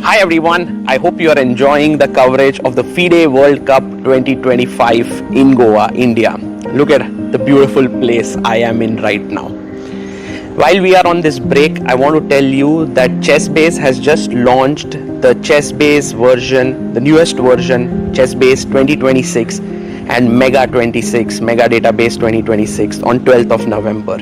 Hi everyone, I hope you are enjoying the coverage of the FIDE World Cup 2025 in Goa, India. Look at the beautiful place I am in right now. While we are on this break, I want to tell you that ChessBase has just launched the ChessBase version, the newest version, ChessBase 2026 and Mega 26, Mega Database 2026 on 12th of November.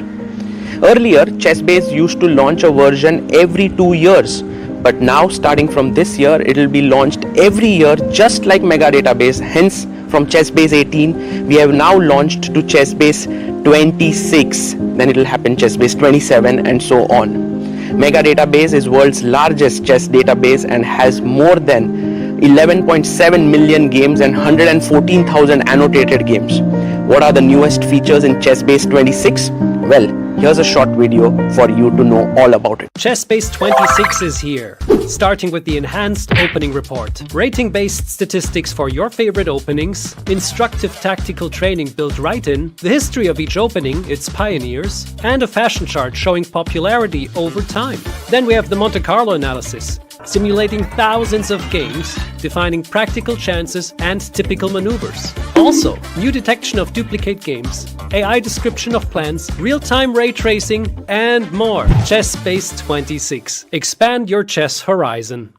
Earlier, ChessBase used to launch a version every 2 years. But now, starting from this year, it will be launched every year, just like Mega Database. Hence, from ChessBase 18, we have now launched to ChessBase 26. Then it will happen ChessBase 27 and so on. Mega Database is world's largest chess database and has more than 11.7 million games and 114,000 annotated games. What are the newest features in ChessBase 26? Well, here's a short video for you to know all about it. ChessBase 26 is here, starting with the enhanced opening report. Rating-based statistics for your favorite openings, instructive tactical training built right in, the history of each opening, its pioneers, and a fashion chart showing popularity over time. Then we have the Monte Carlo analysis, simulating thousands of games, defining practical chances and typical maneuvers. Also, new detection of duplicate games, AI description of plans, real-time ray tracing, and more. ChessBase 26. Expand your chess horizon.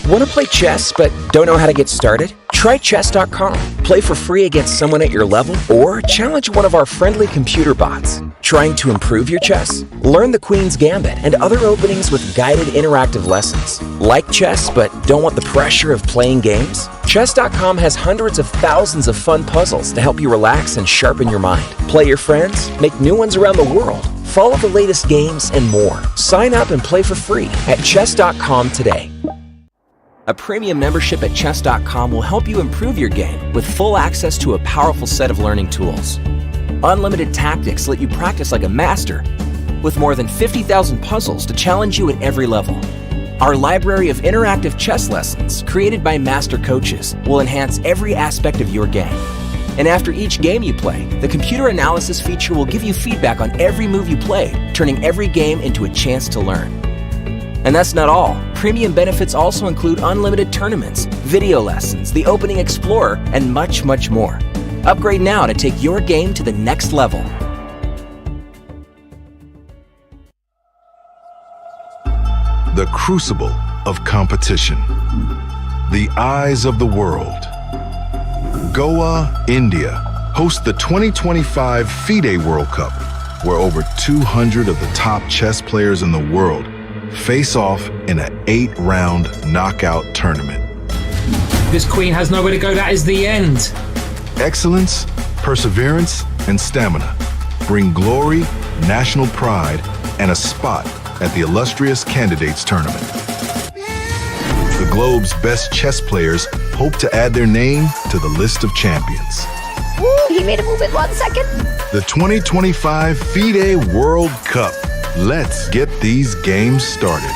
Want to play chess but don't know how to get started? Try chess.com. Play for free against someone at your level or challenge one of our friendly computer bots. Trying to improve your chess? Learn the Queen's Gambit and other openings with guided interactive lessons. Like chess but don't want the pressure of playing games? Chess.com has hundreds of thousands of fun puzzles to help you relax and sharpen your mind. Play your friends, make new ones around the world, follow the latest games, and more. Sign up and play for free at chess.com today. A premium membership at chess.com will help you improve your game with full access to a powerful set of learning tools. Unlimited tactics let you practice like a master with more than 50,000 puzzles to challenge you at every level. Our library of interactive chess lessons, created by master coaches, will enhance every aspect of your game. And after each game you play, the computer analysis feature will give you feedback on every move you played, turning every game into a chance to learn. And that's not all. Premium benefits also include unlimited tournaments, video lessons, the Opening Explorer, and much, much more. Upgrade now to take your game to the next level. The crucible of competition. The eyes of the world. Goa, India, hosts the 2025 FIDE World Cup, where over 200 of the top chess players in the world face off in an 8-round knockout tournament. This queen has nowhere to go. That is the end. Excellence, perseverance, and stamina bring glory, national pride, and a spot at the illustrious Candidates Tournament. The globe's best chess players hope to add their name to the list of champions. Woo, he made a move in 1 second. The 2025 FIDE World Cup. Let's get these games started.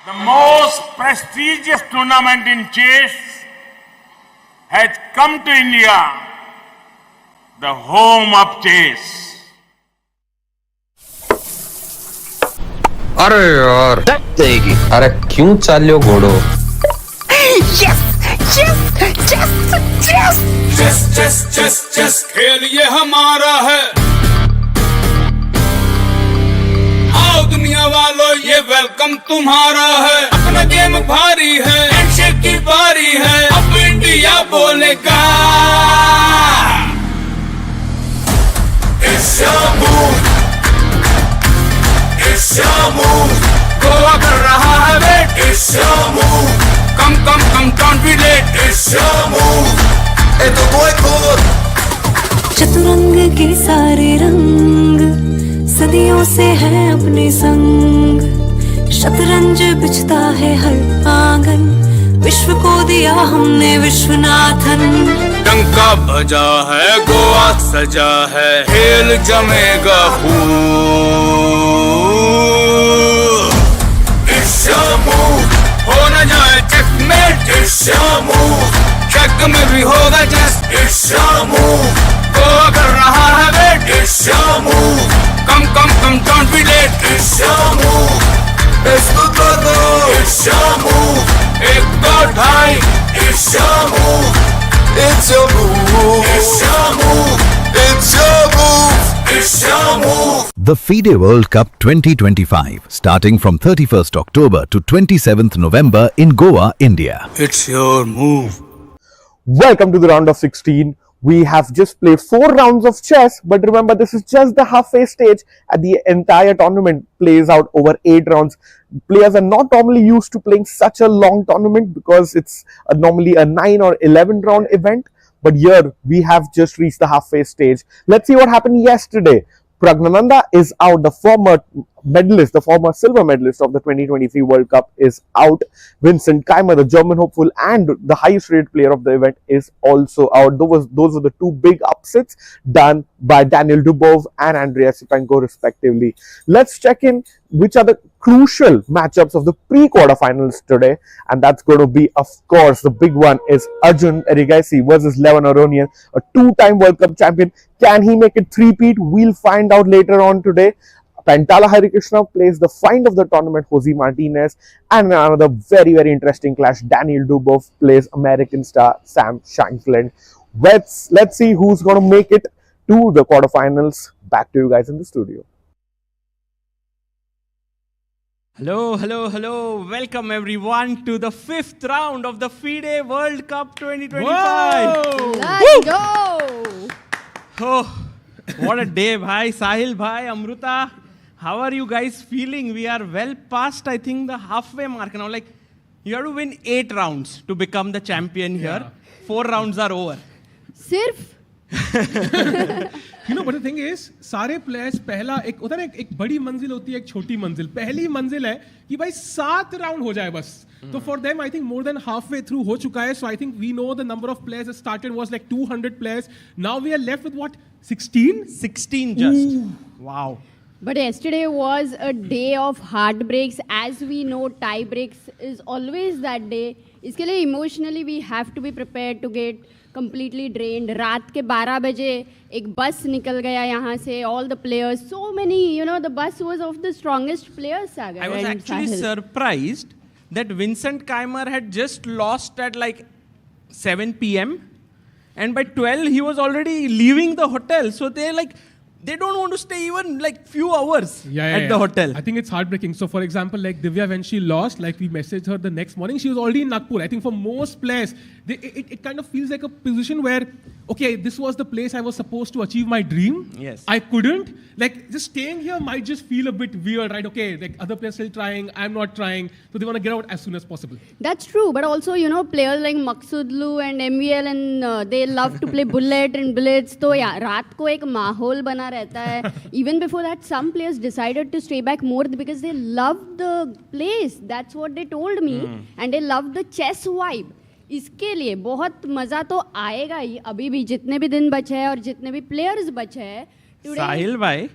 The most prestigious tournament in chess has come to India, the home of chess. अरे यार अरे क्यों चाल्यो घोड़ो Yes! Yes! Yes! Yes! Chess chess chess chess खेल ये हमारा है। आओ दुनिया वालों ये वेलकम तुम्हारा है। अपना गेम भारी है, हैंडशेक की बारी है, अब इंडिया बोलेगा। It's your move, it's your move, Goa कर रहा है wait. It's your move, come don't be late. It's your move, ए तो कोई खुद। चतुरंग के सारे रंग सदियों से हैं अपने संग, शतरंज बिछता है हर आंगन, विश्व को दिया हमने विश्वनाथन। डंका बजा है, गोवा सजा है, खेल जमेगा खूब। It's your move, हो न जाए checkmate. It's your move, जग में भी होगा जस्ट इट्स योर मूव वो कर रहा है wait it's your move come don't be late it's your move इसको करो इट्स योर मूव एक दो ढाई it's your move it's your move it's your move it's your move it's your move The FIDE World Cup 2025, starting from 31st October to 27th November in Goa, India. It's your move. Welcome to the round of 16. We have just played 4 rounds of chess, but remember this is just the halfway stage and the entire tournament plays out over 8 rounds. Players are not normally used to playing such a long tournament because it's normally a 9 or 11 round event. But here we have just reached the halfway stage. Let's see what happened yesterday. Pragnananda is out, the former medalist, the former silver medalist of the 2023 World Cup is out. Vincent Keimer, the German hopeful and the highest rated player of the event, is also out. Those were the 2 big upsets done by Daniel Dubov and Andrei Sipenko respectively. Let's check in which are the crucial matchups of the pre-quarterfinals today, and that's going to be, of course, the big one is Arjun Erigaisi versus Levon, a 2-time World Cup champion. Can he make it 3-peat? We'll find out later on today. Pantala Harikrishna plays the find of the tournament, Jose Martinez, and another very, very interesting clash. Daniel Dubov plays American star Sam Shankland. Let's see who's going to make it to the quarterfinals. Back to you guys in the studio. Hello. Welcome everyone to the 5th round of the FIDE World Cup 2025. Let's go! Oh, what a day, bhai. Sahil, bhai, Amruta. How are you guys feeling? We are well past, I think, the halfway mark now. Like, you have to win 8 rounds to become the champion here. 4 rounds are over. सिर्फ You know, but the thing is, सारे players पहला एक होता है ना, एक बड़ी मंजिल होती है, एक छोटी मंजिल. पहली मंजिल है कि भाई 7 राउंड हो जाए बस. तो for them, I think more than halfway through हो चुका है. So I think we know the number of players that started was like 200 players. Now we are left with what? 16? 16 just. Ooh. Wow. But yesterday was a day of heartbreaks. As we know, tie breaks is always that day. इसके लिए emotionally we have to be prepared to get completely drained. रात के 12 बजे एक बस निकल गया यहाँ से. All the players, so many, the bus was of the strongest players, Sagar. I was actually surprised that Vincent Keimer had just lost at like 7 p.m. and by 12 he was already leaving the hotel. So they don't want to stay even like few hours at the hotel. I think it's heartbreaking. So for example, like Divya, when she lost, like we messaged her the next morning, she was already in Nagpur. I think for most players, it kind of feels like a position where, okay, this was the place I was supposed to achieve my dream. Yes. I couldn't. Like just staying here might just feel a bit weird, right? Okay, like other players still trying, I'm not trying. So they want to get out as soon as possible. That's true. But also, players like Maksudlu and MVL and they love to play bullet and blitz. So yeah, रात को एक माहौल बना रहता है. Even before that, some players decided to stay back more because they loved the place. That's what they told me. And they loved the chess vibe. इसके लिए बहुत मजा तो आएगा ही. अभी भी जितने भी दिन बचे हैं और जितने भी players बचे हैं. साहिल भाई,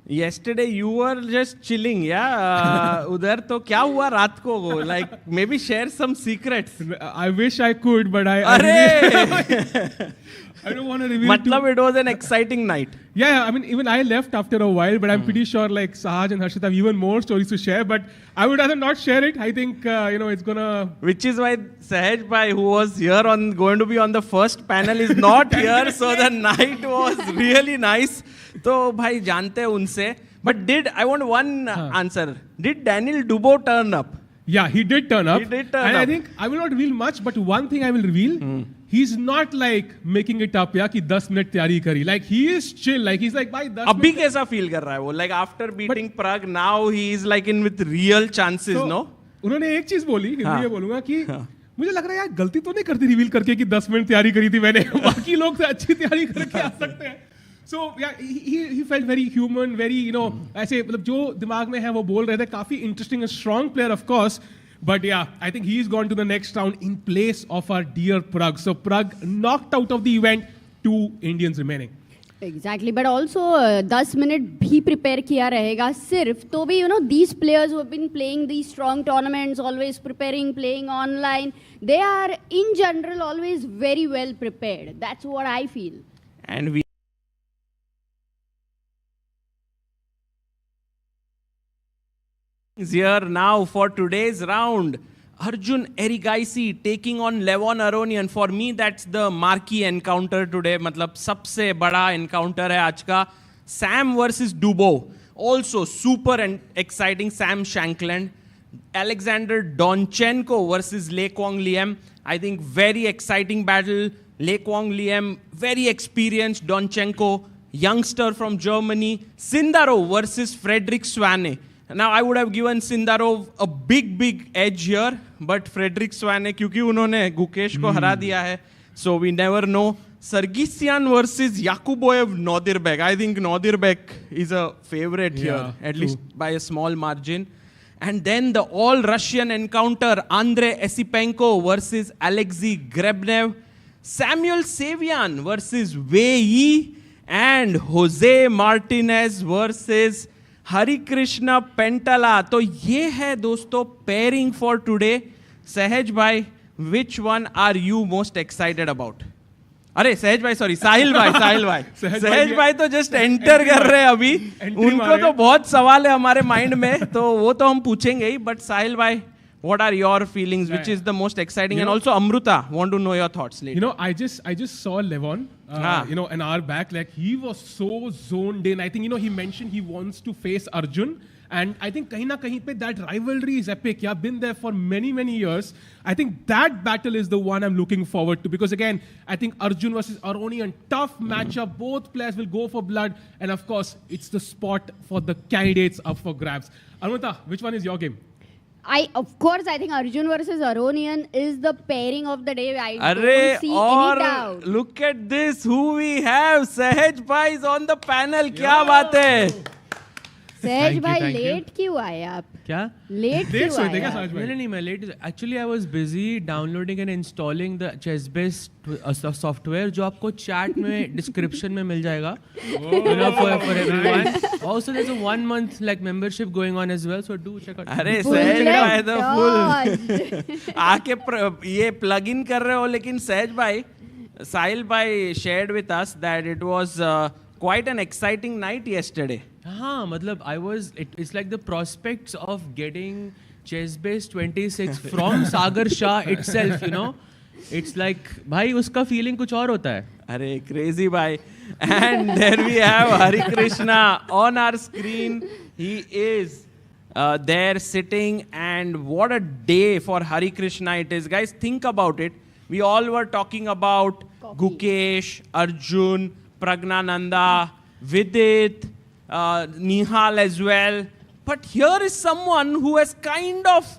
yesterday you were just chilling, yeah? उधर तो क्या हुआ रात को? Like maybe share some secrets. I wish I could, but I don't want to reveal. मतलब it was an exciting night. Yeah, I mean, even I left after a while, but I'm pretty sure like Sahaj and Harshit have even more stories to share, but I would rather not share it. I think, it's gonna... Which is why Sahaj bhai, who was here going to be on the first panel, is not here, so the night was really nice. तो भाई जानते हैं उनसे. But I want one answer. Did Daniel Dubov turn up? Yeah, he did turn up. And I think I will not reveal much, but one thing I will reveal, he's not like making it up, कि 10 minute तैयारी करी. Like he is chill. Like he's like, भाई 10 अभी कैसा feel कर रहा है वो? Like after beating Prague, now he is like in with real chances, no? उन्होंने एक चीज बोली, ये बोलूँगा कि मुझे लग रहा है यार गलती तो नहीं करती रिवील करके कि 10 मिनट तैयारी करी थी मैंने. बाकी लोग तो अच्छी तैयारी करके आ सकते हैं. So yeah, he felt very human, very ऐसे मतलब जो दिमाग में है वो बोल रहे थे. काफी interesting and strong player of course, but yeah, I think he's gone to the next round in place of our dear Prague. So Prague knocked out of the event, 2 Indians remaining. Exactly, but also 10 minute भी prepare किया रहेगा सिर्फ. तो भी these players who have been playing these strong tournaments, always preparing, playing online, they are in general always very well prepared. That's what I feel. And we is here now for today's round. Arjun Erigaisi taking on Levon Aronian. For me, that's the marquee encounter today. मतलब सबसे बड़ा encounter है आज का. Sam versus Dubov. Also super and exciting. Sam Shankland. Alexander Donchenko versus Le Quang Liem. I think very exciting battle. Le Quang Liem, very experienced. Donchenko, youngster from Germany. Sindarov versus Frederick Swane. Now, I would have given Sindarov a big edge here, but Frederick Swane, क्योंकि उन्होंने गुकेश को हरा दिया है, so we never know. Sargsyan versus Yakuboev Nodirbek. I think Nodirbek is a favorite here, at least by a small margin. And then the all-Russian encounter, Andrei Esipenko versus Alexei Grebnev. Samuel Savian versus Wei Yi. And Jose Martinez versus Hari Krishna Pentala. तो ये है दोस्तों pairing for today. Sahaj bhai, which one are you most excited about? अरे सहज भाई sorry साहिल भाई सहज भाई तो जस्ट एंटर कर रहे हैं अभी. उनको तो बहुत सवाल है हमारे माइंड में, तो वो तो हम पूछेंगे ही. बट साहिल भाई, what are your feelings? Which is the most exciting? And also Amruta, want to know your thoughts later. You know, I just saw Levon, an hour back. Like, he was so zoned in. I think, he mentioned he wants to face Arjun. And I think kahin na kahin pe that rivalry is epic. Yeah, been there for many years. I think that battle is the one I'm looking forward to, because again, I think Arjun versus Aronian, tough matchup. Both players will go for blood, and of course, it's the spot for the candidates up for grabs. Amruta, which one is your game? Of course, I think Arjun versus Aronian is the pairing of the day. I don't see any doubt. Look at this, who we have. Sahaj bhai is on the panel. Kya baat hai? सहज भाई late क्यों आए आप? क्या late क्यों आए? नहीं मैं late. Actually I was busy downloading and installing the chess based software जो आपको चैट में डिस्क्रिप्शन में मिल जाएगा for everyone. Also there is a 1 month like membership going on as well, so do check out. अरे सहज भाई तो फुल आके ये प्लग इन कर रहे हो. लेकिन सहज भाई, साहिल भाई shared with us that it was quite an exciting night yesterday. हाँ मतलब it's like the prospects of getting chess based 26 from Sagar Shah itself, it's like भाई उसका feeling कुछ और होता है. अरे crazy भाई. And there we have Hari Krishna on our screen. He is there sitting, and what a day for Hari Krishna it is. Guys, think about it. We all were talking about Gukesh, Arjun, Pragnananda, Vidit, Nihal as well. But here is someone who has kind of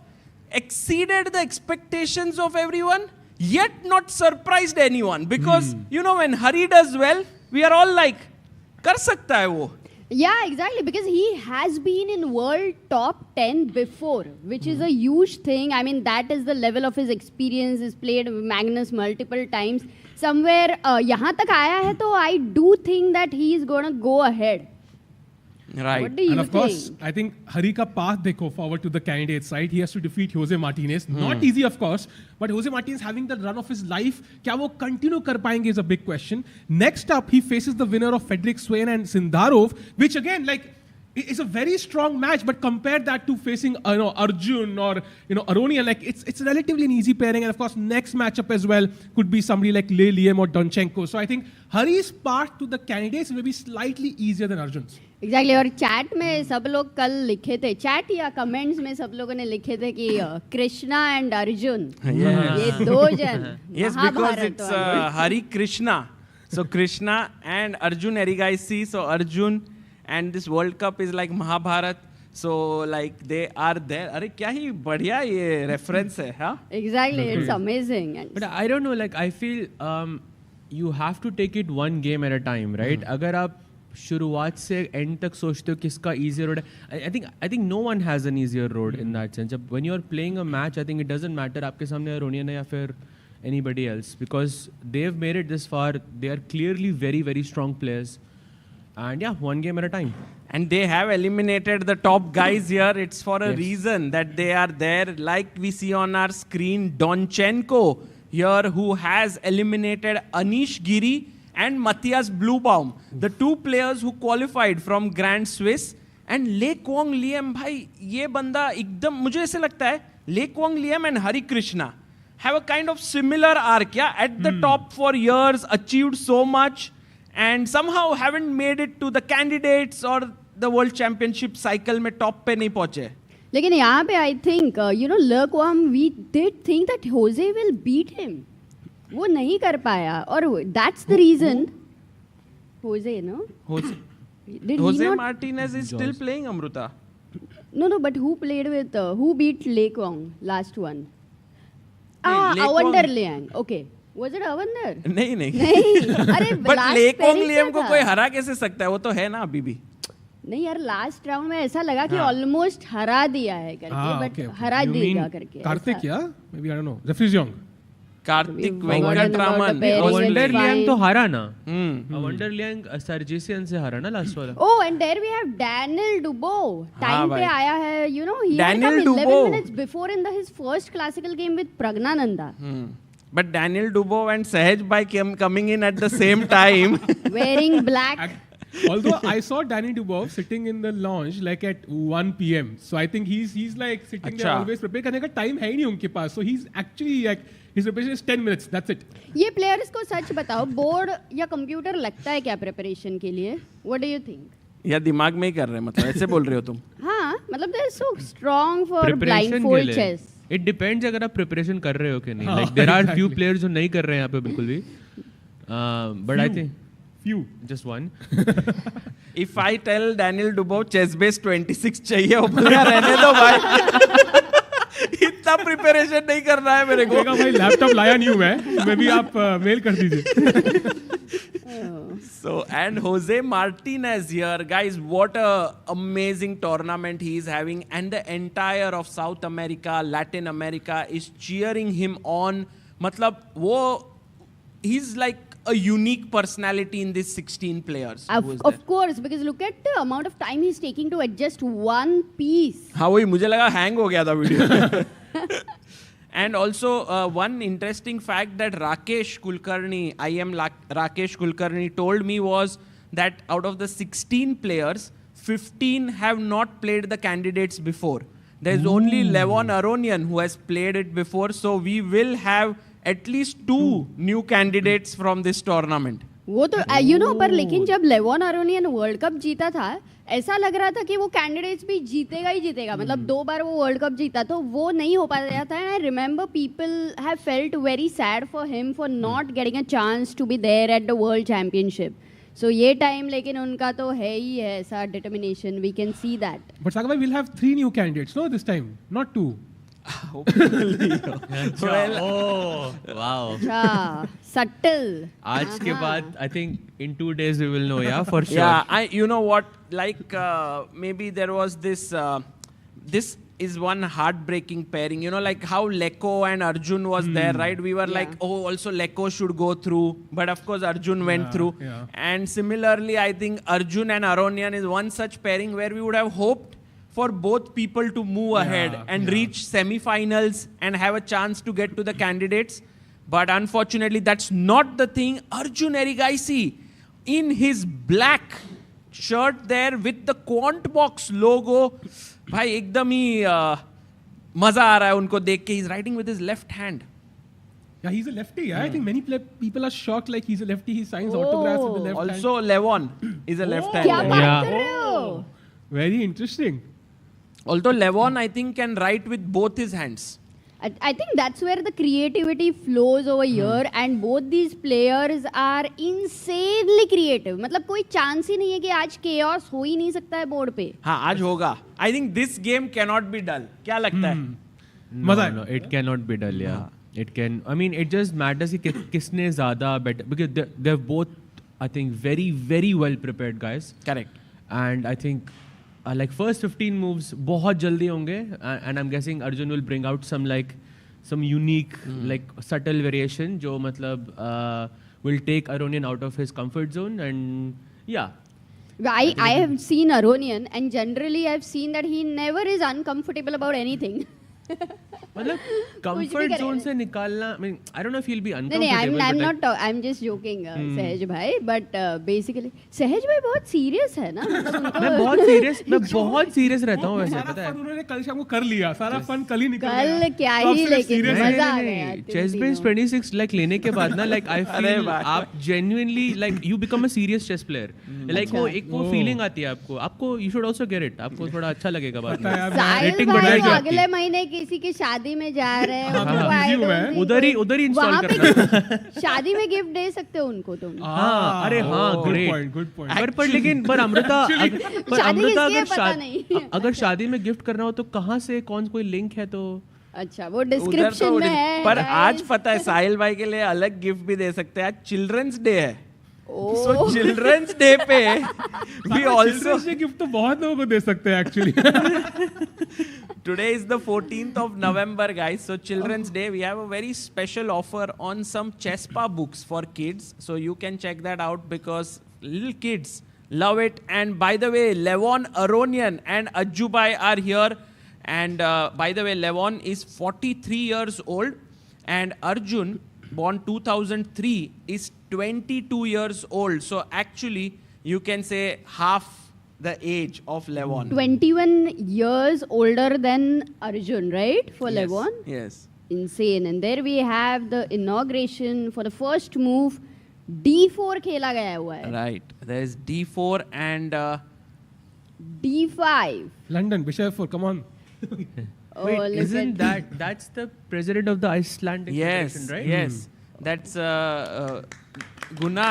exceeded the expectations of everyone, yet not surprised anyone. Because, when Hari does well, we are all like, kar sakta hai wo. Yeah, exactly. Because he has been in world top 10 before, which is a huge thing. I mean, that is the level of his experience. He's played Magnus multiple times. Somewhere, यहाँ तक आया है, तो I do think that he is going to go ahead. Right. What do you and of think? course, I think Hari ka path dekho forward to the candidates side. He has to defeat Jose Martinez. Not easy, of course, but Jose Martinez having the run of his life. Kya wo continue kar payenge is a big question. Next up, he faces the winner of Frederick Swane and Sindarov, which again, it's a very strong match, but compare that to facing Arjun or Aronian, it's relatively an easy pairing. And of course, next matchup as well could be somebody like Le Liem or Donchenko. So I think Hari's path to the candidates will be slightly easier than Arjun's. Exactly. और chat में सब लोग कल लिखे थे, chat या comments में सब लोगों ने लिखे थे कि कृष्णा एंड अर्जुन, ये दो जन. Yes, because it's Hari Krishna. So Krishna and Arjun Erigaisi. So Arjun and this World Cup is like Mahabharat. So like they are there. अरे क्या ही बढ़िया ये reference है, हाँ? Exactly, it's amazing. But I don't know, I feel you have to take it one game at a time, right? अगर आप शुरुआत से एंड तक सोचते हो किसका easier road है, I think no one has an easier road in that sense. जब when you are playing a match, I think it doesn't matter आपके सामने Aronian है या फिर anybody else, because they've made it this far. They are clearly very strong players. And yeah, one game at a time. And they have eliminated the top guys here. It's for a Yes. reason that they are there. Like we see on our screen, Donchenko here, who has eliminated Anish Giri and Matthias Bluebaum, the two players who qualified from Grand Swiss. And Le Quang Liem, भाई ये बंदा एकदम मुझे ऐसे लगता है Le Quang Liem and Hari Krishna have a kind of similar arc, yeah, at the top for years, achieved so much, and somehow haven't made it to the candidates or the World Championship cycle में top पे नहीं पहुंचे. लेकिन यहाँ पे I think Le Quang, we did think that Jose will beat him. वो नहीं कर पाया और that's the reason. Jose, no? Jose, Did Jose he not? Martinez is still playing, Amruta. No, but who played with, who beat Le Quang last one? Le Avander Quang- Liang. Okay. Was it Avander? नहीं नहीं. नहीं. अरे But last Le Quang pairing Liem क्या को था? कोई हरा कैसे सकता है? वो तो है ना अभी भी. नहीं यार लास्ट राउंड में ऐसा लगा कि ऑलमोस्ट हरा दिया है करके बट हरा देगा करके कार्तिक या maybe I don't know refuse young Karthik forgotten Venkataraman. about the pairing. Avander Fine. Liang तो हारा ना. Avander Liang Sargisian से हारा ना last वाला. Oh, and there we have Daniel Dubov. Time भाई. पे आया है, he Daniel had come 11 Dubov. minutes before in his first classical game with Pragnananda. But Daniel Dubov and Sahaj Bhai coming in at the same time. Wearing black. Although I saw Danny Dubov sitting in the lounge like at 1 p.m. So I think he's like sitting there अच्छा. always prepared करने का time है ही नहीं उनके पास. So he's actually like his preparation is 10 minutes. That's it. ये players को सच बताओ board या कंप्यूटर लगता है क्या प्रिपरेशन के लिए? What do you think? या दिमाग में ही कर रहे हैं मतलब ऐसे बोल रहे हो तुम. हाँ मतलब they are so strong for Preparation के blindfold लिए. chess. It depends अगर आप प्रिपरेशन कर रहे हो कि नहीं. Like there are few players जो नहीं कर रहे हैं यहाँ पे बिल्कुल भी. But I think few. Just one. If I tell Daniel Dubov chess base 26 चाहिए वो बोलेगा रहने दो भाई. इतना प्रिपरेशन नहीं करना है मेरे को. देखा भाई लैपटॉप लाया नहीं हूँ मैं भी आप मेल कर दीजिए. So and Jose Martinez here, guys, what a amazing tournament he is having, and the entire of South America, Latin America is cheering him on. मतलब वो he's like a unique personality in these 16 players. Of course, because look at the amount of time he's taking to adjust one piece. हाँ वही मुझे लगा hang हो गया था video. And also one interesting fact that Rakesh Kulkarni, Rakesh Kulkarni told me was that out of the 16 players, 15 have not played the candidates before. There's only Levon Aronian who has played it before, so we will have at least 2 new candidates from this tournament. वो तो पर लेकिन जब लेवॉन Aronian world cup जीता था ऐसा लग रहा था कि वो कैंडिडेट्स भी जीतेगा ही जीतेगा. मतलब 2 बार वो वर्ल्ड कप जीता तो वो नहीं हो पाया था. And I remember people have felt very sad for him for not getting a chance to be there at the world championship. So ये टाइम लेकिन उनका तो है ही है ऐसा determination. We can see that. But Saga bhai, we'll have 3 new candidates, no, this time, not 2. Well, Oh, wow. अच्छा subtle. आज के बाद I think in 2 days we will know, yeah, for sure. yeah, you know what? Like maybe there was this. This is one heartbreaking pairing. Like how Leko and Arjun was there, right? We were like, oh, also Leko should go through, but of course Arjun went through. Yeah. And similarly, I think Arjun and Aronian is one such pairing where we would have hoped for both people to move ahead and reach semi-finals and have a chance to get to the candidates. But unfortunately, that's not the thing. Arjun Erigaisi in his black shirt there with the Quant Box logo. भाई एकदम ही मजा आ रहा है उनको देख के. He's writing with his left hand. Yeah, he's a lefty. I think many people are shocked like he's a lefty. He signs autographs with the left hand. Also, Levon is a left-hander. क्या बात कर रहे हो? Very interesting. Although Levon, I think, can write with both his hands. I think that's where the creativity flows over here, and both these players are insanely creative. मतलब कोई chance ही नहीं है कि आज chaos हो ही नहीं सकता है बोर्ड पे. हाँ आज होगा. I think this game cannot be dull. क्या लगता है? No, it cannot be dull, yeah. It can. I mean, it just matters कि किसने ज़्यादा better, because they're both, I think, very, very well prepared guys. Correct. And I think like first 15 moves बहुत जल्दी होंगे, and I'm guessing Arjun will bring out some unique like subtle variation जो मतलब will take Aronian out of his comfort zone, and yeah. I have seen Aronian, and generally I've seen that he never is uncomfortable about anything. मतलब comfort zone से निकालना, I mean, I don't know if he'll be नहीं uncomfortable. I'm not I'm just joking, सहज भाई, but basically सहज भाई बहुत serious है ना. मैं बहुत serious रहता हूँ वैसे, पता है. उन्होंने कल शाम को कर लिया, सारा फन कल ही निकल गया. कल क्या ही, लेकिन मजा आ गया. Chess based 26 like लेने के बाद ना, like I feel आप genuinely like you become a serious chess player. Like वो feeling आती है आपको you should also get it. आपको थोड़ा अच्छा लगेगा बाद में. Rating बढ़ जाएगी. अगले महीने किसी की शादी में जा रहे हैं, उधर ही इंस्टॉल करना. शादी में गिफ्ट दे सकते हो उनको तुम. हाँ, अरे हाँ, गुड पॉइंट. पर लेकिन अमृता अगर शादी में गिफ्ट करना हो तो कहाँ से कोई लिंक है तो. अच्छा, वो डिस्क्रिप्शन में है. पर आज पता है साहिल भाई के लिए अलग गिफ्ट भी दे सकते हैं. आज चिल्ड्रंस डे है. So चिल्ड्रंस डे पे we also गिफ्ट तो बहुत लोगों को दे सकते हैं actually. Today is the 14th of November, guys. So Children's Day, we have a very special offer on some Chespa books for kids. So you can check that out because little kids love it. And by the way, Levon, Aronian and Ajjubai are here. And by the way, Levon is 43 years old. And Arjun, born 2003, is 22 years old. So actually, you can say half the age of Levon. 21 years older than Arjun, right? For Yes. Levon? Yes. Insane. And there we have the inauguration for the first move. D4 खेला गया हुआ है. Right. There is D4 and D5. London, Bishop 4, come on. Wait, isn't that's the president of the Icelandic Federation, right? Yes. That's Gunnar.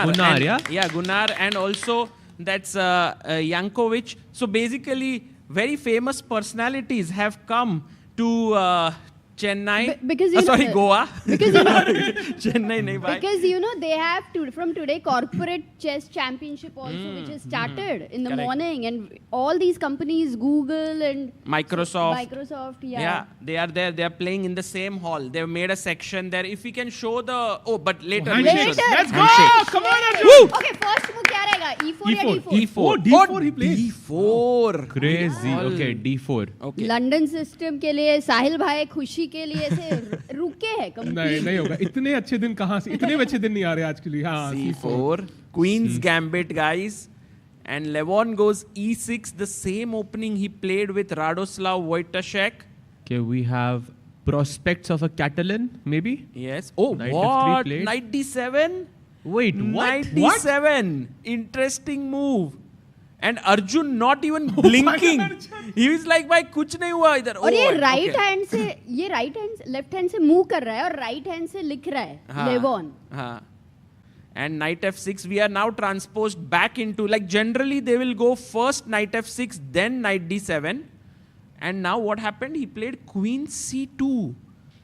Gunnar, and, yeah? Yeah, Gunnar, and also that's Jankovic. So basically, very famous personalities have come to Chennai. Because you know, Goa. Because you know, Chennai, nahi bhai. because you know they have from today corporate chess championship also, which has started in the morning, and all these companies, Google and Microsoft. Yeah. They are there. They are playing in the same hall. They've made a section there. If we can show the but later. Later. Let's go! Come on, Arjun! Woo! Okay, first move क्या रहेगा? E4 या D4? E4. Oh, D4 he plays. D4. Crazy. Okay, D4. Okay. London system के लिए साहिल भाई खुशी के लिए ऐसे रुके हैं नहीं होगा. इतने अच्छे दिन कहाँ से, इतने अच्छे दिन नहीं आ रहे आज के लिए. हाँ, C4. Queen's Gambit, guys. And Levon goes E6, the same opening he played with Radoslav Wojtaszek. Okay, we have prospects of a Catalan, maybe? Yes. Oh, Knight what? F3 played. Knight D7? Wait, what? Knight D7. Interesting move. And Arjun not even blinking. He was like, भाई कुछ नहीं हुआ इधर. और ये right hand से, ये right hand left hand से मूव कर रहा है और राइट हैंड से लिख रहा है लेवॉन. हाँ. And Knight F6, we are now transposed back into, like generally they will go first Knight F6, then Knight D7. And now what happened? He played Queen C2.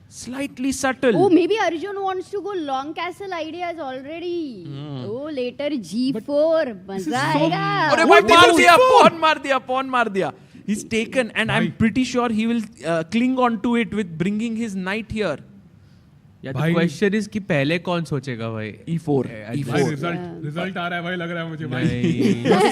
Slightly subtle. Oh, maybe Arjun wants to go long castle ideas already. Oh, later G4. मजा आएगा. अरे भाई मार दिया, pawn मार दिया. He's taken, and I'm pretty sure he will cling on to it with bringing his knight here. Yeah, the question is कि पहले कौन सोचेगा भाई? E4. रिजल्ट आ रहा है भाई, लग रहा है मुझे भाई.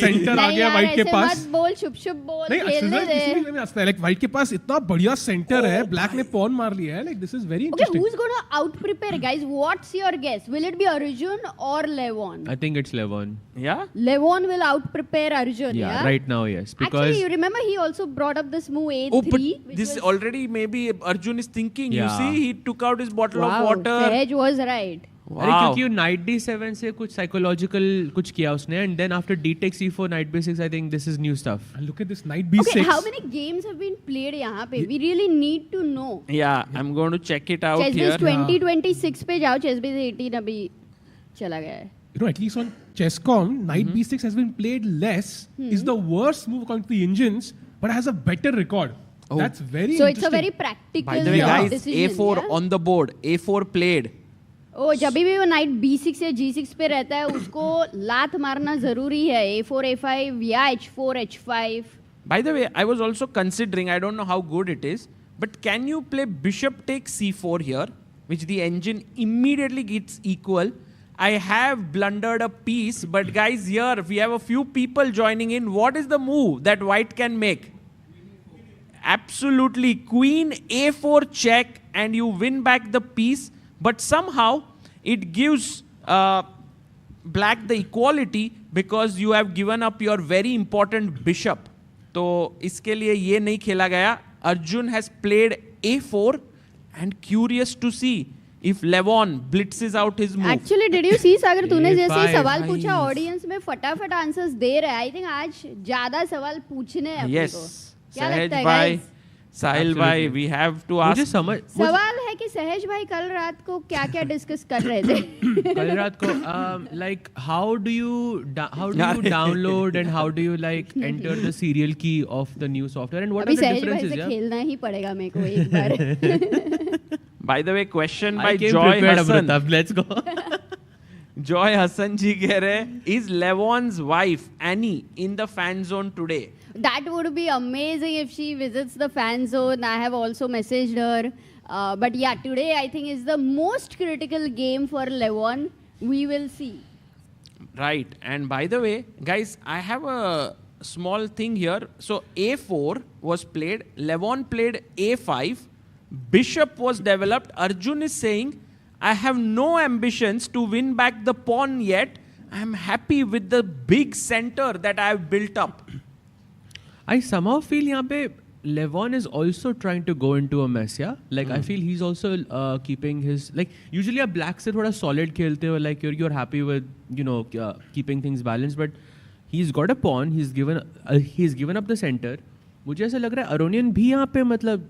सेंटर आ गया वाइट के पास. मत बोल, शुभ बोल. खेलने दे. इसलिए मैं आता है, लाइक वाइट के पास इतना बढ़िया सेंटर है, ब्लैक ने पॉन मार लिया है. Like this is very Okay, interesting. who's gonna out prepare, guys? What's your guess? Will it be Arjun or Levon? I think it's Levon. Yeah? Levon will out prepare Arjun. Yeah, right now, yes. Because Actually, you remember he also brought up this move A3. Oh, but this already maybe Arjun is thinking. Yeah. You see, he took out his bottle of Wow, water. Sahaj was right. अरे क्योंकि Knight D7 से कुछ psychological कुछ किया उसने, and then after D takes E4, Knight B6, I think this is new stuff. And look at this Knight B6. Okay, how many games have been played यहाँ पे? We really need to know. Yeah, I'm going to check it out here. Chessbiz 2026 पे जाओ. Chessbiz 18 अभी चला गया है. You know, at least on Chesscom, Knight B6 has been played less. Is the worst move according to the engines, but has a better record. Oh. That's very So interesting. it's a very practical By the way, guys, decision. A4 yeah? on the board. A4 played. ओ जब भी वो night B6 या G6 पे रहता है उसको लात मारना जरूरी है. A4 A5 या H4 H5. By the way, I was also considering, I don't know how good it is, but can you play bishop takes C4 here, which the engine immediately gets equal, I have blundered a piece, but guys, here we have a few people joining in. What is the move that white can make? Absolutely. Queen A4 check and you win back the piece, but somehow it gives black the equality because you have given up your very important bishop. तो इसके लिए ये नहीं खेला गया. Arjun has played A4 and curious to see if Levon blitzes out his move. Actually, did you see सागर तूने जैसे ही सवाल पूछा ऑडियंस में फटाफट आंसर्स दे रहे हैं. I think आज ज्यादा सवाल पूछने हैं अपने को. क्या लगता है guys? साहिल भाई, we have to ask. सवाल है कि सहज भाई कल रात को क्या-क्या डिस्कस कर रहे थे? कल रात को like how do you download and how do you like enter the serial key of the new software and what are the differences? अभी सहज भाई से खेलना ही पड़ेगा मेरे को एक बार. By the way, question by Joy Hassan. Let's go. Joy Hassan ji कह रहे, is Levon's wife Annie in the fan zone today? That would be amazing if she visits the fan zone. I have also messaged her. But yeah, today I think is the most critical game for Levon. We will see. Right. And by the way, guys, I have a small thing here. So A4 was played. Levon played A5. Bishop was developed. Arjun is saying, I have no ambitions to win back the pawn yet. I am happy with the big center that I have built up. I somehow feel यहाँ पे Levon is also trying to go into a mess, yeah? Like I feel he's also keeping his like usually a black से थोड़ा solid खेलते हो like you're happy with keeping things balanced, but he's got a pawn, he's given up the center. मुझे ऐसा लग रहा है Aronian भी यहाँ पे मतलब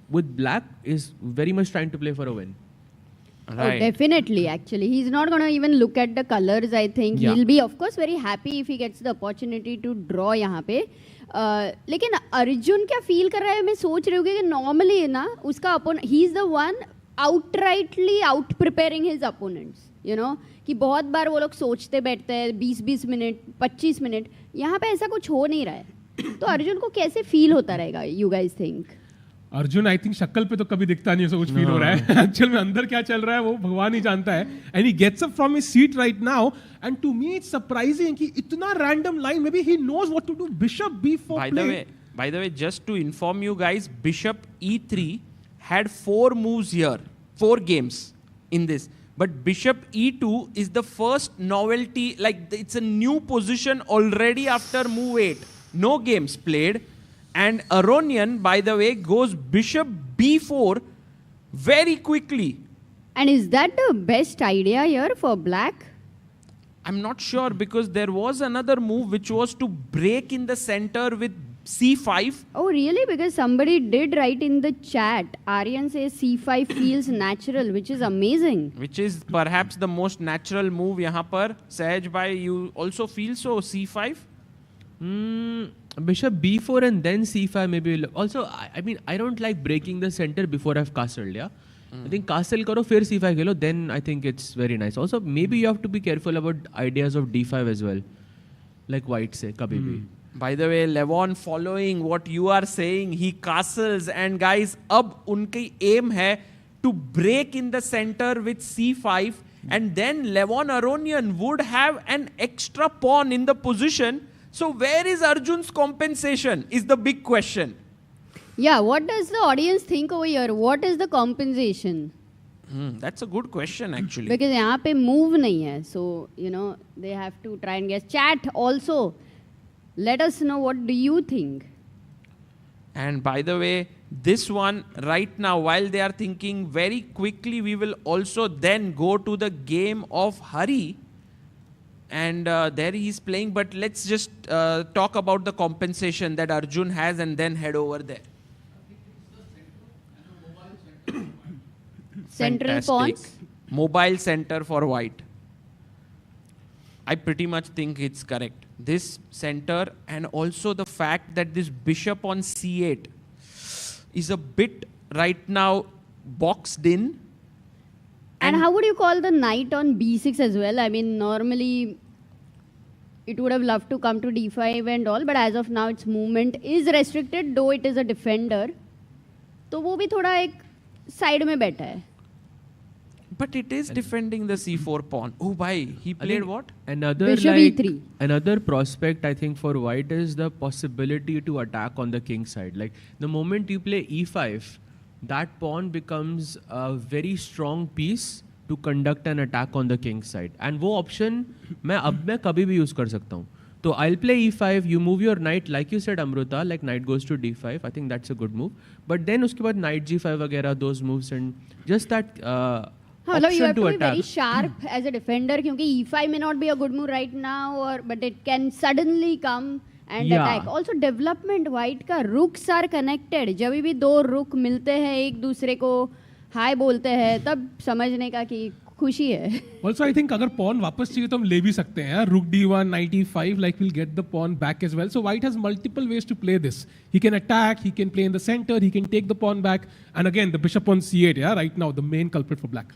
with black is very much trying to play for a win. Right. Oh, definitely, actually. He's not going to even look at the colors, I think. Yeah. He'll be, of course, very happy if he gets the opportunity to draw यहाँ पे. लेकिन अर्जुन क्या feel कर रहा है मैं सोच रही हूँ कि नॉर्मली ना उसका opponent he is the one outrightly out preparing his opponents you know कि बहुत बार वो लोग सोचते बैठते हैं 20-20 मिनट 25 मिनट यहाँ पे ऐसा कुछ हो नहीं रहा है तो अर्जुन को कैसे फील होता रहेगा you guys think Arjun I think शक्ल पे तो कभी दिखता नहीं ऐसा कुछ फील हो रहा है एक्चुअल में अंदर क्या चल रहा है वो भगवान ही जानता है and he gets up from his seat right now and to me it's surprising कि इतना random line maybe he knows what to do bishop b4 by the way just to inform you guys bishop e3 had 4 moves here 4 games in this but bishop e2 is the first novelty like it's a new position already after move 8 no games played. And Aronian, by the way, goes bishop b4 very quickly. And is that the best idea here for black? I'm not sure because there was another move which was to break in the center with c5. Oh, really? Because somebody did write in the chat. Aryan says c5 feels natural, which is amazing. Which is perhaps the most natural move यहाँ पर. Sahaj bhai, you also feel so c5? Bishop b4 and then c5 maybe. Also, I mean, I don't like breaking the center before I've castled, yeah? I think castle karo, fir c5 khelo, then I think it's very nice. Also, maybe you have to be careful about ideas of d5 as well. Like white say, kabhi bhi. By the way, Levon following what you are saying, he castles and guys, ab unki aim hai to break in the center with c5 and then Levon Aronian would have an extra pawn in the position. So where is Arjun's compensation is the big question. Yeah, what does the audience think over here? What is the compensation? That's a good question actually. Because यहाँ पे move नहीं है. So, you know, they have to try and guess. Chat also, let us know what do you think. And by the way, this one right now, while they are thinking very quickly, we will also then go to the game of Hari. And there he is playing, but let's just talk about the compensation that Arjun has and then head over there. Central pawns? Mobile center for white. I pretty much think it's correct. This center and also the fact that this bishop on c8 is a bit right now boxed in. And how would you call the knight on b6 as well? I mean, normally it would have loved to come to d5 and all, but as of now its movement is restricted, though it is a defender. तो वो भी थोड़ा एक side में बैठा है. But it is defending the c4 pawn. Oh, bhai, he played what? Another Bishop like E3. another prospect I think for white is the possibility to attack on the king side. Like the moment you play e5, that pawn becomes a very strong piece to conduct an attack on the king side. And वो option मैं कभी भी use कर सकता हूँ. So I'll play e5, you move your knight, like you said Amruta, like knight goes to d5. I think that's a good move. But then उसके बाद knight g5 वगैरह, those moves and just that Hello, you option have to to be attack. very sharp as a defender क्योंकि e5 may not be a good move right now, but it can suddenly come and Yeah. attack. Also development white का rooks are connected. जब भी दो रुक मिलते हैं एक दूसरे को हाय बोलते हैं तब समझने का कि खुशी है. Also, I think अगर pawn वापस चाहिए तो हम ले भी सकते हैं. Rook d1, knight e5, like we'll get the pawn back as well. So white has multiple ways to play this. He can attack, he can play in the center, he can take the pawn back, and again the bishop on c8. Yeah, right now the main culprit for black.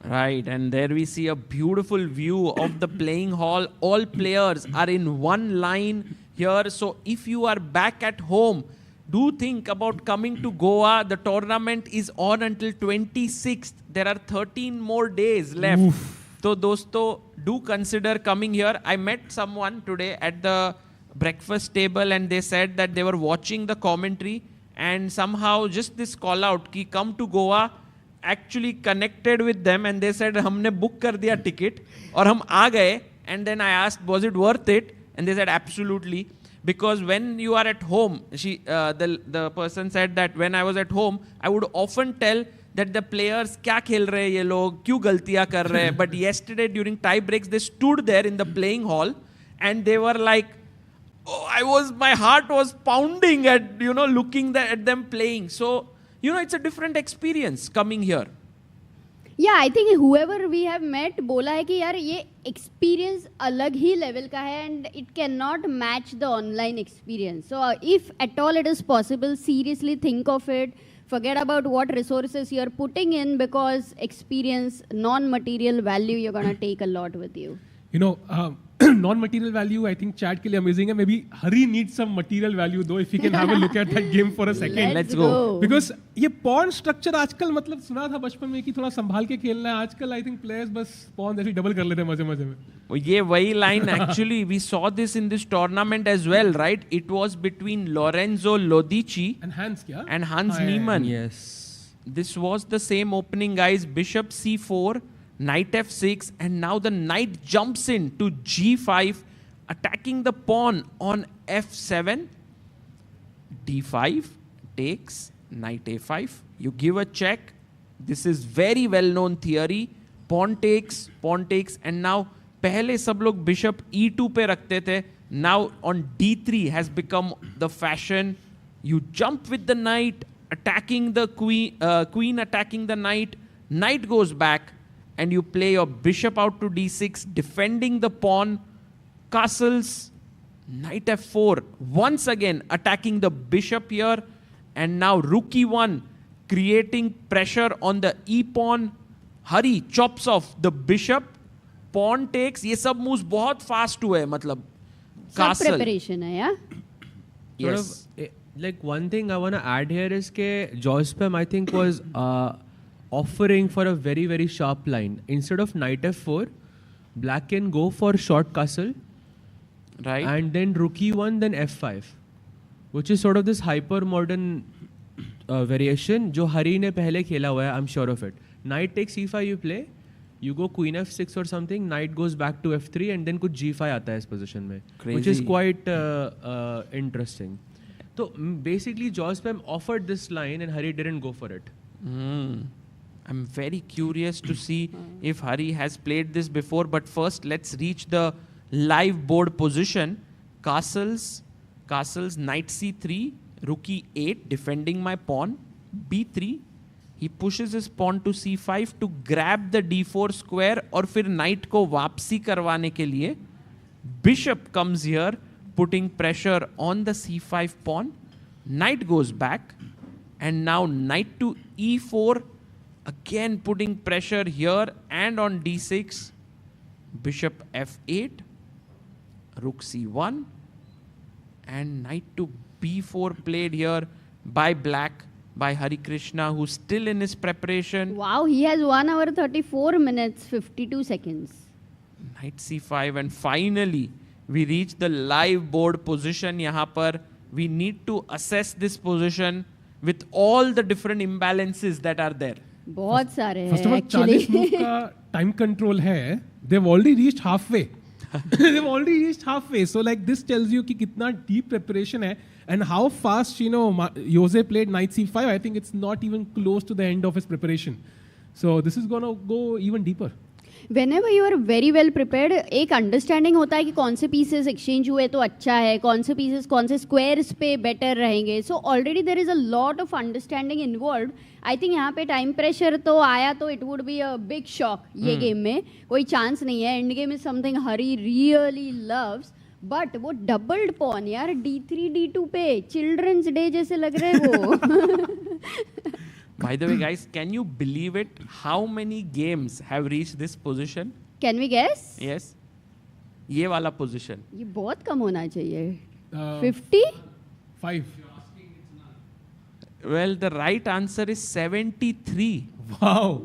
Right, and there we see a beautiful view of the playing hall. All players are in one line here. So if you are back at home, do think about coming to Goa. The tournament is on until 26th. There are 13 more days left. So dosto, do consider coming here. I met someone today at the breakfast table and they said that they were watching the commentary and somehow just this call out ki come to Goa actually connected with them and they said हमने book कर दिया ticket और हम आ गए and then I asked was it worth it and they said absolutely because when you are at home the person said that when I was at home I would often tell that the players क्या खेल रहे हैं ये लोग क्यों गलतियां कर रहे हैं but yesterday during tie breaks they stood there in the playing hall and they were like oh my heart was pounding at looking at them playing so it's a different experience coming here. Yeah, I think whoever we have met बोला है कि यार ये experience अलग ही level का है and it cannot match the online experience. So if at all it is possible, seriously think of it. Forget about what resources you are putting in because experience, non-material value, you're going to take a lot with you. Non-material value, I think chat के लिए amazing है. Maybe Hari needs some material value though. If you can have a look at that game for a second. Let's go. Because ये pawn structure आजकल मतलब सुना था बचपन में कि थोड़ा संभाल के खेलना है. आजकल I think players बस pawn ऐसे double कर लेते हैं मजे में. ये वही line actually we saw this in this tournament as well, right? It was between Lorenzo Lodici and Hans Niemann. Yes. This was the same opening, guys. Bishop c4. Knight f6 and now the knight jumps in to g5 attacking the pawn on f7 d5 takes knight a5 you give a check. This is very well known theory. Pawn takes and now पहले सब लोग bishop e2 पे रखते थे. Now on d3 has become the fashion. You jump with the knight attacking the queen attacking the knight goes back and you play your bishop out to d6, defending the pawn, castles, knight f4, once again attacking the bishop here, and now rook e1, creating pressure on the e-pawn. Hari chops off the bishop, pawn takes, ये सब moves बहुत fast हुए मतलब castle. सब preparation है yeah? Yes. Like one thing I want to add here is that Jospem I think was offering for a very, very sharp line. Instead of knight f4, black can go for short castle. Right. And then rook e1, then f5. Which is sort of this hyper-modern variation, जो Hari ने पहले खेला हुआ है, I'm sure of it. Knight takes e5 you play, you go queen f6 or something, knight goes back to f3 and then कुछ g5 आता है इस position में. Crazy. Which is quite interesting. So basically Jospem offered this line and Hari didn't go for it. I'm very curious to see if Hari has played this before, but first let's reach the live board position. Castles, knight c3, rook e8, defending my pawn, b3. He pushes his pawn to c5 to grab the d4 square और फिर knight को वापसी करवाने के लिए. Bishop comes here, putting pressure on the c5 pawn. Knight goes back, and now knight to e4. Again putting pressure here and on d6. Bishop f8. Rook c1. And knight to b4 played here by black. by Hari Krishna, who's still in his preparation. Wow, he has 1 hour 34 minutes 52 seconds. Knight c5, and finally we reach the live board position. Yahan par we need to assess this position with all the different imbalances that are there. बहुत सारे हैं First of all, actually. 40 move का time control है. They've already reached halfway. They've already reached halfway. So like this tells you कि कितना deep preparation है and how fast Jose played knight c5. I think it's not even close to the end of his preparation. So this is gonna go even deeper. Whenever you are very well prepared, एक understanding होता है कि कौन से pieces exchange हुए तो अच्छा है, कौन से पीसेस कौन से स्क्वायर्स पे बेटर रहेंगे. So already there is a lot of understanding involve. I think यहाँ पे टाइम प्रेशर तो आया तो it would be a big shock. ये गेम में कोई चांस नहीं है. End game is something Hari really loves. But वो डबल्ड पॉन यार d3 d2 पे चिल्ड्रंस डे जैसे लग रहे हैं वो. By the way, guys, can you believe it? How many games have reached this position? Can we guess? Yes. ये वाला position. ये बहुत कम होना चाहिए. 50? 5. Well, the right answer is 73. Wow.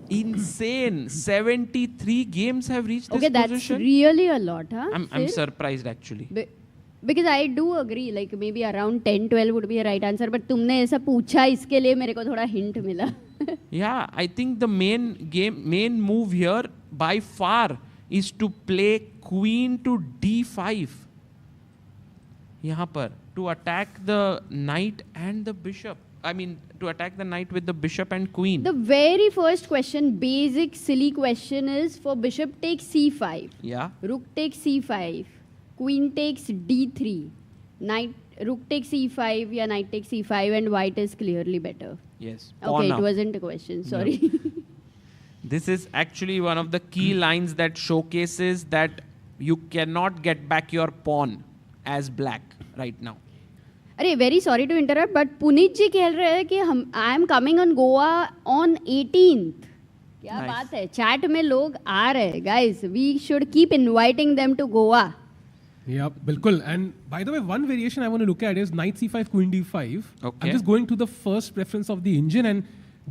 Insane. 73 games have reached this Okay, that's position. really a lot, huh? I'm surprised actually. Because I do agree, like maybe around 10-12 would be a right answer. But तुमने ऐसा पूछा इसके लिए मेरे को थोड़ा hint मिला. Yeah, I think the main move here by far is to play queen to d5. यहाँ पर to attack the knight and the bishop. I mean, to attack the knight with the bishop and queen. The very first question, basic silly question is for bishop takes c5. Yeah. Rook takes c5. Queen takes d3. Rook takes e5 या knight takes e5 and white is clearly better. Yes. Okay, it wasn't a question. Sorry. No. This is actually one of the key lines that showcases that you cannot get back your pawn as black right now. अरे very sorry to interrupt, but Puneet जी कह रहे हैं कि I am coming on Goa on 18th. क्या Nice. बात है. Chat में लोग आ रहे हैं. Guys, we should keep inviting them to Goa. Yeah, bilkul. And by the way, one variation I want to look at is knight c5, queen d5. Okay. I'm just going to the first preference of the engine, and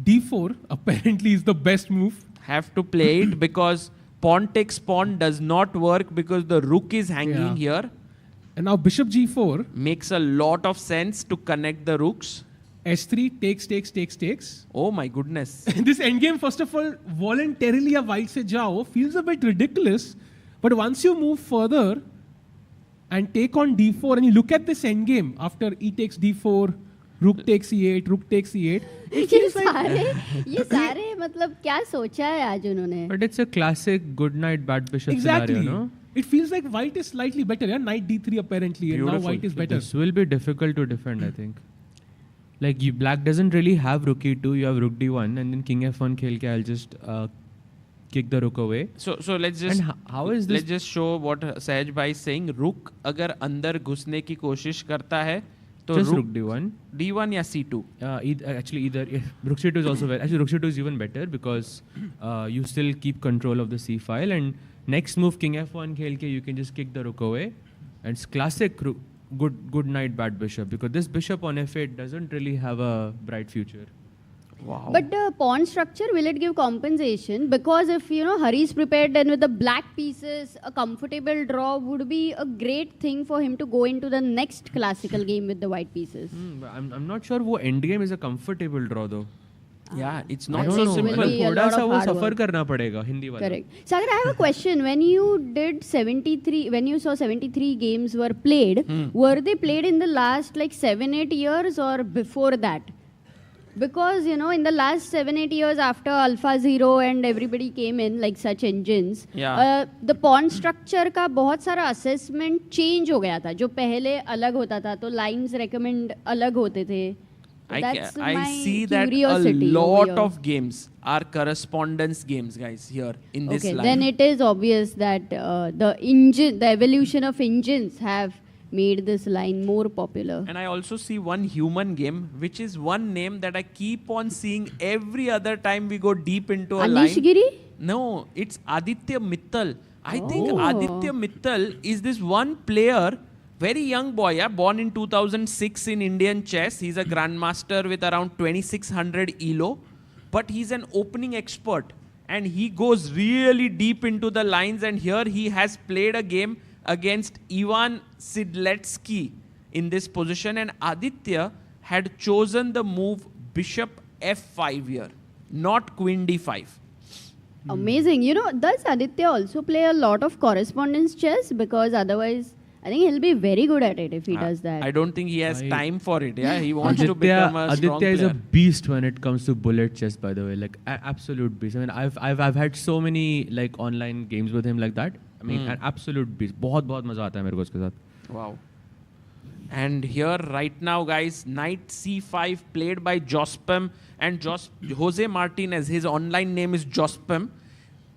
d4 apparently is the best move. Have to play it because pawn takes pawn does not work because the rook is hanging here. And now bishop g4 makes a lot of sense to connect the rooks. h3 takes. Oh my goodness. This endgame, first of all, voluntarily a white se jao feels a bit ridiculous, but once you move further and take on d4 and you look at this endgame after e takes d4, rook takes e8, rook takes e8. ये सारे मतलब क्या सोचा है आज उन्होंने? But it's a classic good knight bad bishop Exactly. scenario, no? It feels like white is slightly better. Yeah, knight d3 apparently, and now white is better. This will be difficult to defend, I think. Like black doesn't really have rook e2. You have rook d1, and then king f1 खेल के I'll just kick the rook away. So let's just how is this? Let's just show what Sahaj bhai is saying. Rook अगर अंदर घुसने की कोशिश करता है तो just rook d1. D1 या C2. Actually either rook c2 is also actually rook c2 is even better because you still keep control of the c file, and next move king f1 खेल के you can just kick the rook away, and it's classic good knight bad bishop because this bishop on f8 doesn't really have a bright future. Wow. But the pawn structure, will it give compensation? Because if Hari's prepared, then with the black pieces, a comfortable draw would be a great thing for him to go into the next classical game with the white pieces. But I'm not sure वो end game is a comfortable draw though. Yeah, it's I not don't so know. simple. Will be a थोड़ा lot सा of वो hard suffer work. करना पड़ेगा हिंदी वाला. Correct. Sagar, I have a question. When you did 73, when you saw 73 games were played, were they played in the last like 7-8 years or before that? Because in the last 7-8 years after Alpha Zero and everybody came in like such engines, the pawn structure का बहुत सारा assessment change हो गया था. जो पहले अलग होता था तो lines recommend अलग होते थे. That's I my see that a curiosity lot over here. of games are correspondence games, guys, here in this Okay, line. then it is obvious that the evolution of engines have made this line more popular. And I also see one human game, which is one name that I keep on seeing every other time we go deep into a line. Anish Giri? No, it's Aditya Mittal. I think Aditya Mittal is this one player Very young boy, yeah? Born in 2006 in Indian chess. He's a grandmaster with around 2600 ELO. But he's an opening expert. And he goes really deep into the lines. And here he has played a game against Ivan Sidletsky in this position. And Aditya had chosen the move Bishop F5 here, not Queen D5. Amazing. You know, does Aditya also play a lot of correspondence chess? Because otherwise, I think he'll be very good at it if he does that. I don't think he has time for it. Yeah, he wants to become a strong Aditya is a player. beast when it comes to bullet chess. By the way, like absolute beast. I mean, I've had so many like online games with him like that. I mean, an absolute beast. बहुत मजा आता है मेरे को उसके साथ. Wow. And here right now, guys, Knight C5 played by Jospem and Jose Martinez. His online name is Jospem.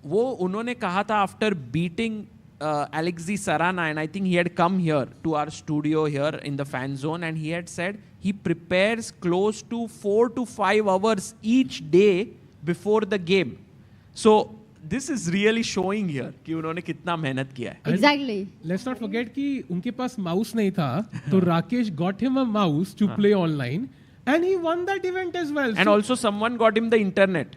वो उन्होंने कहा था after beating Alexei Sarana, and I think he had come here to our studio here in the fan zone, and he had said he prepares close to 4 to 5 hours each day before the game. So this is really showing here कि उन्होंने कितना मेहनत किया है. Exactly. Let's not forget कि उनके पास mouse नहीं था, तो Rakesh got him a mouse to play online. And he won that event as well. And also someone got him the internet.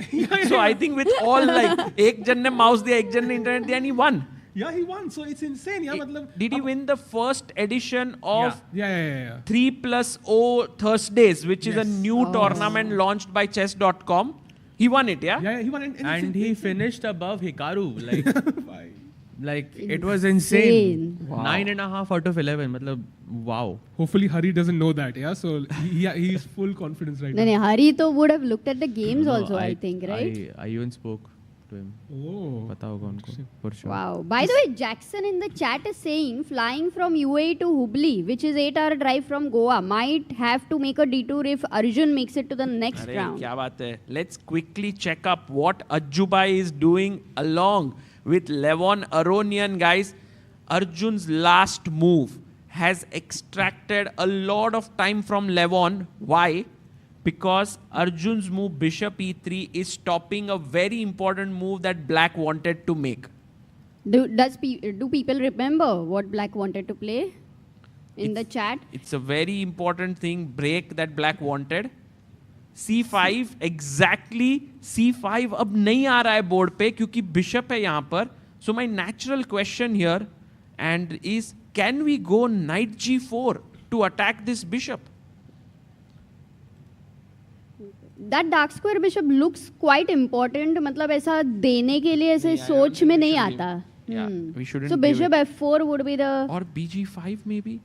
So I think with all like एक जन ने mouse दिया, एक जन ने internet दिया, and he won. Yeah, he won. So it's insane. Yeah, मतलब. Did he win the first edition of Yeah. 3+0 Thursdays, which is a new tournament launched by chess.com? He won it, yeah? Yeah, he won. And he finished above Hikaru. Like it was insane. Wow. 9.5 out of 11. Matlab, wow. Hopefully Hari doesn't know that. Yeah, so he's full confidence right now. No, Hari to would have looked at the games also, I think, right? I even spoke to him. Oh. पता होगा उनको, for sure. Wow. By the way, Jackson in the chat is saying flying from UAE to Hubli, which is 8-hour drive from Goa, might have to make a detour if Arjun makes it to the next अरे round. क्या बात है? Let's quickly check up what Ajubai is doing along with Levon Aronian, guys. Arjun's last move has extracted a lot of time from Levon. Why? Because Arjun's move Bishop E3 is stopping a very important move that Black wanted to make. Do people remember what Black wanted to play in the chat? It's a very important thing, break that Black wanted. C5 exactly C5 अब नहीं आ रहा है board पे क्योंकि bishop है यहाँ पर. So my natural question here and is, can we go knight G4 to attack this bishop? That dark square bishop looks quite important. मतलब ऐसा देने के लिए ऐसे सोच में नहीं आता. We shouldn't. So bishop F4 would be the. Or BG5 maybe.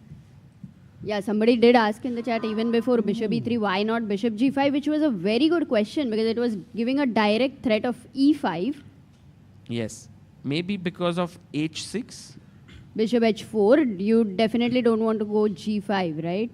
Yeah, somebody did ask in the chat even before bishop E3, why not bishop G5, which was a very good question because it was giving a direct threat of E5. Yes, maybe because of H6. Bishop H4, you definitely don't want to go G5, right?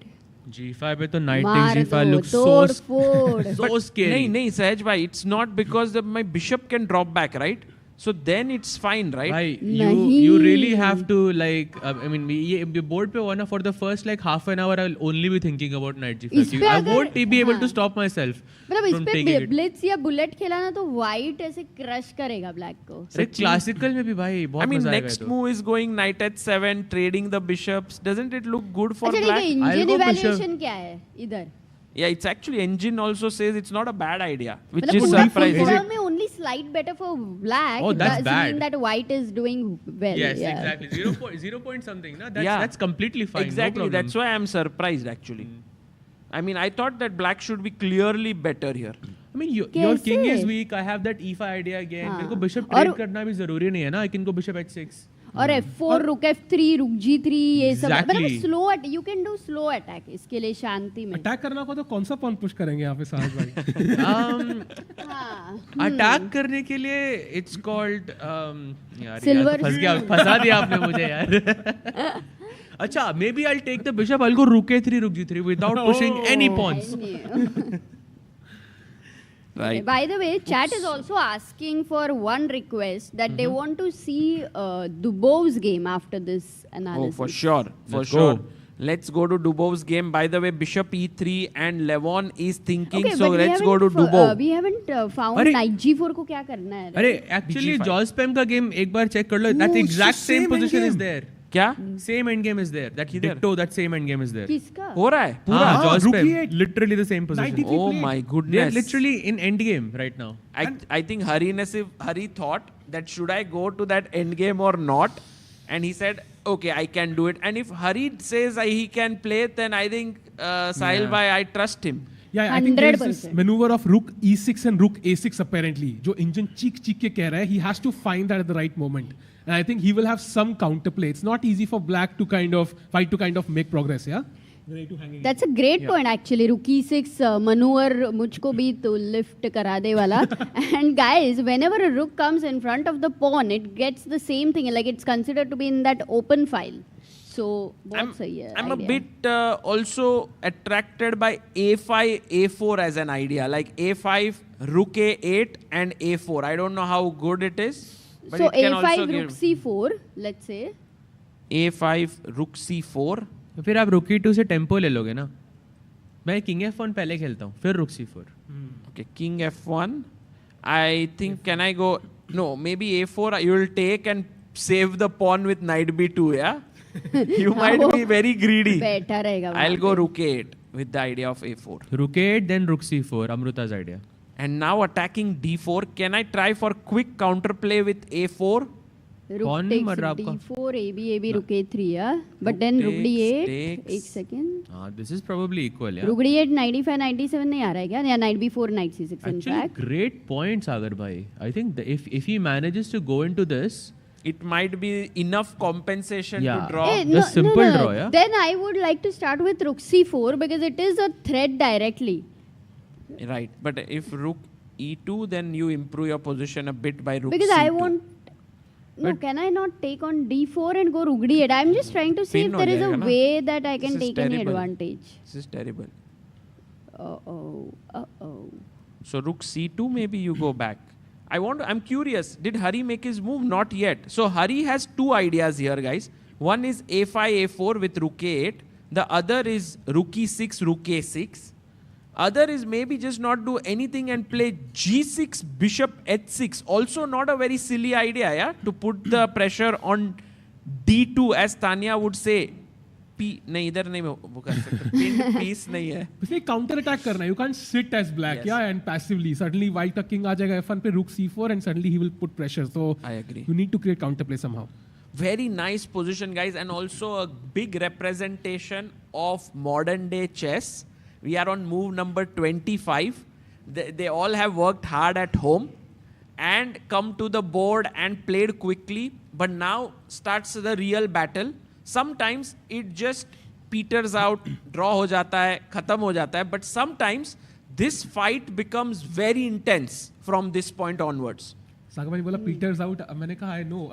G5 पे तो knight takes G5 looks so scary. नहीं Sahaj bhai, it's not because my bishop can drop back, right? So then it's fine, right? Bhai, you really have to like. I mean, ये board पे हुआ ना, for the first like half an hour I'll only be thinking about knight G5. I won't be able to stop myself. मतलब इस from पे taking it. blitz या bullet खेला ना तो white ऐसे crush करेगा black को. So classical में भी भाई बहुत I mean, मजा आएगा next तो. move is going knight h7, trading the bishops. Doesn't it look good for अच्छा black? ठीक है, engine evaluation क्या है इधर? Yeah, it's actually engine also says it's not a bad idea, which मतलब is पूरा surprising. full में only slight better for black. Oh, that's does bad. mean that white is doing well. Yes, yeah. exactly. 0 point something. Na? Yeah. That's completely fine. Exactly, no problem. that's why I'm surprised actually. I mean, I thought that black should be clearly better here. I mean, your king is weak. I have that e5 idea again. मेरे को bishop trade करना भी जरूरी नहीं है ना. I can go bishop h6. और F4, rook F3, rook G3 ये सब मतलब Exactly. slow you can do slow attack इसके लिए शांति में. अटैक करना को तो कौन सा पॉन पुश करेंगे यहाँ पे साहब भाई? अटैक करने के लिए it's called यार Silver फंस गया, फंसा दिया आपने मुझे यार. अच्छा, maybe I'll take the bishop. I'll go rook a3, rook g3 without pushing any pawns. Right. Okay, by the way, chat is also asking for one request that they want to see Dubov's game after this analysis. Oh, for sure. Let's sure. go. Let's go to Dubov's game. By the way, bishop e3 and Levon is thinking. Okay, so but let's go to Dubov. We haven't found अरे- knight G4 को क्या करना है. अरे actually BG5. Jospem का game एक बार check कर लो. That exact same position is there. क्या? Same end game is there. That ditto, that same end game is there. किसका? हो रहा है पूरा? Jaws Rookie पे, eight. literally the same position. 93 Oh played. my They are goodness. literally in end game right now. I think Hari thought that should I go to that end game or not, and he said, okay, I can do it. And if Hari says he can play, then I think Sahil bhai, I trust him. Yeah, I think there is this 100%. maneuver of rook e6 and rook a6 apparently. जो engine चीख के कह रहा है, he has to find that at the right moment. And I think he will have some counterplay. It's not easy for black to kind of make progress, yeah? That's a great point actually. Rook e6 maneuver मुझको भी तो lift करा दे वाला. And guys, whenever a rook comes in front of the pawn, it gets the same thing. Like it's considered to be in that open file. So बहुत सही है. I'm a idea. bit also attracted by a5, a4 as an idea. Like a5, rook a8 and a4. I don't know how good it is. But So it can also a5 give rook c4, let's say. a5, rook c4. तो फिर आप rook e2 से tempo ले लोगे ना. मैं king f1 पहले खेलता हूँ, फिर rook c4. Okay, king f1. I think can I go? No, maybe a4. You will take and save the pawn with knight b2. Yeah. You might be very greedy. बैठा रहेगा. I'll go rook a8 with the idea of a4. Rook a8, then rook c4. Amruta's idea. And now attacking d4. Can I try for quick counterplay with a4? Rook कौन takes मर रहा आपका? d4, ab, rook a3, yeah. But then rook d8. takes. एक second. This is probably equal, yeah. Rook d8, knight d5, knight d7 नहीं आ रहा है क्या? या knight b4, knight c6 in Actually, fact. great points, Agar bhai. I think if he manages to go into this, It might be enough compensation Yeah. to draw. Just simple draw, yeah? Then I would like to start with rook c4 because it is a threat directly. Right. But if rook e2, then you improve your position a bit by rook Because c2. I want. No, can I not take on d4 and go rook d8? I'm just trying to see Pin if हो there is a जाएगा ना? way that I can This is take any terrible. advantage. This is terrible. Uh-oh. So rook c2, maybe you go back. I'm curious, did Hari make his move? Not yet. So Hari has two ideas here, guys. One is a5, a4 with rook a8. The other is rook e6, rook a6. Other is maybe just not do anything and play g6, bishop h6. Also not a very silly idea, yeah? To put the pressure on d2, as Tanya would say. नहीं इधर नहीं वो कर सकते. Pinned piece नहीं है. इसलिए counter attack करना है. You can't sit as black, Yes. yeah, and passively. Suddenly white का king आ जाएगा f1 पे rook c4 and suddenly he will put pressure. So I agree. you need to create counterplay somehow. Very nice position, guys, and also a big representation of modern day chess. We are on move number 25. They all have worked hard at home and come to the board and played quickly. But now starts the real battle. Sometimes it just peters out, draw हो जाता है, खत्म हो जाता है. But sometimes this fight becomes very intense from this point onwards. सागर भाई बोला Peters out. मैंने कहा I know.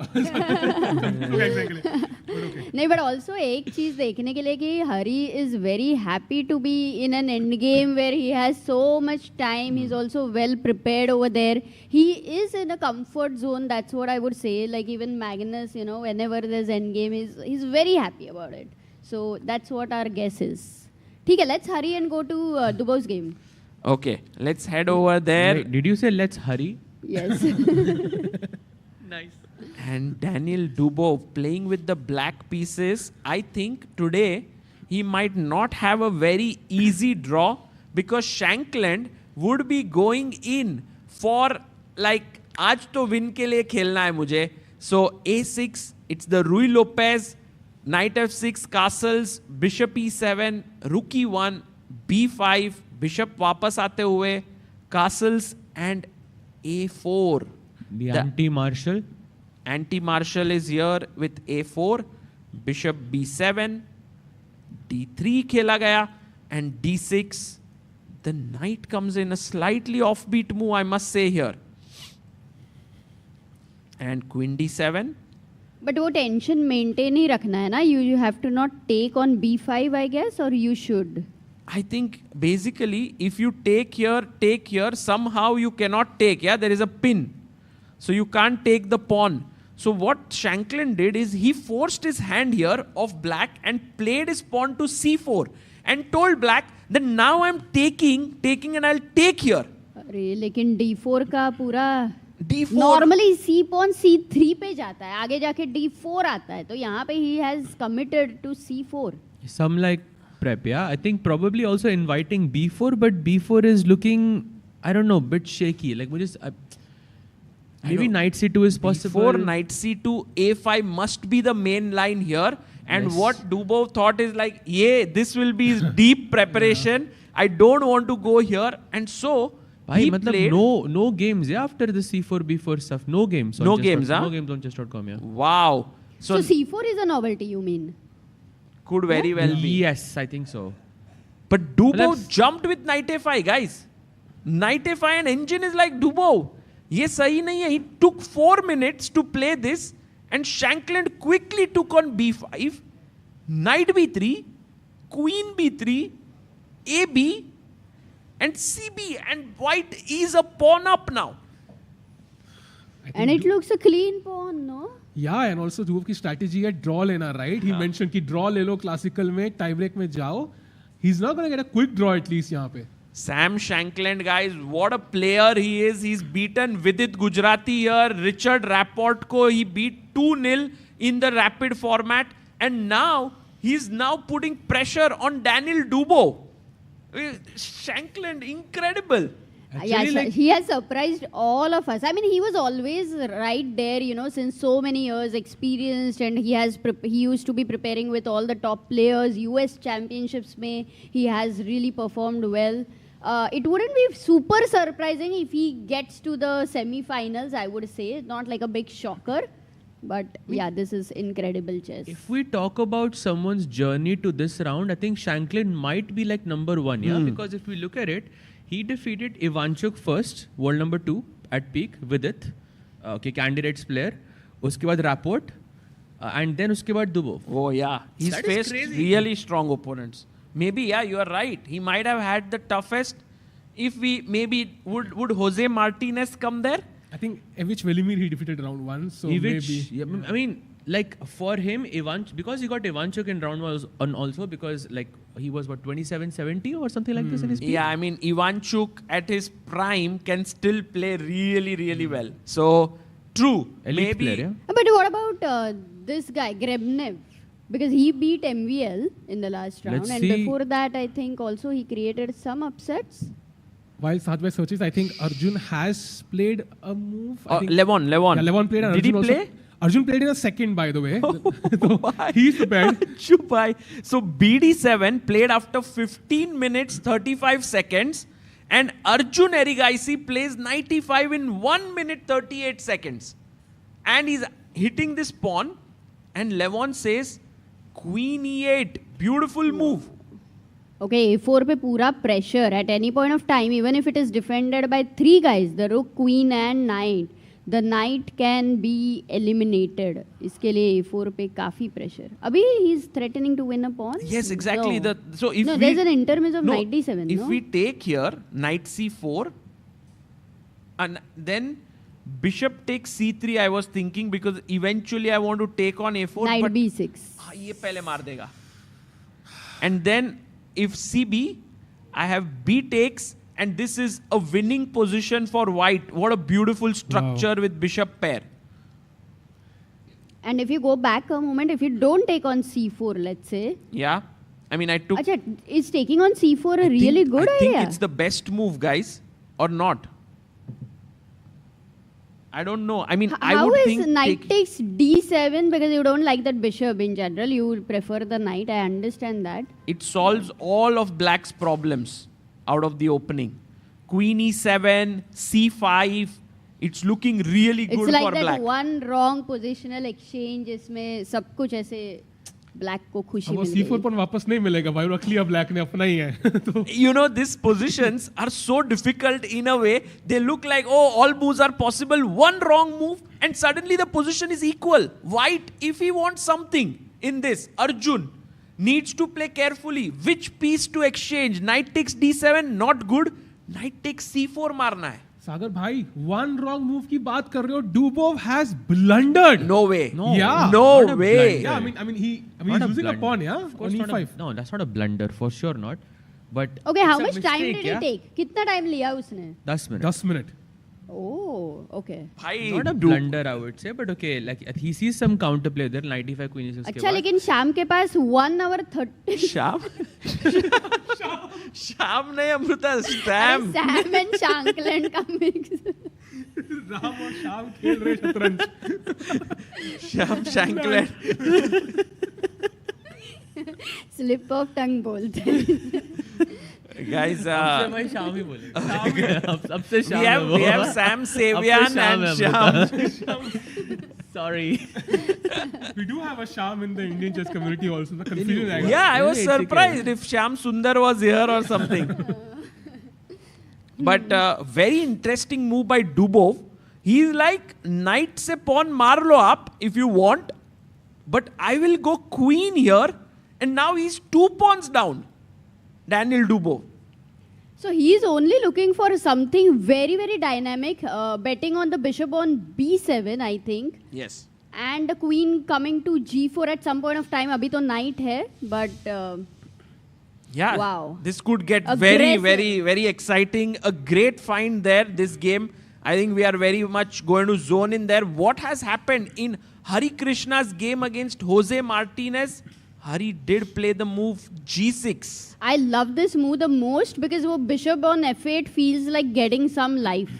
नहीं, but also एक चीज देखने के लिए कि Hari is very happy to be in an end game where he has so much time. He's also well prepared over there. He is in a comfort zone. That's what I would say. Like even Magnus, you know, whenever there's end game, he's very happy about it. So that's what our guess is. ठीक है, let's hurry and go to Dubov's game. Okay, let's head over there. Wait, did you say let's hurry? Yes. Nice. And Daniel Dubov playing with the black pieces. I think today he might not have a very easy draw because Shankland would be going in for like आज तो win के लिए खेलना है मुझे. So a6, it's the Rui Lopez, knight f6, castles, bishop e7, rook e1, b5, bishop वापस आते हुए, castles and a4. The anti-marshal. Anti-marshal is here with a4, bishop b7, d3 खेला गया, and d6. The knight comes in a slightly offbeat move, I must say here. And queen d7. But वो tension maintain ही रखना है ना. You have to not take on b5, I guess, or you should. I think basically if you take here, somehow you cannot take. Yeah, there is a pin. So you can't take the pawn. So what Shankland did is he forced his hand here of black and played his pawn to c4 and told black that now I'm taking and I'll take here. अरे लेकिन d4 का पूरा D4 normally सी pawn C3 पे जाता है, आगे जाके D4 आता है, तो यहाँ पे he has committed to C4. Some like prep, yeah. I think probably also inviting B4, but B4 is looking, I don't know, bit shaky. Like we just maybe knight C2 is possible. Before knight C2, A5 must be the main line here. And what Dubov thought is like, yeah, this will be his deep preparation. I don't want to go here, and so Bhai, he matlab played. no games, yeah. After the C4 B4 stuff, no games. No games, huh? No games on chess.com, yeah. Wow. So C4 is a novelty, you mean? Could very well be. Yes, I think so. But Dubov jumped with knight A5, guys. Knight A5 and engine is like Dubov. ये सही नहीं है. He took 4 minutes to play this, and Shankland quickly took on B5, knight B3, queen B3, AB, and CB, and white is a pawn up now. And it looks a clean pawn, no? Yeah, and also Dubov की strategy है draw लेना, right? He mentioned कि draw ले लो classical में, tie break में जाओ. He's not going to get a quick draw at least यहाँ पे. Sam Shankland, guys, what a player he is. He's beaten Vidit Gujarati here. Richard Rapport ko he beat 2-0 in the rapid format. And now, he's now putting pressure on Daniel Dubov. Shankland, incredible. Actually, he has surprised all of us. I mean, he was always right there, you know, since so many years, experienced, and he used to be preparing with all the top players. US championships mein he has really performed well. It wouldn't be super surprising if he gets to the semi-finals, I would say. Not like a big shocker. But yeah, this is incredible chess. If we talk about someone's journey to this round, I think Shankland might be like number 1, yeah? Because if we look at it, he defeated Ivanchuk first, world number 2 at peak, Vidit, candidates player. Uske baad Rapport, and then uske baad Dubov. Oh yeah, he's faced really strong opponents. Maybe, yeah, you are right. He might have had the toughest. If we maybe would Jose Martinez come there? I think Evich Velimir he defeated round 1, so maybe. Yeah, I mean, like for him, because he got Ivanchuk in round 1 also because like he was what 27-70 or something like this in his peak. Yeah, I mean Ivanchuk at his prime can still play really, really well. So true, Elite maybe. Player, yeah? But what about this guy, Grebnev? Because he beat MVL in the last round. Let's And see. before that, I think also he created some upsets. While Sadhbhai searches, I think Arjun has played a move. I think Levon. Yeah, Levon played. And Did he Arjun play? Also, Arjun played in a second, by the way. So he's prepared. Chupai. So BD7 played after 15 minutes 35 seconds, and Arjun Erigaisi plays 95 in 1 minute 38 seconds, and he's hitting this pawn, and Levon says Queen E8, beautiful move. Okay, A4 पे पूरा pressure at any point of time, even if it is defended by 3 guys, the rook, queen and knight, the knight can be eliminated. इसके लिए A4 पे काफी pressure. अभी he's threatening to win a pawn. Yes, exactly. No. So if there's an intermiss of knight D7. If we take here knight C4, and then bishop takes C3, I was thinking because eventually I want to take on A4. Knight but B6. ये पहले मार देगा. And then if CB, I have B takes, and this is a winning position for white. What a beautiful structure with bishop pair. And if you go back a moment, if you don't take on C4, let's say. Yeah. I mean, I took... Achha, is taking on C4 a really good I idea? think it's the best move, guys. Or not. I don't know. I mean, I would think... How is knight takes D7 because you don't like that bishop in general? You would prefer the knight. I understand that. It solves all of black's problems out of the opening. Queen E7, C5. It's looking really good It's like for that black. one wrong positional exchange इसमें सब कुछ ऐसे black को खुशी अब वो मिल C4 गई. पर वापस नहीं मिलेगा भाई, रख लिया black ने, अपना ही है. तो You know, these positions are so difficult in a way. They look like, oh, all moves are possible. One wrong move and suddenly the position is equal. White, if he wants something in this, Arjun needs to play carefully. Which piece to exchange? Knight takes D7, not good. Knight takes C4 मारना है. सागर भाई, one wrong move की बात कर रहे हो. Dubov has blundered. No way. No. Yeah. No Not a way. Yeah, I mean he's Not using a blunder. pawn, yeah? Of course On not E5. no, that's not a blunder, for sure not. But Okay, how it's a much time mistake, did he take? कितना time लिया उसने? 10 minutes. 10 minutes. Oh, okay. भाई Not a blunder, I would say, but okay. Like he sees some counterplay there. 95 queen e6 अच्छा लेकिन शाम के पास 1 hour 30 Shyam Shyam नहीं Amrita Sam Sam and शांकलैंड का मिक्स राम और श्याम खेल रहे शतरंज Shyam Shankland slip of tongue बोलते हैं guys मैं शाम ही बोले अब से शाम we have Sam Savian and Shyam. Sorry. We do have a Sham in the Indian chess community also. The confusion I got. Yeah, I was surprised if Shyam Sundar was here or something. But very interesting move by Dubov. He's like, knight se pawn maar lo up if you want, but I will go queen here, and now he's 2 pawns down. Daniel Dubov. So he's only looking for something very, very dynamic, betting on the bishop on b7, I think. Yes. And the queen coming to g4 at some point of time. अभी तो knight है, but Yeah. wow. This could get Aggressive. very exciting. A great find there, this game. I think we are very much going to zone in there. What has happened in Hari Krishna's game against Jose Martinez? Hari did play the move g6. I love this move the most because वो bishop on f8 feels like getting some life.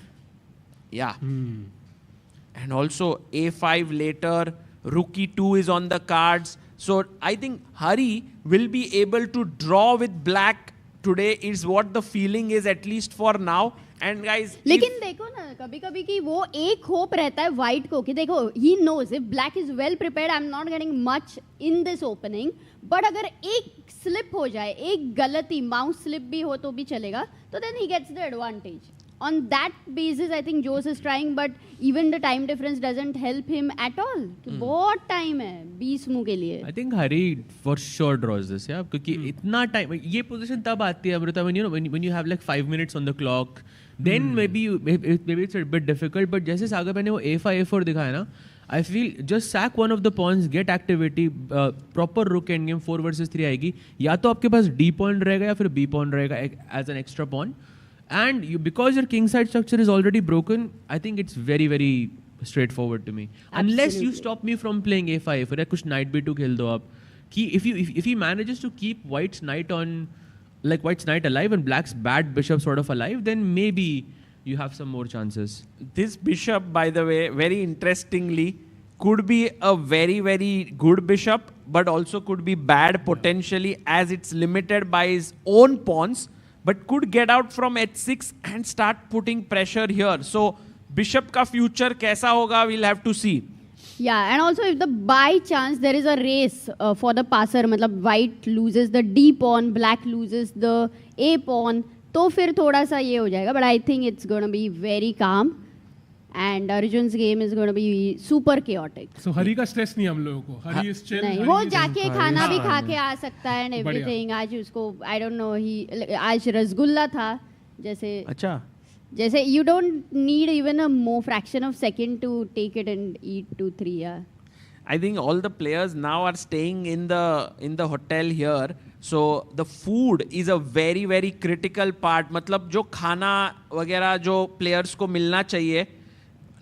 Yeah. And also a5 later, rook e2 is on the cards. So I think Hari will be able to draw with black today is what the feeling is, at least for now. And guys, लेकिन देखो ना कभी कभी कि वो एक hope रहता है white को कि देखो he knows if black is well prepared I'm not getting much in this opening, but अगर एक slip हो जाए, एक गलती mouse slip भी हो तो भी चलेगा, तो then he gets the advantage. On that basis I think Jose is trying, but even the time difference doesn't help him at all. बहुत time है 20 मूव के लिए. I think Hari for sure draws this, yeah, क्योंकि इतना time ये position तब आती है Amrita when you have like 5 minutes on the clock, then maybe it's a bit difficult, but जैसे सागर मैंने वो a5 a4 दिखाया ना, I feel just sack one of the pawns, get activity, proper rook endgame 4 versus 3 आएगी, या तो आपके पास d pawn रहेगा या फिर b pawn रहेगा as an extra pawn, and you, because your king side structure is already broken, I think it's very straightforward to me. Unless you stop me from playing a5 फिर कुछ knight b2 खेल दो आप, कि if he manages to keep white's knight on, like white's knight alive and black's bad bishop sort of alive, then maybe you have some more chances. this bishop, by the way, very interestingly, could be a very good bishop, but also could be bad potentially as it's limited by his own pawns, but could get out from h6 and start putting pressure here. So bishop ka future kaisa hoga, we'll have to see. Yeah, and also if the by chance there is a race for the passer, मतलब white loses the d pawn, black loses the a pawn, तो फिर थोड़ा सा ये हो जाएगा. But I think it's going to be very calm, and Arjun's game is going to be super chaotic. So Hari का stress नहीं हम लोगों को. Hari is chill. नहीं, वो जाके खाना भी खा के आ सकता है and everything. आज उसको I don't know, आज रसगुल्ला था जैसे. अच्छा. जैसे you don't need even a more fraction of second to take it and eat 2-3. Yeah. I think all the players now are staying in the hotel here. So the food is a very critical part. मतलब जो खाना वगैरह जो players को मिलना चाहिए,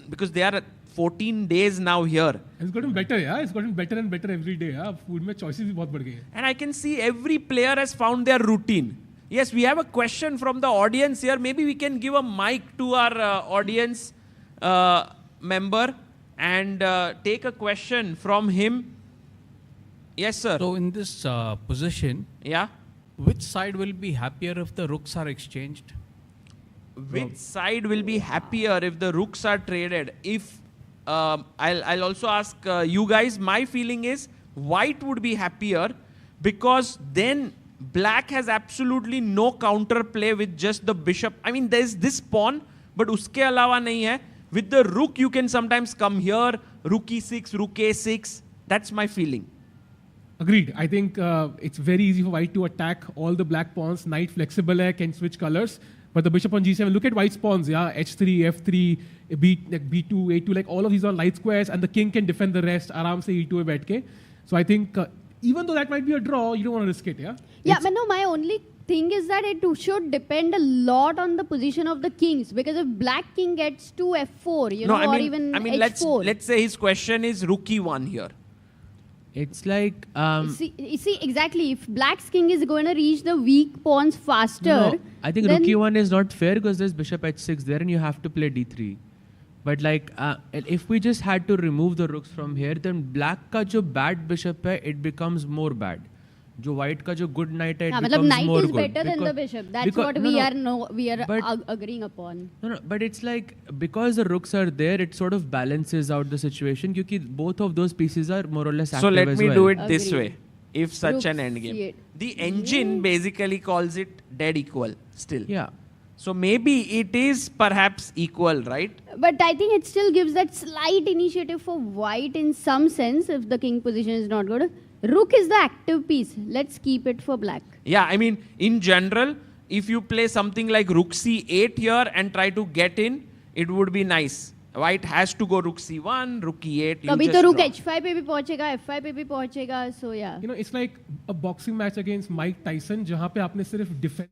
because they are 14 days now here. It's gotten better, yeah. It's gotten better and better every day. Yeah. Food में choices भी बहुत बढ़ गई हैं. And I can see every player has found their routine. Yes, we have a question from the audience here. Maybe we can give a mic to our audience member and take a question from him. Yes, sir. So in this position, yeah, which side will be happier if the rooks are exchanged? Which side will be happier if the rooks are traded? If I'll also ask you guys. My feeling is white would be happier, because then black has absolutely no counter play with just the bishop. I mean, there's this pawn, but uske alawa nahi hai. With the rook, you can sometimes come here, rook e6, rook a6. That's my feeling. Agreed. I think it's very easy for white to attack all the black pawns. Knight flexible hai, can switch colors. But the bishop on g7, look at white's pawns, yeah, h3, f3, b2, a2, like all of these are light squares, and the king can defend the rest. Aram se e2 mein baith ke. So I think even though that might be a draw, you don't want to risk it, yeah? Yeah, but no, my only thing is that it should depend a lot on the position of the kings, because if black king gets to f4, No, or even h4. let's say his question is rook e1 here. It's like See, exactly. If black's king is going to reach the weak pawns faster, no, I think rook e1 is not fair because there's bishop h6 there and you have to play d3. But like, if we just had to remove the rooks from here, then black का जो bad bishop है, it becomes more bad. जो white का जो good knight है, it becomes knight more is good. better than the bishop. That's what we are agreeing upon. No, but it's like, because the rooks are there, it sort of balances out the situation because both of those pieces are more or less active So let as me well. do it this way. If such Rook an endgame. c8. The engine basically calls it dead equal still. Yeah. So maybe it is perhaps equal, right? But I think it still gives that slight initiative for white in some sense if the king position is not good. Rook is the active piece. Let's keep it for black. Yeah, I mean, in general, if you play something like rook c8 here and try to get in, it would be nice. White has to go rook c1, rook e8. कभी तो rook h5 पे भी पहुंचेगा, f5 पे भी पहुंचेगा. So yeah. It's like a boxing match against Mike Tyson, जहाँ पे आपने सिर्फ defend.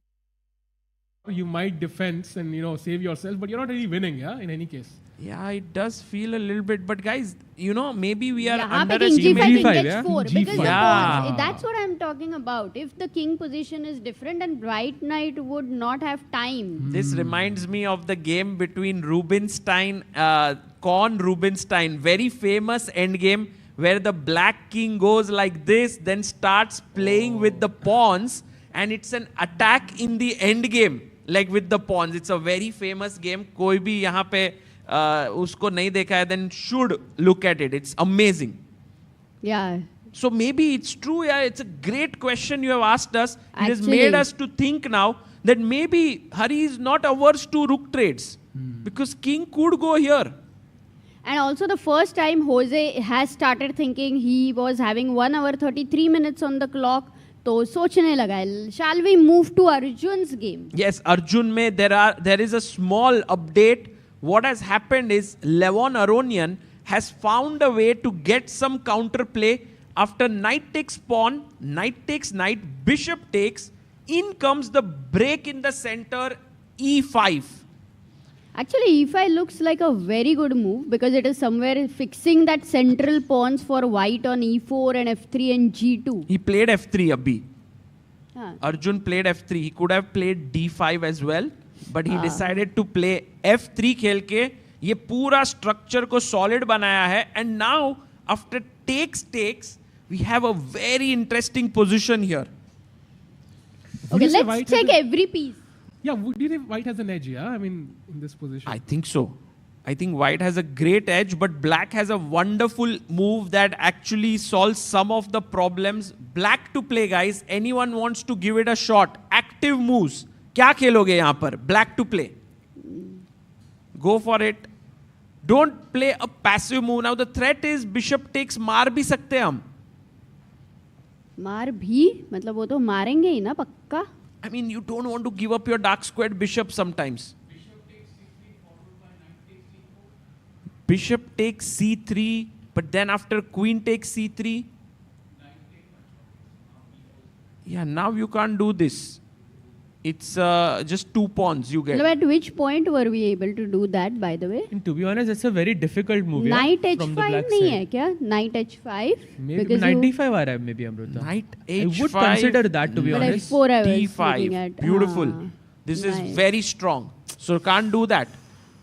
You might defense and save yourself, but you're not really winning, in any case. Yeah, it does feel a little bit, but guys, maybe we are यहाँ पे king g5, king h4, because the Yeah. pawns, that's what I'm talking about. If the king position is different, and white knight would not have time. This reminds me of the game between Rubinstein, Con Rubinstein, very famous endgame where the black king goes like this, then starts playing with the pawns, and it's an attack in the endgame, like with the pawns. It's a very famous game. कोई भी यहाँ पे उसको नहीं देखा है, then should look at it. It's amazing. Yeah. So maybe it's true. Yeah, it's a great question you have asked us. It has Actually. made us to think now that maybe Hari is not averse to rook trades because king could go here. And also the first time Jose has started thinking, he was having 1 hour 33 minutes on the clock. तो सोचने लगा है. Shall we move to Arjun's game? Yes, Arjun में there is a small update. What has happened is Levon Aronian has found a way to get some counterplay after knight takes pawn, knight takes knight, bishop takes. In comes the break in the center, e5. Actually, e5 looks like a very good move because it is somewhere fixing that central pawns for white on e4 and f3 and g2. He played f3 abhi. हाँ. Arjun played f3. He could have played d5 as well, but he decided to play f3 खेल के ये पूरा structure को solid बनाया है. And now after takes, we have a very interesting position here. Okay, let's check every piece. Yeah, would you think white has an edge, I mean, in this position? I think so. I think white has a great edge, but black has a wonderful move that actually solves some of the problems. Black to play, guys. Anyone wants to give it a shot. Active moves. क्या खेलोगे यहाँ पर? Black to play. Go for it. Don't play a passive move. Now the threat is bishop takes. मार भी सकते हम. मार भी? मतलब वो तो मारेंगे ही ना पक्का? I mean, you don't want to give up your dark squared bishop sometimes. Bishop takes c3, but then after queen takes c3. Yeah, now you can't do this. It's just 2 pawns you get. At which point were we able to do that, by the way? And to be honest, it's a very difficult move. Knight from the h5 black नहीं side. है क्या? Knight h5? Maybe knight d5 आ रहा है, maybe Amrita. Knight I would h5. consider that, to be But honest. f4 I was d5. looking at. Beautiful. This is nice. very strong. So can't do that.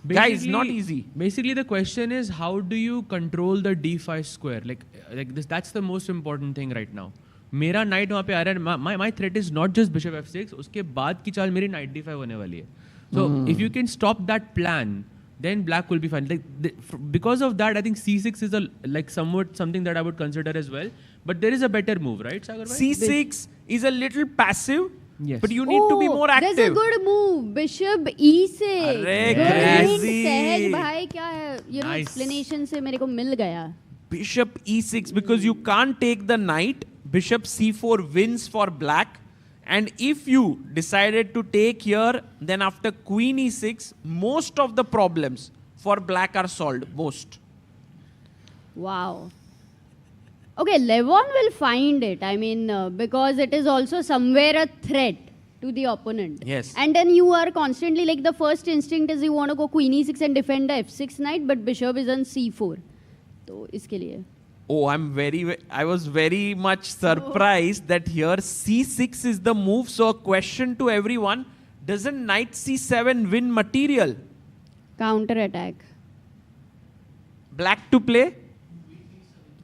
Guys, not easy. Basically, the question is, how do you control the d5 square? Like this. That's the most important thing right now. मेरा knight वहाँ पे आ रहा है. My threat is not just bishop f6. उसके बाद की चाल मेरी knight d5 होने वाली है. So if you can stop that plan, then black will be fine. Because of that, I think c6 is somewhat something that I would consider as well. But there is a better move, right, Sagar bhai? c6 is a little passive. Yes. But you need to be more active. There's a good move. Bishop e6. अरे Good hint, crazy. सहज भाई क्या है? Nice. Explanation से मेरे को मिल गया. Bishop e6 because you can't take the knight. Bishop c4 wins for black. And if you decided to take here, then after queen e6, most of the problems for black are solved. Most. Wow. Okay, Levon will find it. I mean, because it is also somewhere a threat. to the opponent. Yes. And then you are constantly like the first instinct is you want to go queen e6 and defend the f6 knight, but bishop is on c4. So iske liye. Oh, I was very much surprised that here c6 is the move. So a question to everyone, doesn't knight c7 win material? Counter attack. Black to play?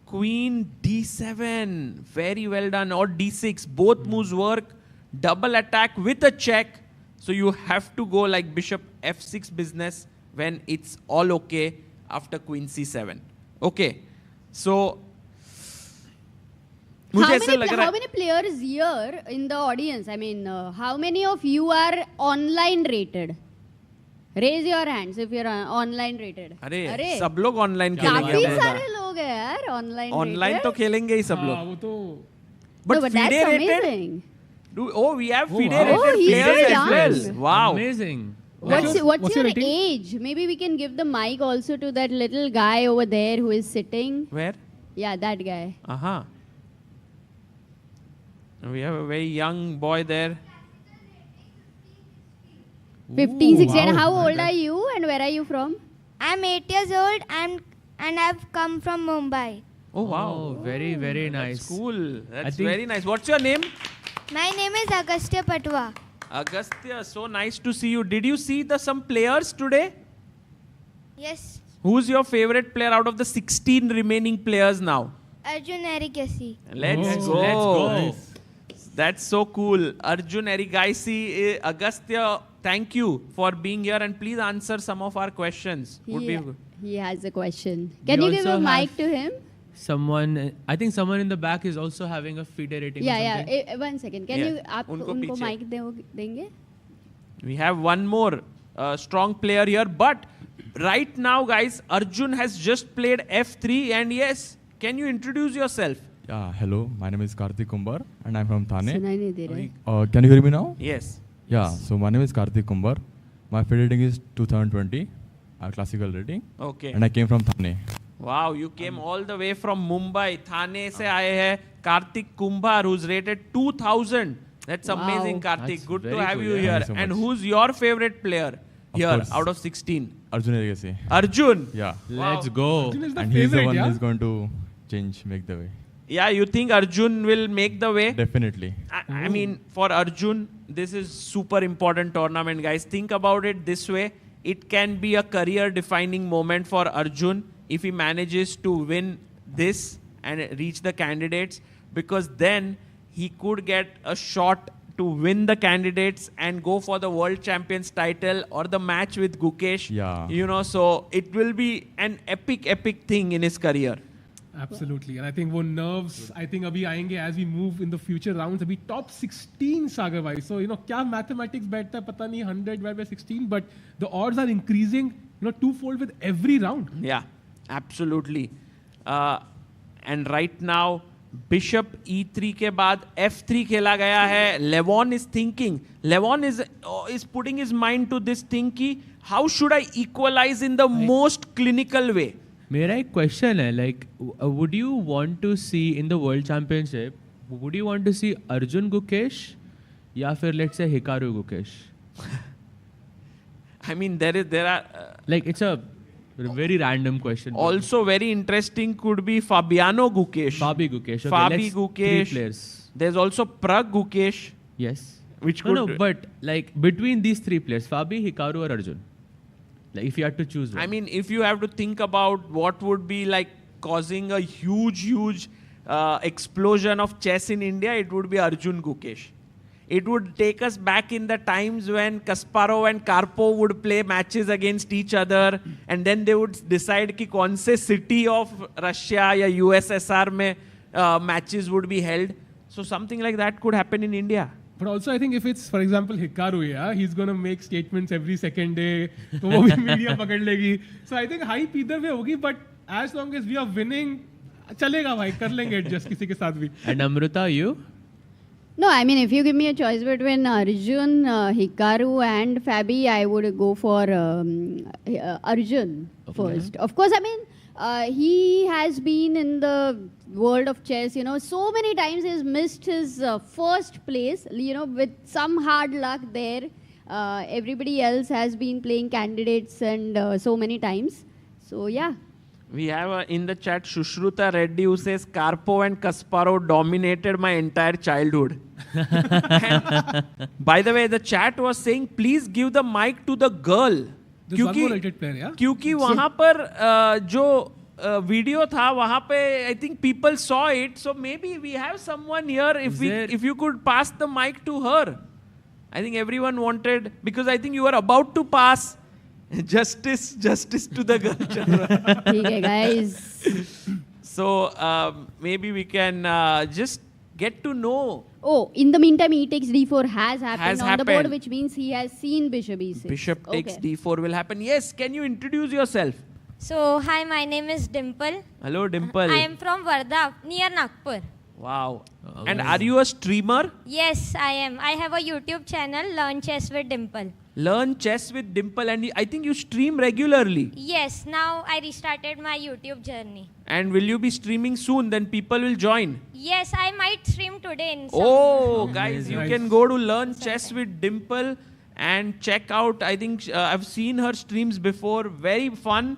Queen d7. Very well done. Or d6. Both moves work. Double attack with a check. So you have to go like bishop f6 business when it's all okay after queen c7. Okay. So how many players here in the audience? I mean, how many of you are online rated? Raise your hands if you're online rated. अरे सब लोग online खेलेंगे. काफी सारे लोग हैं यार online. Online तो खेलेंगे ही सब लोग. वो तो. But that's FIDE rated. amazing. We have FIDE rated players as well. Wow. Amazing. What's your age? Maybe we can give the mic also to that little guy over there who is sitting. Where? Yeah, that guy. We have a very young boy there. 15, 16. How old are you and where are you from? I'm 8 years old and I've come from Mumbai. Oh, wow. Oh, very, very nice. That's cool. That's very nice. What's your name? My name is Agastya Patwa. Agastya, so nice to see you. Did you see some players today? Yes. Who's your favorite player out of the 16 remaining players now? Arjun Erigasi. Let's go. Let's go. That's so cool. Arjun Erigasi. Agastya, thank you for being here and please answer some of our questions. He has a question. Can you give a mic to him? I think someone in the back is also having a FIDE rating. Yeah. 1 second. Can you आप उनको mic देंगे? We have one more strong player here, but right now, guys, Arjun has just played F3, and yes, can you introduce yourself? Yeah, hello. My name is Karthik Kumbar, and I'm from Thane. सुनाई नहीं दे रहा. Can you hear me now? Yes. Yeah. So my name is Karthik Kumbar. My FIDE rating is 2020, classical rating. Okay. And I came from Thane. Wow, you came all the way from Mumbai. Thane से आए हैं Karthik Kumbar, who's rated 2000. That's amazing, Karthik. That's Good to very have cool, you yeah. here. Thank you so And much. who's your favorite player here course. out of 16? Arjun Erigasi. Arjun. Yeah. Let's go. Arjun is the And he's the favorite, one yeah? who's going to make the way. Yeah, you think Arjun will make the way? Definitely. I mean, for Arjun, this is super important tournament, guys. Think about it this way. It can be a career-defining moment for Arjun if he manages to win this and reach the candidates, because then he could get a shot to win the candidates and go for the world champions title or the match with Gukesh. Yeah. You know, so it will be an epic thing in his career. Absolutely. And I think वो nerves, I think अभी आएंगे as we move in the future rounds. अभी top 16 सागर भाई. So, क्या mathematics बैठता है पता नहीं 100 divided by 16, but the odds are increasing, twofold with every round. Yeah, absolutely. And right now, Bishop E3 के बाद F3 खेला गया है. Levon is thinking. Levon is putting his mind to this thing कि how should I equalize in the most clinical way? मेरा एक question है, like, would you want to see in the World Championship, would you want to see Arjun Gukesh या फिर let's say Hikaru Gukesh? I mean, there are... like, it's a very random question. Also very interesting could be Fabiano Gukesh. Fabi Gukesh. Okay, Fabi Gukesh. 3 players. There's also Prag Gukesh. Yes. Which No, could... but like between these 3 players, Fabi, Hikaru or Arjun? Like if you had to choose one. I mean, if you have to think about what would be like causing a huge explosion of chess in India, it would be Arjun Gukesh. It would take us back in the times when Kasparov and Karpov would play matches against each other, and then they would decide कि कौन से city of Russia या USSR में matches would be held. So something like that could happen in India. But also, I think if it's, for example, Hikaru, yeah, he's going to make statements every second day. तो वो भी media पकड़ लेगी. So I think hype either way होगी, but as long as we are winning, चलेगा भाई, कर लेंगे adjust किसी के साथ भी. And Amrita, you? No, I mean, if you give me a choice between Arjun, Hikaru and Fabi, I would go for Arjun first. Of course, I mean, he has been in the world of chess, you know, so many times he's missed his first place, you know, with some hard luck there. Everybody else has been playing candidates and so many times. So, yeah. We have in the chat Shushruta Reddy who says Karpov and Kasparov dominated my entire childhood. And by the way, the chat was saying, please give the mic to the girl. क्योंकि वहाँ पर जो video था वहाँ पे I think people saw it, so maybe we have someone here. If you could pass the mic to her, I think everyone wanted, because I think you were about to pass justice to the girl. Okay, guys. So maybe we can just get to know. Oh, in the meantime, e takes d4 has happened on the board, happened. which means he has seen bishop e6. Bishop takes d4 will happen. Yes, can you introduce yourself? So, hi, my name is Dimple. Hello, Dimple. I am from Varda, near Nagpur. Wow. And are you a streamer? Yes, I am. I have a YouTube channel, Learn Chess with Dimple. Learn Chess with Dimple, and I think you stream regularly. Yes, now I restarted my YouTube journey. And will you be streaming soon? Then people will join. Yes, I might stream today in some Oh, guys, you can go to Learn Chess with Dimple and check out. I think I've seen her streams before. Very fun.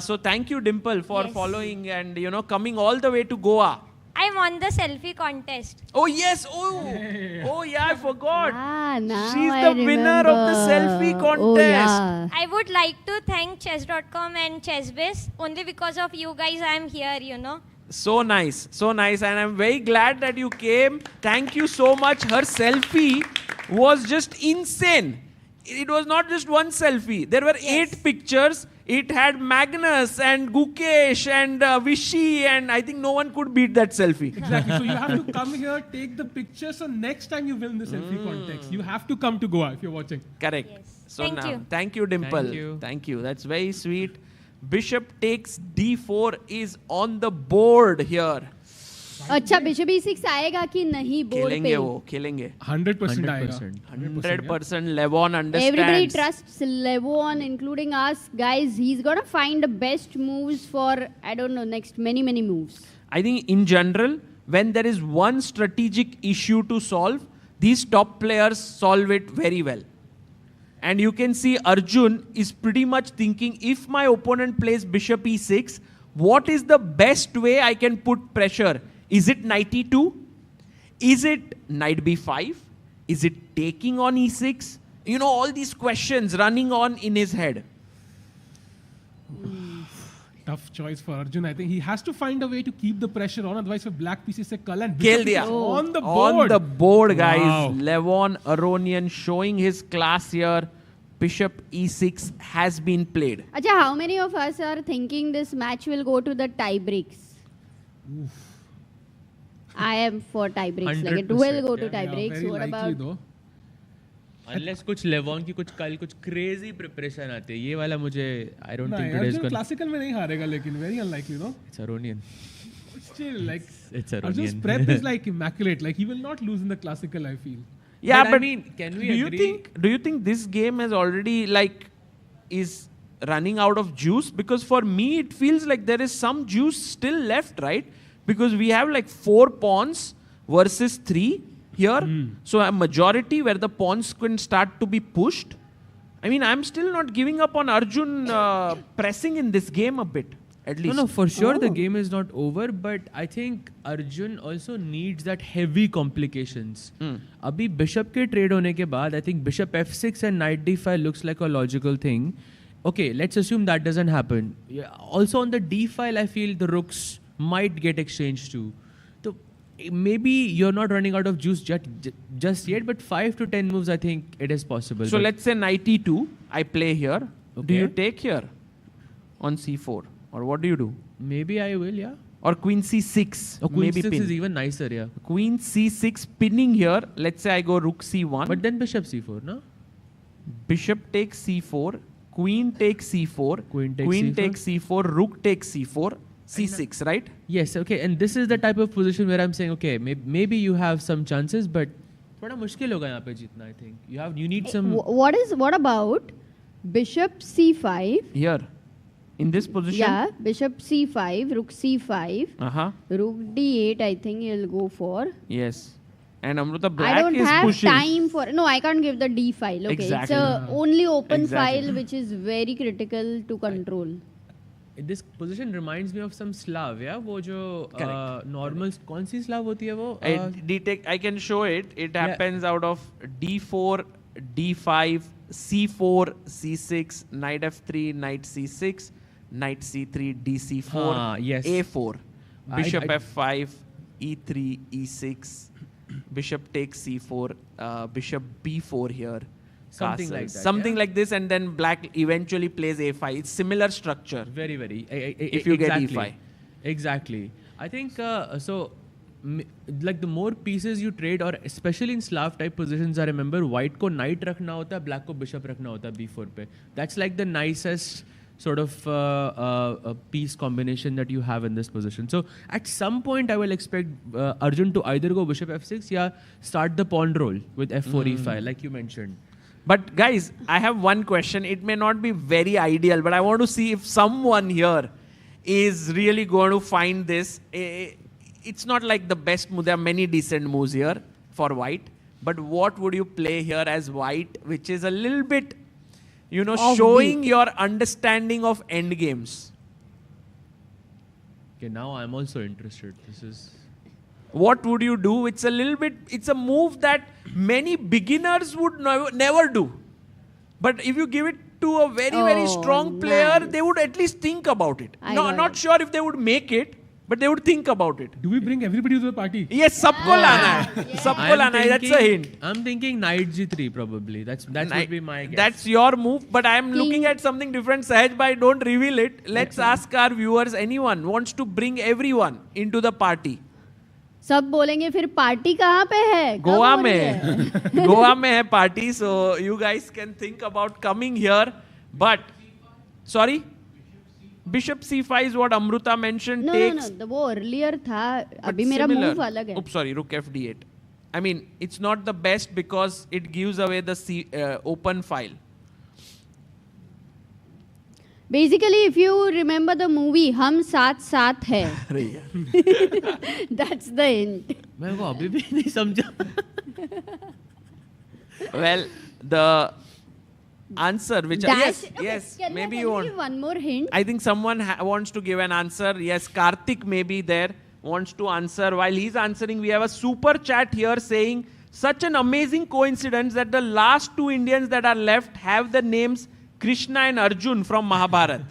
So thank you, Dimple, for following and coming all the way to Goa. I won the selfie contest. Oh yes! Oh yeah! I forgot. Now She's I the winner of the selfie contest. Oh, yeah. I would like to thank chess.com and ChessBase. Only because of you guys I am here, you know. So nice, and I'm very glad that you came. Thank you so much. Her selfie was just insane. It was not just one selfie. There were 8 pictures. It had Magnus and Gukesh and Vishy, and I think no one could beat that selfie. Exactly. So you have to come here, take the picture. So next time you win the selfie contest, you have to come to Goa if you're watching. Correct. Yes. So Thank now, you. Thank you, Dimple. Thank you. That's very sweet. Bishop takes d4 is on the board here. अच्छा bishop e6 आएगा कि नहीं board पे? खेलेंगे वो, खेलेंगे. 100% आएगा. 100% Levon understands. Everybody trusts Levon, including us, guys. He's gonna find the best moves for next many moves. I think in general, when there is one strategic issue to solve, these top players solve it very well. And you can see Arjun is pretty much thinking, if my opponent plays bishop e6, what is the best way I can put pressure? Is it knight e2? Is it knight b5? Is it taking on e6? All these questions running on in his head. Tough choice for Arjun. I think he has to find a way to keep the pressure on. Otherwise, for black pieces, se kal and Khel bishop diya. is on the board. On the board, guys. Wow. Levon Aronian showing his class here. Bishop e6 has been played. Acha, how many of us are thinking this match will go to the tie breaks? I am for tie breaks. Like it will go to tie breaks. What about? Unless कुछ Levon की कुछ crazy preparation आते हैं, ये वाला मुझे I don't think Arjun today's going. classical में नहीं हारेगा, लेकिन very unlikely, no? It's Aronian. Still, like It's Arjun's Aronian. prep is like immaculate. Like he will not lose in the classical, I feel. Yeah, But but I mean, can we do agree? you think this game has already is running out of juice? Because for me it feels like there is some juice still left, right? Because we have 4 pawns versus 3 here. So a majority where the pawns can start to be pushed. I mean, I'm still not giving up on Arjun pressing in this game a bit, at least. No, for sure the game is not over, but I think Arjun also needs that heavy complications. Abhi bishop ke trade hone ke baad, I think bishop f6 and knight d5 looks like a logical thing. Okay, let's assume that doesn't happen. Yeah, also on the d file, I feel the rooks might get exchanged too. So maybe you're not running out of juice just yet, but 5 to 10 moves, I think it is possible. So let's say knight e2, I play here. Okay. Do you take here on c4? Or what do you do? Maybe I will, yeah. Or queen c6. Queen maybe c6 pin. is even nicer, yeah. Queen c6 pinning here. Let's say I go rook c1. But then bishop c4, no? Bishop takes c4. Queen takes c4. Queen takes c4. Rook takes c4. c6, right? Yes, okay. And this is the type of position where I'm saying, okay, maybe you have some chances, but थोड़ा मुश्किल होगा यहाँ पे जीतना, I think. You need some... What about bishop c5? Here. In this position? Yeah, bishop c5, rook c5, rook d8 I think he'll go for. Yes. And Amruta, black I don't is have pushing. time for... No, I can't give the d file. Okay, Exactly. it's a only open Exactly. file which is very critical to control. This position reminds me of some Slav, yeah? वो जो normal कौन सी Slav होती है वो? I can show it. It happens out of d4, d5, c4, c6, knight f3, knight c6, knight c3, dc4, yes. a4, bishop I- f5, e3, e6, bishop takes c4, bishop b4 here. Something castle. like that, Something yeah? like this, and then black eventually plays a5. It's similar structure. Very, very. If you get exactly. e5. Exactly. I think like the more pieces you trade, or especially in Slav type positions, I remember white को knight रखना होता है, black को bishop रखना होता है b4 पे. That's like the nicest sort of piece combination that you have in this position. So at some point I will expect Arjun to either go bishop f6 or start the pawn roll with f4 e5 like you mentioned. But guys, I have one question. It may not be very ideal, but I want to see if someone here is really going to find this. It's not like the best move. There are many decent moves here for white. But what would you play here as white, which is a little bit, you know, showing your understanding of endgames? Okay, now I'm also interested. This is... What would you do? It's a little bit, it's a move that many beginners would never do. But if you give it to a very, very strong player, they would at least think about it. No, not sure if they would make it, but they would think about it. Do we bring everybody to the party? Yes, sabko lana hai. Sabko lana hai. That's a hint. I'm thinking knight g3 probably. That would be my guess. That's your move, but I am looking at something different. Sahaj bhai, don't reveal it. Let's ask our viewers, anyone wants to bring everyone into the party. सब बोलेंगे फिर party कहाँ पे है? गोवा में गोवा में है party, so you guys can think about coming here. But sorry, bishop c5 is what Amruta mentioned. No, takes, no, वो earlier था. but अभी मेरा similar. move अलग है. Oops, sorry, rook f d8. I mean, it's not the best because it gives away the open file. Basically, if you remember the movie हम साथ साथ है, that's the hint. मैं वो अभी भी नहीं समझा. Well, the answer which yes, Can maybe I you want. give one more hint? I think someone wants to give an answer. Yes, Karthik may be there, wants to answer. While he's answering, we have a super chat here saying, such an amazing coincidence that the last two Indians that are left have the names Krishna and Arjun from Mahabharata.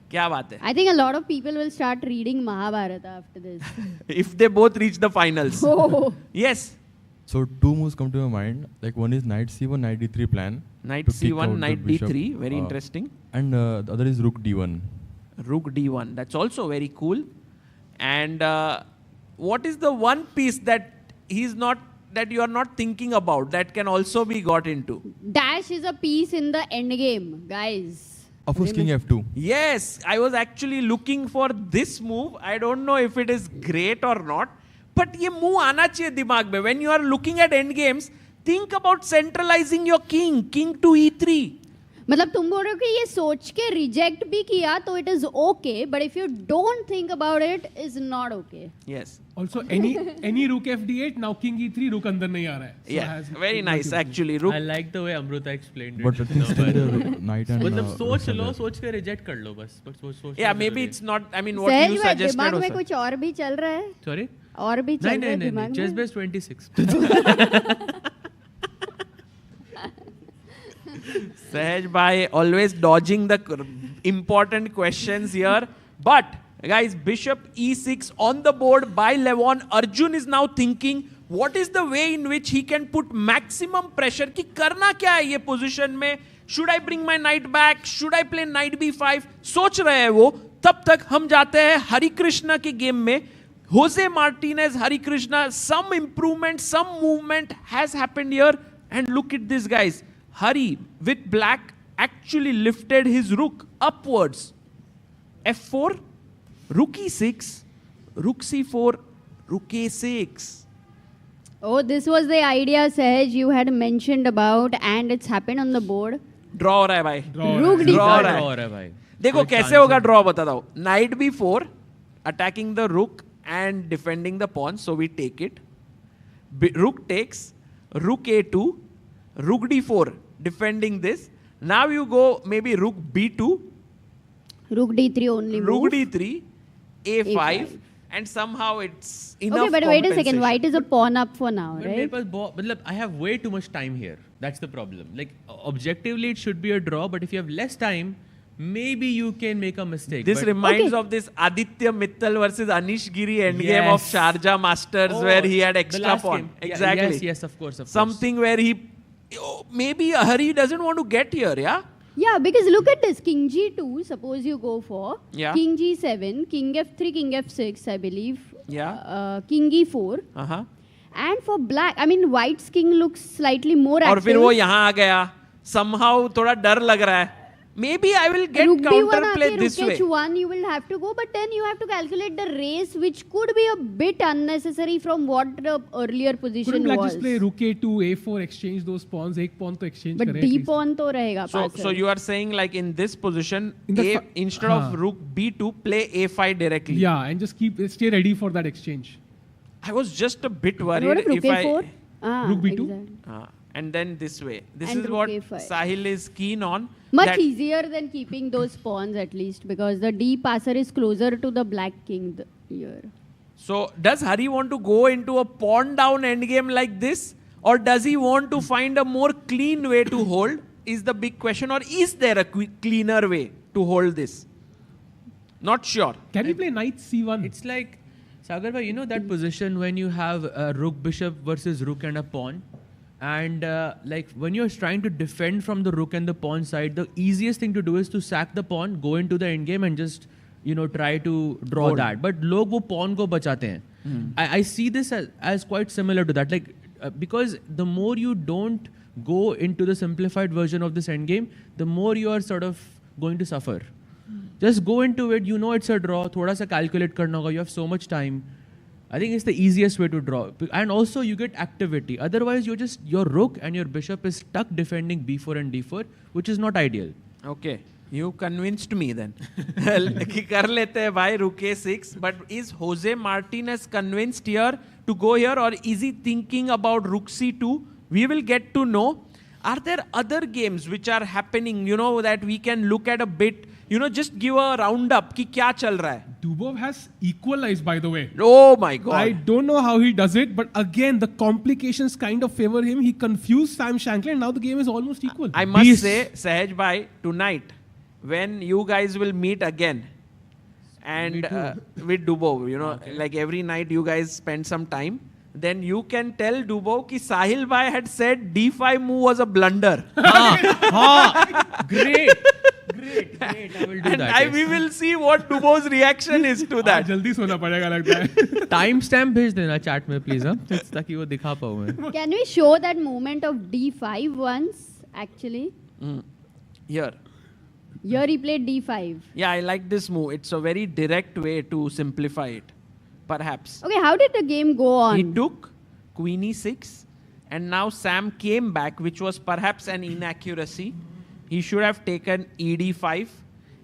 क्या बात है? I think a lot of people will start reading Mahabharata after this. If they both reach the finals. Oh. Yes. So two moves come to my mind. Like one is knight c1, knight d3 plan. Knight to kick c1, out the knight bishop. d3. Very interesting. And the other is rook d1. Rook d1. That's also very cool. And what is the one piece that that you are not thinking about that can also be got into? Dash is a piece in the endgame, guys. Of course, king f2. Yes, I was actually looking for this move. I don't know if it is great or not. But ये move आना चाहिए दिमाग में. When you are looking at endgames, think about centralizing your king. King to e3. मतलब तुम बोल रहे हो कि ये सोच के रिजेक्ट भी किया तो it is okay, but if you don't think about it, is not okay. Yes. Also, any rook fd8, now king e3, rook अंदर नहीं आ रहा है. So Yeah, very nice actually. Rook. I like the way Amruta explained it. But the thing is that knight and मतलब सोच के reject कर लो बस. Yeah, maybe it's not. I mean, what सहज you भाई suggested दिमाग में also. कुछ और भी चल रहा है? Sorry? और भी चल रहा है नहीं, दिमाग chess में? base 26. Sahaj bhai always dodging the important questions here. But guys, bishop e6 on the board by Levon. Arjun is now thinking what is the way in which he can put maximum pressure कि करना क्या है ये position में. Should I bring my knight back? Should I play knight b5? सोच रहे हैं वो. तब तक हम जाते हैं हरि कृष्णा के गेम में. Jose Martinez, Hari Krishna, some improvement, some movement has happened here. And look at this, guys. Hari, with black, actually lifted his rook upwards. f4, rook e6, rook c4, rook a6. Oh, this was the idea, Sahaj, you had mentioned about, and it's happened on the board. Draw हो रहा है भाई. Rook d5. Draw हो रहा है. देखो कैसे होगा ड्रॉ बताता हूँ. Knight b4 attacking the rook and defending the pawn, so we take it. Rook takes, rook a2, rook d4 defending this. Now you go maybe rook b2, Rook d3 only move. rook d3, a5, and somehow it's enough. Okay, but wait a second. compensation. White is a pawn up for now, But मेरे right? पास मतलब I have way too much time here. That's the problem. Like objectively it should be a draw, but if you have less time, maybe you can make a mistake. This but reminds of this Aditya Mittal versus Anish Giri endgame of Yes. Sharjah Masters Oh, where he had the extra last pawn. game. Yeah, Exactly. yes, of course. Something where he maybe Hari doesn't want to get here, yeah? Yeah, because look at this. King g2, suppose you go for. Yeah. King g7, king f3, king f6, I believe. Yeah. King e4. Uh-huh. And for black, I mean, white's king looks slightly more active. और फिर वो यहाँ आ गया. Somehow थोड़ा डर लग रहा है. Maybe I will get Rook b1 counterplay आके this rook way. h1 you will have to go, but then you have to calculate the race, which could be a bit unnecessary from what the earlier position Couldn't black was. just play rook a2, a4, exchange those pawns? एक pawn तो exchange But करे d at least. pawn तो रहेगा So pass. you are saying like in this position, the instead of rook b2, play a5 directly. Yeah, and just stay ready for that exchange. I was just a bit What worried if rook if a4? I... Rook b2? Exactly. And then this way. This And is rook what a5. Sahil is keen on. Much that easier than keeping those pawns at least, because the d passer is closer to the black king here. So does Hari want to go into a pawn down endgame like this? Or does he want to find a more clean way to hold? Is the big question. Or is there a cleaner way to hold this? Not sure. Can we play knight c1? It's like, Sagar bhai, you know that position when you have a rook bishop versus rook and a pawn? And like when you're trying to defend from the rook and the pawn side, the easiest thing to do is to sack the pawn, go into the endgame and just, try to draw that. But log wo pawn ko bachate hain. I see this as quite similar to that. Like, because the more you don't go into the simplified version of this endgame, the more you are sort of going to suffer. Just go into it, it's a draw, thoda sa calculate karna hoga, you have so much time. I think it's the easiest way to draw. And also you get activity. Otherwise, your rook and your bishop is stuck defending b4 and d4, which is not ideal. Okay. You convinced me then. कि कर लेते हैं भाई rook a6. But is Jose Martinez convinced here to go here, or is he thinking about rook c2? We will get to know. Are there other games which are happening, that we can look at a bit, just give a roundup कि क्या चल रहा है? Dubov has equalized, by the way. Oh my God. I don't know how he does it, but again, the complications kind of favor him. He confused Sam Shankly, and now the game is almost equal. I must say, Sahaj bhai, tonight, when you guys will meet again, and with Dubov, like every night you guys spend some time, then you can tell Dubov कि Sahil bhai had said D5 move was a blunder. Great. I will do And that. we will see what Dubov's reaction is to that. जल्दी सोना पड़ेगा लगता है. Time stamp भेज देना chat में please, ताकि वो दिखा पाऊँ मैं. Can we show that movement of d5 once, actually? Here. Here he played d5. Yeah, I like this move. It's a very direct way to simplify it. Perhaps. Okay, how did the game go on? He took Queen e6, and now Sam came back, which was perhaps an inaccuracy. He should have taken ed5,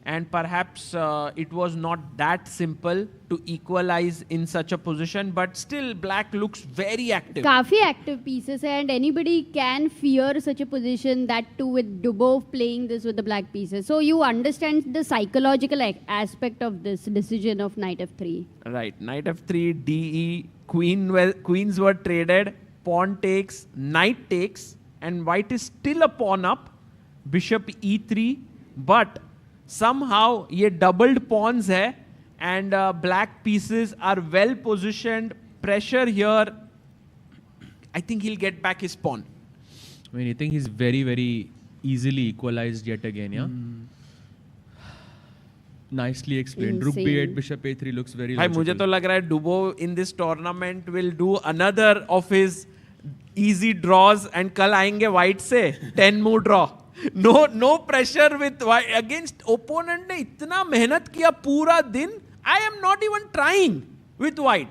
and perhaps it was not that simple to equalize in such a position, but still black looks very active. काफी active pieces है, and anybody can fear such a position, that too with Dubov playing this with the black pieces. So you understand the psychological aspect of this decision of knight f3. Right, knight f3, de, queens were traded, pawn takes, knight takes, and white is still a pawn up, bishop e3, but somehow ये doubled pawns है, and black pieces are well positioned. Pressure here. I think he'll get back his pawn. I mean, you think he's very, very easily equalized yet again, yeah? Nicely explained. Rook b8, bishop a3 looks very भाई logical. मुझे तो लग रहा है Dubov in this tournament will do another of his easy draws, and कल आएंगे white से 10 move draw. No pressure with white against opponent ने इतना मेहनत किया पूरा दिन. I am not even trying with white,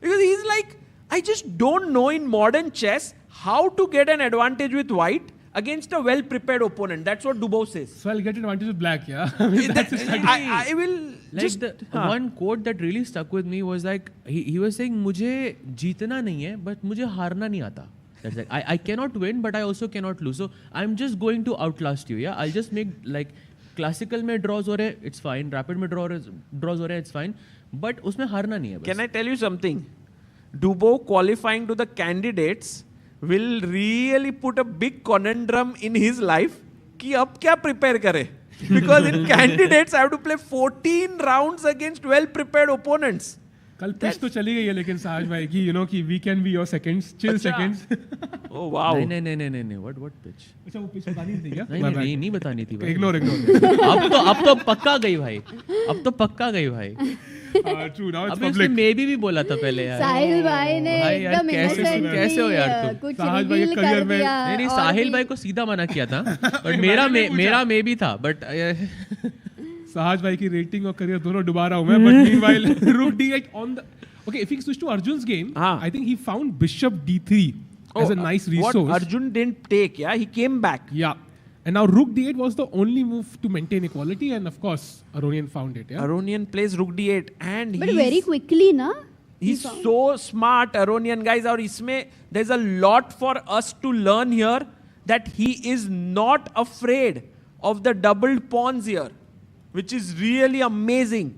because he's like, I just don't know in modern chess how to get an advantage with white. against a well-prepared opponent. That's what Dubov says. So I'll get advantage with black, yeah. I mean, that's his strategy. I will like just... one quote that really stuck with me was like, he was saying, मुझे जीतना नहीं है, but मुझे हारना नहीं आता. That's like, I cannot win, but I also cannot lose. So I'm just going to outlast you, yeah. I'll just make like, classical में draws हो रहे, it's fine. Rapid में draws हो रहे, it's fine. But उसमें हारना नहीं है बस. Can I tell you something? Dubov qualifying to the candidates will really put a big conundrum in his life कि अब क्या prepare करे? Because in candidates I have to play 14 rounds against well-prepared opponents. कल pitch तो चली गई है लेकिन साहज भाई की you know कि we can be your seconds, chill seconds. Oh wow. नहीं. What pitch? अच्छा वो पिच बतानी थी क्या? नहीं बतानी थी भाई. Ignore. अब तो पक्का गई भाई. True, now it's अभी उसने public. maybe भी बोला था पहले यार. साहिल भाई ने एकदम कैसे हो यार तुम? कुछ साहिल भाई रिवील career कर में- दिया. नहीं और साहिल भी- भाई को सीधा मना किया था. बट मेरा मे भी था. बट साहज भाई की रेटिंग और करियर दोनों डुबा रहा हूं मैं. But meanwhile, Rook D8 on the. Okay, if we switch to Arjun's game, I think he found Bishop D3 as a nice resource. What Arjun didn't take, yeah? He came back. Yeah. And now Rook D8 was the only move to maintain equality, and of course, Aronian found it. Yeah. Aronian plays Rook D8 and But very quickly, na? He's so smart, Aronian guys. और इसमें there's a lot for us to learn here that he is not afraid of the doubled pawns here, which is really amazing.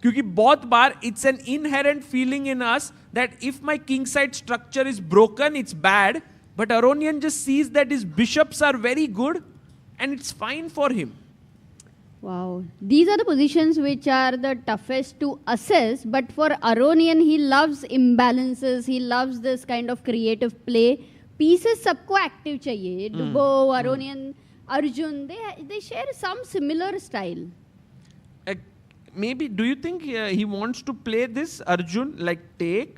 क्योंकि बहुत बार it's an inherent feeling in us that if my king side structure is broken, it's bad. But Aronian just sees that his bishops are very good and it's fine for him. Wow. These are the positions which are the toughest to assess. But for Aronian, he loves imbalances. He loves this kind of creative play. Pieces सबको active चाहिए. Dubov, Aronian, Arjun, they share some similar style. Maybe, do you think he wants to play this, Arjun, like take,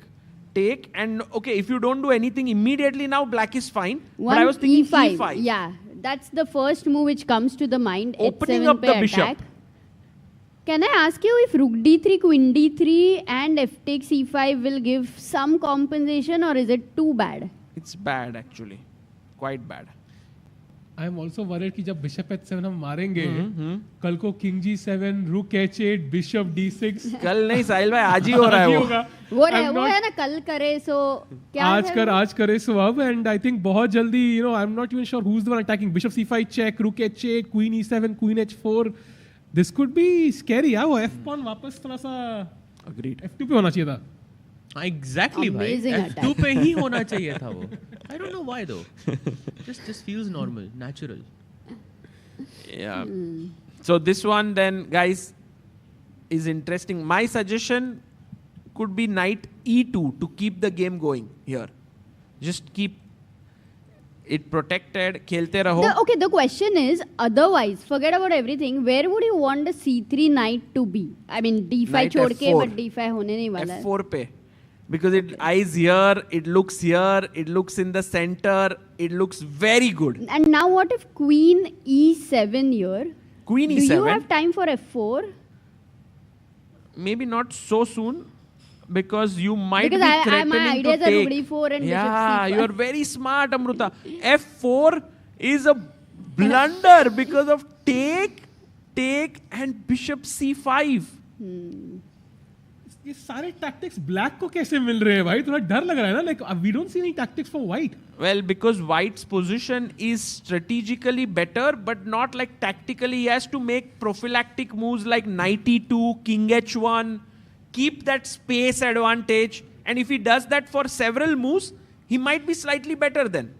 and okay, if you don't do anything immediately now, black is fine. But I was thinking E5. Yeah, that's the first move which comes to the mind. Opening H7 up the pe bishop. attack. Can I ask you if Rook D3, Queen D3 and F takes E5 will give some compensation, or is it too bad? It's bad actually, quite bad. I am also worried कि जब Bishop H7 हम मारेंगे, कल को King G7, Rook H8, Bishop D6. कल नहीं साहिल भाई, आज ही हो रहा है वो. वो है ना कल करे so क्या आज करे so अब, and I think बहुत जल्दी, you know, I'm not even sure who's the one attacking. Bishop C5 check, Rook H8, Queen E7, Queen H4. This could be scary. Yeah, वो F pawn वापस थोड़ा सा Agreed. F2 पे होना चाहिए था. Exactly भाई. F2 पे ही होना चाहिए था वो. I don't know why though. Just feels normal, natural. Yeah. So this one then, guys, is interesting. My suggestion could be knight E2 to keep the game going here. Just keep it protected. खेलते रहो. The question is, otherwise, forget about everything. Where would you want the C3 knight to be? I mean, D5 छोड़ के, but D5 होने नहीं वाला है. F4 पे. Because it eyes here, it looks here, it looks in the center, it looks very good. And now what if Queen E7 here? Queen E7? Do you have time for F4? Maybe not so soon, because you might because be threatening my ideas to are take. Rook D4 and yeah, Bishop C5. you are very smart, Amruta. F4 is a blunder because of take, and Bishop C5. ये सारे tactics black को कैसे मिल रहे हैं भाई? थोड़ा डर लग रहा है ना? Like we don't see any tactics for white. Well, because white's position is strategically better, but not like tactically. He has to make prophylactic moves like knight E2, king H1, keep that space advantage. And if he does that for several moves, he might be slightly better then.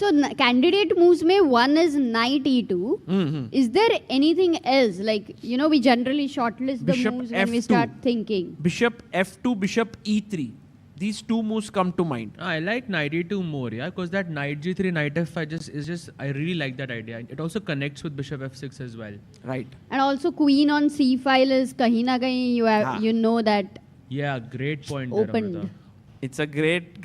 So candidate moves में one is knight E2. Is there anything else? Like, you know, we generally shortlist the Bishop moves when F2. we start thinking. Bishop F2, Bishop E3. These two moves come to mind. I like knight E2 more, yeah, because that knight G3, knight F5 I really like that idea. It also connects with Bishop F6 as well. Right. And also Queen on C5 is kahin na kahin you know that. Yeah, great point. Opened. There, it's a great,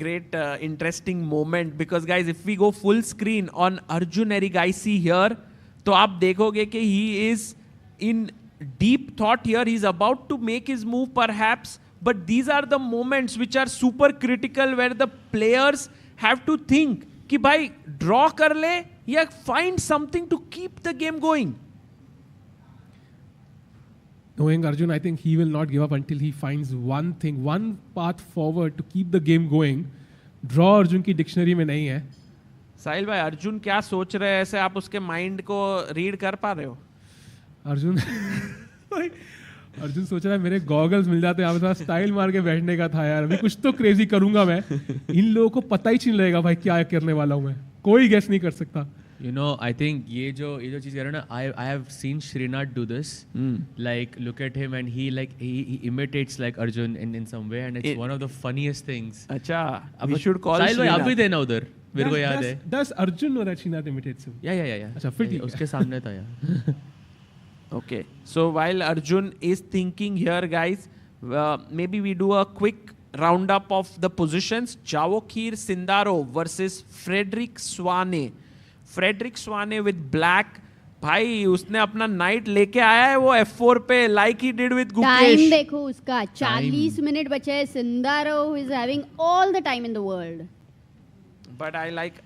interesting moment because guys, if we go full screen on Arjun Erigaisi here, तो आप देखोगे कि he is in deep thought here. He's about to make his move perhaps, but these are the moments which are super critical where the players have to think कि भाई draw कर ले या find something to keep the game going. Knowing Arjun, I think he will not give up until he finds one thing, one path forward to keep the game going. Draw Arjun की dictionary में नहीं है. साहिल भाई, अर्जुन क्या सोच रहे हैं, ऐसे आप उसके माइंड को रीड कर पा रहे हो? अर्जुन अर्जुन सोच रहा है मेरे गॉगल्स मिल जाते, यहाँ पे थोड़ा स्टाइल मार के बैठने का था यार. अभी कुछ तो क्रेजी करूंगा मैं. इन लोगों को पता ही नहीं रहेगा भाई क्या करने वाला हूँ मैं. कोई गेस नहीं कर सकता. You know, I think ये जो चीज़ कर रहा है ना, I have seen Srinath do this. Like, look at him and he imitates like Arjun in some way, and it's one of the funniest things. अच्छा, we should call Sahil भाई, Srinath. आप भी देना उधर, मेरे को याद है. Does Arjun know that Srinath imitates him? Yeah. अच्छा, फिर ठीक है. उसके सामने था यार. Okay, so while Arjun is thinking here, guys, maybe we do a quick roundup of the positions. Jawokir Sindaro versus Frederick Swane. Frederick Swane with black. भाई उसने अपना नाइट लेके आया है वो F4 पे, like he did with Gukesh. Time देखो उसका, 40 मिनट बचे हैं. Sindaro is having all the time in the world. But I like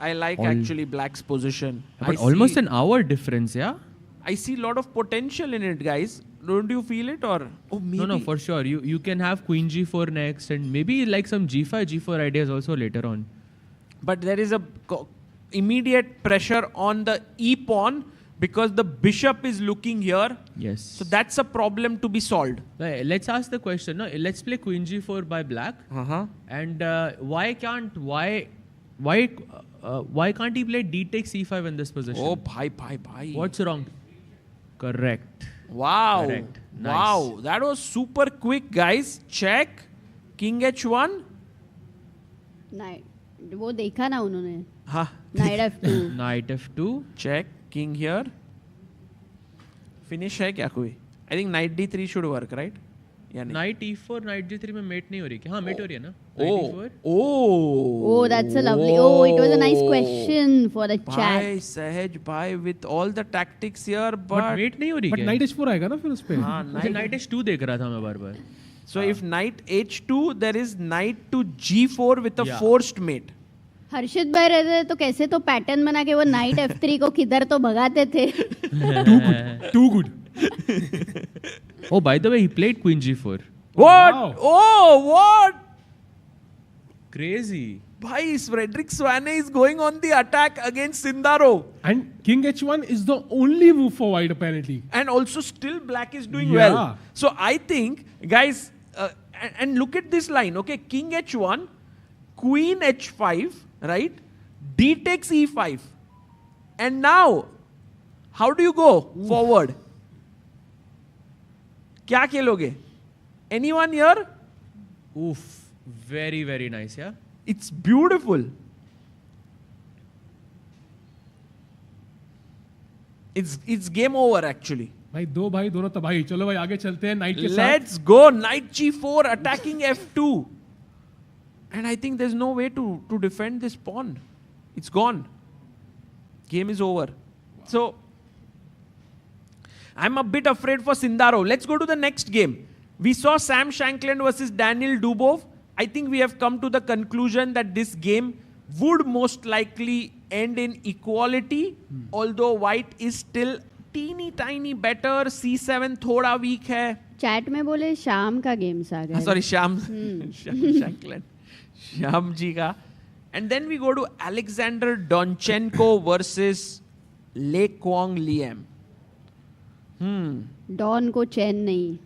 actually Black's position. But almost an hour difference, yeah. I see a lot of potential in it, guys. Don't you feel it, or maybe? No, for sure. You can have Queen G4 next, and maybe like some G5, G4 ideas also later on. But there is a immediate pressure on the E pawn because the bishop is looking here. Yes. So that's a problem to be solved. Let's ask the question. No, let's play Queen G4 by Black. And why can't he play D takes E5 in this position? Oh, bhai. What's wrong? Correct. Wow. Correct. Nice. Wow. That was super quick, guys. Check. King H1. Knight. वो देखा ना उन्होंने. हाँ. Knight F2. Knight F2. Check. King here. Finish है क्या कोई? I think Knight D3 should work, right? या नहीं? Knight E4, Knight G3 में mate नहीं हो रही क्या? हाँ, mate हो रही है ना? Oh, that's a lovely. Oh, it was a nice question for the chat. भाई सहज भाई with all the tactics here, but mate नहीं हो रही But क्या? Knight H4 आएगा ना फिर उस पे. हाँ, Knight H2 देख रहा था मैं बार-बार. So if Knight H2, there is Knight to G4 with a forced mate. हर्षित भाई रहते तो कैसे तो पैटर्न बना के वो नाइट F3 को किधर तो भगाते थे. Too good. Oh, by the way, he played Queen G4. What? Wow. Oh, what? Crazy. Bhai, Frederick Swane is going on the attack against Sindaro. And King H1 is the only move for white apparently. And also still black is doing Yeah. well. So I think, guys, and look at this line, okay? King H1, Queen H5, right? D takes E5. And now, how do you go forward? क्या खेलोगे? Anyone here? Oof. Very, very nice, yeah? It's beautiful. It's game over actually. भाई दो भाई दोनों तबाही. चलो भाई आगे चलते हैं नाइट के साथ. Let's go. Knight G4 attacking F2. And I think there's no way to defend this pawn. It's gone. Game is over. So, I'm a bit afraid for Sindaro. Let's go to the next game. We saw Sam Shankland versus Daniel Dubov. I think we have come to the conclusion that this game would most likely end in equality. Although white is still teeny tiny better. C7 thoda weak hai. Chat में बोले शाम का games आ गए. Sorry, Sham Shankland. Sham ji ka. And then we go to Alexander Donchenko versus Le Quang Liem. Don को चैन नहीं.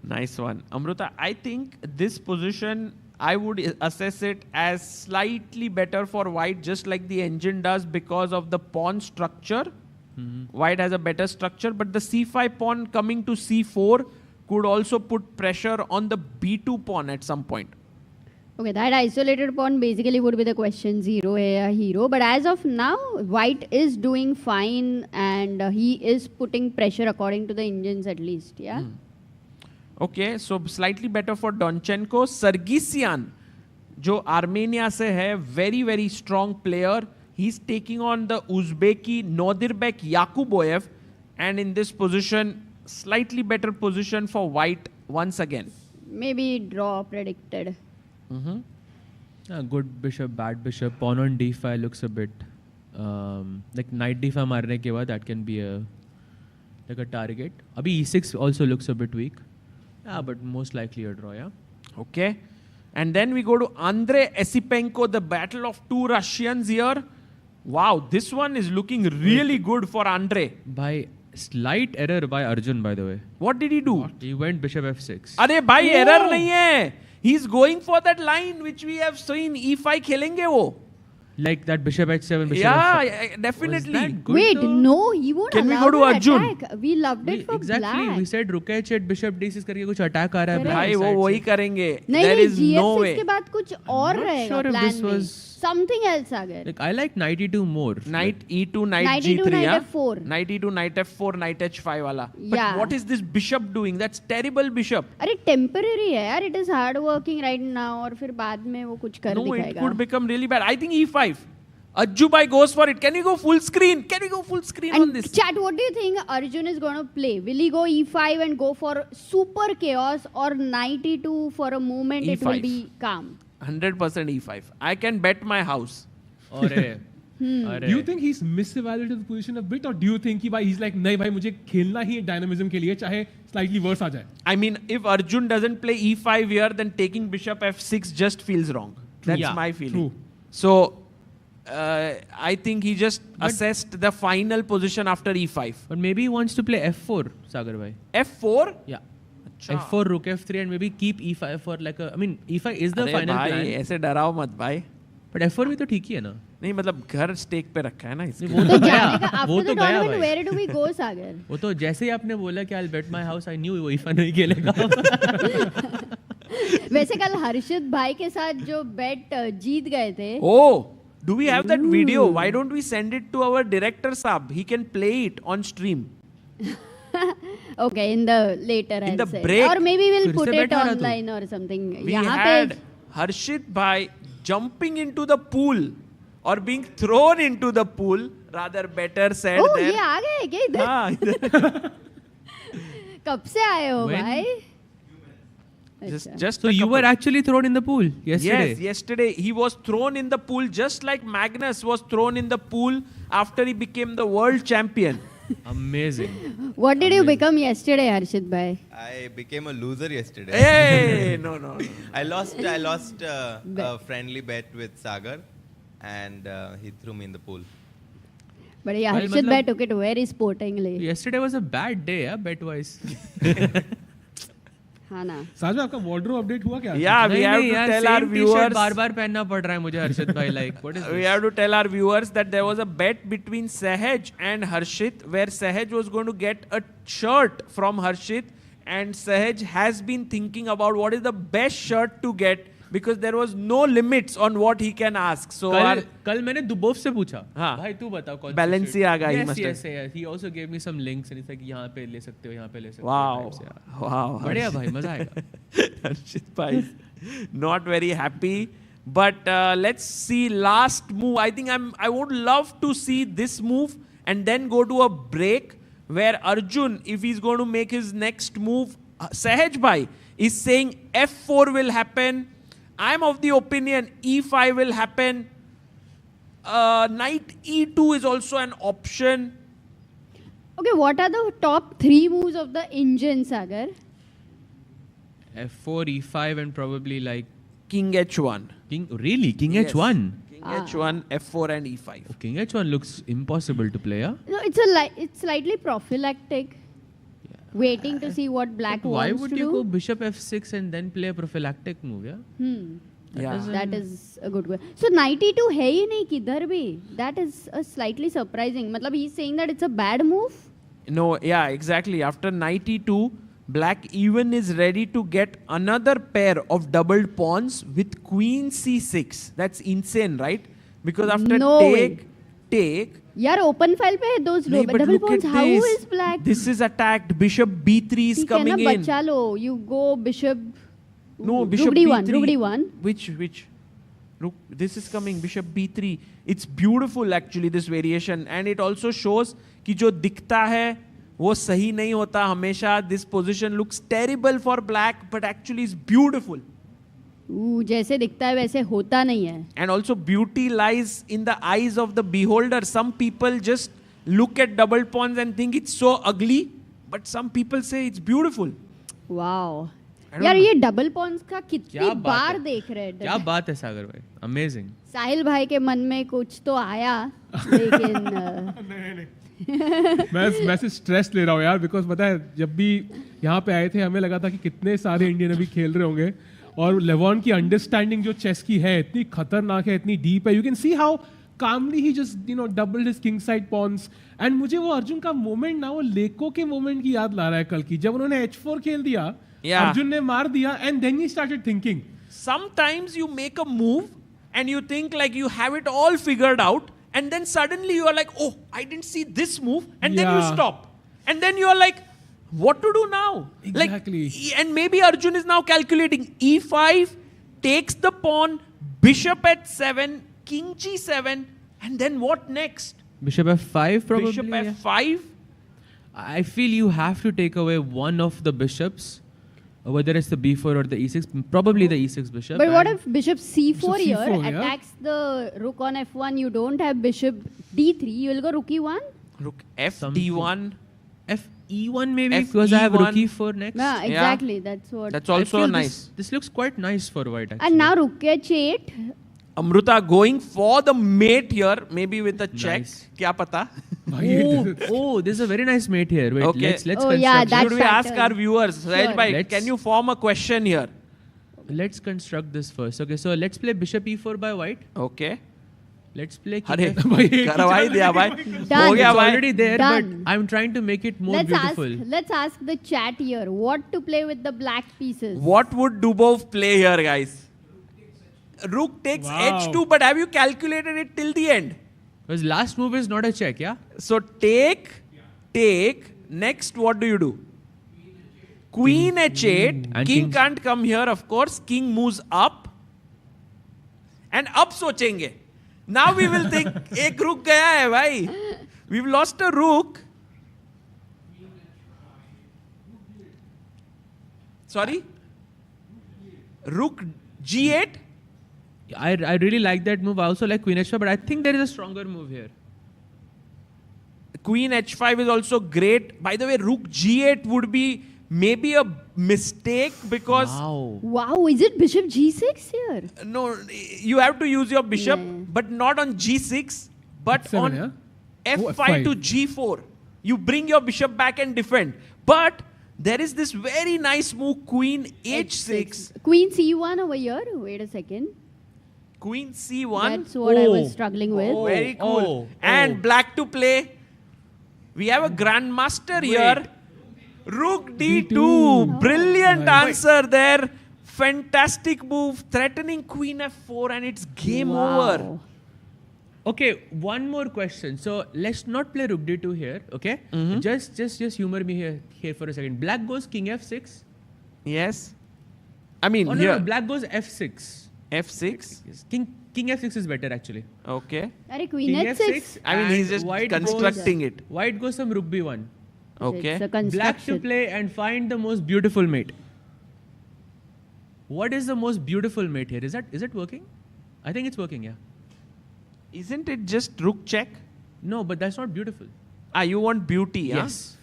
Nice one. Amruta, I think this position, I would assess it as slightly better for white, just like the engine does because of the pawn structure. White has a better structure, but the C5 pawn coming to C4 could also put pressure on the B2 pawn at some point. Okay, that isolated pawn basically would be the question. 0 है या hero, but as of now, white is doing fine and he is putting pressure according to the engines at least. Yeah. Okay, so slightly better for Donchenko. Sargsyan, जो Armenia से है, very very strong player. He's taking on the Uzbeki Nodirbek Yakuboyev, and in this position, slightly better position for white once again. Maybe draw predicted. Good bishop, bad bishop. Pawn on d5 looks a bit like knight d5 मारने के बाद that can be like a target. अभी e6 also looks a bit weak. Yeah, but most likely a draw. Yeah. Okay. And then we go to Andrei Esipenko, the battle of two Russians here. Wow, this one is looking really good for Andrei. By slight error by Arjun, by the way. What did he do? He went bishop f6. अरे भाई error नहीं है. He's going for that line which we have seen. E5 खेलेंगे वो. Like that bishop h7, bishop yeah, f5. definitely. Wait, no, he won't Can we allow go to the Arjun? attack. We loved it for Exactly. black. We said rook h8, bishop d6 करके कुछ attack आ रहा है. भाई वो वही करेंगे. नहीं There नहीं is no GF6 way. के बाद कुछ और रहेगा sure if plan this में. was- Something else अगर. Like I like knight e2 more. Knight e2, knight Knight g3, e2, knight yeah? f4. Knight e2, knight f4, knight h5 वाला. But Yeah. what is this bishop doing? That's terrible bishop. अरे temporary है यार. It is hard working right now और फिर बाद में वो कुछ कर No, it दिखाएगा. could become really bad. I think e5. Ajjubai goes for it. Can we go full screen? Can we go full screen on this? Chat, what do you think Arjun is going to play? Will he go e5 and go for super chaos, or knight e2 for a moment it will E5. be calm? 100% e5. I can bet my house. अरे Do you think he's misevaluated the position a bit, or do you think कि भाई he's like नहीं भाई मुझे खेलना ही है dynamism के लिए चाहे slightly worse आ जाए? I mean, if Arjun doesn't play e5 here, then taking bishop f6 just feels wrong. That's Yeah, my feeling. true. So, I think he just assessed the final position after e5. But maybe he wants to play f4, Sagar bhai. f4? Yeah. f4, rook f3 and maybe keep e5 for like a... I mean, e5 is the अरे final भाई plan. ऐसे डराओ मत भाई. But f4 भी तो ठीक ही है ना. नहीं मतलब घर स्टेक पे रखा है ना इसके. वो तो गया. After वो the तो गया tournament, भाई. where do we go, Sagar? वो तो जैसे ही आपने बोला कि I'll bet my house, I knew वो e5 नहीं खेलेगा. वैसे कल हर्षित भाई के साथ जो bet जीत गए थे. Oh, do we have that video? Why don't we send it to our director Saab? He can play it on stream. Okay, in the later In the I'll say. break. Or maybe we'll फिर put से it बैठा रहा तू. online or something. We यहाँ had पे Harshit bhai jumping into the pool or being thrown into the pool. Rather better said Oh, there. ये आ गए क्या इधर? हाँ, इधर. कब से आए हो When? भाई? just So a you couple- were actually thrown in the pool yesterday? Yes, yesterday he was thrown in the pool just like Magnus was thrown in the pool after he became the world champion. Amazing. What did you become yesterday, Harshit bhai? I became a loser yesterday. Hey, no. I lost a friendly bet with Sagar, and he threw me in the pool. But yeah, Well, Harshit bhai मतलब- took it very sportingly. Yesterday was a bad day, bet wise. हाँ ना. साज में आपका wardrobe update हुआ क्या? Yeah, we have to tell our viewers. बार-बार पहनना पड़ रहा है मुझे हर्षित भाई. Like, what is We this? have to tell our viewers that there was a bet between Sahaj and Harshit where Sahaj was going to get a shirt from Harshit, and Sahaj has been thinking about what is the best shirt to get because there was no limits on what he can ask. So कल मैंने Dubov से पूछा. हाँ. भाई तू बताओ कौन Balenciaga, he Yes, must yes, yes. He also gave me some links and he's like यहाँ पे ले सकते हो, यहाँ पे ले सकते हो. Wow. types, yeah. Wow. बढ़िया भाई, मजा आएगा. Harshit bhai is not very happy. But let's see last move. I think I would love to see this move and then go to a break where Arjun, if he's going to make his next move, Sahaj bhai is saying f4 will happen. I'm of the opinion e5 will happen. Knight e2 is also an option. Okay, what are the top 3 moves of the engine, Sagar? f4, e5 and probably like King h1. King King Yes. h1. King h1, f4 and e5. Oh, King h1 looks impossible to play, huh? No, it's slightly prophylactic. Waiting to see what black But why wants would to you do. go bishop f6 and then play a prophylactic move, yeah? That is a good way. So knight e2 है ही नहीं किधर भी. That is a slightly surprising. मतलब he's saying that it's a bad move. No, yeah, exactly. After knight e2, black even is ready to get another pair of doubled pawns with queen c6. That's insane, right? Because after No take. यार open file पे है those नहीं, but double look pawns. at How this. is black? This is attacked. Bishop b3 is ठीक है ना, coming in. बचा लो. You go bishop. No, bishop rook b3. d1. Rook d1. Which? Look, this is coming. Bishop b3. It's beautiful actually, this variation. And it also shows कि जो दिखता है वो सही नहीं होता हमेशा. This position looks terrible for black, but actually is beautiful. जैसे दिखता है वैसे होता नहीं है. And also beauty lies in the eyes of the beholder. Some people just look at double pawns and think it's so ugly, but some people say it's beautiful. Wow. यार ये double Pond's का कितनी बार देख रहे हैं. क्या बात है सागर भाई, अमेजिंग. साहिल भाई के मन में कुछ तो आया, लेकिन मैं से स्ट्रेस ले रहा हूँ यार, बिकॉज पता है जब भी यहाँ पे आए थे हमें लगा था कि कितने सारे इंडियन अभी खेल रहे होंगे, और लेवॉन की अंडरस्टैंडिंग जो चेस की है इतनी खतरनाक है, इतनी डीप है. You can see how calmly he just doubled his king side pawns. And मुझे वो अर्जुन का मोमेंट ना, वो लेको के मोमेंट की याद ला रहा है कल की, जब उन्होंने H4 खेल दिया, अर्जुन ने मार दिया, and then he started thinking. Sometimes you make a move and you think like you have it all figured out, and then suddenly you are like, oh, I didn't see this move, and then you stop, and then you are like, what to do now? Exactly. Like, and maybe Arjun is now calculating E5 takes the pawn, bishop at 7, king G7, and then what next? Bishop F5 probably. Bishop F5. I feel you have to take away one of the bishops, whether it's the B4 or the E6, probably the E6 bishop. But what if bishop C4 Bishop here C4, attacks the rook on F1? You don't have bishop D3. You will go rook E1. Rook F D1. F E1 maybe, F because I have rook E1. E4 next. Yeah, exactly. That's what. That's I also feel nice. This looks quite nice for white actually. And now rook H8. Amruta going for the mate here, maybe with a check. Nice. Kya pata? Oh, there's a very nice mate here. Wait, Okay. let's Oh, construct. yeah, that Should we ask pattern. our viewers? Sure. Sahej bhai, Let's- can you form a question here? Let's construct this first. Okay, so let's play bishop E4 by white. Okay. Let's play king अरे F- करवाई दिया भाई. Done. हो गया It's भाई. already there, Done. but I'm trying to make it more beautiful. Let's ask the chat here what to play with the black pieces. What would Dubov play here, guys? Rook takes H2, but have you calculated it till the end? Because last move is not a check, yeah? So take. Next, what do you do? Queen H8. And King kings. can't come here, of course. King moves up. And up सोचेंगे. Now we will think, एक rook गया है भाई. We've lost a rook. Sorry? Rook G8? I really like that move. I also like Queen H5, but I think there is a stronger move here. Queen H5 is also great. By the way, Rook G8 would be maybe a mistake because Wow, is it bishop G6 here? no, you have to use your bishop, but not on G6, but F7, on yeah? F5 F5. to G4. You bring your bishop back and defend. But there is this very nice move, Queen H6, Queen C1 over here. Wait a second. Queen C1. That's what I was struggling with. Very cool. And black to play. We have a grandmaster here. Rook D2. Brilliant answer there. Fantastic move. Threatening Queen F4 and it's game over. Okay, one more question. So let's not play Rook D2 here, okay? Just humor me here for a second. Black goes King F6. Yes. I mean, Oh, here. no, Black goes F6. F6. Yes. King F6 is better actually. Okay. Are Queen King H6? I mean, he's and just white constructing goes, it. White goes some Rook B1. Okay. It's a Black to construction. play and find the most beautiful mate. What is the most beautiful mate here? Is it working? I think it's working, yeah. Isn't it just Rook check? No, but that's not beautiful. You want beauty, huh? Yes.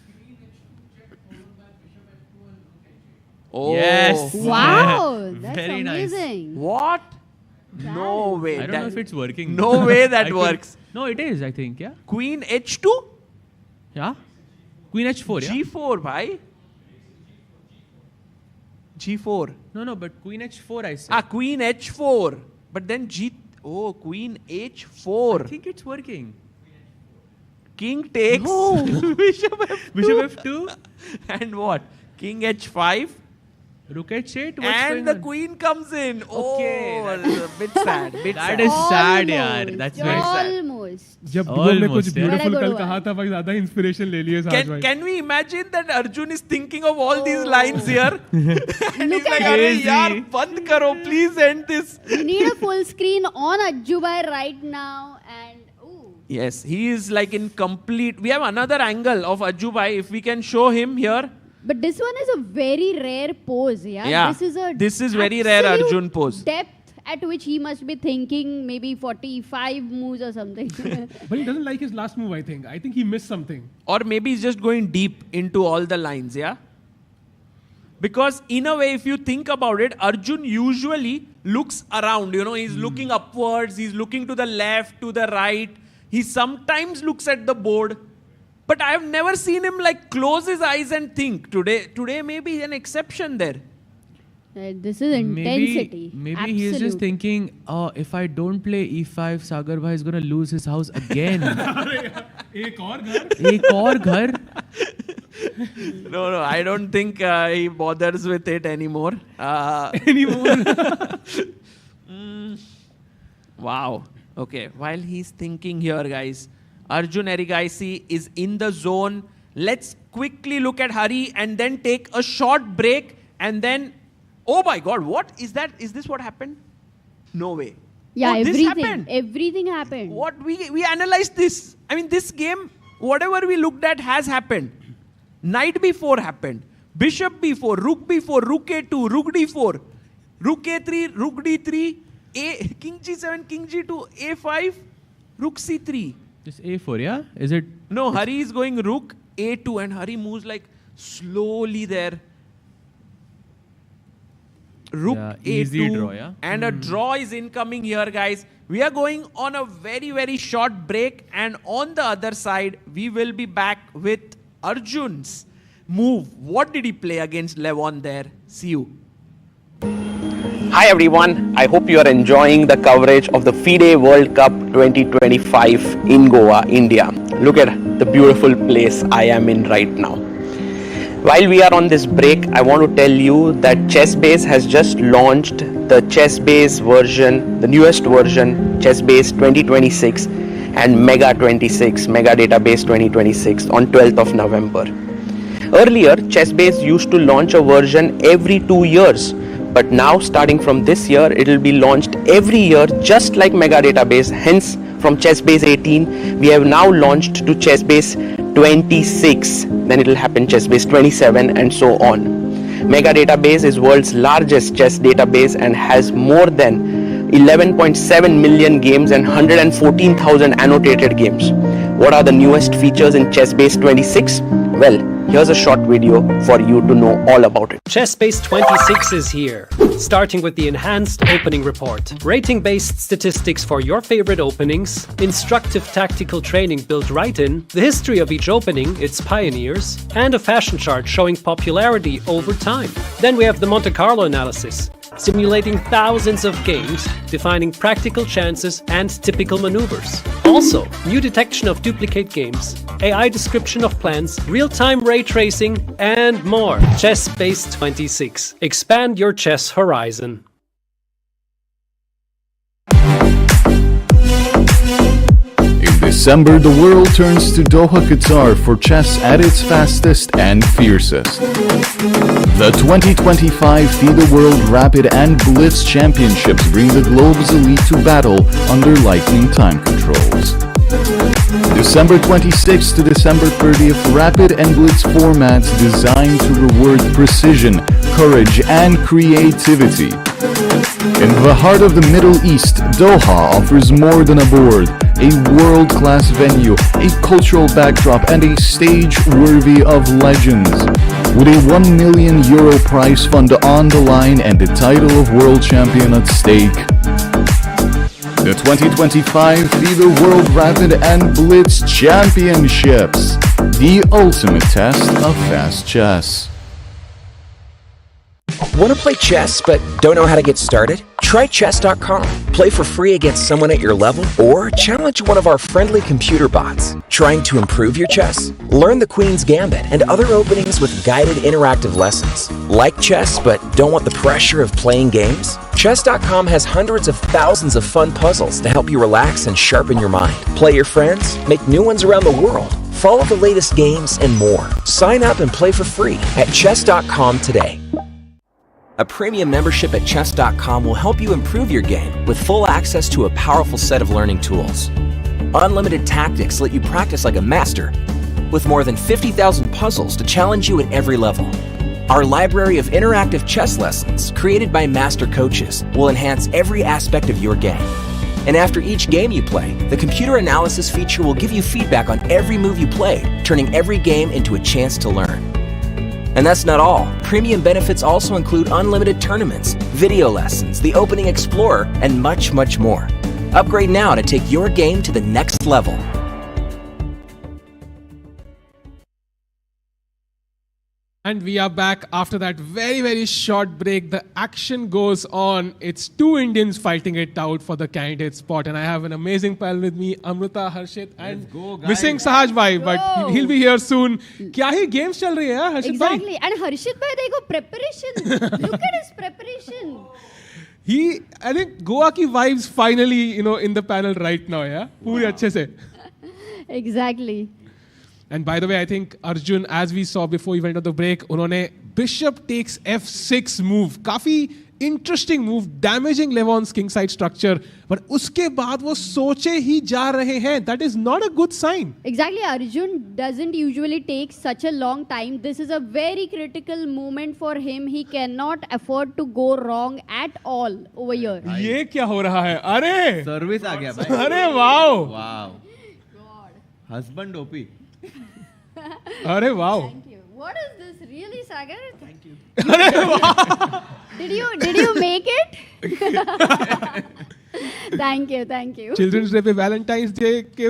Oh. Yes. Wow, that's Very nice. amazing. What? No way. I don't know if it's working. No way I that think- works. No, it is, I think, yeah. Queen H2? Yeah. Queen H4, yeah. G4, bhai. G4. No, but Queen H4 I said. Queen H4. But then Queen H4. I think it's working. King takes Bishop F2. Bishop F2. And what? King H5. Rook H8. What's And going the on? queen comes in. Okay, Oh, that's a bit sad. That is sad, yaar. That's very sad. Almost. जब Dubov ने कुछ Almost, yeah. Beautiful Very कल good कहा था भाई, ज्यादा inspiration ले लिए साज भाई. Can we imagine that Arjun is thinking of all these lines here? And he's like, at "Arey Crazy. yaar, band karo, please end this." We need a full screen on Ajjubai right now. And ooh. Yes, he is like in complete. We have another angle of Ajjubai. If we can show him here. But this one is a very rare pose, yeah? Yeah, this is very rare Arjun pose. Depth at which he must be thinking maybe 45 moves or something. But he doesn't like his last move, I think. I think he missed something. Or maybe he's just going deep into all the lines, yeah? Because in a way, if you think about it, Arjun usually looks around, he's looking upwards, he's looking to the left, to the right. He sometimes looks at the board. But I have never seen him close his eyes and think. Today may be an exception there. This is intensity. Maybe he is just thinking, if I don't play e5, Sagar bhai is going to lose his house again. Ek aur ghar? No, I don't think he bothers with it anymore. Wow. Okay, while he's thinking here, guys, Arjun Erigaisi is in the zone. Let's quickly look at Hari and then take a short break and then... Oh my God, what is that? Is this what happened? No way. Yeah, this happened. Everything happened. What? We analyzed this. I mean, this game, whatever we looked at has happened. Knight b4 happened. Bishop b4, rook b4, rook a2, rook d4, rook a3, rook d3, king g7, king g2, a5, rook c3. Just a4, yeah? Is it? No, Hari is going rook a2 and Hari moves slowly there. Rook a2 easy draw, yeah? And a draw is incoming here, guys. We are going on a very, very short break, and on the other side, we will be back with Arjun's move. What did he play against Levon there? See you. Hi everyone, I hope you are enjoying the coverage of the FIDE World Cup 2025 in Goa, India. Look at the beautiful place I am in right now. While we are on this break, I want to tell you that ChessBase has just launched the ChessBase version, the newest version, ChessBase 2026 and Mega 26, Mega Database 2026 on 12th of November. Earlier, ChessBase used to launch a version every 2 years, but now starting from this year, it will be launched every year just like Mega Database. Hence, from ChessBase 18, we have now launched to ChessBase 26, then it will happen ChessBase 27 and so on. Mega Database is world's largest chess database and has more than 11.7 million games and 114,000 annotated games. What are the newest features in ChessBase 26? Well, here's a short video for you to know all about it. ChessBase 26 is here, starting with the enhanced opening report, rating-based statistics for your favorite openings, instructive tactical training built right in, the history of each opening, its pioneers, and a fashion chart showing popularity over time. Then we have the Monte Carlo analysis, simulating thousands of games, defining practical chances and typical maneuvers. Also, new detection of duplicate games, AI description of plans, real-time ray tracing, and more. ChessBase 26. Expand your chess horizon. In December, the world turns to Doha, Qatar for chess at its fastest and fiercest. The 2025 FIDE World Rapid and Blitz Championships bring the globe's elite to battle under lightning time controls. December 26th to December 30th, Rapid and Blitz formats designed to reward precision, courage, and creativity. In the heart of the Middle East, Doha offers more than a board, a world-class venue, a cultural backdrop, and a stage worthy of legends. With a €1 million prize fund on the line and the title of world champion at stake. The 2025 FIDE World Rapid and Blitz Championships, the ultimate test of fast chess. Want to play chess but don't know how to get started? Try chess.com. Play for free against someone at your level or challenge one of our friendly computer bots. Trying to improve your chess? Learn the Queen's Gambit and other openings with guided interactive lessons. Like chess but don't want the pressure of playing games? Chess.com has hundreds of thousands of fun puzzles to help you relax and sharpen your mind. Play your friends, make new ones around the world, follow the latest games, and more. Sign up and play for free at chess.com today. A premium membership at chess.com will help you improve your game with full access to a powerful set of learning tools. Unlimited tactics let you practice like a master, with more than 50,000 puzzles to challenge you at every level. Our library of interactive chess lessons, created by master coaches, will enhance every aspect of your game. And after each game you play, the computer analysis feature will give you feedback on every move you played, turning every game into a chance to learn. And that's not all. Premium benefits also include unlimited tournaments, video lessons, the Opening Explorer, and much, much more. Upgrade now to take your game to the next level. And we are back after that very, very short break. The action goes on. It's two Indians fighting it out for the candidate spot. And I have an amazing panel with me, Amrita, Harshit, and missing Sahaj bhai, but he'll be here soon. Kya hi games chal rahi hai, Harshit bhai? Exactly. And Harshit bhai, देखो preparation. Look at his preparation. I think Goa ki vibes finally, in the panel right now, yeah? Puri अच्छे से. Exactly. And by the way, I think Arjun, as we saw before we went on the break, उन्होंने Bishop takes F6 move. काफी interesting move, damaging Levon's kingside structure. But उसके बाद वो सोचे ही जा रहे हैं. That is not a good sign. Exactly. Arjun doesn't usually take such a long time. This is a very critical moment for him. He cannot afford to go wrong at all over here. ये क्या हो रहा है? अरे! Service आ गया भाई. अरे wow! Wow. Husband OP. अरे wow! Thank you. What is this really, Sagar? Thank you. अरे wow! Did you make it? Thank you. Children's Day पे Valentine's Day के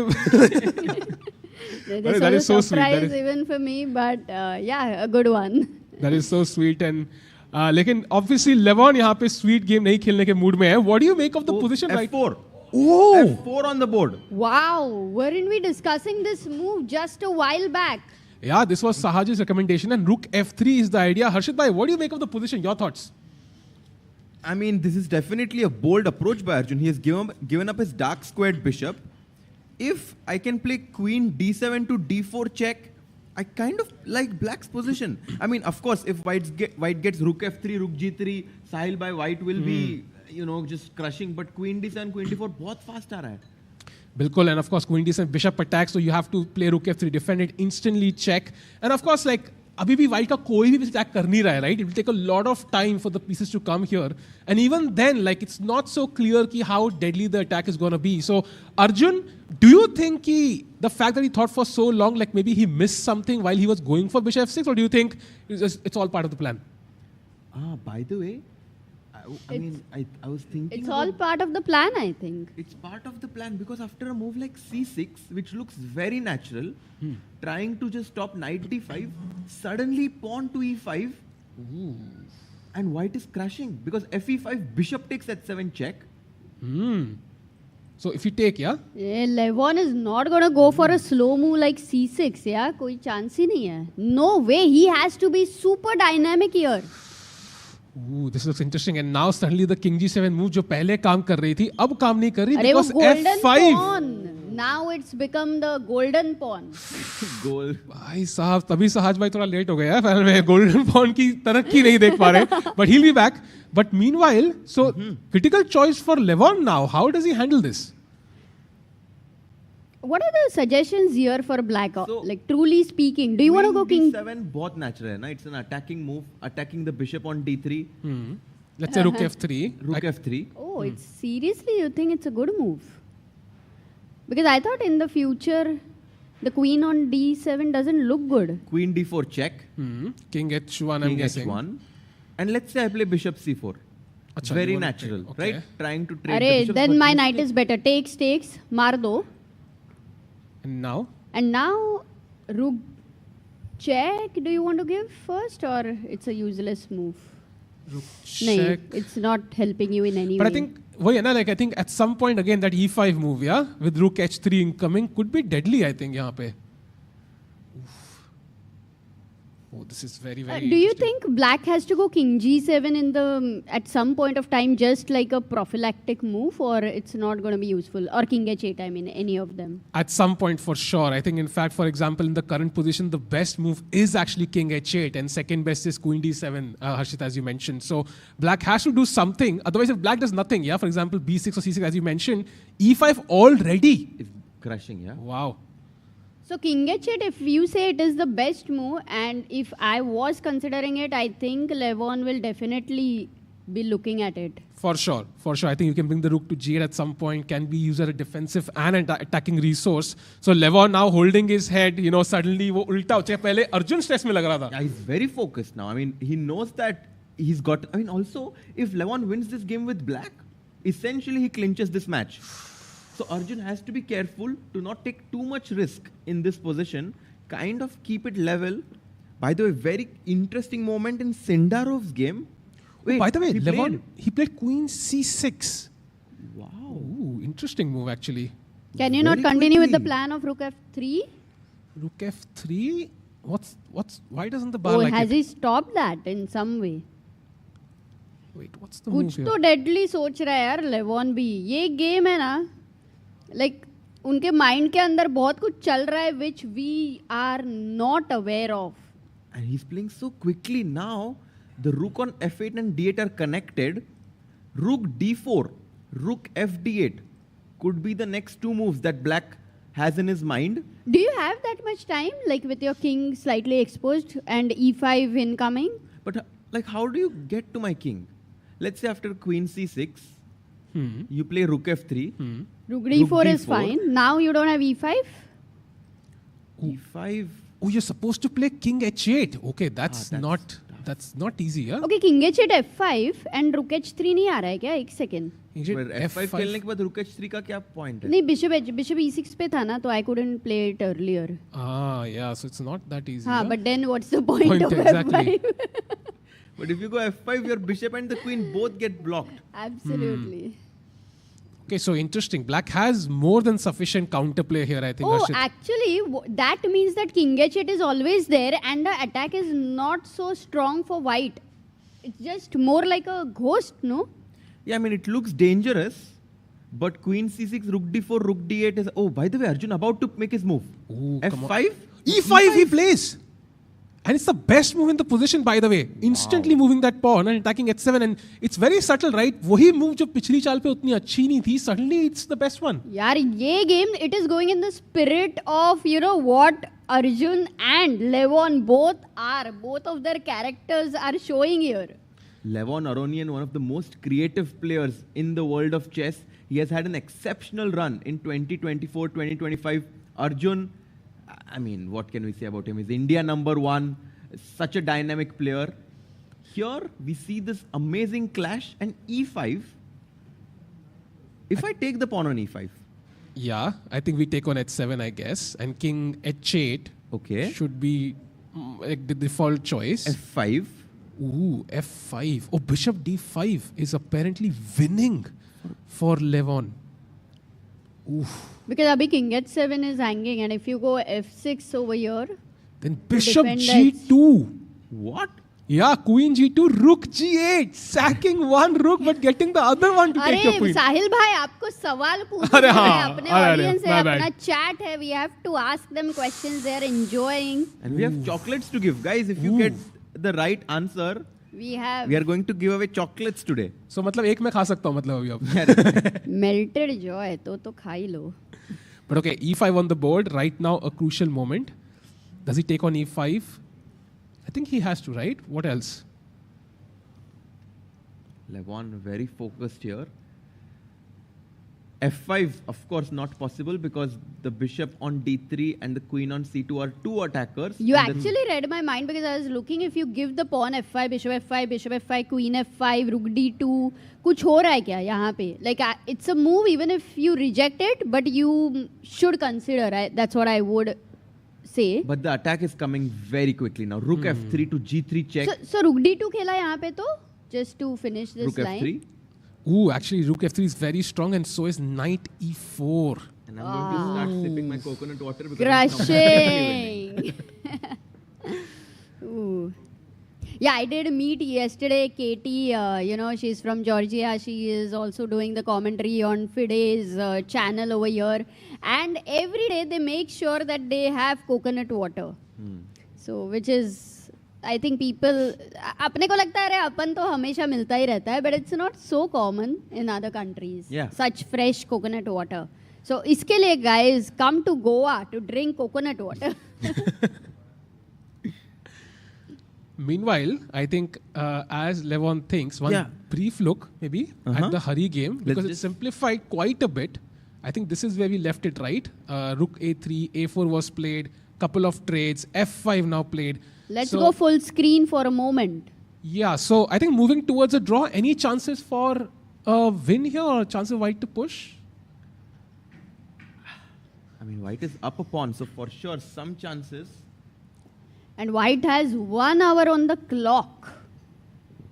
That is so surprise even for me, but yeah, a good one. That is so sweet. And लेकिन obviously Levon यहाँ पे sweet game नहीं खेलने के mood में है. What do you make of the position right? F4. Oh! F4 on the board. Wow, weren't we discussing this move just a while back? Yeah, this was Sahaj's recommendation, and Rook F3 is the idea. Harshit bhai, what do you make of the position? Your thoughts? I mean, this is definitely a bold approach by Arjun. He has given up his dark squared bishop. If I can play queen d7 to d4 check, I kind of like black's position. I mean, of course, if white gets rook f3, rook g3, Sahil by white will be, just crushing. But queen d7, queen d4, बहुत fast आ रहा है. Bilkul, and of course, queen d7, bishop attacks, so you have to play rook f3, defend it, instantly check. And of course, like, अभी भी white का कोई भी attack कर नहीं रहा है, right? It will take a lot of time for the pieces to come here. And even then, like, it's not so clear ki how deadly the attack is going to be. So, Arjun, do you think the fact that he thought for so long, like maybe he missed something while he was going for bishop f6, or do you think it's all part of the plan? By the way, I was thinking... It's all part of the plan, I think. It's part of the plan because after a move like c6, which looks very natural, trying to just stop knight d5, suddenly pawn to e5, and white is crashing because fe5, bishop takes h7 check. So if you take, yeah? Yeah, Levon is not going to go for a slow move like c6, yeah? कोई chance ही नहीं है. No way, he has to be super dynamic here. Ooh, this looks interesting. And now suddenly the king g7 move जो पहले काम कर रही थी, अब काम नहीं कर रही because golden f5. Pawn. Now it's become the golden pawn. Goal. भाई साहब, तभी सहज भाई थोड़ा लेट हो गया है फाइनल में. गोल्डन पॉन की तरक्की नहीं देख पा रहे. But he'll be back. But meanwhile, so critical choice for Levon now. How does he handle this? What are the suggestions here for black? So, like truly speaking, do you want to go king d7? बहुत natural है ना. It's an attacking move, attacking the bishop on d3. Let's say rook f3. Rook f3. Oh, it's seriously you think it's a good move? Because I thought in the future the queen on d7 doesn't look good. Queen d4 check. King h1, I'm guessing. H1. And let's say I play bishop c4. Achha, very natural, right? Trying to trade the Arey, bishops, then my knight is better. Takes, maar do. And now? And now, rook check. Do you want to give first, or it's a useless move? Rook No, check. it's not helping you in any But way. I think, I think at some point again that e5 move, yeah, with rook h3 incoming could be deadly. I think यहाँ पे. Oh, this is very, very. Do you think black has to go king g7 at some point of time, just like a prophylactic move, or it's not going to be useful? Or king h8, I mean, any of them? At some point, for sure. I think, in fact, for example, in the current position, the best move is actually king h8, and second best is queen d7, Harshit, as you mentioned. So black has to do something. Otherwise, if black does nothing, yeah, for example, b6 or c6, as you mentioned, e5 already. It's crushing, yeah. Wow. So king h8, if you say it is the best move, and if I was considering it, I think Levon will definitely be looking at it. For sure. I think you can bring the rook to g8 at some point, can be used as a defensive and attacking resource. So Levon now holding his head, suddenly वो उल्टा हो जाए. पहले Arjun stress में लग रहा था. Yeah, he's very focused now. I mean, he knows that he's got. I mean, also, if Levon wins this game with black, essentially he clinches this match. So Arjun has to be careful to not take too much risk in this position. Kind of keep it level. By the way, very interesting moment in Sindarov's game. Wait, by the way, he Levon, he played queen c6. Wow. Ooh, interesting move actually. Can you not continue with the plan of rook f3? Rook f3? Why doesn't the bar Oh, like has it? he stopped that in some way? Wait, what's the move कुछ here? तो deadly सोच रहा है यार लेवॉन भी. ये game है ना, like उनके माइंड के अंदर बहुत कुछ चल रहा है which we are not aware of. And he's playing so quickly now. The rook on f8 and d8 are connected. Rook d4, rook fd8 could be the next two moves that black has in his mind. Do you have that much time, like with your king slightly exposed and e5 incoming? But like, how do you get to my king? Let's say after queen c6, you play rook f3. Rook d4 is fine. Now you don't have e5? e5. Oh, you're supposed to play king h8. Okay, that's not easy, huh? Okay, king h8 f5 and rook h3 नहीं आ रहा है क्या? एक second. f5 खेलने के बाद rook h3 का क्या point है? नहीं, bishop e6 पे था ना, तो I couldn't play it earlier. Ah, yeah, so it's not that easy. हाँ, huh? but then what's the point of exactly. f5? But if you go f5, your bishop and the queen both get blocked. Absolutely. Okay, so interesting. Black has more than sufficient counterplay here, I think. Oh, Harshit. actually, that means that king h8 is always there and the attack is not so strong for white. It's just more like a ghost, no? Yeah, I mean, it looks dangerous, but queen c6, rook d4, rook d8 is... Oh, by the way, Arjun about to make his move. Ooh, come on. f5? E5 he plays. And it's the best move in the position, by the way. Instantly moving that pawn and attacking h7. And it's very subtle, right? वही move जो पिछली चाल पे उतनी अच्छी नहीं थी. Suddenly it's the best one. यार, ये game, it is going in the spirit of, what Arjun and Levon both are. Both of their characters are showing here. Levon Aronian, one of the most creative players in the world of chess. He has had an exceptional run in 2024, 2025. Arjun, I mean, what can we say about him? He's India #1, such a dynamic player. Here, we see this amazing clash and e5. If I take the pawn on e5. Yeah, I think we take on h7, I guess. And king h8 should be like the default choice. f5. Ooh, f5. Oh, bishop d5 is apparently winning for Levon. Oof. Because abhi king h7 is hanging, and if you go f6 over here, then bishop g2. What? Yeah, queen g2, rook g8, sacking one rook but getting the other one to take your queen. साहिल भाई, आपको सवाल पूछना है, अपने audience है, अपना chat है, we have to ask them questions, they are enjoying. And we have chocolates to give, guys. If you get the right answer, we are going to give away chocolates today. So मतलब एक मैं खा सकता हूँ मतलब अभी अब. Melted joy, तो खा ही लो. But okay, e5 on the board right now, a crucial moment. Does he take on e5? I think he has to, right? What else? Levon very focused here. f5, of course, not possible because the bishop on d3 and the queen on c2 are two attackers. You actually read my mind because I was looking if you give the pawn f5, bishop f5, queen f5, rook d2, कुछ हो रहा है क्या यहाँ पे? Like it's a move even if you reject it, but you should consider. That's what I would say. But the attack is coming very quickly now. Rook f3 to g3 check. So rook d2 खेला यहाँ पे तो just to finish this rook line. f3. Ooh, actually rook f3 is very strong and so is knight e4. And I'm going to start sipping my coconut water because crushing. Ooh. Yeah, I did meet yesterday Katie, she's from Georgia. She is also doing the commentary on FIDE's channel over here. And every day they make sure that they have coconut water. So, which is, I think people, अपने को लगता है अपन तो हमेशा मिलता ही रहता है, but it's not so common in other countries. Yeah. Such fresh coconut water. So इसके लिए guys come to Goa to drink coconut water. Meanwhile, I think as Levon thinks, one brief look maybe at the Hari game, because it's simplified quite a bit. I think this is where we left it, right? Rook A3, A4 was played, couple of trades, F5 now played. Let's go full screen for a moment. Yeah, so I think moving towards a draw, any chances for a win here or chance of white to push? I mean, white is up a pawn, so for sure some chances. And white has 1 hour on the clock.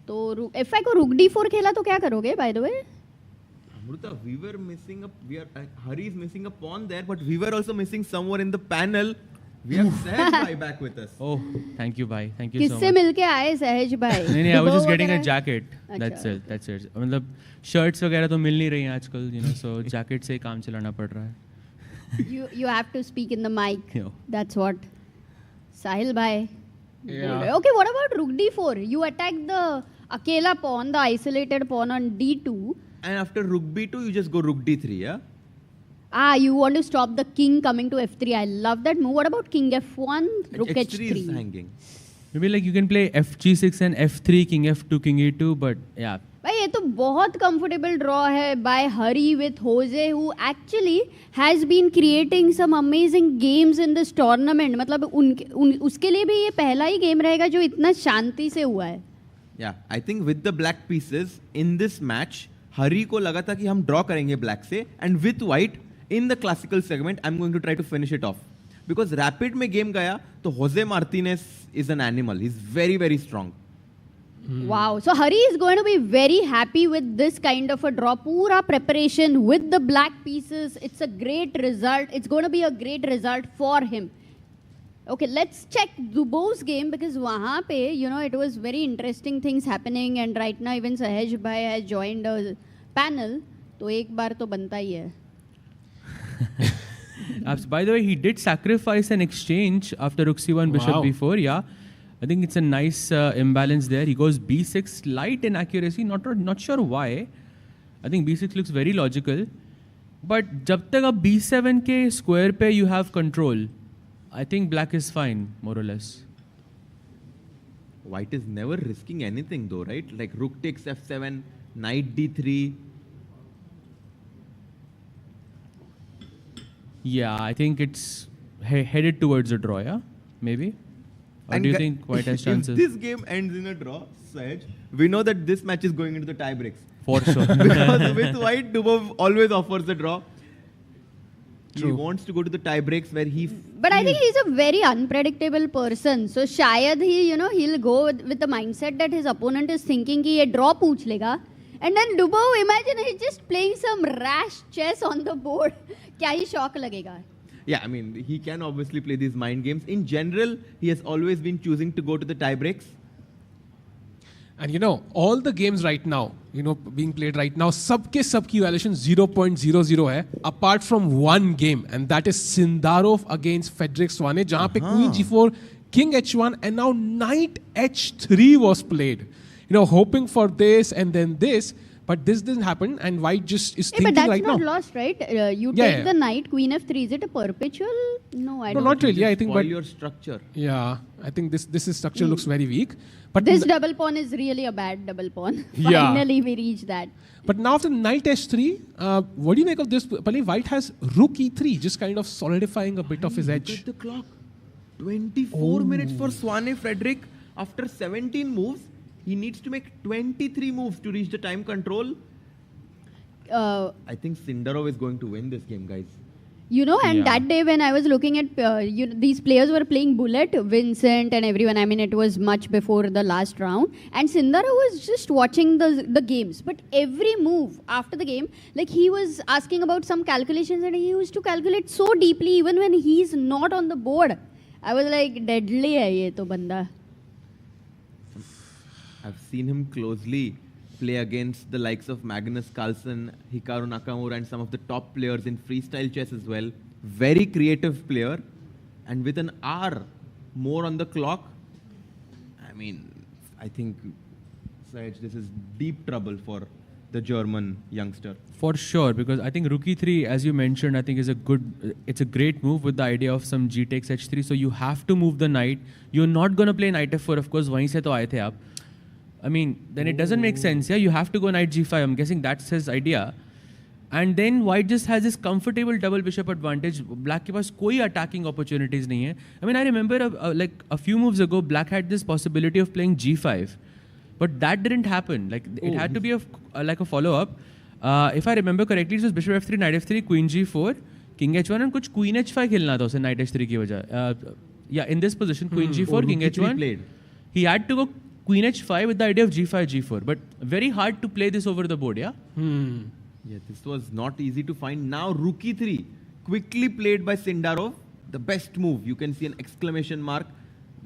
तो F5 को rook D4 खेला तो क्या करोगे, by the way? Amruta, we were missing Hari is missing a pawn there, but we were also missing somewhere in the panel. We have Sahaj Bhai back with us. Oh, thank you, bhai. Thank you so much. किससे मिलके आए सहज भाई? नहीं, I was just getting a jacket. That's it. मतलब shirts वगैरह तो मिल नहीं रही हैं आजकल, you know, so jacket से ही काम चलाना पड़ रहा है. You have to speak in the mic. Yeah. That's what. Sahil bhai. Yeah. Okay, what about rook D4? You attack the akela pawn, the isolated pawn on D2. And after rook B2, you just go rook D3, yeah? You want to stop the king coming to F3. I love that move. What about king F1, rook H3? Is hanging. Maybe like you can play FG6 and F3, king F2, king E2, but yeah. भाई ये तो बहुत comfortable draw है by Hari with Jose, who actually has been creating some amazing games in this tournament. मतलब उसके लिए भी ये पहला ही game रहेगा जो इतना शांति से हुआ है. Yeah, I think with the black pieces in this match, Hari को लगा था कि हम draw करेंगे black से, and with white in the classical segment, I'm going to try to finish it off. Because rapid में game गया तो Jose Martinez is an animal. He's very, very strong. Wow. So Hari is going to be very happy with this kind of a draw. Pura preparation with the black pieces. It's a great result. It's going to be a great result for him. Okay, let's check Dubov's game because wahan pe, you know, it was very interesting things happening, and right now even Sahaj Bhai has joined a panel. तो एक बार तो बनता ही है. By the way, he did sacrifice an exchange after rook c1 bishop b4. Yeah, I think it's a nice imbalance there. He goes b6, slight inaccuracy. Not sure why. I think b6 looks very logical. But जब तक अब b7 के square पे you have control, I think black is fine, more or less. White is never risking anything though, right? Like rook takes f7, knight d3. Yeah, I think it's headed towards a draw, yeah? Maybe? Or And do you think white has chances? If this game ends in a draw, Sahaj, we know that this match is going into the tie breaks. For sure. Because with white, Dubov always offers a draw. He wants to go to the tie breaks where he... But I think he's a very unpredictable person. So shayad he, you know, he'll go with the mindset that his opponent is thinking कि ये draw पूछ लेगा. And then Dubov, imagine he's just playing some rash chess on the board. क्या ही shock लगेगा. Yeah, I mean, he can obviously play these mind games. In general, he has always been choosing to go to the tie breaks. And you know, all the games right now, you know, being played right now, सबकी evaluation 0.00 है, apart from one game, and that is Sindarov against Frederick Swane, जहाँ पे Queen G4, King H1, and now Knight H3 was played. You know, hoping for this and then this, but this didn't happen, and White just is thinking right now. But that's not lost, right? You take the Knight, Queen F3. Is it a perpetual? No, I don't. No, not really. I think, Spoil but your structure. Yeah, I think this structure looks very weak. But this double pawn is really a bad double pawn. Yeah. Finally, we reached that. But now after Knight H3, what do you make of this? Pali, White has Rook E3, just kind of solidifying a bit of his edge. Look at the clock. 24 minutes for Swane Frederick. After 17 moves, he needs to make 23 moves to reach the time control. I think Sindarov is going to win this game, guys. You know, and that day when I was looking at, these players were playing bullet, Vincent and everyone. I mean, it was much before the last round. And Sindarov was just watching the games. But every move after the game, like he was asking about some calculations and he used to calculate so deeply even when he's not on the board. I was like, deadly hai ye to banda. I've seen him closely play against the likes of Magnus Carlsen, Hikaru Nakamura, and some of the top players in freestyle chess as well. Very creative player. And with an hour more on the clock, I mean, I think, Sahaj, this is deep trouble for the German youngster. For sure, because I think rook e3, as you mentioned, I think is it's a great move with the idea of some g takes h3. So you have to move the knight. You're not going to play knight f4, of course. Wahin se to aaye the aap. I mean, then it doesn't make sense. Yeah, you have to go knight g5. I'm guessing that's his idea. And then white just has this comfortable double bishop advantage. Black ke paas koi attacking opportunities nahi hai. I mean, I remember like a few moves ago, black had this possibility of playing g5. But that didn't happen. Like it had to be like a follow-up. If I remember correctly, it was bishop f3, knight f3, queen g4, king h1 and कुछ queen h5 खेलना था उसे knight h3 की वजह. Yeah, in this position, queen g4, king h1. Played. He had to go queen h5 with the idea of g5, g4. But very hard to play this over the board, yeah? Yeah, this was not easy to find. Now rook e3, quickly played by Sindarov. The best move. You can see an exclamation mark,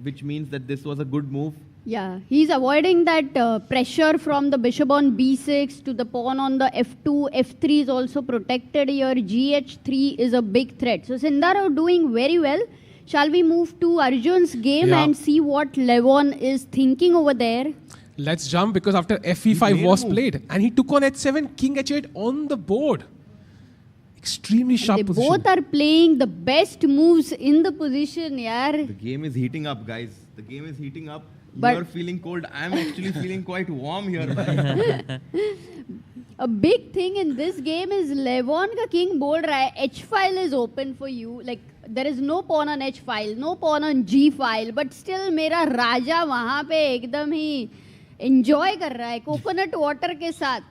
which means that this was a good move. Yeah, he's avoiding that pressure from the bishop on b6 to the pawn on the f2. f3 is also protected here. gh3 is a big threat. So Sindarov doing very well. Shall we move to Arjun's game and see what Levon is thinking over there? Let's jump, because after fe5 was played and he took on h7, king h8 on the board. Extremely sharp position. Both are playing the best moves in the position, yaar. The game is heating up, guys. The game is heating up. But you are feeling cold. I'm actually feeling quite warm here. A big thing in this game is Levon ka king बोल रहा है h file is open for you. Like there is no pawn on h file, no pawn on g file, but still मेरा राजा वहाँ पे एकदम ही enjoy कर रहा है coconut water के साथ.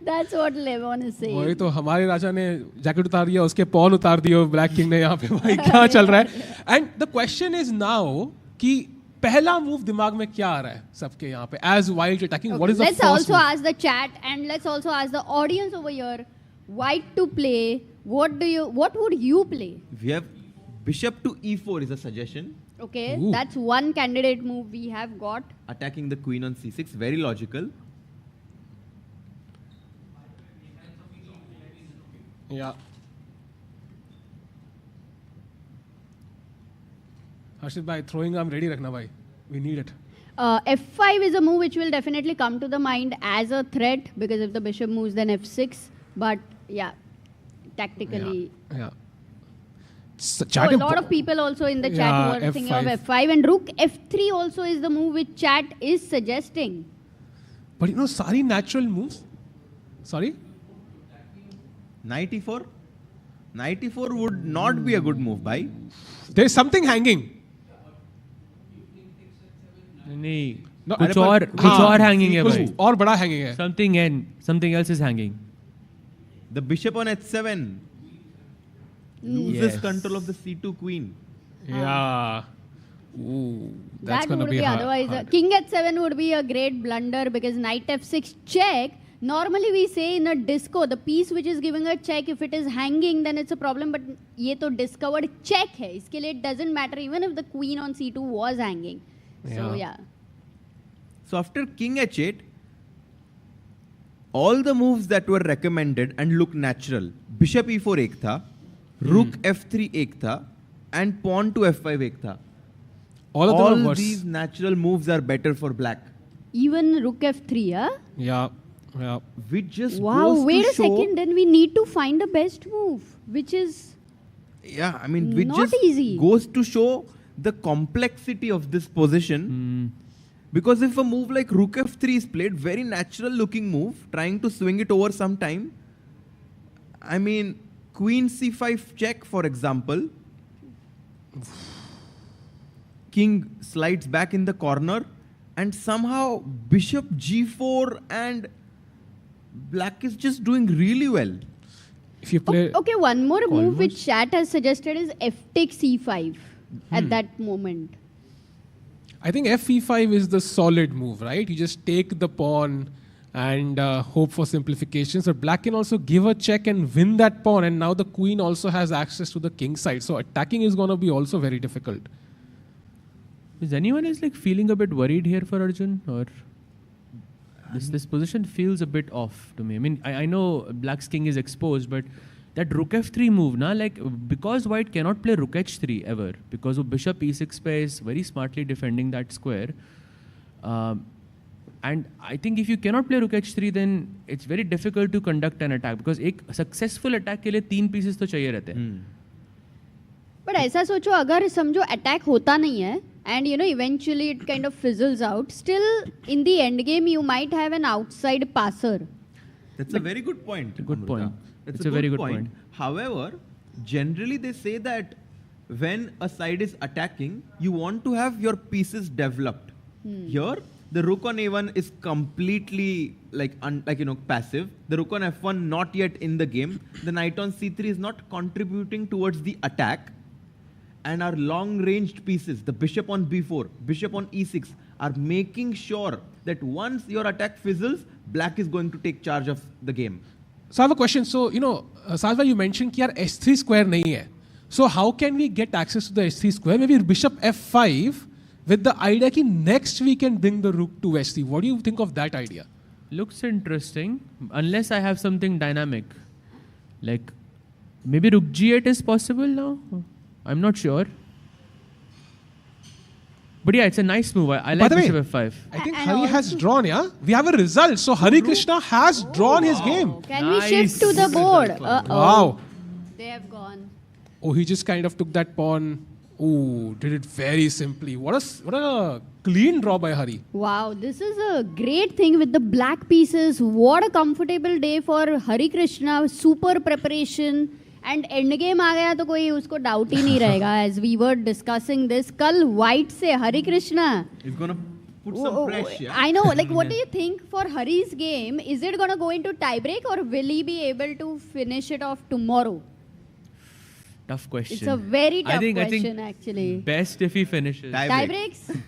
That's what Levon is saying. वही तो हमारे राजा ने जैकेट उतार दिया, उसके पॉन उतार दिए ब्लैक किंग ने यहाँ पे. भाई क्या चल रहा है? And the question is now कि पहला मूव दिमाग में क्या आ रहा है सबके यहाँ पे as white attacking? What is the Let's first also move? ask the chat and let's also ask the audience over here. White to play. What would you play? We have bishop to e4 is a suggestion. Okay, that's one candidate move we have got. Attacking the queen on c6, very logical. Yeah. Harshit bhai, throwing arm ready rakhna bhai. We need it. F5 is a move which will definitely come to the mind as a threat, because if the bishop moves then f6. But yeah, tactically. Yeah. So a lot of people also in the chat who are thinking of f5, and rook f3 also is the move which chat is suggesting. But you know, sari natural moves. Sorry? Knight e4? Knight e4 would not be a good move, bhai. There is something hanging. नहीं, कुछ और hanging है भाई. और बड़ा hanging है. Something else is hanging. The bishop on h7 loses control of the c2 queen. Yeah. Ooh, that's that would be hard. Otherwise, king h7 would be a great blunder, because knight f6 check. Normally we say in a disco, the piece which is giving a check, if it is hanging, then it's a problem. But ये तो discovered check है. इसके लिए it doesn't matter even if the queen on c2 was hanging. So yeah. So after king h8, all the moves that were recommended and look natural, bishop e4 एक था, rook f3 एक था, and pawn to f5 एक था. All these natural moves are better for black. Even rook f3, huh? Yeah. Yeah. Which just wait a second, then we need to find the best move, which is which not just easy. Goes to show the complexity of this position. Because if a move like rook f3 is played, very natural looking move, trying to swing it over some time. I mean, queen c5 check, for example. King slides back in the corner, and somehow bishop g4, and black is just doing really well. If you play okay, one more move which chat has suggested is f takes c5 at that moment. I think fe5 is the solid move, right? You just take the pawn and hope for simplification. So black can also give a check and win that pawn, and now the queen also has access to the king side. So attacking is going to be also very difficult. Is anyone else like feeling a bit worried here for Arjun, or this position feels a bit off to me? I mean, I know black's king is exposed, but that rook f3 move, because white cannot play rook h3 ever, because of bishop e6 space, very smartly defending that square. And I think if you cannot play rook h3, then it's very difficult to conduct an attack because एक successful attack के लिए 3 pieces तो चाहिए रहते हैं. But ऐसा सोचो अगर समझो attack होता नहीं है and you know eventually it kind of fizzles out, still in the end game you might have an outside passer. That's a very good point. Good point. That's It's a very good point. However, generally they say that when a side is attacking, you want to have your pieces developed. Here, the rook on a1 is completely like passive. The rook on f1 not yet in the game. The knight on c3 is not contributing towards the attack. And our long-ranged pieces, the bishop on b4, bishop on e6, are making sure that once your attack fizzles, black is going to take charge of the game. So I have a question. So, you know, Salva, you mentioned कि यार s3 square नहीं है. So how can we get access to the s3 square? Maybe bishop f5 with the idea that next we can bring the rook to s3. What do you think of that idea? Looks interesting, unless I have something dynamic. Like, maybe rook g8 is possible now? I'm not sure. But yeah, it's a nice move. I like bishop f5. I think Hari has drawn, yeah? We have a result. So Hari Krishna has drawn his game. Can we shift to the board? Wow. They have gone. Oh, he just kind of took that pawn. Oh, did it very simply. What a clean draw by Hari. Wow, this is a great thing with the black pieces. What a comfortable day for Hari Krishna. Super preparation. And endgame आ गया तो कोई उसको doubt ही नहीं रहेगा. As we were discussing this, कल white से Hari Krishna. He's gonna put some pressure. I know. Like, what do you think for Hari's game? Is it gonna go into tiebreak or will he be able to finish it off tomorrow? Tough question. It's a very tough question, I think actually. Best if he finishes. Tiebreaks?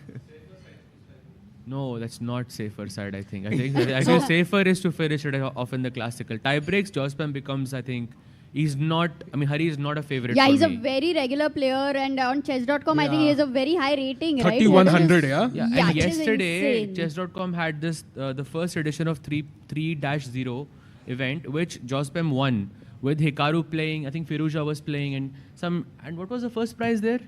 No, that's not safer side, I think. I think safer is to finish it off in the classical. Tiebreaks, Jospam becomes, I think, Hari is not a favorite. Yeah, for he's me. a very regular player, and on chess.com, I think he has a very high rating, 3100, right? yeah? Yeah, and yesterday, chess.com had this the first edition of 3-0 event, which Jospam won with Hikaru playing. I think Firuza was playing, and what was the first prize there?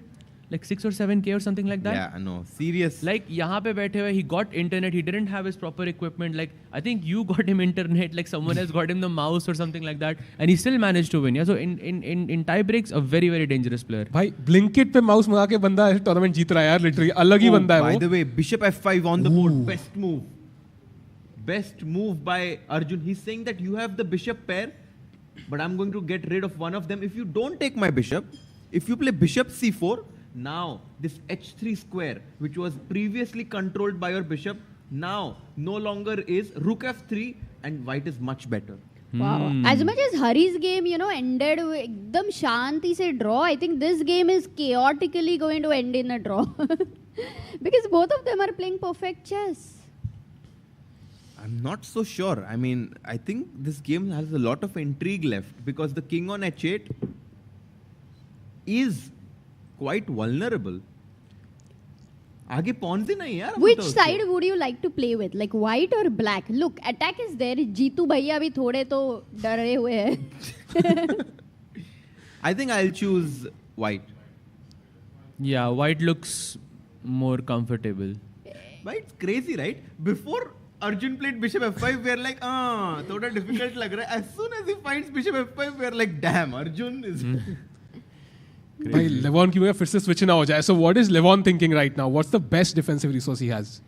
Like 6 or 7K or something like that. Yeah, no, serious. Like यहाँ पे बैठे हुए, he got internet. He didn't have his proper equipment. Like I think you got him internet. Like someone else got him the mouse or something like that, and he still managed to win. Yeah, so in tie breaks, a very very dangerous player. भाई Blinkit पे mouse मंगा के बंदा tournament जीत रहा है यार, literally अलग ही बंदा है वो. By the way, bishop f5 on the board, best move by Arjun. He's saying that you have the bishop pair, but I'm going to get rid of one of them. If you don't take my bishop, if you play bishop c4. Now, this h3 square, which was previously controlled by your bishop, now no longer is rook f3 and white is much better. Wow. As much as Hari's game, ended with ekdam shanti se draw, I think this game is chaotically going to end in a draw. Because both of them are playing perfect chess. I'm not so sure. I mean, I think this game has a lot of intrigue left because the king on h8 is quite vulnerable. आगे pawns ही नहीं यार. Which side would you like to play with? Like white or black? Look, attack is there. Jitu भैया भी थोड़े तो डरे हुए हैं. I think I'll choose white. Yeah, white looks more comfortable. White's crazy, right? Before Arjun played bishop f5, we're like, थोड़ा difficult लग रहा है. As soon as he finds bishop f5, we're like, damn, Arjun is. भाई Levon की वजह फिर से switch ना हो जाए. So what is Levon thinking right now? What's the best defensive resource he has?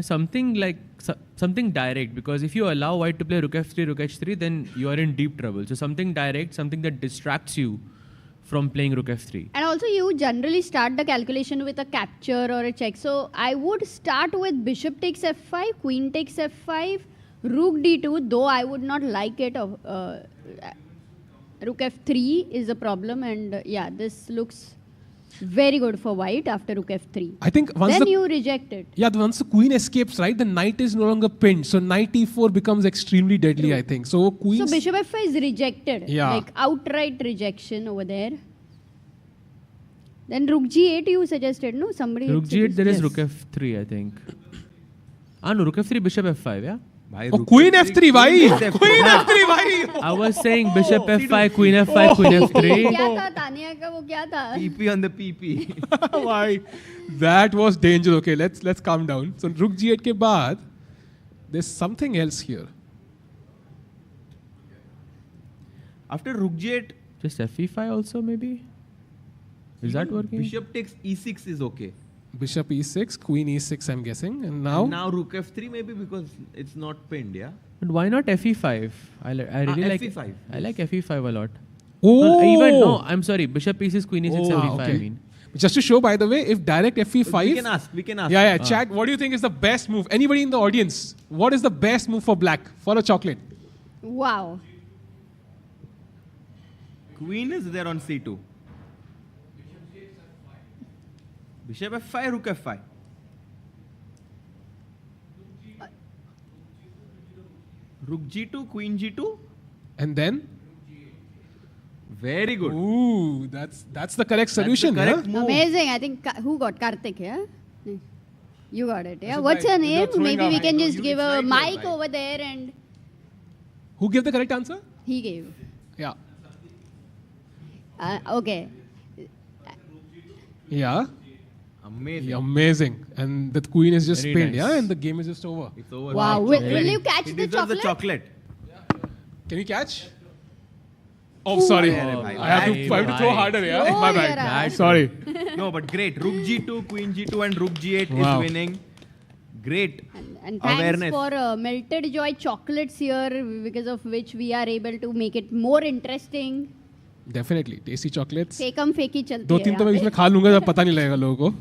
Something direct, because if you allow white to play rook f3, rook h3, then you are in deep trouble. So something direct, something that distracts you from playing rook f3. And also you generally start the calculation with a capture or a check. So I would start with bishop takes f5, queen takes f5, rook d2, though I would not like it. Rook f3 is a problem, and yeah, this looks very good for white after rook f3. I think once then you reject it. Yeah, once the queen escapes, right, the knight is no longer pinned. So knight e4 becomes extremely deadly, I think. So queen. So bishop f5 is rejected. Yeah. Like outright rejection over there. Then rook g8 you suggested, no? Somebody. Rook g8, there is rook f3, I think. No, rook f3, bishop f5, yeah? भाई Oh, Queen F3 भाई. Queen F3 भाई. I was saying Bishop F5, Queen F5, Queen F3. क्या था तानिया का वो क्या था? PP on the PP. Why? That was dangerous. Okay, let's calm down. So Rook G8 के बाद there's something else here. After Rook G8, Just FE5 also maybe? Is that working? Bishop takes E6 is okay. Bishop E6, Queen E6 I'm guessing. And now? And now Rook F3 maybe because it's not pinned, yeah? But why not FE5? I really like FE5. I like FE5 a lot. Oh! No, I'm sorry. Bishop E6, Queen E6, FE5 I mean. Just to show, by the way, if direct FE5... We can ask. Yeah, chat, what do you think is the best move? Anybody in the audience, what is the best move for black? For a chocolate? Wow. Queen is there on C2. Bishop F5, Rook F5. Rook G2, Queen G2. And then? Very good. Ooh, that's the correct solution. That's the correct move. Amazing. I think who got Karthik? Yeah. You got it. Yeah. That's What's right. your name? You're throwing Maybe out. we can just You give a decide your mic line. over there and Who gave the correct answer? he gave. Yeah. Okay. Yeah. Amazing. Amazing. And the queen is just Very pinned, nice. yeah? And the game is just over. It's over. Wow. Will you catch He the deserves chocolate? the chocolate. Can you catch? Oh, sorry. Oh, I have to throw harder, yeah? Oh, My yeah. bad. Sorry. No, but great. Rook G2, Queen G2 and Rook G8 Wow. is winning. Great. And thanks Awareness. for Melted Joy chocolates here, because of which we are able to make it more interesting. Definitely. Tasty chocolates. फेकम फेकी चलती दो है तीन तो मैं यहाँ इसमें पे. खा लूंगा जब पता नहीं लगेगा लोगों को.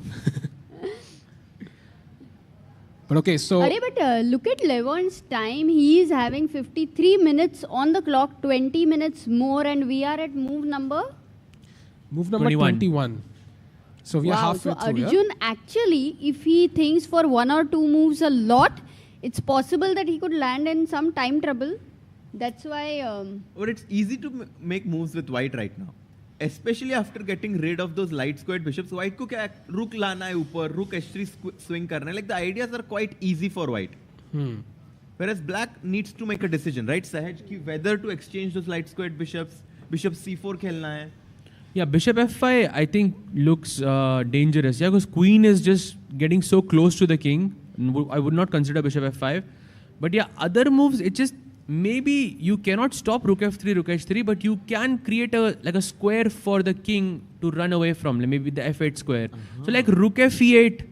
But okay, so... Arey, but look at Levon's time. He is having 53 minutes on the clock, 20 minutes more, and we are at move number? Move number 21. 21. So we are Wow, halfway so through, Arjun actually, if he thinks for one or two moves a lot, it's possible that he could land in some time trouble. That's why... But it's easy to make moves with white right now. Especially after getting rid of those light squared bishops. White को क्या rook लाना है ऊपर, rook h3 swing करना है. Like the ideas are quite easy for white. Whereas black needs to make a decision, right? Sahaj ki whether to exchange those light squared bishops, bishop c4 खेलना है. Yeah, Bishop F5 I think looks dangerous. Yeah, because Queen is just getting so close to the king. I would not consider Bishop F5. But yeah, other moves, it just maybe you cannot stop Rook F3, Rook H3, but you can create a square for the king to run away from, like maybe the F8 square. So like Rook F8,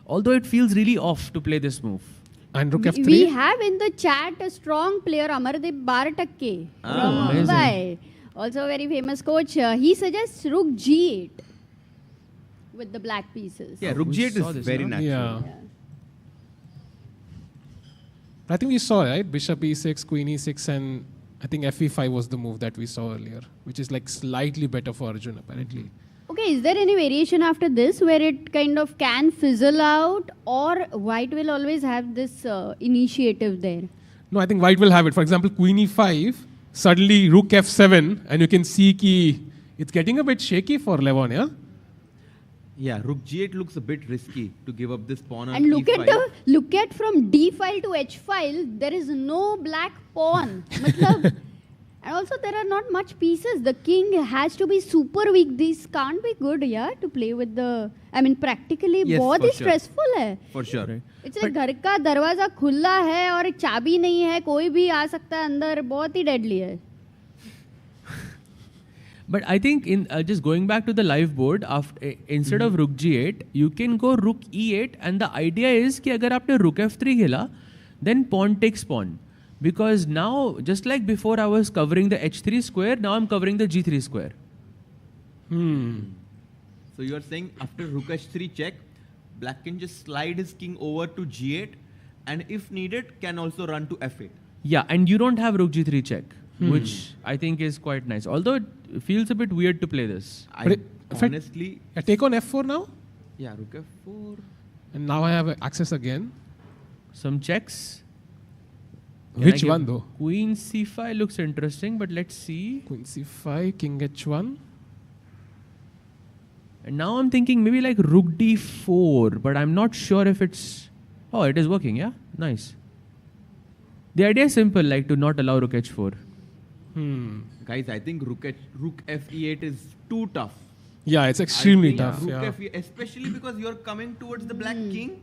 although it feels really off to play this move. And Rook F3? We have in the chat a strong player, Amardeep Bartakke from Mumbai. Also a very famous coach. He suggests Rook G8 with the black pieces. Yeah, Rook G8 is very natural. Yeah. I think we saw, right? Bishop E6, Queen E6, and I think FE5 was the move that we saw earlier, which is like slightly better for Arjun, apparently. Okay, is there any variation after this where it kind of can fizzle out, or white will always have this initiative there? No, I think white will have it. For example, Queen E5, suddenly Rook F7, and you can see ki it's getting a bit shaky for Levon, yeah? Yeah, Rook G8 looks a bit risky to give up this pawn on And look E5. look at from D file to H file, there is no black pawn. Matlab, and also there are not much pieces. The king has to be super weak. These can't be good, yeah, to play with the. I mean, practically, Yes, बहुत for he sure. stressful है. For sure. It's like घर का दरवाजा खुला है और चाबी नहीं है, कोई भी आ सकता है अंदर, बहुत ही deadly है. But I think in just going back to the live board, after instead of Rook G8, you can go Rook E8, and the idea is कि अगर आपने Rook F3 खेला, then pawn takes pawn. Because now, just like before I was covering the H3 square, now I'm covering the G3 square. So you're saying after Rook H3 check, black can just slide his king over to G8, and if needed, can also run to F8. Yeah, and you don't have Rook G3 check, which I think is quite nice. Although it feels a bit weird to play this. Honestly... I take on F4 now? Yeah, Rook F4. And now I have access again. Some checks. Which one though? Queen C5 looks interesting, but let's see. Queen C5, King H1. And now I'm thinking maybe like Rook D4, but I'm not sure if it's... Oh, it is working, yeah? Nice. The idea is simple, like to not allow rook h4. Guys, I think rook fe8 is too tough. Yeah, it's extremely tough. Rook Yeah. fe8, especially because you're coming towards the black king.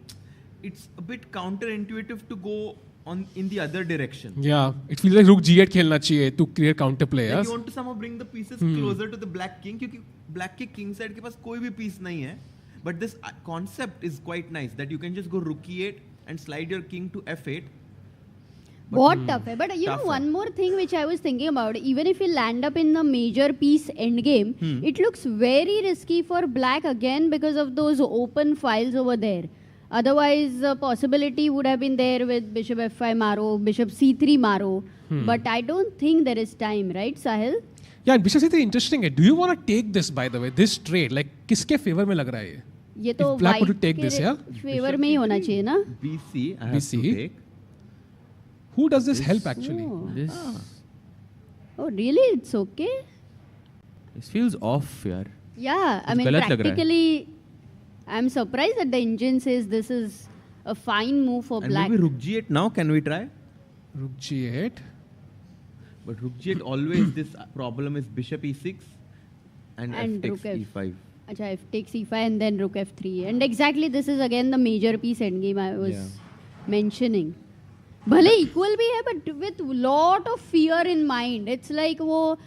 It's a bit counterintuitive to go on in the other direction. Yeah, it feels like rook g8 खेलना चाहिए to create counter play. Like Yes? you want to somehow bring the pieces closer to the black king क्योंकि black के king side के पास कोई भी piece नहीं है. But this concept is quite nice that you can just go rook e8 and slide your king to f8. बहुत tough है. But you know Tougher. one more thing which I was thinking about, even if you land up in the major piece endgame, it looks very risky for black again because of those open files over there. Otherwise, the possibility would have been there with bishop f5 maro, bishop c3 maro. But I don't think there is time, right, Sahil? Yeah, bishop c3 interesting है. Do you want to take this, by the way, this trade? Like, किसके favor में लग रहा है ये? ये तो If black were to white take के this, yeah? favor में ही होना चाहिए ना? BC, I have BC. to take. Who does this help actually? This Oh, really? It's okay? this feels off, yaar. Yeah, I mean, गलत लग रहा है. practically, I'm surprised that the engine says this is a fine move for And black. maybe rook g8 now, can we try? Rook g8. But rook g8 always this problem is bishop e6 and f And takes rook f. e5. Acha, f takes e5 and then rook f3. And exactly this is again the major piece endgame I was mentioning. भले equal भी है but with lot of fear in mind. It's like वो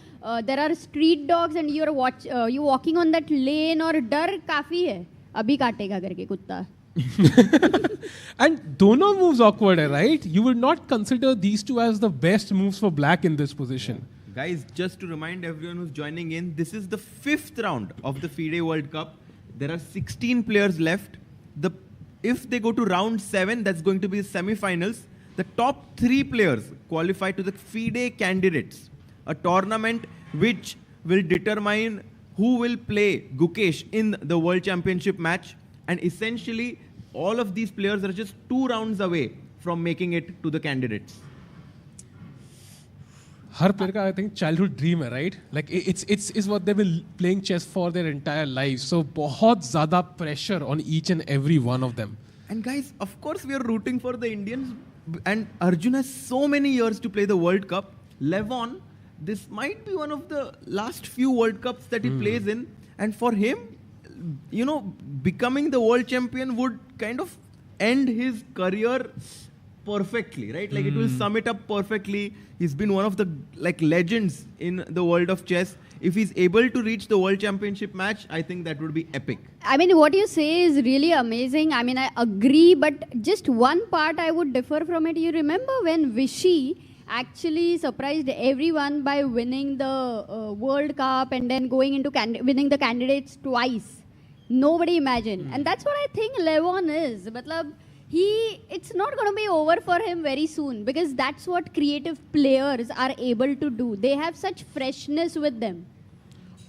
there are street dogs and you're walking on that lane और डर काफी है. अभी काटेगा करके कुत्ता. And dono moves awkward hai, right? You would not consider these two as the best moves for black in this position. Guys, just to remind everyone who's joining in, this is the 5th round of the FIDE World Cup. There are 16 players left. If they go to round 7, that's going to be the semi-finals. The top 3 players qualify to the FIDE Candidates, a tournament which will determine who will play Gukesh in the World Championship match. And essentially, all of these players are just 2 rounds away from making it to the candidates. Her player का I think childhood dream है, right? Like it's what they've been playing chess for their entire lives. So बहुत ज़्यादा pressure on each and every one of them. And guys, of course we are rooting for the Indians. And Arjun has so many years to play the World Cup. Levon, this might be one of the last few World Cups that he plays in. And for him, you know, becoming the world champion would kind of end his career perfectly, right? Like it will sum it up perfectly. He's been one of the legends in the world of chess. If he's able to reach the world championship match, I think that would be epic. I mean, what you say is really amazing. I mean, I agree, but just one part I would differ from it. You remember when Vishy actually surprised everyone by winning the World Cup and then going into winning the candidates twice? Nobody imagined. And that's what I think Levon is. Matlab, it's not going to be over for him very soon because that's what creative players are able to do. They have such freshness with them.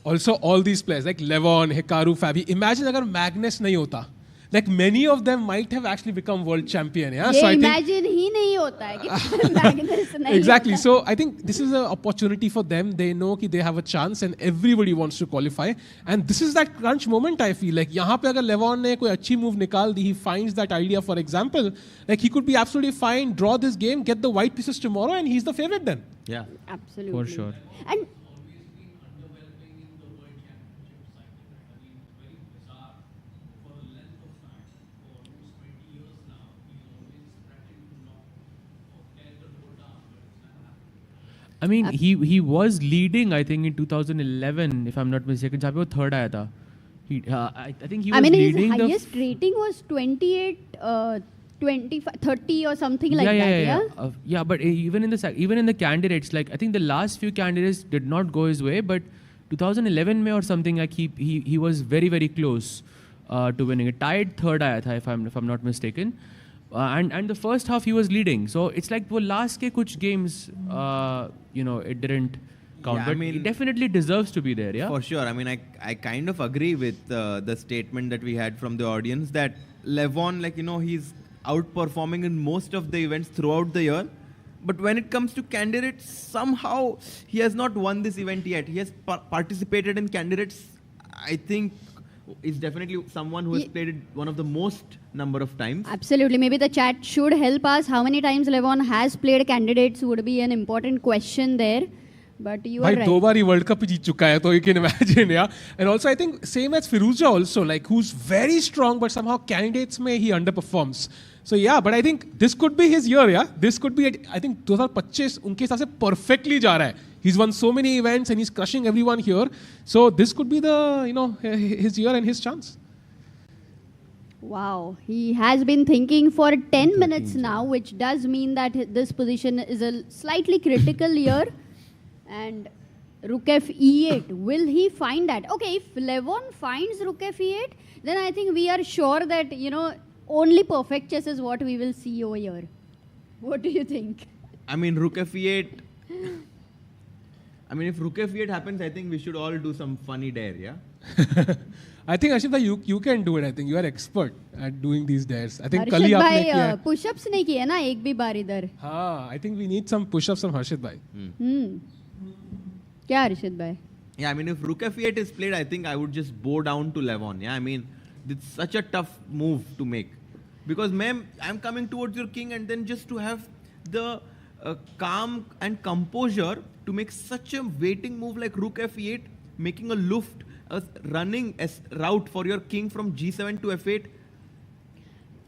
Also, all these players like Levon, Hikaru, Fabi. Imagine अगर Magnus नहीं होता. Like many of them might have actually become world champion. Yeah. ये So I think imagine ही नहीं होता है कि Magnus नहीं exactly. होता. So I think this is an opportunity for them. They know कि they have a chance and everybody wants to qualify. And this is that crunch moment I feel like. यहाँ पे अगर Levon ने कोई अच्छी move निकाल दी, he finds that idea. For example, like he could be absolutely fine, draw this game, get the white pieces tomorrow, and he's the favorite then. Yeah. Absolutely. For sure. And I mean, he was leading, I think, in 2011, if I'm not mistaken. जहाँ पे वो third आया था. I think he was leading his highest rating was 28, 25, 30 or something like that. Yeah, but even in the candidates, like I think the last few candidates did not go his way, but 2011 में or something like he was very very close to winning. It tied third आया था, if I'm not mistaken. And the first half he was leading. So it's like the last के कुछ games, it didn't count. Yeah, but I mean, he definitely deserves to be there, yeah? For sure. I mean, I kind of agree with the statement that we had from the audience that Levon, he's outperforming in most of the events throughout the year. But when it comes to candidates, somehow he has not won this event yet. He has participated in candidates, I think, is definitely someone who has played it one of the most number of times. Absolutely. Maybe the chat should help us. How many times Levon has played candidates would be an important question there. But you are भाई right. 2 बार World Cup जीत चुका है, तो you can imagine, yeah. And also I think same as Firuza also, like who's very strong, but somehow candidates में he underperforms. So yeah, but I think this could be his year, yeah. This could be, I think 2025 उनके हिसाब से perfectly जा रहा है. He's won so many events and he's crushing everyone here. So this could be the, you know, his year and his chance. Wow, he has been thinking for 10 minutes now, which does mean that this position is a slightly critical year. And Rook F E8, will he find that? Okay, if Levon finds Rook F E8, then I think we are sure that, you know, only perfect chess is what we will see over here. What do you think? I mean, Rook F E8. I mean, if Rook F E8 happens, I think we should all do some funny dare, yeah? I think Ashita, you can do it. I think you are expert at doing these dares. I think Harshit कल ही आपने किया भाई push-ups नहीं किए ना एक भी बार इधर. हाँ, I think we need some push-ups from Harshit bhai. क्या Harshit भाई? Yeah, I mean, if Rook F8 is played, I think I would just bow down to Levon. Yeah, I mean, it's such a tough move to make. Because, ma'am, I'm coming towards your king, and then just to have the calm and composure to make such a waiting move like Rook F8, making a luft, running a route for your king from G7 to F8.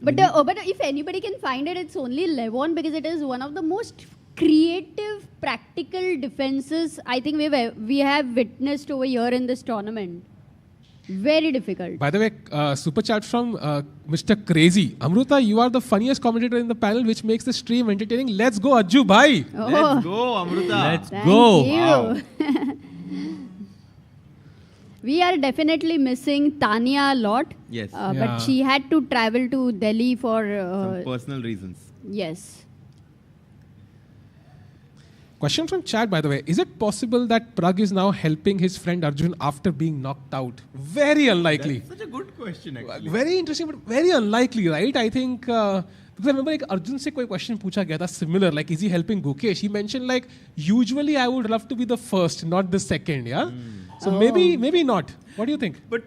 But if anybody can find it, it's only Levon, because it is one of the most creative, practical defenses I think we have witnessed over here in this tournament. Very difficult. By the way, super chat from Mr. Crazy. Amruta, you are the funniest commentator in the panel, which makes the stream entertaining. Let's go, Ajju bhai. Oh. Let's go, Amruta. Let's Thank go. you. Wow. We are definitely missing Tanya a lot. Yes. But she had to travel to Delhi for some personal reasons. Yes. Question from chat, by the way. Is it possible that Prag is now helping his friend Arjun after being knocked out? Very unlikely. That's such a good question, actually. Very interesting, but very unlikely, right? I think, because I remember like Arjun se koi question pucha gaya tha similar, like is he helping Gukesh? He mentioned like, usually I would love to be the first, not the second, yeah? So maybe not. What do you think? But,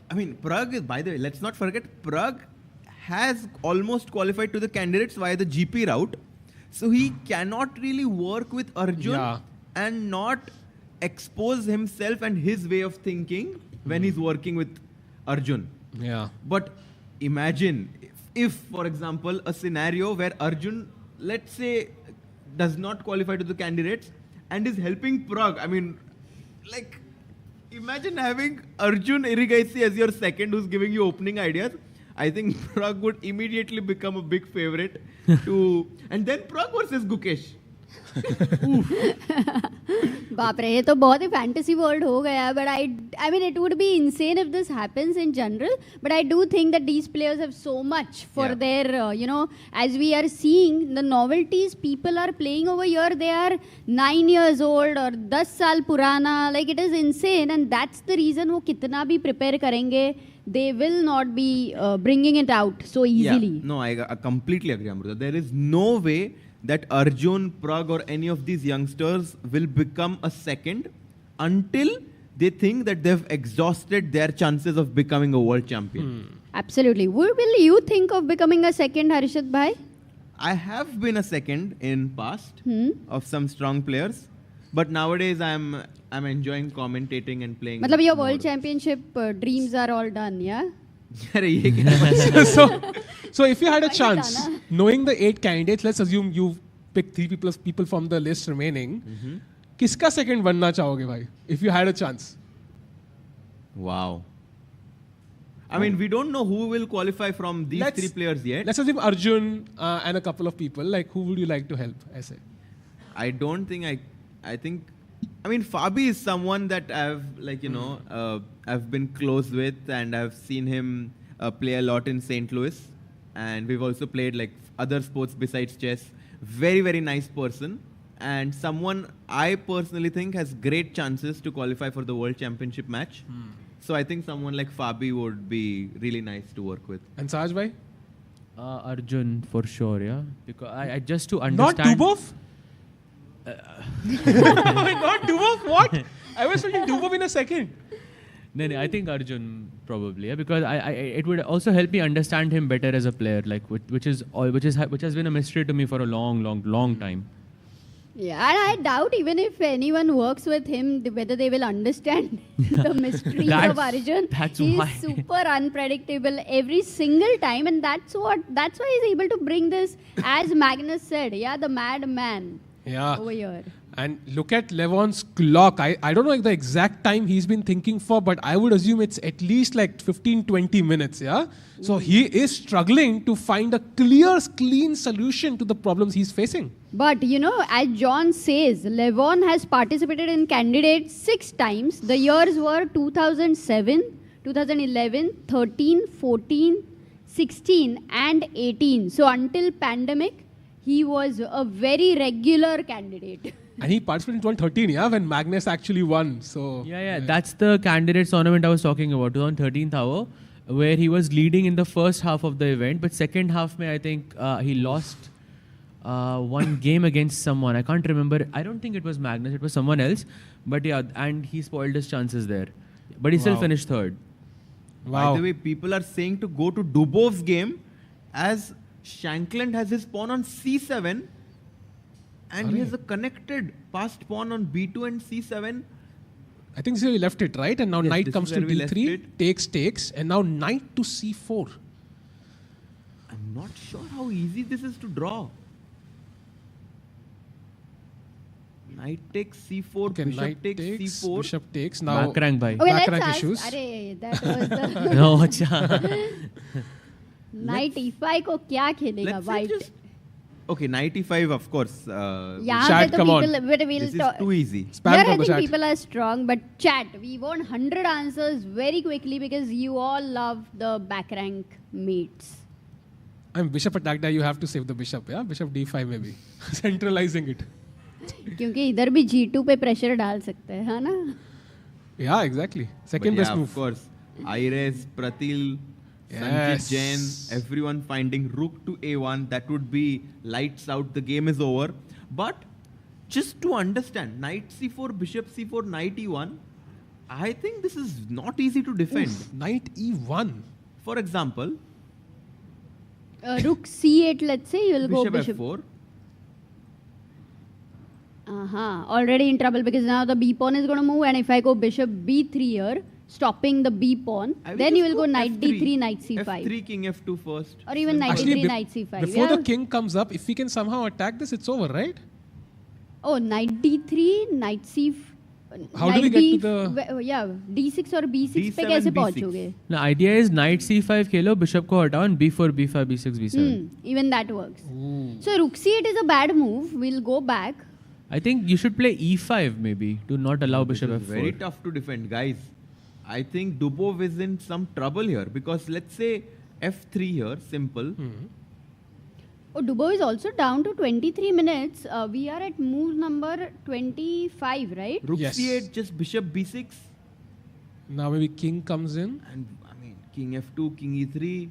I mean, Prag is, by the way, let's not forget, Prag has almost qualified to the candidates via the GP route. So he cannot really work with Arjun and not expose himself and his way of thinking when he's working with Arjun. Yeah. But imagine if, for example, a scenario where Arjun, let's say, does not qualify to the candidates and is helping Prag. I mean, like, imagine having Arjun Irigaisi as your second who's giving you opening ideas. I think Prag would immediately become a big favorite to, and then Prag versus Gukesh. बाप रे, ये तो बहुत ही fantasy world हो गया. But I mean, it would be insane if this happens in general. But I do think that these players have so much for their, you know, as we are seeing the novelties people are playing over here. They are 9 years old or 10 साल पुराना. Like it is insane, and that's the reason वो कितना भी prepare करेंगे, they will not be bringing it out so easily. Yeah. No, I completely agree, Amruta. There is no way that Arjun, Prag or any of these youngsters will become a second until they think that they've exhausted their chances of becoming a world champion. Absolutely. Will you think of becoming a second, Harshit bhai? I have been a second in past of some strong players, but nowadays I'm enjoying commentating and playing. मतलब your world championship dreams are all done, yeah? So if you had a chance, knowing the 8 candidates, let's assume you pick 3 people from the list remaining. किसका second बनना चाहोगे भाई? If you had a chance. Wow. I mean, we don't know who will qualify from these 3 players yet. Let's assume Arjun and a couple of people. Like, who would you like to help? I say. I don't think I think. I mean, Fabi is someone that I've, like, you know, I've been close with, and I've seen him play a lot in St. Louis. And we've also played, like, other sports besides chess. Very, very nice person. And someone I personally think has great chances to qualify for the World Championship match. So I think someone like Fabi would be really nice to work with. And Saj bhai? Arjun for sure, yeah. Because I just to understand. Not Dubov? Not Dubov? What? I was thinking Dubov in a second. No, I think Arjun probably, yeah, because it would also help me understand him better as a player, like which has been a mystery to me for a long time. Yeah, and I doubt even if anyone works with him, whether they will understand the mystery of Arjun. He's why. super unpredictable every single time, and that's why he's able to bring this, as Magnus said, the madman over here. And look at Levon's clock. I don't know the exact time he's been thinking for, but I would assume it's at least like 15-20 minutes, yeah? So he is struggling to find a clean solution to the problems he's facing. But, as John says, Levon has participated in Candidate 6 times. The years were 2007, 2011, 13, 14, 16 and 18. So until pandemic, he was a very regular candidate. And he participated in 2013, when Magnus actually won. So That's the candidates tournament I was talking about, 2013th hour, where he was leading in the first half of the event, but second half, I think he lost one game against someone. I can't remember. I don't think it was Magnus. It was someone else. But and he spoiled his chances there. But he still finished third. By the way, people are saying to go to Dubov's game as Shankland has his pawn on c7 and he has a connected passed pawn on b2 and c7. I think so he left it, right? And now knight comes to d3, takes, and now knight to c4. I'm not sure how easy this is to draw. Knight takes c4, bishop takes c4. Bishop takes. Now back rank bhai. Okay, back let's rank ask. issues. That was the... No, acha. Knight e5 को क्या खेलेगा white? Okay, knight e5, of course. Chat, come on. This is too easy. Here I think people are strong, but chat, we want 100 answers very quickly because you all love the back rank mates. I'm bishop attack. You have to save the bishop, yeah? Bishop d5 maybe. Centralizing it. क्योंकि इधर भी g2 पे pressure डाल सकते हैं, है ना? Yeah, exactly. Second best move. Of course. Iris, Pratil, Sanjit Jain, everyone finding rook to a1. That would be lights out. The game is over. But just to understand, knight c4, bishop c4, knight e1, I think this is not easy to defend. Oof, knight e1. For example, rook c8, let's say, you will go bishop f4. Already in trouble because now the b pawn is going to move, and if I go bishop b3 here, stopping the b pawn, then you will go knight d3, knight c5. f3, king f2 first. Or even knight d3, knight c5. Before the king comes up, if we can somehow attack this, it's over, right? Oh, knight d3, knight c5. How do we get to the... d6 or b6 पे कैसे पहुँचोगे? The idea is knight c5 Khelo, bishop को हटाओ, and b4, b5, b6, b7. Even that works. So rook c8 is a bad move. We'll go back. I think you should play e5 maybe to not allow bishop f4. Very tough to defend, guys. I think Dubov is in some trouble here because let's say f3 here, simple. Oh, Dubov is also down to 23 minutes. We are at move number 25, right? Rook c8, just bishop b6. Now maybe king comes in. And king f2, king e3.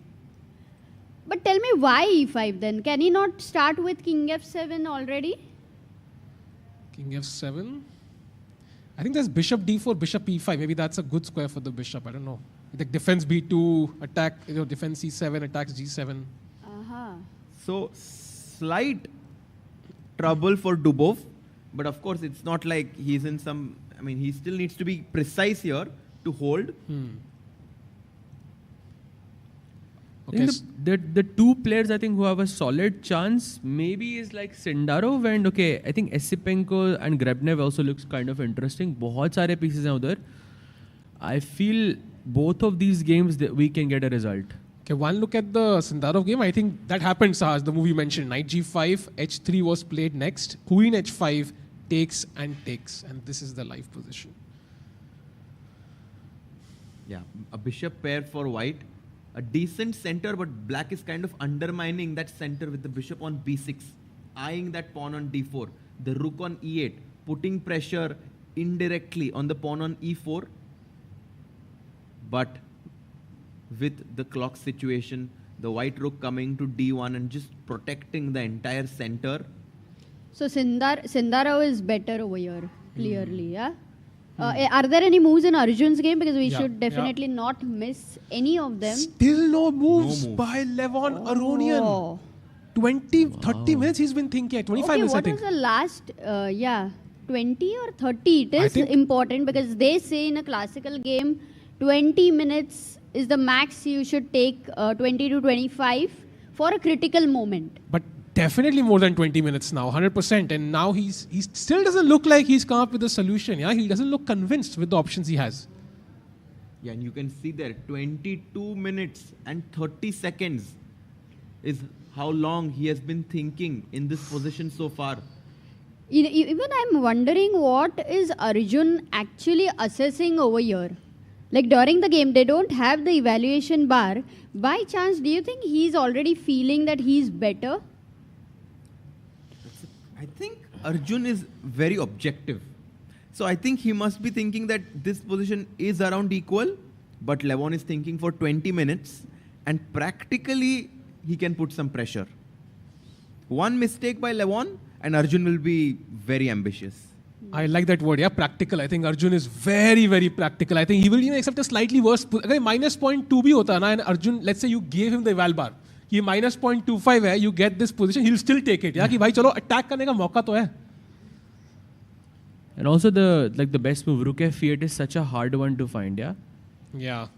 But tell me why e5 then? Can he not start with king f7 already? King f7. I think there's bishop d4, bishop e5. Maybe that's a good square for the bishop. I don't know. Like defense b2, attack, defense c7, attacks g7. So slight trouble for Dubov, but of course it's not like he's in some. I mean, he still needs to be precise here to hold. Okay. The two players I think who have a solid chance maybe is like Sindarov and I think Esipenko and Grebnev also looks kind of interesting. बहुत सारे pieces हैं उधर. I feel both of these games that we can get a result. Okay, one look at the Sindarov game. I think that happened, Sahaj, the movie mentioned. Knight g5, h3 was played next. Queen h5 takes, and this is the live position. Yeah, a bishop pair for white. A decent center, but black is kind of undermining that center with the bishop on b6, eyeing that pawn on d4, the rook on e8, putting pressure indirectly on the pawn on e4. But with the clock situation, the white rook coming to d1 and just protecting the entire center. So Sindarov is better over here, clearly, yeah? Are there any moves in Arjun's game? Because we should definitely not miss any of them. Still no moves by Levon Aronian. 30 minutes he's been thinking. 25 minutes, I think. What was the last? 20 or 30. It is important because they say in a classical game, 20 minutes is the max you should take, 20 to 25 for a critical moment. But definitely more than 20 minutes now, 100%. And now he still doesn't look like he's come up with a solution. Yeah, he doesn't look convinced with the options he has. Yeah, and you can see there 22 minutes and 30 seconds is how long he has been thinking in this position so far. Even I'm wondering what is Arjun actually assessing over here. Like during the game, they don't have the evaluation bar. By chance, do you think he's already feeling that he's better? I think Arjun is very objective. So I think he must be thinking that this position is around equal, but Levon is thinking for 20 minutes and practically he can put some pressure. One mistake by Levon and Arjun will be very ambitious. I like that word, practical. I think Arjun is very, very practical. I think he will even accept a slightly worse. If minus 0.2 bhi hota na, and Arjun, let's say you gave him the eval bar. He minus 0.25 hai, you get this position, he'll still take it. Ki bhai chalo attack karne ka mauka to hai. And also the best move, rook f8 is such a hard one to find, Yeah.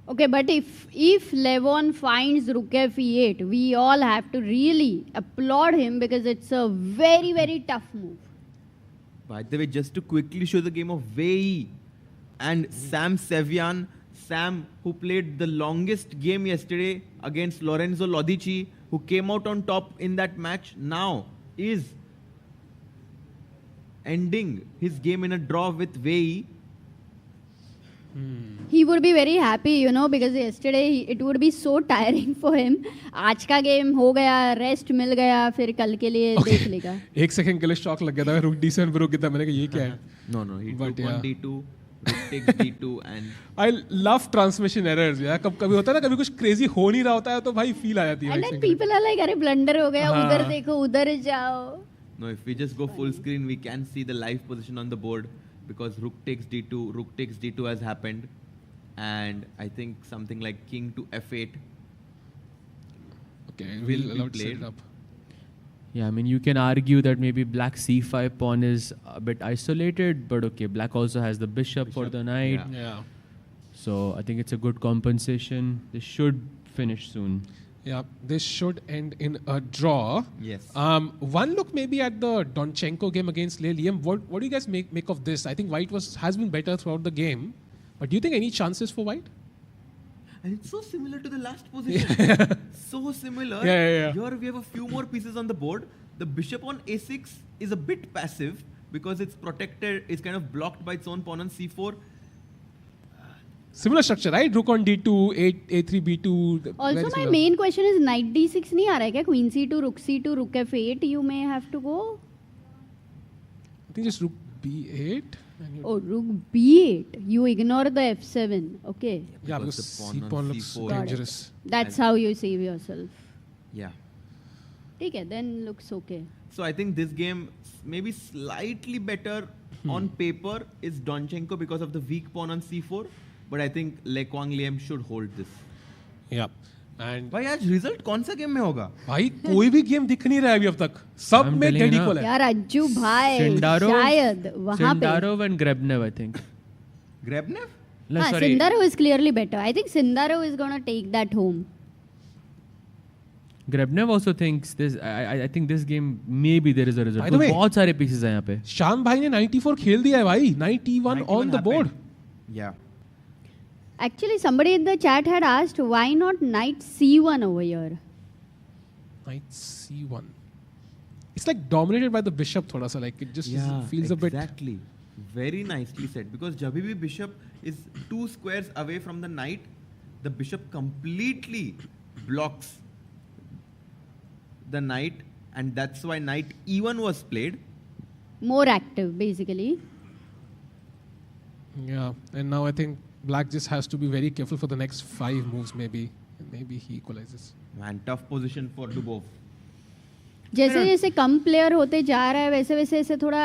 Okay, but if Levon finds rook f8, we all have to really applaud him because it's a very, very tough move. By the way, just to quickly show the game of Wei and Sam Sevian. Sam, who played the longest game yesterday against Lorenzo Lodici, who came out on top in that match, now is ending his game in a draw with Wei. He would be very happy, because yesterday it would be so tiring for him. आज का game हो गया, rest मिल गया, फिर कल के लिए देख लेगा. एक second के लिए shock लग गया था, rook d7 पर rook कितना, मैंने कहा ये क्या है? No, he took on d2, rook takes d2 and. I love transmission errors. कभी होता है ना, कभी कुछ crazy हो नहीं रहा होता है तो भाई feel आ जाती है. And then people are like, अरे blunder हो गया, उधर देखो, उधर जाओ. No, if we just go full screen, we can see the live position on the board because rook takes d2 has happened. And I think something like king to f8. Okay, we'll allow to set it up. Yeah, I mean, you can argue that maybe black c5 pawn is a bit isolated, but okay, black also has the bishop for the knight. Yeah. So I think it's a good compensation. This should finish soon. Yeah, this should end in a draw. Yes. One look maybe at the Donchenko game against Liam. What do you guys make of this? I think white has been better throughout the game. But do you think any chances for white? And it's so similar to the last position. So similar. Yeah. Here we have a few more pieces on the board. The bishop on a6 is a bit passive because it's protected, it's kind of blocked by its own pawn on c4. Similar structure, right? Rook on d2, a3, b2. Also, my main question is knight d6 नहीं आ रहा है क्या? Queen c2, rook f8. You may have to go. I think just rook b8. Oh, rook b8. You ignore the f7. Okay. Yeah, because the pawn looks dangerous. That's how you save yourself. Yeah. Okay, then looks okay. So I think this game maybe slightly better on paper is Donchenko because of the weak pawn on c4. But I think Le Quang Liem should hold this. Yeah. And भाई आज result कौन सा game में होगा? भाई कोई भी game दिख नहीं रहा है अभी अब तक. सब में डेड इक्वल है. यार अज्जू भाई शायद वहाँ पे. Sindarov and Grebnev, I think. Grebnev? No, sorry. Sindarov is clearly better. I think Sindarov is gonna take that home. Grebnev also thinks this. I think this game maybe there is a result. By the way, बहुत सारे pieces हैं यहाँ पे. शान भाई ने 94 खेल दिया है भाई. 91 on the board. Yeah. Actually, somebody in the chat had asked why not knight c1 over here. Knight c1. It's like dominated by the bishop thoda sa, like it just feels a bit. Exactly. Very nicely said. Because जब भी bishop is 2 squares away from the knight, the bishop completely blocks the knight, and that's why knight e1 was played. More active, basically. Yeah, and now I think black just has to be very careful for the next 5 moves maybe. Maybe he equalizes. Man, tough position for Dubov. जैसे जैसे कम player होते जा रहा है वैसे वैसे ऐसे थोड़ा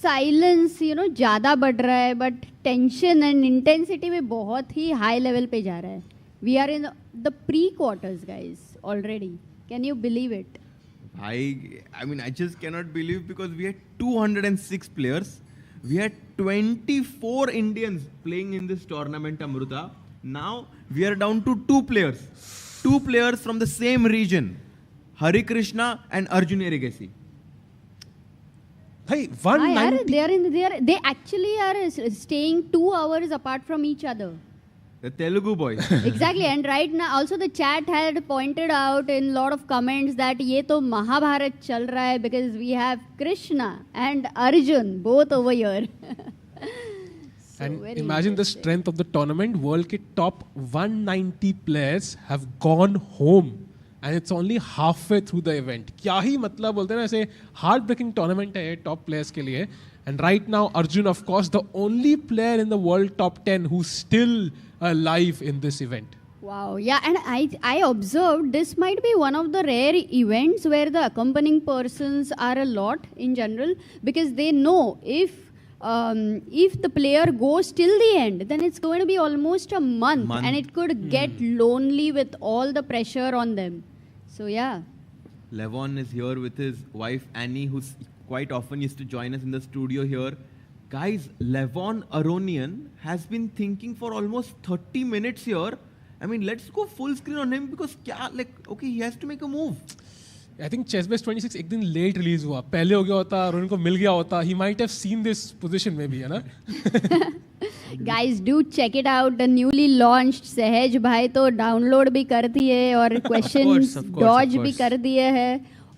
साइलेंस ज़्यादा बढ़ रहा है, बट टेंशन एंड इंटेंसिटी भी बहुत ही हाई लेवल पे जा रहा है. We are in the pre quarters guys already. Can you believe it? I mean, I just cannot believe, because we had 206 players. We had 24 Indians playing in this tournament, Amruta. Now we are down to 2 players. 2 players from the same region, Hari Krishna and Arjun Erigesi. Hey, 190. They actually are staying 2 hours apart from each other. The Telugu boys. Exactly, and right now also the chat had pointed out in lot of comments that ये तो महाभारत चल रहा है, because we have Krishna and Arjun both over here. And imagine the strength of the tournament. World के top 190 players have gone home, and it's only halfway through the event. क्या ही मतलब बोलते हैं ना, ऐसे heart breaking tournament है ये top players के लिए. And right now Arjun, of course, the only player in the world top 10 who's still alive in this event. Wow, yeah, and I observed this might be one of the rare events where the accompanying persons are a lot in general, because they know if the player goes till the end, then it's going to be almost a month. And it could get lonely with all the pressure on them. So yeah. Levon is here with his wife Annie, who's quite often used to join us in the studio here. Guys, Levon Aronian has been thinking for almost 30 minutes here. I mean, let's go full screen on him, because okay, he has to make a move. I think ChessBase 26 एक दिन late release हुआ. पहले हो गया होता, Arun को मिल गया होता. He might have seen this position maybe, है ना? Guys, do check it out. The newly launched सहज भाई तो download भी कर दिए और questions dodge भी कर दिए हैं.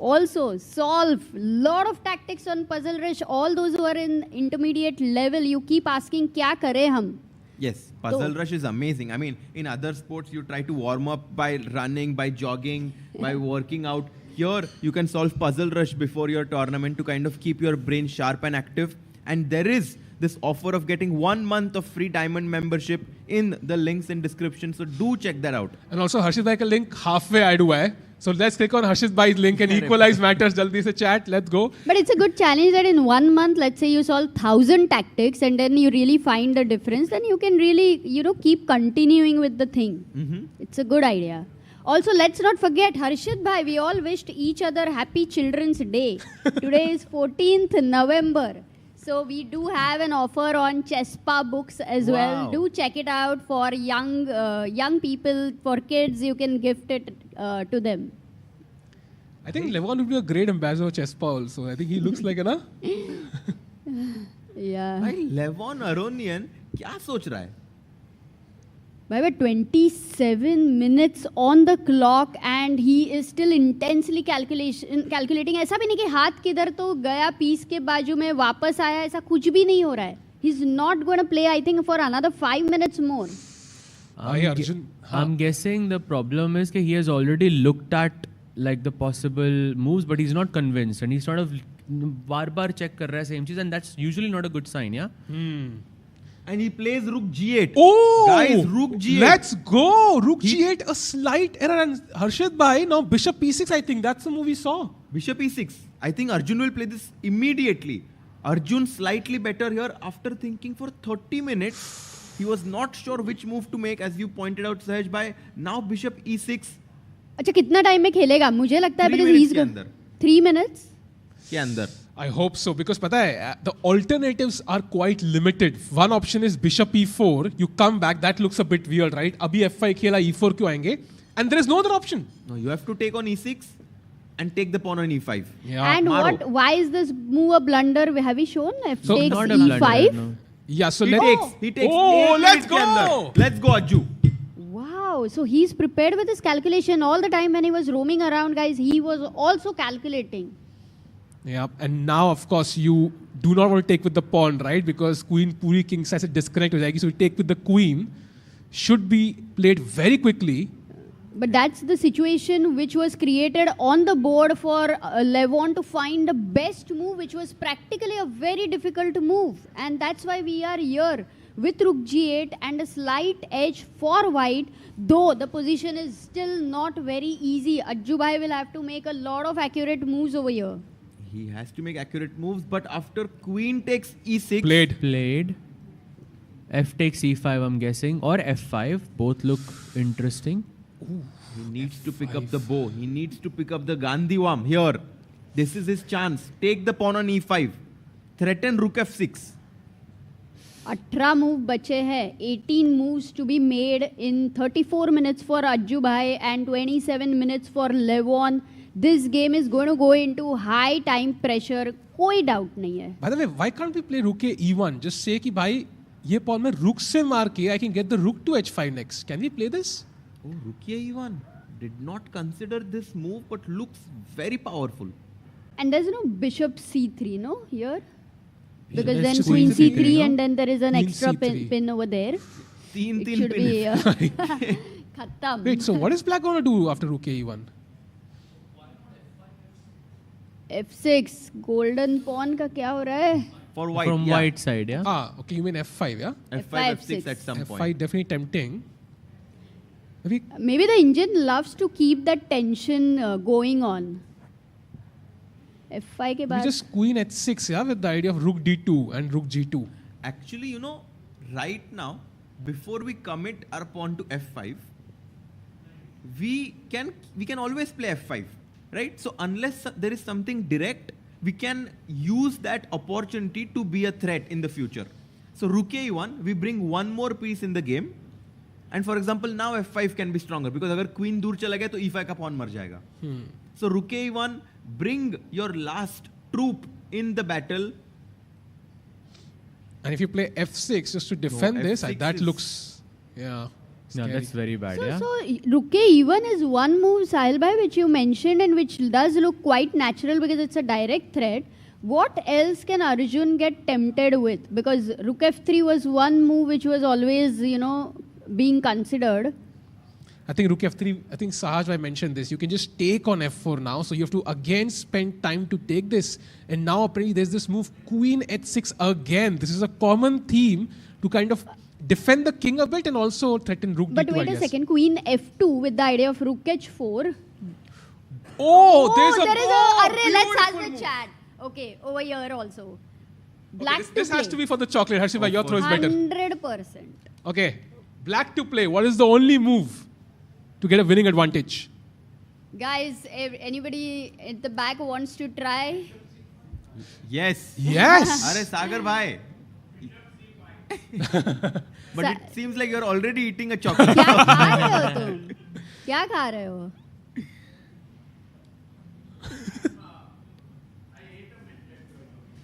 Also, solve lot of tactics on Puzzle Rush. All those who are in intermediate level, you keep asking क्या करें हम? Yes, Puzzle Rush is amazing. I mean, in other sports, you try to warm up by running, by jogging, by working out. Here, you can solve Puzzle Rush before your tournament to kind of keep your brain sharp and active. And there is this offer of getting 1 month of free diamond membership in the links in description. So do check that out. And also, Harshit bhai ka link halfway add हुआ है. So let's click on Harshit bhai's link and equalize matters. Jaldi se chat, let's go. But it's a good challenge that in 1 month, let's say you solve 1000 tactics and then you really find the difference, then you can really, keep continuing with the thing. It's a good idea. Also, let's not forget, Harshit bhai, we all wished each other happy Children's Day. Today is 14th November. So we do have an offer on Chespa books as well. Do check it out for young people, for kids. You can gift it to them. I think Levon would be a great ambassador of Chespa also. I think he looks like a Yeah. भाई Levon Aronian क्या सोच रहा है? By 27 minutes on the clock and he is still intensely calculating. ऐसा भी नहीं कि हाथ किधर तो गया पीस के बाजू में वापस आया, ऐसा कुछ भी नहीं हो रहा है. He's not going to play, I think, for another 5 minutes more. I'm guessing the problem is that he has already looked at like the possible moves, but he's not convinced, and he's sort of बार-बार check कर रहा है same चीज, and that's usually not a good sign, yeah. And he plays Rook G8. Oh! Guys, Rook G8. Let's go! Rook G8, a slight error. And Harshit bhai, now Bishop E6, I think. That's the move we saw. Bishop E6. I think Arjun will play this immediately. Arjun slightly better here. After thinking for 30 minutes, he was not sure which move to make, as you pointed out, Sahaj bhai. Now Bishop E6. अच्छा कितना time में खेलेगा? मुझे लगता है because he's good. 3 minutes? के अंदर. I hope so, because पता है, the alternatives are quite limited. One option is Bishop E4. You come back, that looks a bit weird, right? अभी F5 खेला E4 क्यों आएंगे? And there is no other option. No, you have to take on E6 and take the pawn on E5. Yeah. And Maro. why is this move a blunder? Have we shown? F So takes not a E5? blunder, no. Yeah, so He takes. Oh, let's go! Let's go, Arjun. Wow, so he's prepared with his calculation all the time when he was roaming around, guys. He was also calculating. Yeah, and now of course you do not want to take with the pawn, right? Because queen puri king size se disconnect ho jayegi. So you take with the queen. Should be played very quickly. But that's the situation which was created on the board for Levon to find the best move, which was practically a very difficult move. And that's why we are here with Rook G8 and a slight edge for white, though the position is still not very easy. Arjun bhai will have to make a lot of accurate moves over here. He has to make accurate moves, but after queen takes e6. Played. F takes e5, I'm guessing, or f5. Both look interesting. Ooh, he needs to pick up the bow. He needs to pick up the Gandhiwam here. This is his chance. Take the pawn on e5. Threaten rook f6. 18 move बचे हैं 18 moves to be made in 34 minutes for Ajju bhai and 27 minutes for Levon. This game is going to go into high time pressure. कोई doubt नहीं है. By the way, why can't we play rook e1? Just say कि भाई ये pawn में rook से मार के I can get the rook to h5 next. Can we play this? Oh, rook e1. Did not consider this move, but looks very powerful. And there's no bishop c3, no, here? Because Let's then just queen queen c3 C3, and then there is an Queen extra C3. pin over there. Teen It should be khatam. Wait, so what is black going to do after rook e1? f6 golden pawn का क्या हो रहा है? For white, From white side, yeah? Ah, okay, you mean f5, yeah? f5, f6 at some f5 point. definitely tempting. Maybe the Indian loves to keep that tension going on. f5 के We बाद just queen h6, yeah, with the idea of rook d2 and rook g2. Actually, you know, right now, before we commit our pawn to f5, we can always play f5, right? So unless there is something direct, we can use that opportunity to be a threat in the future. So rook e1, we bring one more piece in the game. And for example, now f5 can be stronger because अगर queen दूर चला गया तो e5 का pawn मर जाएगा. So rook e1, bring your last troop in the battle. And if you play f6 just to defend this, F6 that is- looks, yeah. No, scary. that's very bad, yeah? So rook e1 is one move, Sahil bhai, which you mentioned and which does look quite natural because it's a direct threat. What else can Arjun get tempted with? Because rook f3 was one move which was always, being considered. I think rook f3, I think Sahaj I mentioned this. You can just take on f4 now. So you have to again spend time to take this. And now apparently there's this move queen h6 again. This is a common theme to kind of defend the king a bit and also threaten rook But d2, wait I a guess. second, queen f2 with the idea of rook h4. Oh, there's a... there is a... Arre, let's ask the chat. Okay, over here also. Black This has to be for the chocolate. Harshit, your throw is better. 100%. Okay, black to play. What is the only move to get a winning advantage? Guys, anybody at the back wants to try? Yes. Yes. Arey Sagar bhai. But it seems like you're already eating a chocolate. क्या खा रहे हो तुम? क्या खा रहे हो?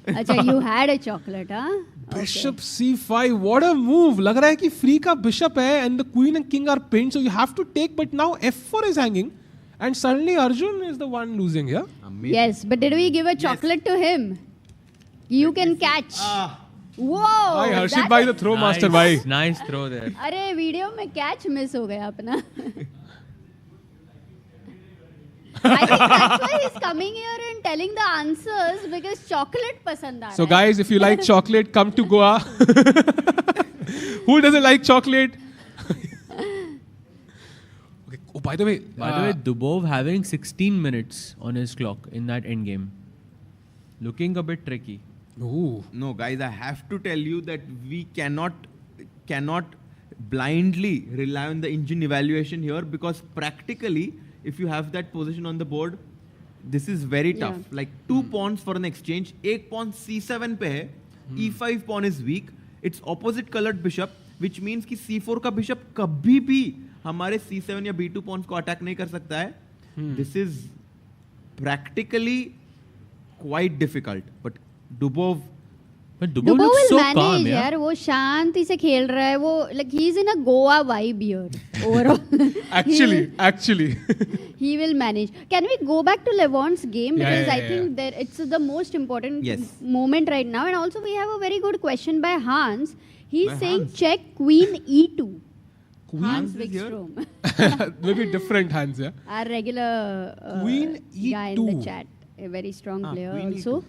अच्छा, you had a chocolate, huh? Bishop c5. What a move. लग रहा है कि free का bishop है and the queen and king are pinned. So you have to take. But now f4 is hanging. And suddenly Arjun is the one losing, yeah? Yes, but did we give a chocolate to him? You can catch. Whoa! Bhai, Harshit bhai, the throw master bhai. Nice throw there. अरे video में catch miss हो गया अपना. I think that's why he's coming here and telling the answers because chocolate पसंद आ रहा है. So guys, if you like chocolate, come to Goa. Who doesn't like chocolate? Okay. Oh, by the way, Dubov having 16 minutes on his clock in that endgame. Looking a bit tricky. Ooh. No, guys, I have to tell you that we cannot blindly rely on the engine evaluation here because practically, if you have that position on the board, this is very tough. Like 2 pawns for an exchange. एक pawn c7 पे है. e5 pawn is weak. It's opposite colored bishop, which means कि c4 का bishop कभी भी हमारे c7 या b2 pawns को attack नहीं कर सकता है. This is practically quite difficult. But Dubov Dubov looks will so manage, calm, yeah? यार. वो शांति से खेल रहा है. वो like he's in a Goa vibe here. Overall, Actually. he will manage. Can we go back to Levon's game Yeah, because yeah, I yeah, think that it's the most important Yes. moment right now. And also we have a very good question by Hans. He's By saying Hans? check Queen E2. Hans Hans is here? Wikstrom, Maybe different hands, yeah? our regular Queen guy in the E2. chat, a very strong player Queen also. E2.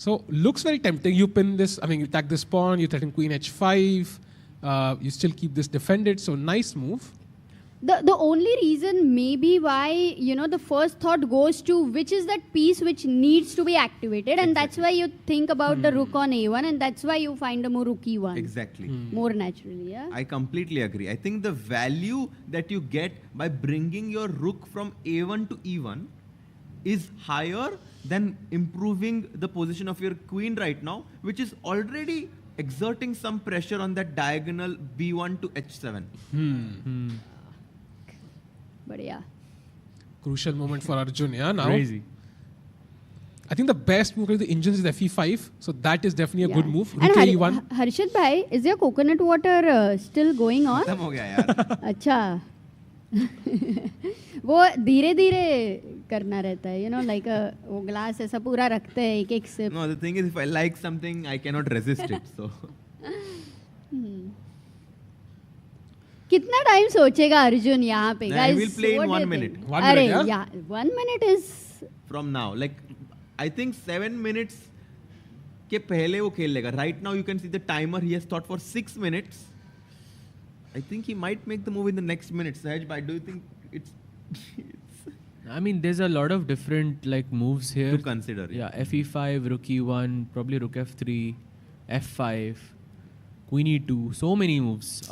So looks very tempting. You pin this, you attack this pawn, you threaten queen h5, you still keep this defended, so nice move. The only reason maybe why, you know, the first thought goes to which is that piece which needs to be activated, and that's why you think about the rook on a1, and that's why you find a more rookie one. Exactly. More naturally, yeah. I completely agree. I think the value that you get by bringing your rook from a1 to e1 is higher than improving the position of your queen right now, which is already exerting some pressure on that diagonal b1 to h7. But yeah. Crucial moment for Arjun, yeah, now. Crazy. I think the best move of the Indians is fe5, so that is definitely a good move. And Rook e1. Harshit bhai, is your coconut water still going on? खत्म हो गया यार. अच्छा. वो धीरे धीरे करना रहता है, you know, like वो ग्लास ऐसा पूरा रखते हैं एक एक SIP. No, the thing is, if I like something, I cannot resist it. So. कितना टाइम सोचेगा अर्जुन यहाँ पे? I will play in 1 minute. अरे yeah, 1 minute is from now. Like, I think 7 minutes के पहले वो खेल लेगा. Right now, you can see the timer. He has thought for 6 minutes. I think he might make the move in the next minute. Sahaj, but do you think it's I mean, there's a lot of different like moves here to consider? Yeah, fe5, rook e1, probably rook f3, f5, queen e2. So many moves.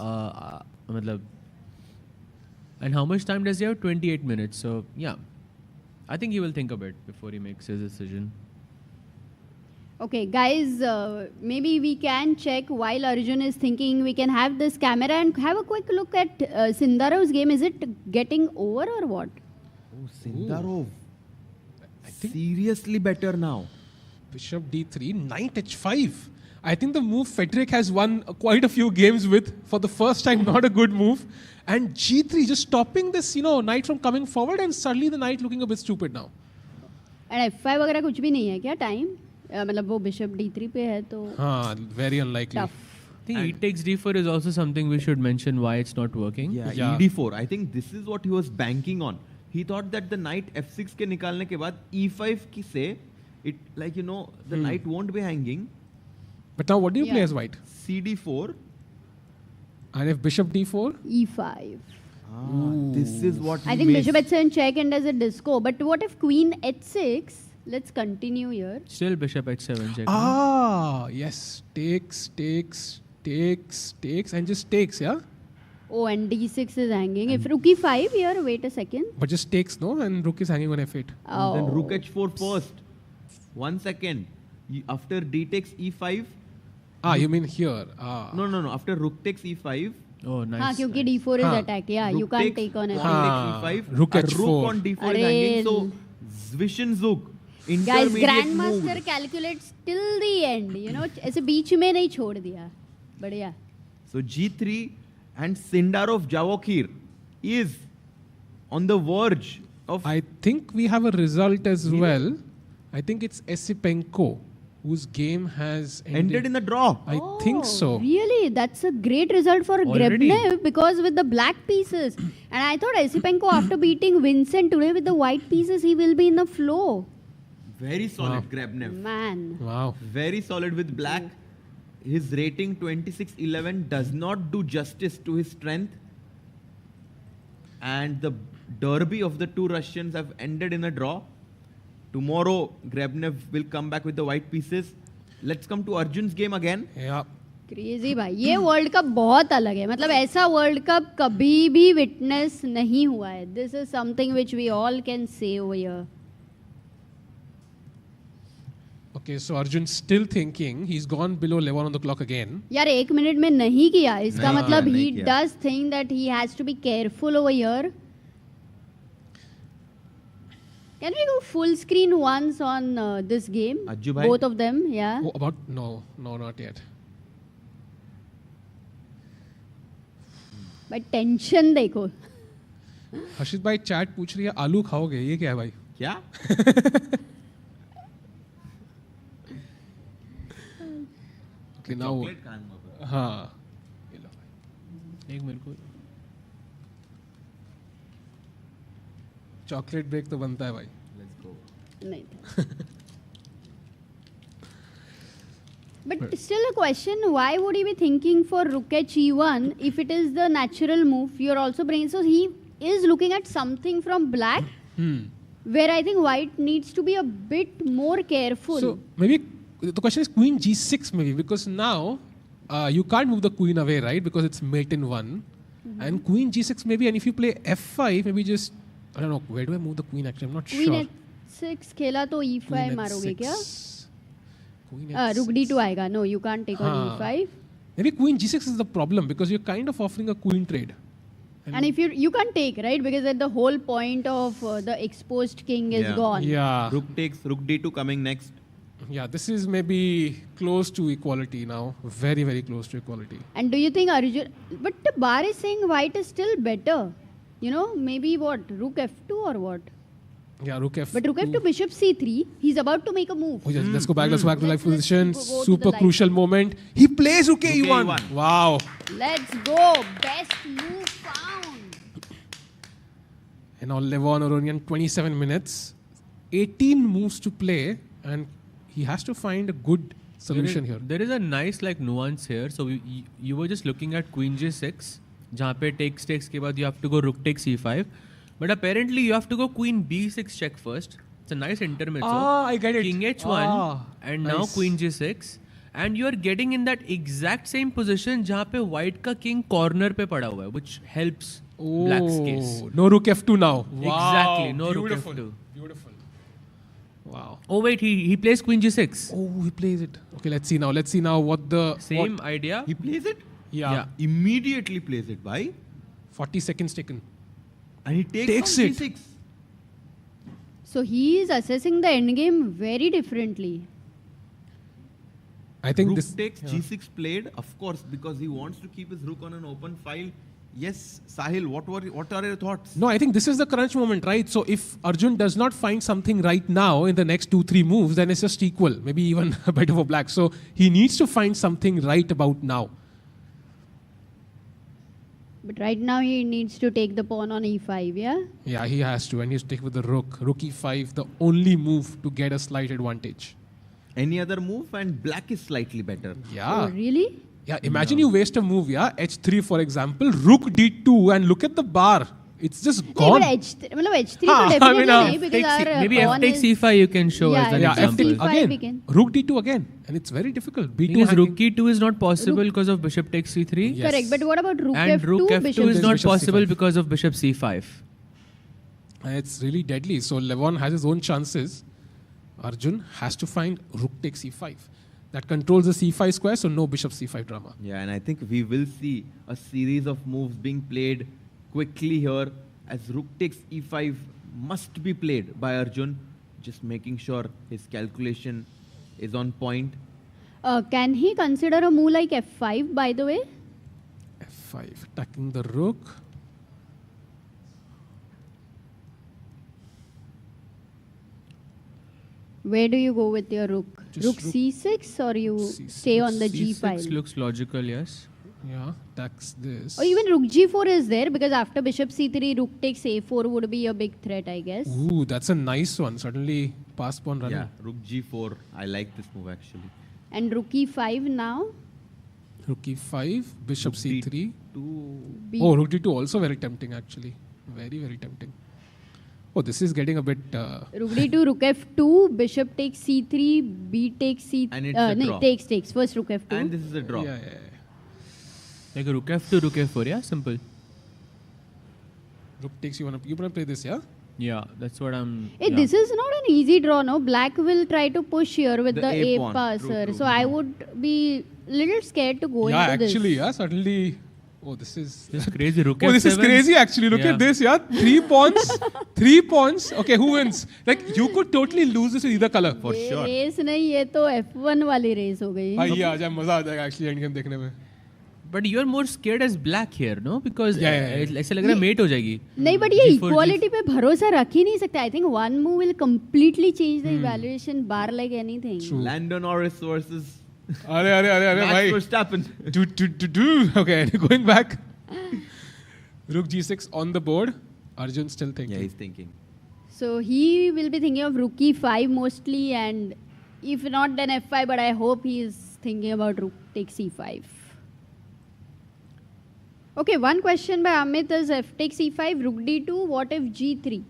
Matlab. And how much time does he have? 28 minutes. So yeah, I think he will think a bit before he makes his decision. okay, guys. Maybe we can check while Arjun is thinking. We can have this camera and have a quick look at Sindarov's game. Is it getting over or what? Oh, Sindarov. Seriously better now. Bishop d3, knight h5. I think the move Federic has won quite a few games with. For the first time, not a good move. And g3, just stopping this, you know, knight from coming forward, and suddenly the knight looking a bit stupid now. And f5 वगैरह कुछ भी नहीं है क्या time? मतलब वो bishop d3 पे है तो. हाँ, very unlikely. Tough. I think e takes d4 is also something we should mention why it's not working. Yeah, ed4. I think this is what he was banking on. He thought that the knight f6 के निकालने के बाद e5 की से, it like, you know, the knight won't be hanging. But now what do you play as white? cd4. And if bishop d4? e5. This is what I think bishop h7 check and as a disco. But what if queen h6? Let's continue here. Still bishop h7 check. Ah, yes. Takes, and just takes, yeah? Oh, and d6 is hanging. If rook e5 here, wait a second. But just takes, no? And rook is hanging on f8. Oh. Then rook h4 first. 1 second. After d takes e5. You mean here? No. After rook takes e5. Oh, nice. हाँ, क्योंकि d4 is attacked. Yeah, rook you can't takes, take on f8. takes e5. Rook h4. Rook on d4 is hanging. So, Zwishen Zug. Guys, Grandmaster calculates till the end. You know, ऐसे बीच में नहीं छोड़ दिया. बढ़िया. So g3 and Sindarov Javokhir is on the verge of. I think we have a result as well. I think it's Esipenko, whose game has ended in the draw. I think so. Really? That's a great result for Already? Grebnev because with the black pieces. And I thought Esipenko, after beating Vincent today with the white pieces, he will be in the flow. Very solid Grebnev. Man. Wow. Very solid with black. His rating 26-11 does not do justice to his strength. And the derby of the two Russians have ended in a draw. Tomorrow, Grebnev will come back with the white pieces. Let's come to Arjun's game again. Yeah. Crazy भाई, ये world cup बहुत अलग है. मतलब ऐसा world cup कभी भी witness नहीं हुआ है. This is something which we all can say over here. Okay, so Arjun's still thinking. He's gone below Levon on the clock again. यार 1 मिनट में नहीं किया. इसका मतलब नहीं he किया. does think that he has to be careful over here. Can we go full screen once on this game? Ajju bhai? Both of them, yeah. Oh, about no, not yet. But tension देखो. हर्षित भाई chat पूछ रही है आलू खाओगे? ये क्या है भाई? क्या? Okay, now. हाँ. एक मेरे को चॉकलेट ब्रेक तो बनता है भाई. नहीं. But still a question, why would he be thinking for rook h1 if it is the natural move? You're also bringing, so he is looking at something from black where I think white needs to be a bit more careful. So maybe the question is queen g6 maybe, because now you can't move the queen away, right? Because it's mate in 1. And queen g6 maybe, and if you play f5, maybe just, I don't know, where do I move the queen actually? I'm not sure. Queen h6 खेला तो e5 मारोगे क्या? Rook d2 आएगा. No, you can't take on e5. Maybe queen g6 is the problem because you're kind of offering a queen trade. And if you can't take, right? Because at the whole point of the exposed king is gone. Yeah. Rook takes, rook d2 coming next. Yeah, this is maybe close to equality now. Very, very close to equality. And do you think Arjun... But the bar is saying white is still better. You know, maybe what? Rook f2 or what? Yeah, rook f2. But rook f2, bishop c3. He's about to make a move. Oh, yes, let's go back. Let's go back to live position. Super crucial moment. He plays rook a1. Wow. Let's go. Best move found. And now Levon Aronian, 27 minutes. 18 moves to play. And he has to find a good solution here. There is a nice nuance here. So you were just looking at queen g6. जहाँ पे takes के बाद you have to go rook takes e5. But apparently you have to go queen b6 check first. It's a nice intermezzo. I get it. King h1 and now queen g6. And you are getting in that exact same position जहाँ पे white का king corner पे पड़ा हुआ है, which helps black's case. No rook f2 now. Exactly. No Beautiful. rook f2. Beautiful. Wow. Oh wait, he plays queen g6. Oh, he plays it. Okay, let's see now. Let's see now what the... Same idea. He plays it? Yeah. Immediately plays it. Why? 40 seconds taken. And he takes it. g6. So he is assessing the endgame very differently. I think rook this takes g6 played, of course, because he wants to keep his rook on an open file. Yes, Sahil, what are your thoughts? No, I think this is the crunch moment, right? So if Arjun does not find something right now in the next 2-3 moves, then it's just equal, maybe even better for black. So he needs to find something right about now. But right now he needs to take the pawn on e5, yeah? Yeah, he has to, and he's take with the rook. Rook e5, the only move to get a slight advantage. Any other move and black is slightly better. Yeah. Oh, really? Yeah, imagine you waste a move, h3 for example, rook d2, and look at the bar. It's just gone. But h3 तो definitely नहीं, because our maybe pawn f takes is... e5 you can show as an example. Again, rook d2 again, and it's very difficult. B2 because rook e2 is not possible because of bishop takes c3. Yes. Correct, but what about rook and f2? Rook f2 is not bishop possible c5. because of bishop c5. It's really deadly. So Levon has his own chances. Arjun has to find rook takes e5. That controls the c5 square, so no bishop c5 drama. Yeah, and I think we will see a series of moves being played quickly here, as rook takes e5 must be played by Arjun, just making sure his calculation is on point. Can he consider a move like f5, by the way? f5, attacking the rook. Where do you go with your rook? Just Rook rook c6 or you C6. stay on the g c6 file? looks logical, yes. Yeah, attacks this. Or even rook g4 is there, because after bishop c3, rook takes a4 would be a big threat, I guess. Ooh, that's a nice one. Suddenly, pass pawn running. Yeah, rook g4. I like this move actually. And rook e5 now. Rook e5, bishop c3. B- Oh, rook d2 also very tempting actually. Very, very tempting. Oh, this is getting a bit... Rook d2, rook f2, bishop takes c3, b takes c... And it's a draw. takes. First rook f2. And this is a draw. Yeah. Like a rook f2, rook f4, yeah? Simple. Rook takes, you wanna play this, yeah? Yeah, that's what I'm... Hey, this is not an easy draw, no? Black will try to push here with the A a pawn. passer. True. So I would be little scared to go Yeah, into this. actually, yeah. Suddenly... Oh, this is... This is crazy. Rook Oh, this is f7. crazy actually. Look at this, yeah. 3 pawns. 3 pawns. Okay, who wins? Like, you could totally lose this with either color. For sure. Race नहीं, ये तो F1 वाली race हो गई. आइए आ जाए, मजा आ जाएगा actually endgame देखने में. But you're more scared as black here, no? Because Yeah. ऐसा लग रहा है mate हो जाएगी. नहीं, but ये G4, equality पे भरोसा रख ही नहीं सकता. I think one move will completely change the evaluation bar like anything. Lando Norris versus अरे Max भाई. Verstappen. Okay, going back. Rook g6 on the board. Arjun still thinking. Yeah, he's thinking. So he will be thinking of rook e5 mostly, and if not then f5, but I hope he is thinking about rook takes c5. Okay, one question by Amit is f takes c5, rook d2, what if g3?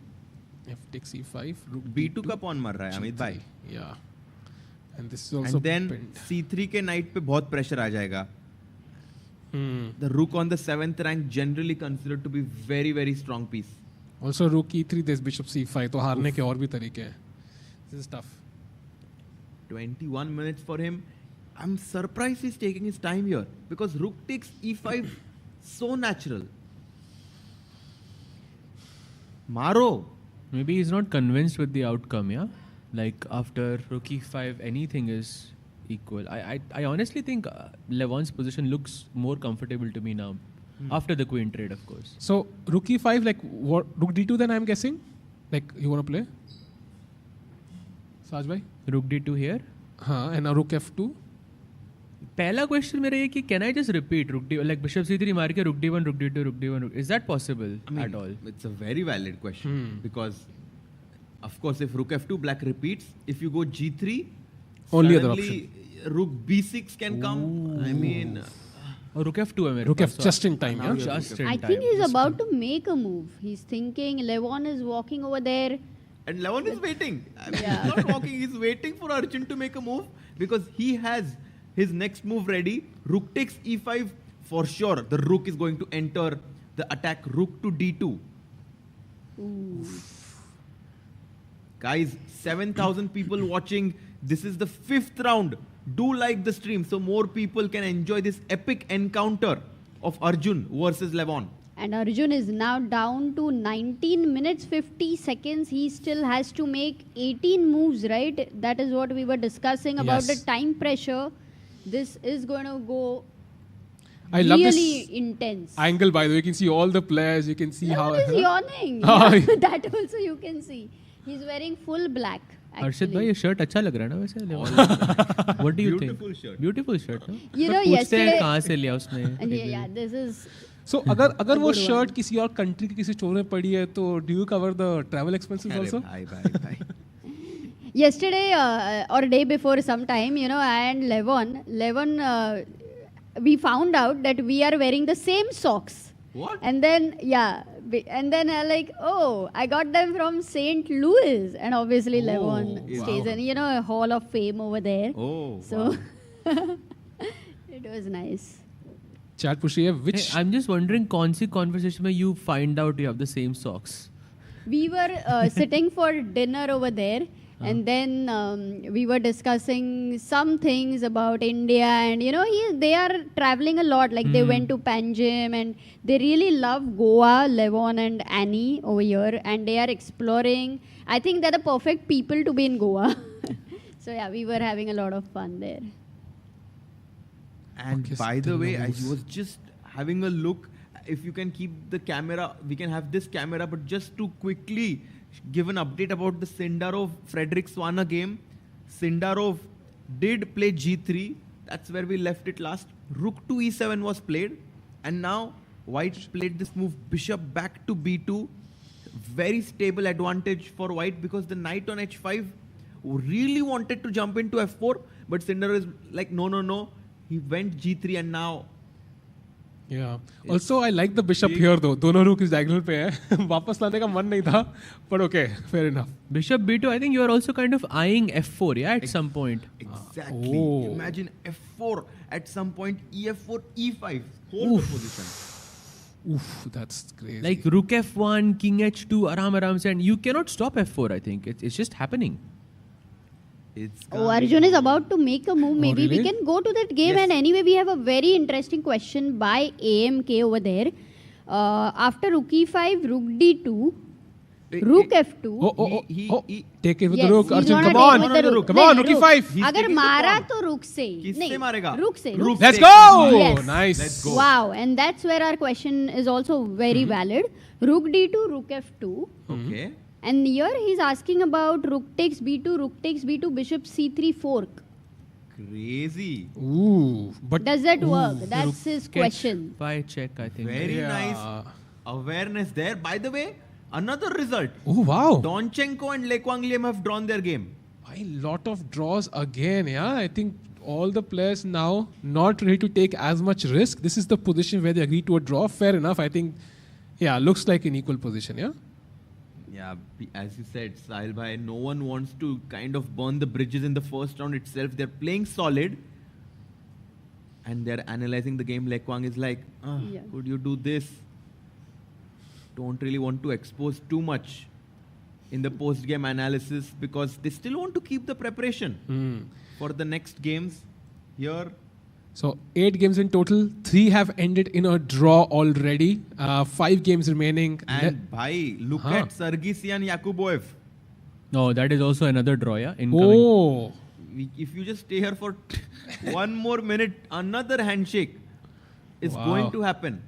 F takes c5, rook B2 का pawn मर रहा है अमित भाई. Yeah. And this is also And then pinned. C3 के knight पे बहुत pressure आ जाएगा. The rook on the 7th rank generally considered to be very very strong piece. Also rook e3, there's bishop c5, तो हारने के और भी तरीके हैं. This is tough. 21 minutes for him. I'm surprised he's taking his time here because rook takes e5 so natural. Maro. Maybe he's not convinced with the outcome, yeah? Like after rook e5, anything is equal. I honestly think Levon's position looks more comfortable to me now. After the queen trade, of course. So rook e5, like what, rook d2 then I'm guessing? Like you want to play? Saj bhai? Rook d2 here? हाँ, and now rook f2? पहला question मेरा ये कि can I just repeat रुक D like bishop c3 मार के रुक d1 रुक d2 रुक d1 is that possible at all It's a very valid question because, of course, if rook f2 black repeats, if you go g3, Only other suddenly rook b6 can come. I mean, और रुक f2 है मेरे Rook pass f just in time, yeah? Just in I time. think he's about to make a move. He's thinking Levon is walking over there. and Levon is waiting. I mean, he's not walking. He's waiting for Arjun to make a move because he has his next move ready. Rook takes e5 for sure. The rook is going to enter the attack. Rook to d2. Guys, 7,000 people watching. This is the 5th round. Do like the stream so more people can enjoy this epic encounter of Arjun versus Levon. And Arjun is now down to 19 minutes 50 seconds. He still has to make 18 moves, right? That is what we were discussing about Yes. the time pressure. This is going to go I love really this intense. angle, by the way. You can see all the players. You can see how. Levon is yawning. Oh, Yeah, that also you can see. He's wearing full black. हर्षित भाई ये shirt अच्छा लग रहा है ना वैसे what do you think Beautiful shirt. Beautiful shirt ना You know, पूछते हैं yesterday- कहाँ से लिया उसने Yeah, this is. So अगर वो good one. शर्ट किसी और कंट्री के किसी स्टोर में पड़ी है तो do you cover the travel expenses अरे also? भाई. Yesterday or day before sometime, you know, and Levon, we found out that we are wearing the same socks. What? And then, and then I like, oh, I got them from St. Louis. And obviously Levon stays in, you know, a hall of fame over there. Oh, So it was nice. Chat पूछिए है which I'm just wondering कौन सी conversation में you find out you have the same socks We were sitting for dinner over there. And then we were discussing some things about India, and you know, they are traveling a lot. Like they went to Panjim, and they really love Goa, Levon and Annie over here, and they are exploring. I think they're the perfect people to be in Goa. So yeah, we were having a lot of fun there. And Okay, by the still way, no I moves. was just having a look. If you can keep the camera, we can have this camera, but just to quickly give an update about the Sindarov Frederick Swana game. Sindarov did play g3. That's where we left it last. Rook to e7 was played, and now White played this move bishop back to b2. Very stable advantage for White because the knight on h5 really wanted to jump into f4, but Sindarov is like no. He went g3 and now. Yeah. Also, I like the bishop here though. दोनों rook इस diagonal पे है. वापस लाने का मन नहीं था, but okay, fair enough. Bishop b2 I think you are also kind of eyeing f4 yeah at some point Exactly. Oh. Imagine f4 at some point, ef4, e5, hold the position. Oof, that's crazy. like rook f1 king h2 aram se and you cannot stop f4 I think it's just happening It's Oh, Arjun is about to make a move. Maybe we really? can go to that game. Yes. And anyway, we have a very interesting question by AMK over there. After rook e5, rook d2, rook f2. Take it with Yes, the rook. he's Arjun, gonna come take on. with the rook. Come on, नहीं, rook e5. He's अगर taking the मारा pawn. तो रुक से किससे मारेगा? रुक से रुक Let's से. go. Yes. Nice. Let's go. Wow, and that's where our question is also very valid. Rook d2, rook f2. Okay. And here he's asking about rook takes b2, bishop c3 fork. Crazy. Ooh, but Does that work? That's his question. by check I think Very Yeah. nice awareness there. By the way, another result. oh wow. Donchenko and Le Quangliem have drawn their game. A lot of draws again. Yeah, I think all the players now not ready to take as much risk. This is the position where they agree to a draw. Fair enough. I think, looks like an equal position, yeah? Yeah, as you said, Sahil bhai, no one wants to kind of burn the bridges in the first round itself. They're playing solid. And they're analyzing the game. Lekwang is like, could you do this? Don't really want to expose too much in the post-game analysis because they still want to keep the preparation for the next games here. So 8 games in total, 3 have ended in a draw already. 5 games remaining. And bhai, look at Sargisian Yakuboev. No, that is also another draw, yeah? Incoming. Oh. If you just stay here for 1 more minute, another handshake is going to happen.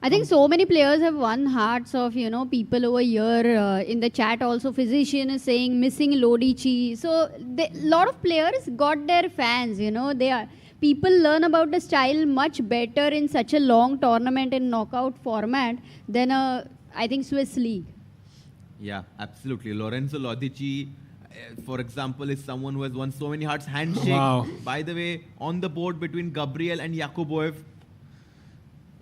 I think so many players have won hearts of, people over here. In the chat also, Physician is saying missing Lodici. So a lot of players got their fans, people learn about the style much better in such a long tournament in knockout format than I think Swiss League. Yeah, absolutely. Lorenzo Lodici, for example, is someone who has won so many hearts. Handshake, by the way, on the board between Gabriel and Yakuboev.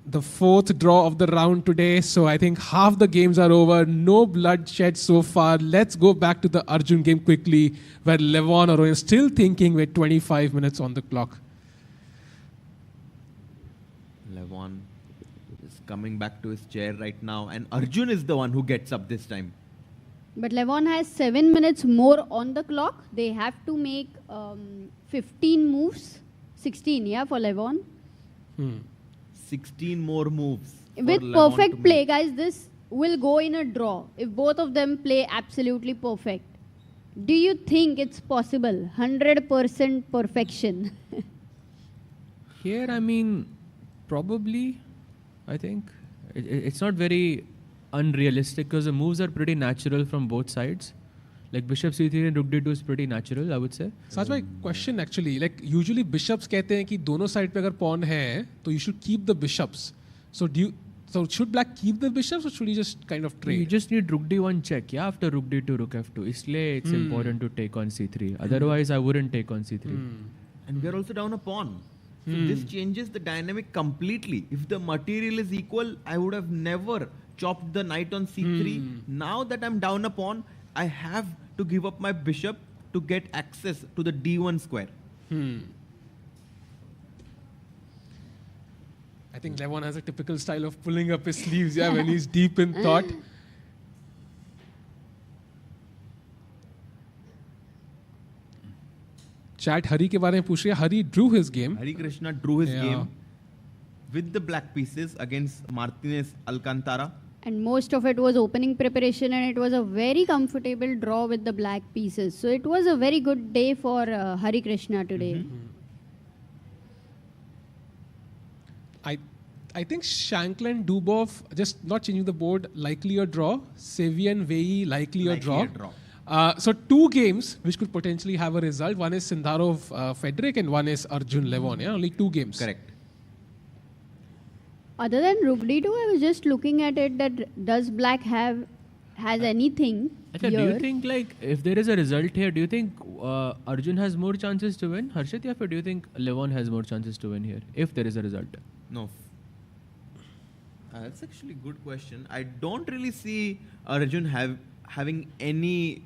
The 4th draw of the round today. So I think half the games are over. No bloodshed so far. Let's go back to the Arjun game quickly, where Levon are still thinking with 25 minutes on the clock. Levon is coming back to his chair right now. And Arjun is the one who gets up this time. But Levon has 7 minutes more on the clock. They have to make 15 moves. 16, for Levon. 16 more moves. With perfect play, guys, this will go in a draw. If both of them play absolutely perfect. Do you think it's possible? 100% perfection. Here, I mean, probably, I think. It's not very unrealistic because the moves are pretty natural from both sides. Like Bishop C3 and Rook D2 is pretty natural, I would say. Such my question actually, like usually bishops कहते हैं कि दोनों side पे अगर pawn है, तो you should keep the bishops. So should black keep the bishops or should he just kind of trade? You just need Rook D1 check, after Rook D2, Rook F2. इसलिए it's important to take on C3. Otherwise, I wouldn't take on C3. And we are also down a pawn. So this changes the dynamic completely. If the material is equal, I would have never chopped the knight on C3. Now that I'm down a pawn, I have to give up my bishop to get access to the D1 square. I think Levon has a typical style of pulling up his sleeves, when he's deep in thought. Chat Hari के बारे में पूछ रही है. Hari drew his game. Hari Krishna drew his game with the black pieces against Martinez Alcantara. And most of it was opening preparation and it was a very comfortable draw with the black pieces. So it was a very good day for Hari Krishna today. I think Shankland, Dubov, just not changing the board, likely a draw. Sevian, Vei, likely a draw. So 2 games which could potentially have a result. One is Sindarov, Frederick, and one is Arjun, Levon. Only 2 games. Correct. Other than Rook D2, I was just looking at it that does black has anything Achha, do you think if there is a result here, do you think Arjun has more chances to win? Harshit, or do you think Levon has more chances to win here if there is a result? No. That's actually a good question. I don't really see Arjun having any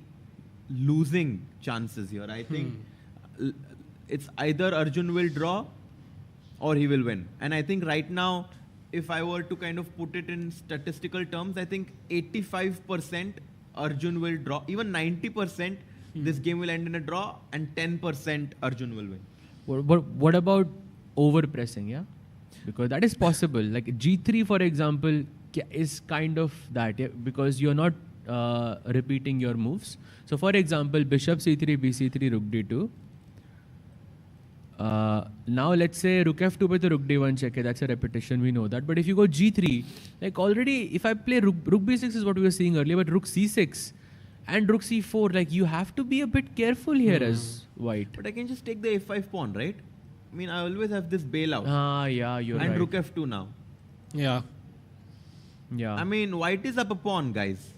losing chances here. I think it's either Arjun will draw or he will win. And I think right now, if I were to kind of put it in statistical terms, I think 85% Arjun will draw. Even 90% this game will end in a draw, and 10% Arjun will win. What about over-pressing, Because that is possible. Like G3, for example, is kind of that, because you're not repeating your moves. So, for example, Bishop C3, BC3, Rook D2. Now let's say Rook F2 with the Rook D1 check, that's a repetition, we know that. But if you go G3, like already if I play Rook B6 is what we were seeing earlier, but Rook C6 and Rook C4, like you have to be a bit careful here as white. But I can just take the F5 pawn, right? I mean, I always have this bailout. You're and right. Rook F2 now. Yeah. I mean, white is up a pawn, guys.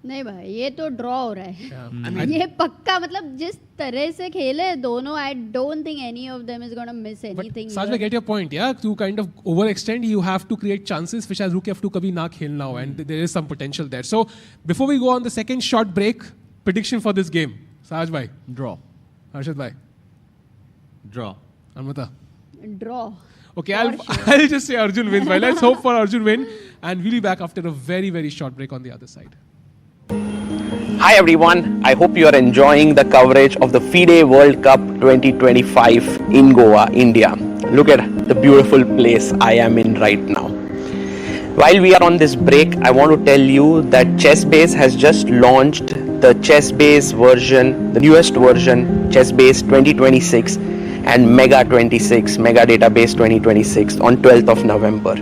नहीं भाई ये तो draw हो रहा है I mean, ये पक्का मतलब जिस तरह से खेले दोनों I don't think any of them is gonna miss anything. Saj, I get your point, yeah. To kind of overextend, you have to create chances which as rookie have to kabhi na khelna ho, and there is some potential there. So before we go on the second short break, prediction for this game, Saj bhai. Draw. Harshad bhai. Draw. Amrita. Draw. Okay, I'll just say Arjun wins. Bhai. Let's hope for Arjun win, and we'll be back after a very, very short break on the other side. Hi everyone, I hope you are enjoying the coverage of the FIDE World Cup 2025 in Goa, India. Look at the beautiful place I am in right now. While we are on this break, I want to tell you that ChessBase has just launched the ChessBase version, the newest version, ChessBase 2026 and Mega 26, Mega Database 2026 on 12th of November.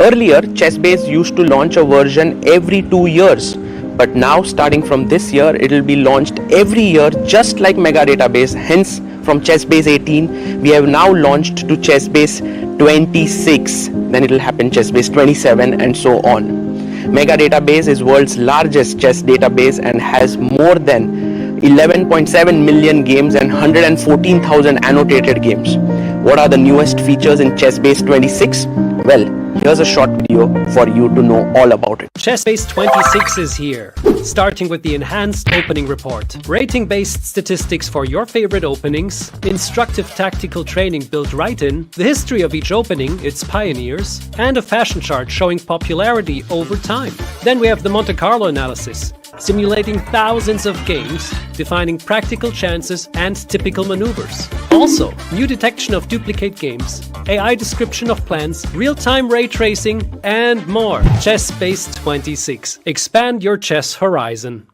Earlier, ChessBase used to launch a version every 2 years. But now, starting from this year, it will be launched every year, just like Mega Database. Hence, from ChessBase 18, we have now launched to ChessBase 26. Then it will happen ChessBase 27 and so on. Mega Database is world's largest chess database and has more than 11.7 million games and 114,000 annotated games. What are the newest features in ChessBase 26? Well, here's a short video for you to know all about it. ChessBase 26 is here, starting with the enhanced opening report, rating-based statistics for your favorite openings, instructive tactical training built right in, the history of each opening, its pioneers, and a fashion chart showing popularity over time. Then we have the Monte Carlo analysis, simulating thousands of games, defining practical chances and typical maneuvers. Also, new detection of duplicate games, AI description of plans, real-time ray tracing, and more. ChessBase 26. Expand your chess horizon.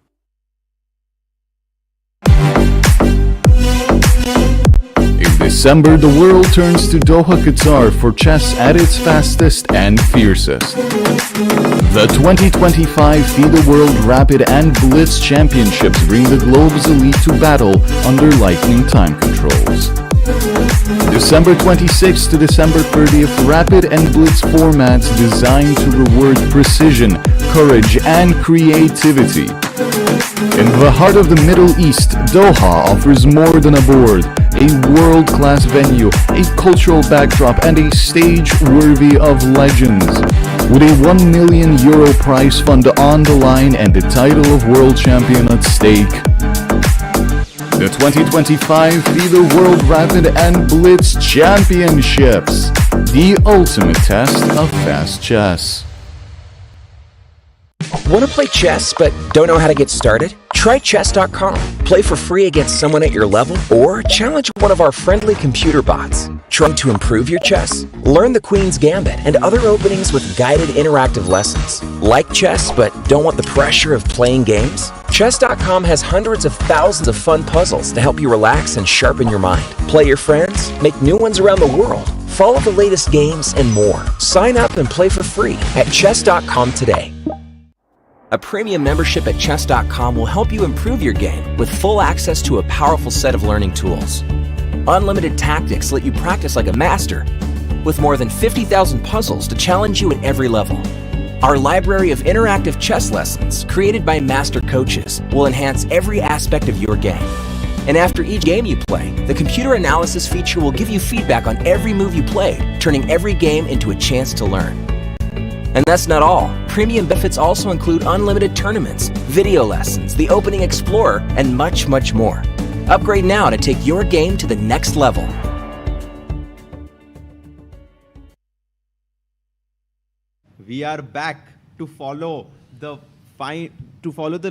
In December, the world turns to Doha, Qatar for chess at its fastest and fiercest. The 2025 FIDE World Rapid and Blitz Championships bring the globe's elite to battle under lightning time controls. December 26th to December 30th, Rapid and Blitz formats designed to reward precision, courage, and creativity. In the heart of the Middle East, Doha offers more than a board, a world-class venue, a cultural backdrop, and a stage worthy of legends. With a €1 million prize fund on the line and the title of world champion at stake. The 2025 FIDE World Rapid and Blitz Championships, the ultimate test of fast chess. Want to play chess but don't know how to get started? Try chess.com. Play for free against someone at your level or challenge one of our friendly computer bots. Trying to improve your chess? Learn the Queen's Gambit and other openings with guided interactive lessons. Like chess but don't want the pressure of playing games? Chess.com has hundreds of thousands of fun puzzles to help you relax and sharpen your mind. Play your friends, make new ones around the world, follow the latest games, and more. Sign up and play for free at chess.com today. A premium membership at chess.com will help you improve your game with full access to a powerful set of learning tools. Unlimited tactics let you practice like a master, with more than 50,000 puzzles to challenge you at every level. Our library of interactive chess lessons, created by master coaches, will enhance every aspect of your game. And after each game you play, the computer analysis feature will give you feedback on every move you played, turning every game into a chance to learn. And that's not all. Premium benefits also include unlimited tournaments, video lessons, the Opening Explorer, and much, much more. Upgrade now to take your game to the next level. We are back to follow the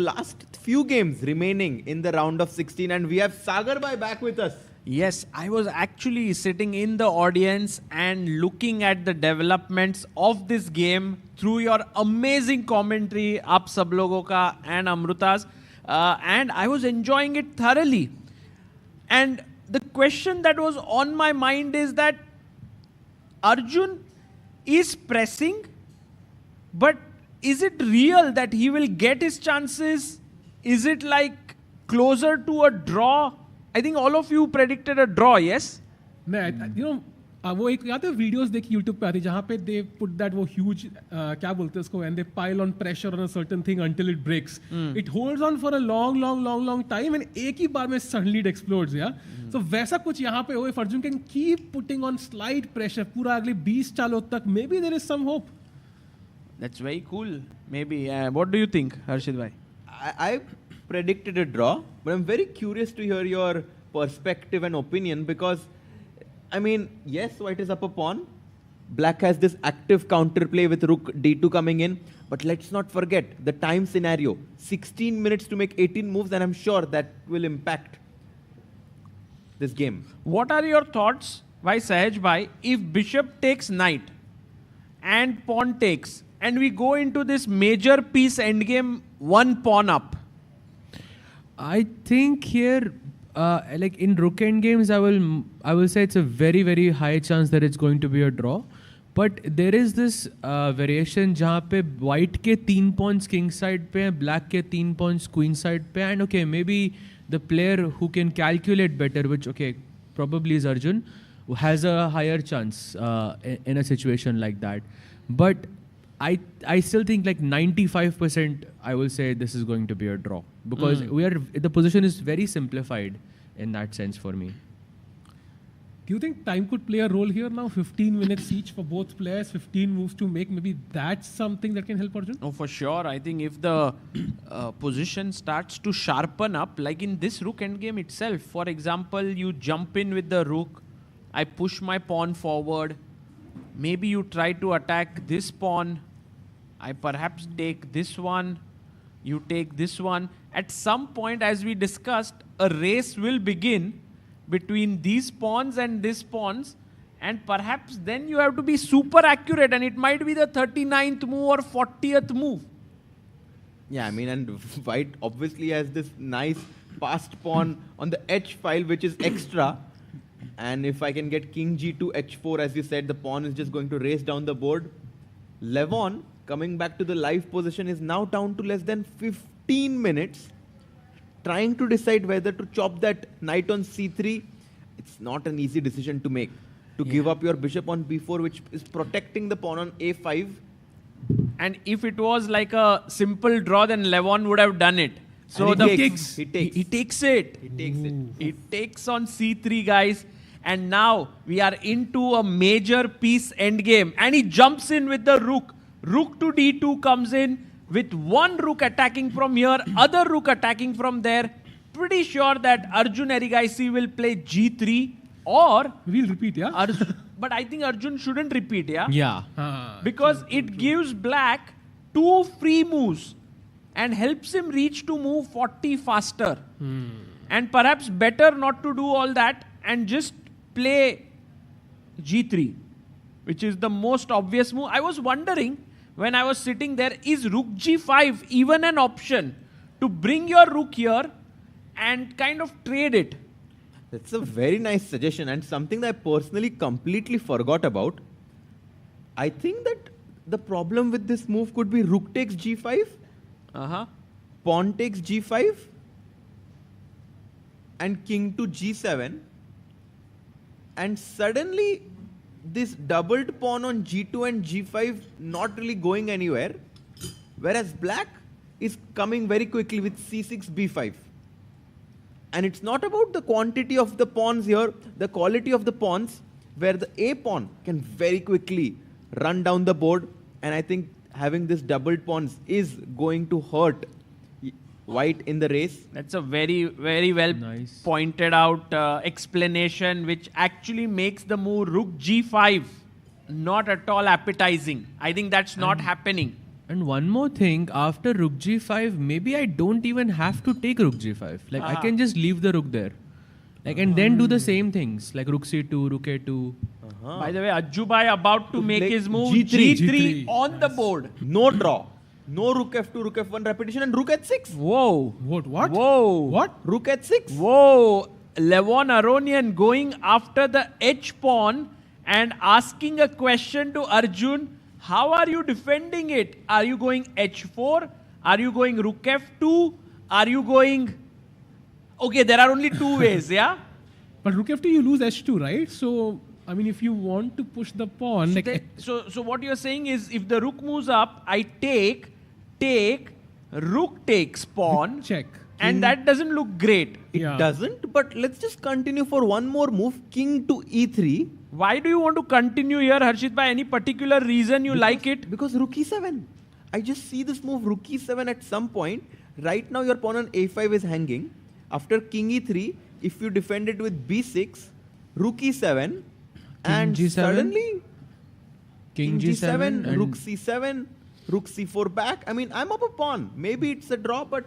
last few games remaining in the round of 16, and we have Sagar Bhai back with us. Yes, I was actually sitting in the audience and looking at the developments of this game through your amazing commentary, आप सब लोगों का and Amruta's, and I was enjoying it thoroughly. And the question that was on my mind is that Arjun is pressing, but is it real that he will get his chances? Is it like closer to a draw? I think all of you predicted a draw, yes? वो एक याद है videos देखी YouTube पे आती जहाँ पे they put that वो ह्यूज क्या बोलते हैं उसको and they pile on pressure on a certain thing until it breaks it holds on for a long time and एक ही बार में सडनली इट एक्सप्लोड्स या सो वैसा कुछ यहाँ पे हो if Arjun can keep putting on slide pressure पूरा अगले 20 चालों तक maybe there is some hope That's very cool. Maybe. What do you think, Harshit bhai? I predicted a draw, but I'm very curious to hear your perspective and opinion because, I mean, yes, white is up a pawn. Black has this active counterplay with rook d2 coming in, but let's not forget the time scenario. 16 minutes to make 18 moves, and I'm sure that will impact this game. What are your thoughts, why Sahaj bhai, if bishop takes knight and pawn takes, and we go into this major piece endgame, one pawn up? I think here, like in rook endgames, I will say it's a very, very high chance that it's going to be a draw. But there is this variation जहाँ पे white के 3 pawns king side पे हैं, black के 3 pawns queen side पे, and okay, maybe the player who can calculate better, which okay, probably is Arjun, who has a higher chance in a situation like that. But I still think like 95% I will say this is going to be a draw because the position is very simplified in that sense for me. Do you think time could play a role here now? 15 minutes each for both players, 15 moves to make. Maybe that's something that can help Arjun? Oh, for sure. I think if the position starts to sharpen up, like in this rook endgame itself, for example, you jump in with the rook, I push my pawn forward, maybe you try to attack this pawn, I perhaps take this one, you take this one. At some point, as we discussed, a race will begin between these pawns and these pawns, and perhaps then you have to be super accurate, and it might be the 39th move or 40th move. Yeah, I mean, and white obviously has this nice passed pawn on the h file, which is extra. And if I can get king g2, h4, as you said, the pawn is just going to race down the board. Levon, coming back to the live position, is now down to less than 15 minutes, trying to decide whether to chop that knight on c3. It's not an easy decision to make. To give up your bishop on b4, which is protecting the pawn on a5. And if it was like a simple draw, then Levon would have done it. So he takes it. He takes it. He takes on c3, guys. And now we are into a major piece endgame. And he jumps in with the rook. Rook to d2 comes in with one rook attacking from here, other rook attacking from there. Pretty sure that Arjun Erigaisi will play g3 or... We'll repeat, yeah? But I think Arjun shouldn't repeat, yeah? Yeah. Because it gives black 2 free moves and helps him reach to move 40 faster. And perhaps better not to do all that and just play g3, which is the most obvious move. I was wondering when I was sitting there, is rook g5 even an option to bring your rook here and kind of trade it? That's a very nice suggestion and something that I personally completely forgot about. I think that the problem with this move could be rook takes g5, pawn takes g5, and king to g7. And suddenly, this doubled pawn on g2 and g5 not really going anywhere, whereas black is coming very quickly with c6, b5. And it's not about the quantity of the pawns here, the quality of the pawns, where the a pawn can very quickly run down the board. And I think having this doubled pawns is going to hurt white in the race. That's a very, very well pointed out explanation, which actually makes the move rook g5 not at all appetizing. I think that's not happening. And one more thing, after rook g5, maybe I don't even have to take rook g5. Like I can just leave the rook there. Like and then do the same things like rook c2, rook a2. By the way, Ajju bhai about to make his move G3 on the board. No draw. No rook f2, rook f1 repetition and rook h6. Whoa. What? What? Rook h6. Whoa. Levon Aronian going after the h pawn and asking a question to Arjun. How are you defending it? Are you going h4? Are you going rook f2? Are you going... Okay, there are only two ways, yeah? But rook f2 you lose h2, right? So I mean, if you want to push the pawn, So what you're saying is, if the rook moves up, I take, rook takes pawn, check, and that doesn't look great. It doesn't, but let's just continue for one more move, king to e3. Why do you want to continue here, Harshit? By any particular reason you like it? Because rook e7. I just see this move rook e7 at some point. Right now your pawn on a5 is hanging. After king e3, if you defend it with b6, rook e7, and G7? suddenly King G7 and rook c7, rook c4 back. I mean, I'm up a pawn. Maybe it's a draw, but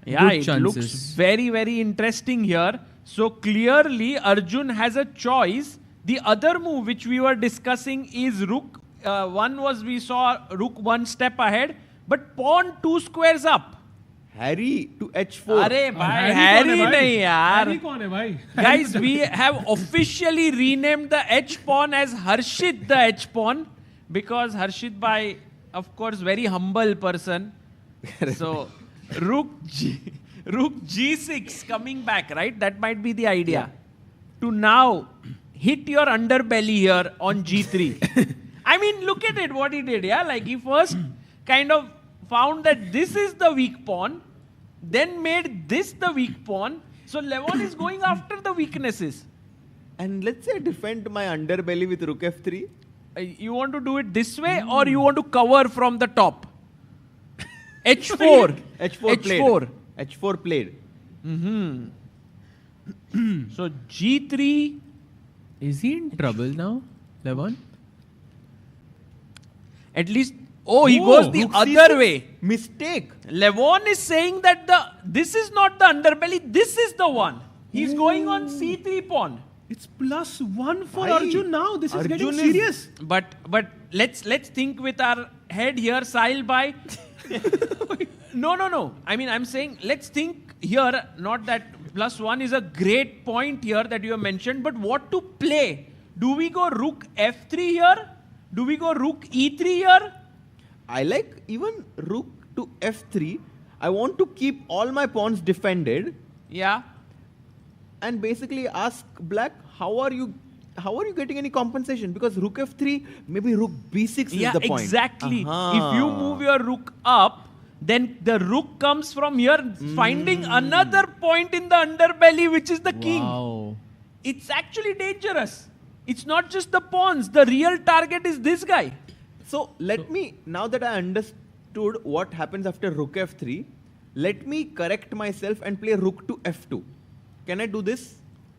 Yeah, Good it chances. looks very, very interesting here. So clearly Arjun has a choice. The other move which we were discussing is rook. One was we saw rook one step ahead, but pawn 2 squares up. Harry to h4. अरे भाई Harry नहीं यार. Harry कौन है भाई? Guys, we have officially renamed the H pawn as Harshit the H pawn, because Harshit bhai, of course, very humble person. So rook G6 coming back, right? That might be the idea. To now hit your underbelly here on G3. I mean, look at it, what he did, yeah? Like he first kind of found that this is the weak pawn, then made this the weak pawn. So Levon is going after the weaknesses. And let's say I defend my underbelly with rook f3. You want to do it this way, or you want to cover from the top? H4. h4 played. h4 played. So G3. Is he in trouble now, Levon? At least, he goes the rook other C6. way. Mistake. Levon is saying that this is not the underbelly, this is the one. He's going on C3 pawn. It's +1 for Bhai, Arjun now. This is getting Arjun serious. But let's think with our head here, Sahil bhai. No. I mean, I'm saying let's think here, not that +1 is a great point here that you have mentioned, but what to play? Do we go rook f3 here? Do we go rook e3 here? I like even rook to f3. I want to keep all my pawns defended. Yeah. And basically ask black, how are you getting any compensation? Because rook f3, maybe rook b6 is the point. Exactly. If you move your rook up, then the rook comes from here, finding another point in the underbelly, which is the king. Wow. It's actually dangerous. It's not just the pawns. The real target is this guy. So let me, now that I understood what happens after rook f3, let me correct myself and play rook to f2. Can I do this?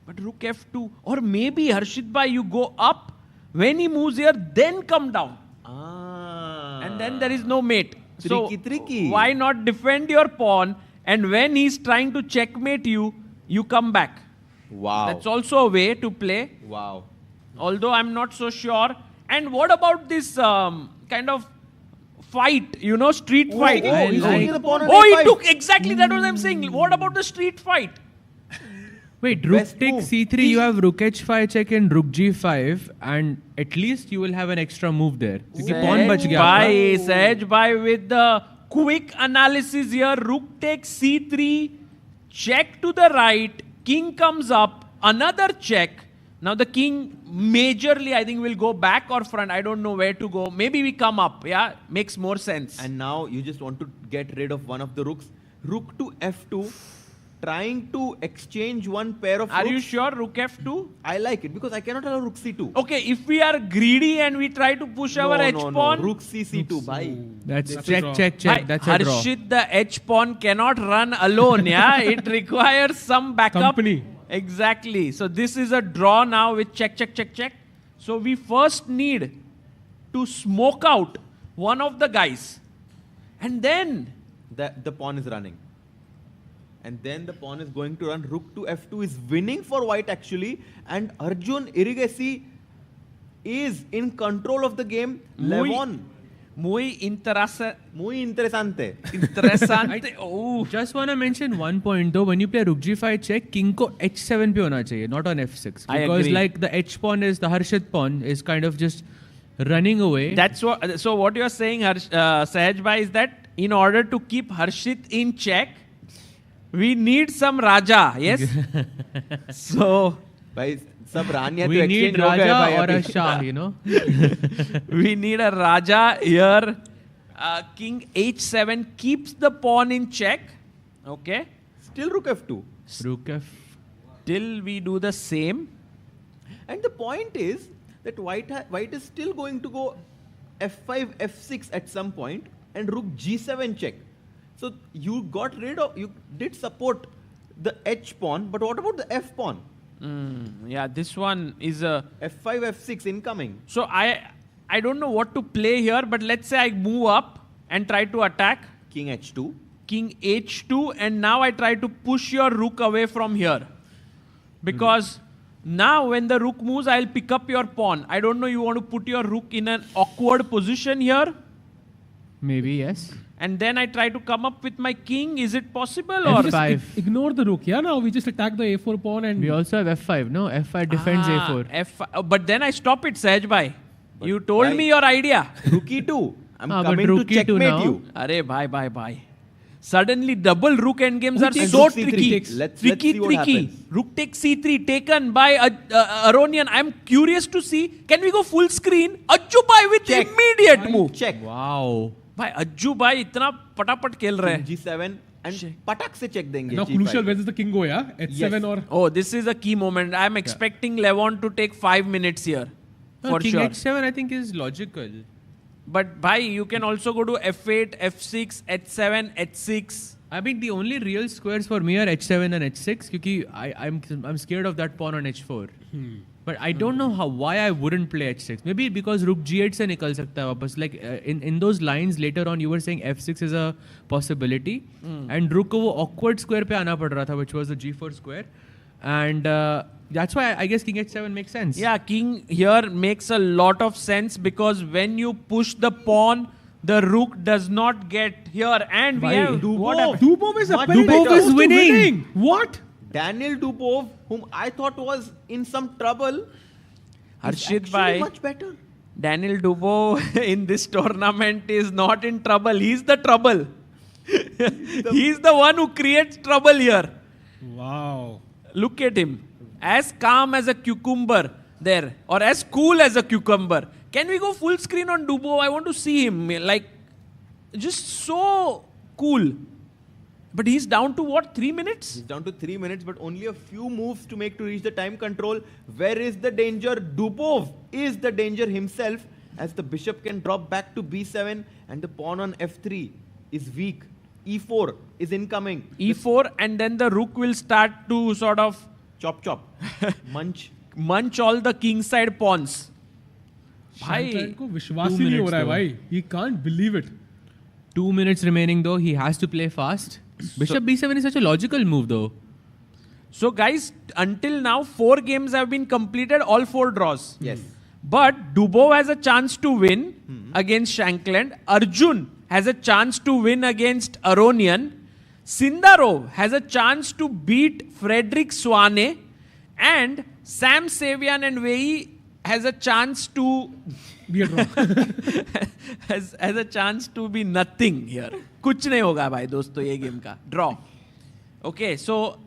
But rook f2, or maybe Harshit bhai, you go up, when he moves here, then come down. And then there is no mate. Tricky. Why not defend your pawn, and when he's trying to checkmate you, you come back. Wow. That's also a way to play. Wow. Although I'm not so sure. And what about this kind of fight, street fight? He took, exactly that was I'm saying. What about the street fight? Wait, rook takes c3, you have rook h5 check and rook g5, and at least you will have an extra move there. Sahaj bhai with the quick analysis here. Rook takes c3, check to the right, king comes up, another check. Now the king majorly, I think, will go back or front. I don't know where to go. Maybe we come up. Yeah, makes more sense. And now you just want to get rid of one of the rooks. Rook to f2. Trying to exchange one pair of Are rooks. you sure rook f2? I like it because I cannot allow rook c2. Okay, if we are greedy and we try to push our h pawn. Rook c2, bhai. That's check. That's a draw. Harshit, the h pawn cannot run alone. Yeah, it requires some backup. Company. Exactly. So this is a draw now with check. So we first need to smoke out one of the guys, and then the pawn is running. And then the pawn is going to run. Rook to f2 is winning for white actually. And Arjun Irigesi is in control of the game. Levon. Muy interesante. Just want to mention one point though. When you play rook g5 check, king ko h7 pe hona chahiye, not on f6. Because like the h pawn is, the Harshit pawn is kind of just running away. That's what. So what you are saying, Sahaj bhai, is that in order to keep Harshit in check, we need some Raja, yes? So, भाई सब रानियां तो We need exchange हो गए Raja भाई or a अभी। Shah, you know. We need a Raja here. King h7 keeps the pawn in check. Okay. Still rook f2. Rook f. Till we do the same. And the point is that white is still going to go f5, f6 at some point and rook g7 check. So you did support the h pawn, but what about the f pawn? Yeah, this one is a f5, f6 incoming. So I don't know what to play here, but let's say I move up and try to attack. King h2. King h2, and now I try to push your rook away from here. Because now when the rook moves, I'll pick up your pawn. I don't know, you want to put your rook in an awkward position here? Maybe, yes. And then I try to come up with my king. Is it possible? Or F5. Ignore the rook, yeah? Now we just attack the a4 pawn and... We also have f5, no? f5 defends a4. F5. But then I stop it, Sahaj bhai. You told me your idea. Rook e2. I'm but coming to rook e2 checkmate now. you. Arey, bye. Suddenly double rook endgames are takes so rook c3? tricky. Let's see what happens. Rook takes c3 taken by Aronian. I'm curious to see. Can we go full screen? Ajju bhai with Check. immediate move. Check. Wow. भाई अज्जू भाई इतना पटापट खेल रहे हैं. G7 and पटक से check देंगे. Now G5. crucial, where does the king go, yeah? H7 Yes. or... Oh, this is a key moment. I'm expecting Levon to take 5 minutes here. For King sure. h7 I think is logical. But bhai, you can also go to f8, f6, h7, h6. I mean, the only real squares for me are h7 and h6 because I'm scared of that pawn on h4. But I don't know why I wouldn't play h6. Maybe because rook g8 se nikal sakta hai wapas. Like in those lines later on, you were saying f6 is a possibility, and rook ko wo awkward square pe aana pad raha tha, which was the g4 square, and that's why I guess king h7 makes sense. Yeah, king here makes a lot of sense because when you push the pawn, the rook does not get here, and we have Dubov is Much Dubov better. is winning. What? Daniel Dubov, whom I thought was in some trouble, Harshit is bhai, actually much better. Daniel Dubov in this tournament is not in trouble. He's the trouble. He's the one who creates trouble here. Wow. Look at him. As calm as a cucumber there. Or as cool as a cucumber. Can we go full screen on Dubov? I want to see him. Like, just so cool. But he's down to what, 3 minutes? He's down to 3 minutes, but only a few moves to make to reach the time control. Where is the danger? Dubov is the danger himself, as the bishop can drop back to b7 and the pawn on f3 is weak. e4 is incoming. E4, and then the rook will start to sort of chop munch all the kingside pawns. Shankar को विश्वास ही नहीं हो रहा है भाई. He can't believe it. 2 minutes remaining though. He has to play fast. Bishop b7 is such a logical move though. So guys, until now 4 games have been completed, all 4 draws. Yes. But Dubov has a chance to win against Shankland. Arjun has a chance to win against Aronian. Sindarov has a chance to beat Frederick Swane. And Sam Savian and Wei has a chance to be a draw. has a chance to be nothing here. कुछ नहीं होगा भाई दोस्तों ये game का. Draw. Okay, so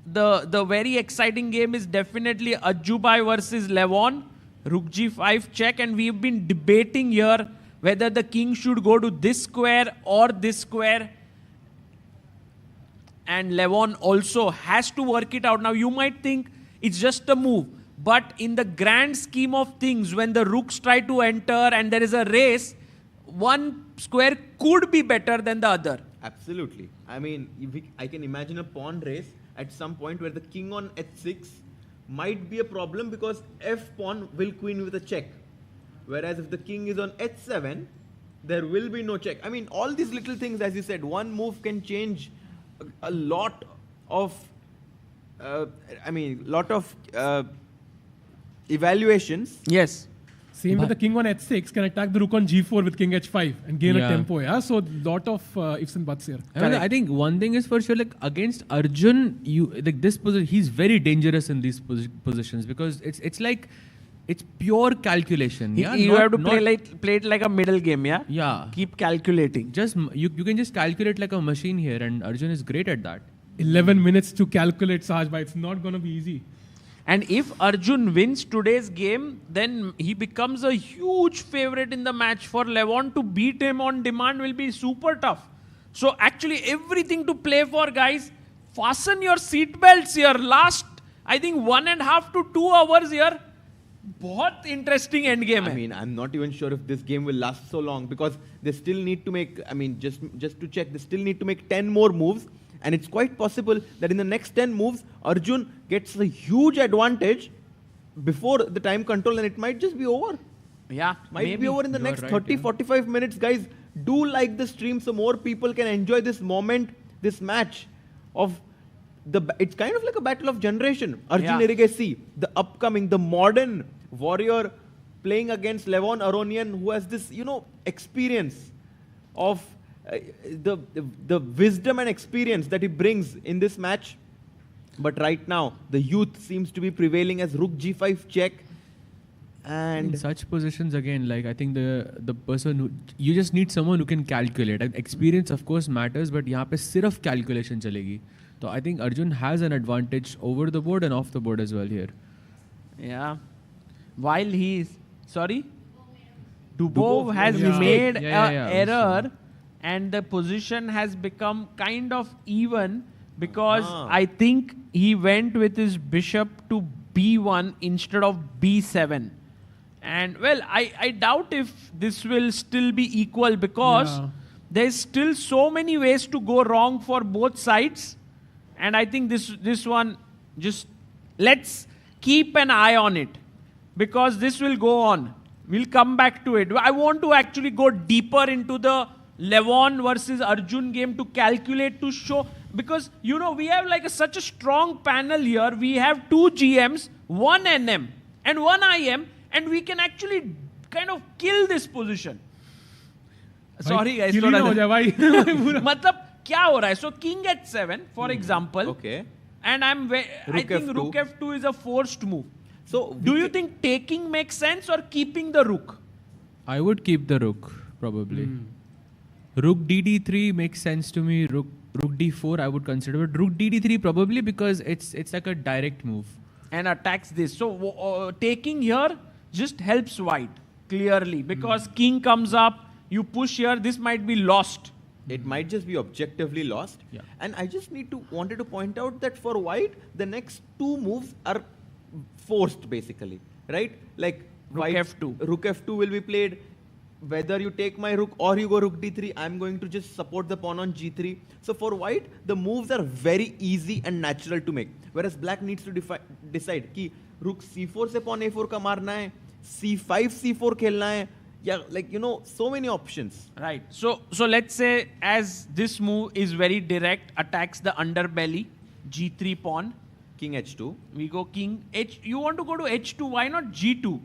the very exciting game is definitely Ajjubai versus Levon. Rook g5 check, and we've been debating here whether the king should go to this square or this square. And Levon also has to work it out. Now you might think it's just a move, but in the grand scheme of things, when the rooks try to enter and there is a race, one square could be better than the other. Absolutely. I mean, I can imagine a pawn race at some point where the king on h6 might be a problem because f pawn will queen with a check. Whereas if the king is on h7, there will be no check. I mean, all these little things, as you said, one move can change a lot of, evaluations. Yes. Same with the king on h6 can attack the rook on g4 with king h5 and gain a tempo. Yeah, so lot of ifs and buts here. I think one thing is for sure, like against Arjun, this position, he's very dangerous in these positions because it's like it's pure calculation. You have to play it like a middle game. Yeah. Yeah. Keep calculating. Just you can just calculate like a machine here, and Arjun is great at that. 11 minutes to calculate, Sahaj bhai. It's not going to be easy. And if Arjun wins today's game, then he becomes a huge favorite in the match. For Levon to beat him on demand will be super tough. So actually everything to play for, guys. Fasten your seat belts here. Last, I think 1.5 to 2 hours here. बहुत interesting end game. I mean, I'm not even sure if this game will last so long because they still need to make, I mean, just to check, they still need to make 10 more moves. And it's quite possible that in the next 10 moves, Arjun gets a huge advantage before the time control and it might just be over. Yeah, might be over in the next 30-45 minutes. Guys, do like the stream so more people can enjoy this moment, this match of it's kind of like a battle of generation. Arjun Erigesi, the upcoming, the modern warrior playing against Levon Aronian, who has this, experience of the wisdom and experience that he brings in this match. But right now, the youth seems to be prevailing as Rook G5 check. And in such positions, again, like I think the person who, you just need someone who can calculate. And experience, of course, matters, but यहाँ पे सिर्फ calculation चलेगी. So I think Arjun has an advantage over the board and off the board as well here. Yeah. While Dubov has made an error and the position has become kind of even because I think he went with his bishop to B1 instead of B7. And well, I doubt if this will still be equal because there's still so many ways to go wrong for both sides. And I think this one, just let's keep an eye on it because this will go on. We'll come back to it. I want to actually go deeper into the Levon versus Arjun game to calculate, to show, because we have like such a strong panel here. We have 2 GMs, 1 NM and 1 IM, and we can actually kind of kill this position. Sorry guys. मतलब क्या हो रहा है? So king h7, for example. Okay. And I think rook f2 is a forced move. So do you think taking makes sense or keeping the rook? I would keep the rook, probably. Rook dd3 makes sense to me. Rook d4 I would consider, but rook dd3 probably because it's like a direct move. And attacks this. So taking here just helps white, clearly. Because king comes up, you push here, this might be lost. It might just be objectively lost. Yeah. And I just wanted to point out that for white, the next 2 moves are forced basically, right? Like rook f2. Rook f2 will be played. Whether you take my rook or you go rook d3, I'm going to just support the pawn on g3. So for white, the moves are very easy and natural to make. Whereas black needs to decide कि rook c4 से pawn a4 का मारना है, c5 c4 खेलना है. Yeah, like, so many options. Right. So let's say as this move is very direct, attacks the underbelly, g3 pawn. King h2. We go king h. You want to go to h2, why not g2?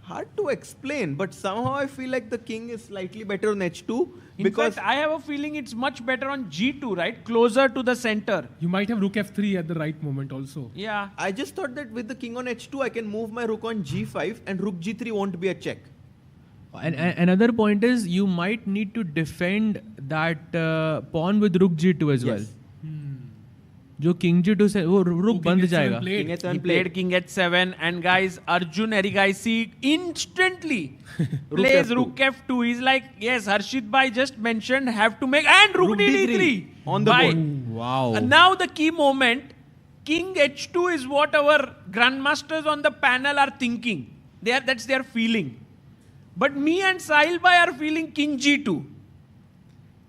Hard to explain, but somehow I feel like the king is slightly better on h2. In fact, I have a feeling it's much better on g2, right? Closer to the center. You might have rook f3 at the right moment also. Yeah. I just thought that with the king on h2, I can move my rook on g5 and rook g3 won't be a check. And another point is you might need to defend that pawn with rook g2 as well. जो king g2 से वो rook बंद जाएगा. He played king h7 and guys, Arjun Erigesi instantly plays rook f2. He's like, yes, Harshit bhai just mentioned have to make, and rook d3 on the board. Wow. And now the key moment, king h2 is what our grandmasters on the panel are thinking. That's their feeling. But me and Sahil bhai are feeling king g2.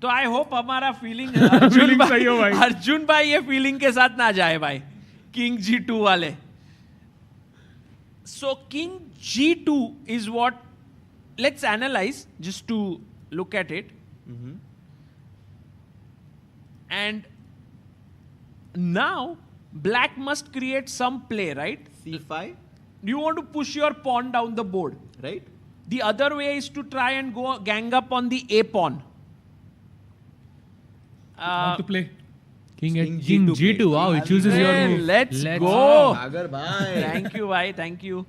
तो I hope हमारा feeling Arjun भाई ये feeling के साथ ना जाए भाई king g2 वाले. So king g2 is what, let's analyze just to look at it. And now black must create some play, right? c5. You want to push your pawn down the board, right? The other way is to try and go gang up on the a pawn. Want to play? King G2. Wow, he chooses your move. Let's go. Thank you, bhai. Thank you.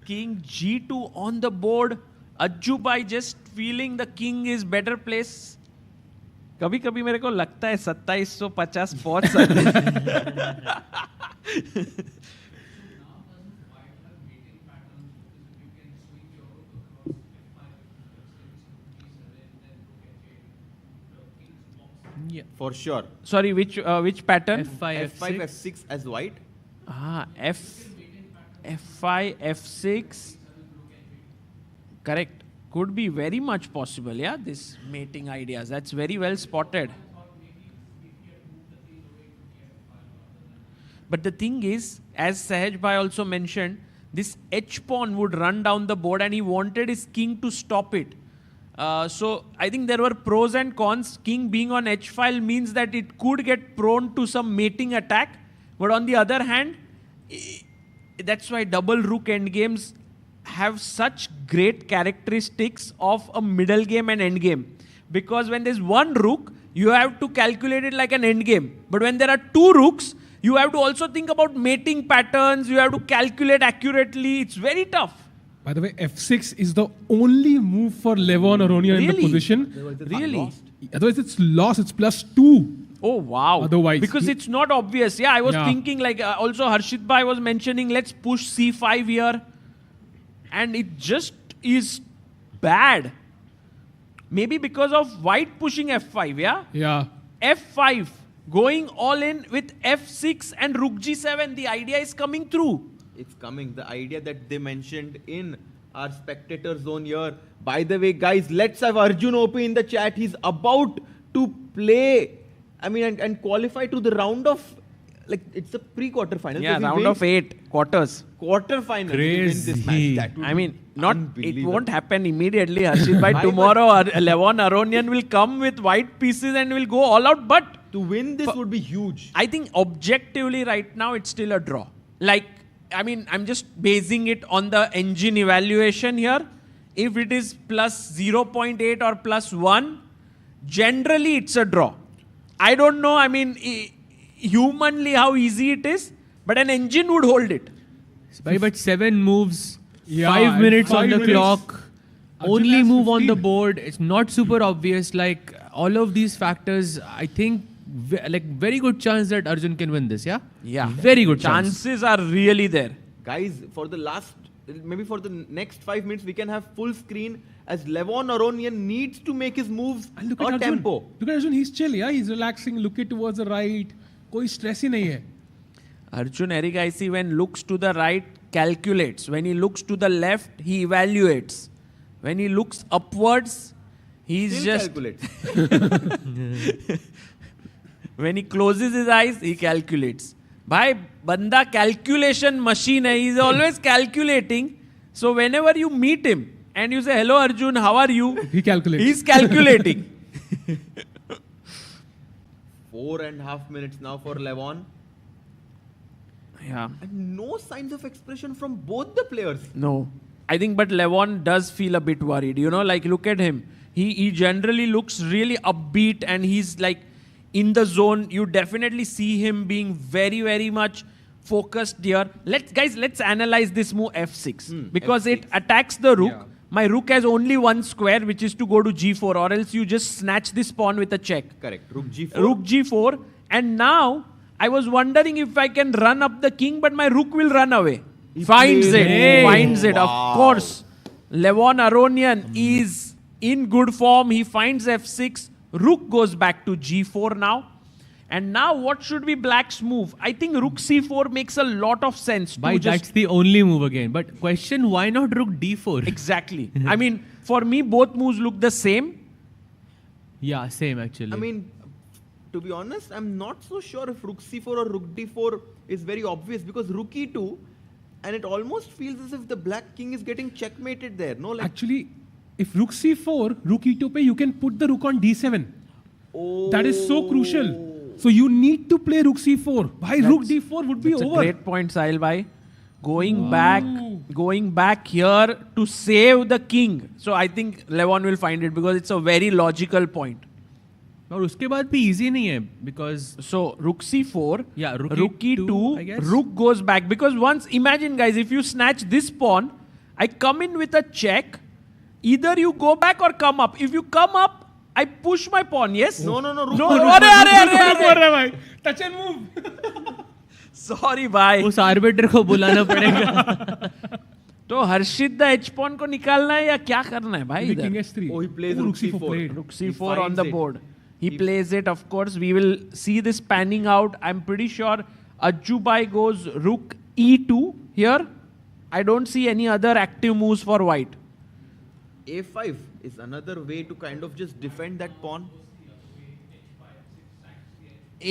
King G2 on the board. Ajju bhai just feeling the king is better place. कभी कभी मेरे को लगता है 2750 पहुंच सकते हैं. for sure. Sorry, which pattern? F5, F5, F6 as white. F5, F6. Correct. Could be very much possible, yeah, this mating ideas. That's very well spotted. But the thing is, as Sahaj Bhai also mentioned, this H pawn would run down the board and he wanted his king to stop it. So I think there were pros and cons. King being on H file means that it could get prone to some mating attack. But on the other hand, that's why double rook endgames have such great characteristics of a middle game and end game. Because when there's one rook, you have to calculate it like an end game. But when there are two rooks, you have to also think about mating patterns. You have to calculate accurately. It's very tough. By the way, F6 is the only move for Levon Aronian in the position. Really? Otherwise, it's lost. It's +2. Oh, wow. Otherwise. Because it's not obvious. Yeah, I was thinking like also Harshit Bhai was mentioning, let's push C5 here. And it just is bad. Maybe because of white pushing F5, yeah? Yeah. F5, going all in with F6 and Rook G7. The idea is coming through. It's coming. The idea that they mentioned in our spectator zone here. By the way, guys, let's have Arjun OP in the chat. He's about to play, and qualify to the round of, like, it's a pre-quarter final. Yeah, so round of 8 quarters. Quarter final. Crazy. This match. That would be It won't happen immediately, Harshit. By tomorrow, Levon Aronian will come with white pieces and will go all out. But to win this would be huge. I think objectively right now, it's still a draw. Like, I'm just basing it on the engine evaluation here. If it is +0.8 or +1, generally it's a draw. I don't know, humanly how easy it is, but an engine would hold it. But 7 moves, Yeah, 5 minutes on the 5 minutes. clock, Arjun only has move on the 15. board. It's not super obvious. Like, all of these factors, I think, very good chance that Arjun can win this, yeah? Yeah. Very good chance. Chances are really there. Guys, for the next 5 minutes, we can have full screen as Levon Aronian needs to make his moves And look at on Arjun. tempo. Look at Arjun. He's chill, yeah? He's relaxing, looking towards the right. Koi stress hi nahi hai. Arjun Erigaisi, when looks to the right, calculates. When he looks to the left, he evaluates. When he looks upwards, he's Still just... calculates. When he closes his eyes, he calculates. Bhai, banda calculation machine hai. He's always calculating. So whenever you meet him and you say, hello Arjun, how are you? He calculates. He's calculating. 4.5 minutes now for Levon. Yeah. And no signs of expression from both the players. No. I think, but Levon does feel a bit worried. Like, look at him. He generally looks really upbeat and he's like in the zone. You definitely see him being very, very much focused here. Let's analyze this move F6. Because F6. it attacks the rook. Yeah. My rook has only one square, which is to go to G4, or else you just snatch this pawn with a check. Correct. Rook G4. Rook G4. And now, I was wondering if I can run up the king, but my rook will run away. Finds it. Of course. Levon Aronian is in good form. He finds F6. Rook goes back to G4 now. And now what should be black's move? I think Rook C4 makes a lot of sense. That's the only move again. But question, why not Rook D4? Exactly. For me, both moves look the same. Yeah, same actually. To be honest, I'm not so sure if Rook C4 or Rook D4 is very obvious, because Rook E2, and it almost feels as if the black king is getting checkmated there. No, like Actually, if Rook C4, Rook E2 pe, you can put the Rook on D7. Oh. That is so crucial. So you need to play Rook C4. Why Rook D4 would be That's over? a great point, Sahil bhai. Going back here to save the king. So I think Levon will find it because it's a very logical point. और उसके बाद भी easy नहीं है because so Rook C4, yeah, Rook E2, I guess. Rook goes back, because once, imagine guys, if you snatch this pawn, I come in with a check, either you go back or come up. If you come up, I push my pawn, yes? No. Arre. Touch and move. Sorry bhai. उस arbiter को बुलाना पड़ेगा. तो हर्षित the H pawn को निकालना है या क्या करना है भाई? King S3. Oh, he plays Rook C4. Rook C4 on the board. He plays it, of course. We will see this panning out. I'm pretty sure Ajubai goes rook e2 here. I don't see any other active moves for white. A5 is another way to kind of just defend that pawn.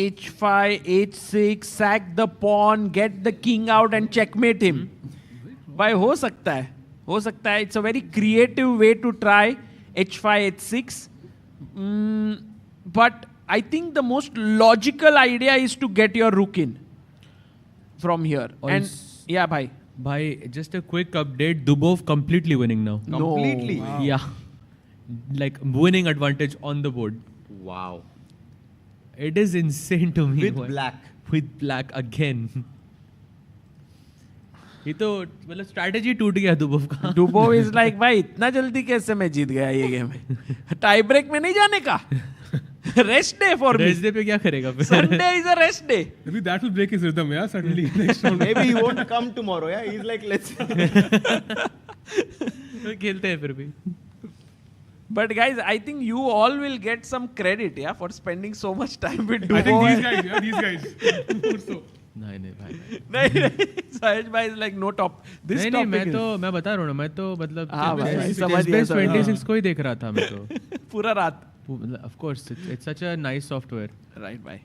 H5, H6, sack the pawn, get the king out and checkmate him. Why हो सकता है? हो सकता है. It's a very creative way to try H5, H6. But I think the most logical idea is to get your rook in from here. And yeah, bhai. Bhai, just a quick update. Dubov completely winning now. Completely? Wow. Yeah. Like winning advantage on the board. Wow. It is insane to me. With black. With black again. ये तो मतलब strategy टूट गया Dubov का. Dubov is like भाई इतना जल्दी कैसे मैं जीत गया ये गेम. टाई ब्रेक में नहीं जाने का. Rest day for me. Rest day पे क्या करेगा फिर? Sunday is a rest day. Maybe that will break his rhythm, yeah, suddenly. Next round. Maybe he won't come tomorrow, yeah. He's like, let's. खेलते हैं फिर भी. But guys, I think you all will get some credit, yeah, for spending so much time with Dubov. I think these guys, yeah, these guys. More so. नहीं भाई. नहीं साहिज भाई is like no top. This नहीं मैं बता रहा हूँ ना, मैं तो मतलब चेस 26 को ही देख रहा था मैं तो. पूरा रात. Of course, it's such a nice software. Right, bhai.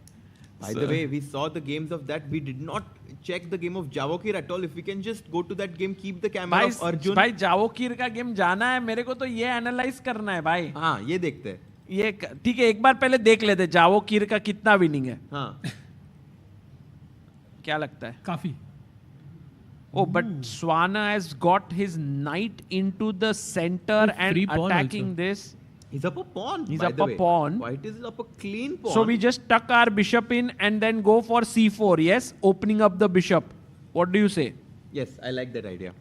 By the way, we saw the games of that. We did not check the game of Javokir at all. If we can just go to that game, keep the camera of Arjun. भाई जावोकीर का game जाना है मेरे को तो ये analyse करना है भाई. हाँ ये देखते हैं. ये ठीक है एक बार पहले देख लेते जावोकीर का कितना विनिंग है. हाँ. क्या लगता है? काफी. Oh, but Swana has got his knight into the center and attacking this. He's up a pawn. He's up a pawn. White is up a clean pawn. So we just tuck our bishop in and then go for c4. Yes, opening up the bishop. What do you say? Yes, I like that idea.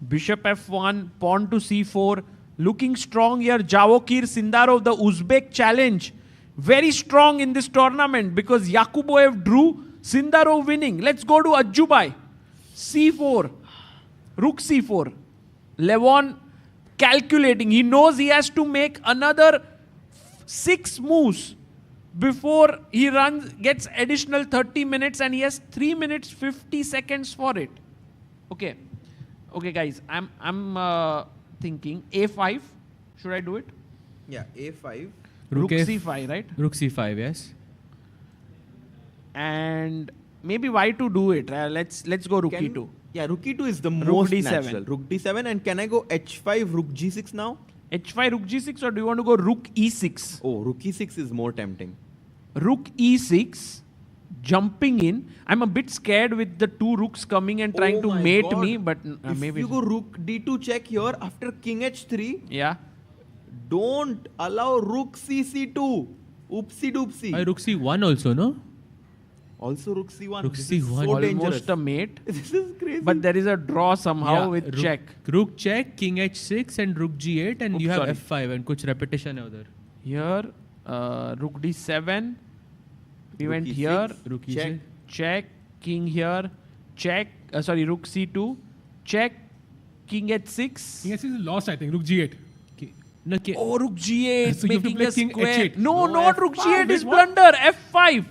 Bishop f1, pawn to c4. Looking strong here. Javokir Sindarov, the Uzbek challenge. Very strong in this tournament because Yakuboev drew, Sindarov winning. Let's go to Ajubai. c4. Rook c4. Levon calculating. He knows he has to make another 6 moves before he gets additional 30 minutes and he has 3 minutes 50 seconds for it. Okay. Okay, guys. I'm thinking a5. Should I do it? Yeah, a5. Rook c5, right? Rook c5, yes. And maybe why to do it? Let's go rook e2. Yeah, rook e2 is the Rook most d7. natural. Rook d7, and can I go h5, rook g6 now? h5, rook g6, or do you want to go rook e6? Oh, rook e6 is more tempting. Rook e6, jumping in. I'm a bit scared with the 2 rooks coming and trying to mate me, but if maybe... you go rook d2 check here after king h3, yeah, don't allow rook c2. Oopsie doopsie. Rook c1 also, no? Also rook c1. Rook this is c1. so dangerous. Almost a mate. This is crazy. But there is a draw somehow with rook, check. Rook check, king h6 and rook g8 and you have f5 and kuch repetition hai udhar. Here, rook d7. We Rook went e6, here. Rook check. e6. Check. King here. Check. Sorry, rook c2. Check. King h6. King h6 is lost, I think. Rook g8. No, Oh, rook g8. So you have to making play a king square. h8. No, not rook F5. g8 is Wait, what? blunder. f5.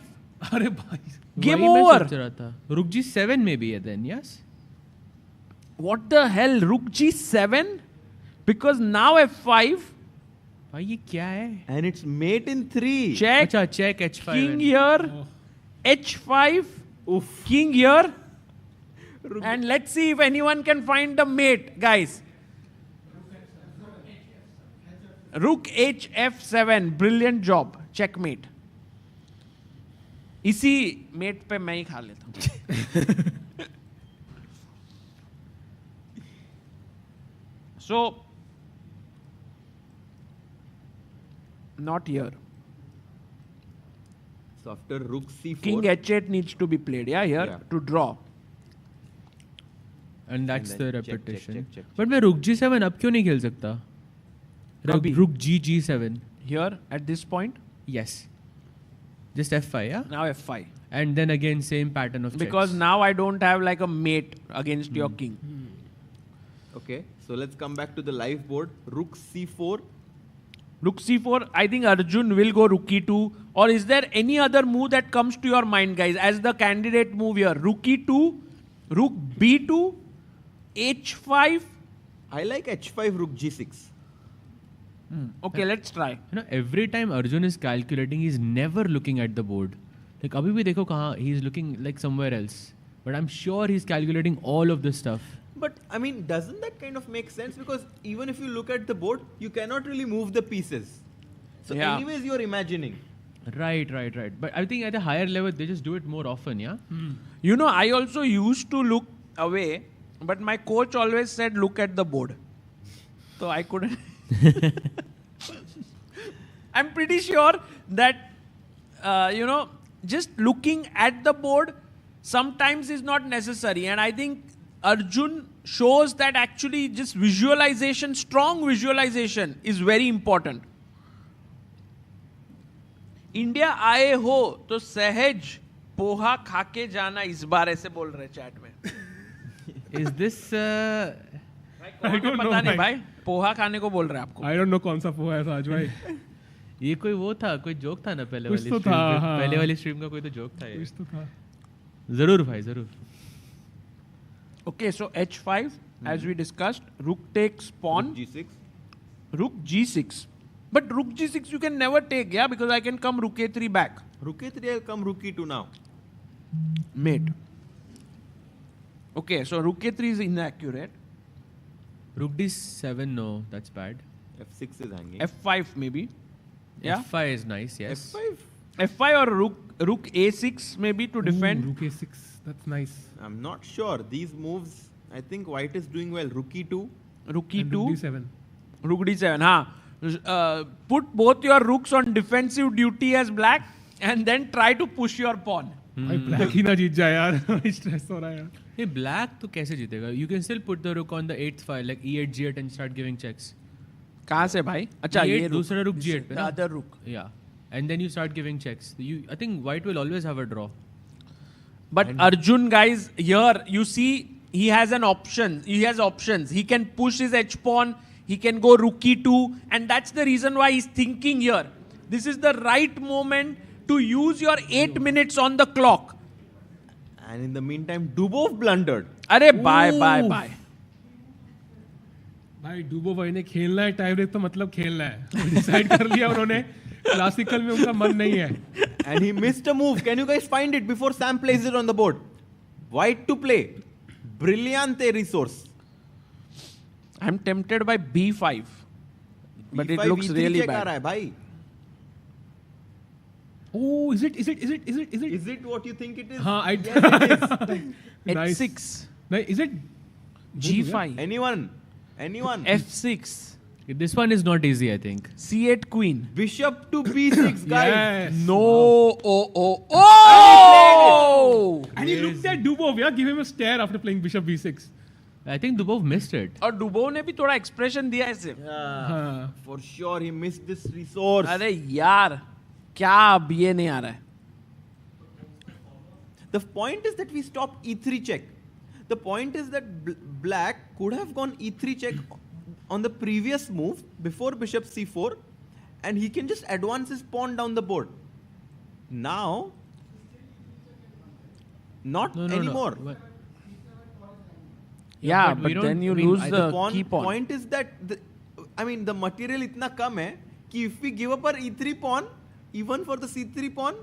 अरे भाई. Game वही मैं over. सोच रहा था. Rook g7 maybe then, yes? What the hell? Rook g7? Because now f5. भाई ये क्या है? And it's mate in 3. Check. अच्छा, check h5. King here. h5. Oof. King here. And let's see if anyone can find the mate, guys. Rook hf7. Brilliant job. Checkmate. इसी met पे मैं ही खा लेता हूँ. So, not here. So after rook c4. King h8 needs to be played, yeah, here to draw. And that's And the then check, repetition. check. But मैं rook g7 अब क्यों नहीं खेल सकता? Rook g7. Here at this point? Yes. Just f5, yeah? Now f5. And then again same pattern of checks. Because now I don't have like a mate against your king. Okay, so let's come back to the live board. Rook c4. Rook c4, I think Arjun will go rook e2. Or is there any other move that comes to your mind, guys, as the candidate move here? Rook e2, rook b2, h5. I like h5, rook g6. Okay, let's try. You know, every time Arjun is calculating, he's never looking at the board. Like, abhi bhi dekho kahan, he's looking like somewhere else. But I'm sure he's calculating all of this stuff. But I mean, doesn't that kind of make sense? Because even if you look at the board, you cannot really move the pieces. So Yeah. anyways, you're imagining. Right. But I think at a higher level, they just do it more often, yeah? You know, I also used to look away, but my coach always said, look at the board. So I couldn't. I'm pretty sure that, just looking at the board sometimes is not necessary. And I think Arjun shows that actually just visualization, strong visualization is very important. India आए हो तो सहज पोहा खा के जाना इस बार ऐसे बोल रहे चैट में. Is this I don't know, पता नहीं भाई. भाई पोहा खाने को बोल रहे हैं आपको. I don't know कौन सा पोहा है साज भाई. ये कोई वो था, कोई जोक था ना पहले कुछ वाली तो स्ट्रीम था, का. हाँ. पहले वाली स्ट्रीम का कोई तो जोक था ये. कुछ तो था. जरूर भाई जरूर. Okay, so h5 as we discussed, rook takes pawn, G6. rook g6. But rook g6 you can never take, yeah, because I can come rook a3 back. Rook a3, I'll come rook e2 now. Mate. Okay, so rook a3 is inaccurate. Rook d7, no, that's bad. f6 is hanging. f5 maybe. Yeah. f5 is nice, yes. f5. f5 or rook a6 maybe to defend. Rook a6, that's nice. I'm not sure. These moves, I think white is doing well. Rook e2. Rook And e2. rook d7. Rook d7, put both your rooks on defensive duty as black and then try to push your pawn. भाई black ही ना जीत जाए यार. Stress हो रहा है यार. Hey, black तो कैसे जीतेगा? You can still put the rook on the 8th file, like e8, g8 and start giving checks. कहाँ से भाई? अच्छा E8, ये दूसरा rook g8 पे the ना? other rook. Yeah. And then you start giving checks. I think white will always have a draw. But Arjun, guys, here you see he has an option. He has options. He can push his h pawn. He can go rook e2, and that's the reason why he's thinking here. This is the right moment to use your 8 minutes on the clock. And in the meantime, Dubov blundered. अरे bye. भाई डूबो भाई ने खेलना है time break तो मतलब खेलना है. डिसाइड कर लिया उन्होंने. क्लासिकल में उनका मन नहीं है. And he missed a move. Can you guys find it before Sam plays it on the board? White to play. Brillante resource. I'm tempted by b5, but it B5, looks E3 really check uh bad. रहा है भाई. Oh, is it? Is it what you think it is? हाँ, Yes, it is. Nice. h6, नहीं, is it? g5, Anyone? f6, This one is not easy, I think. c8 queen. Bishop to b6, guys. Yes. No. Oh. And he looked at Dubov, yeah, give him a stare after playing Bishop b6. I think Dubov missed it. और डुबोव ने भी थोड़ा expression दिया ऐसे. हाँ. For sure, he missed this resource. अरे यार क्या अब ये नहीं आ रहा है. The point is that we stopped e3 check. The point is that black could have gone e3 check on the previous move before bishop c4, and he can just advance his pawn down the board. Now, not anymore. No. Yeah, but but we don't- then you I mean, lose the the key pawn. Point is that the material इतना कम है कि if we give up our e3 pawn, even for the c3 pawn,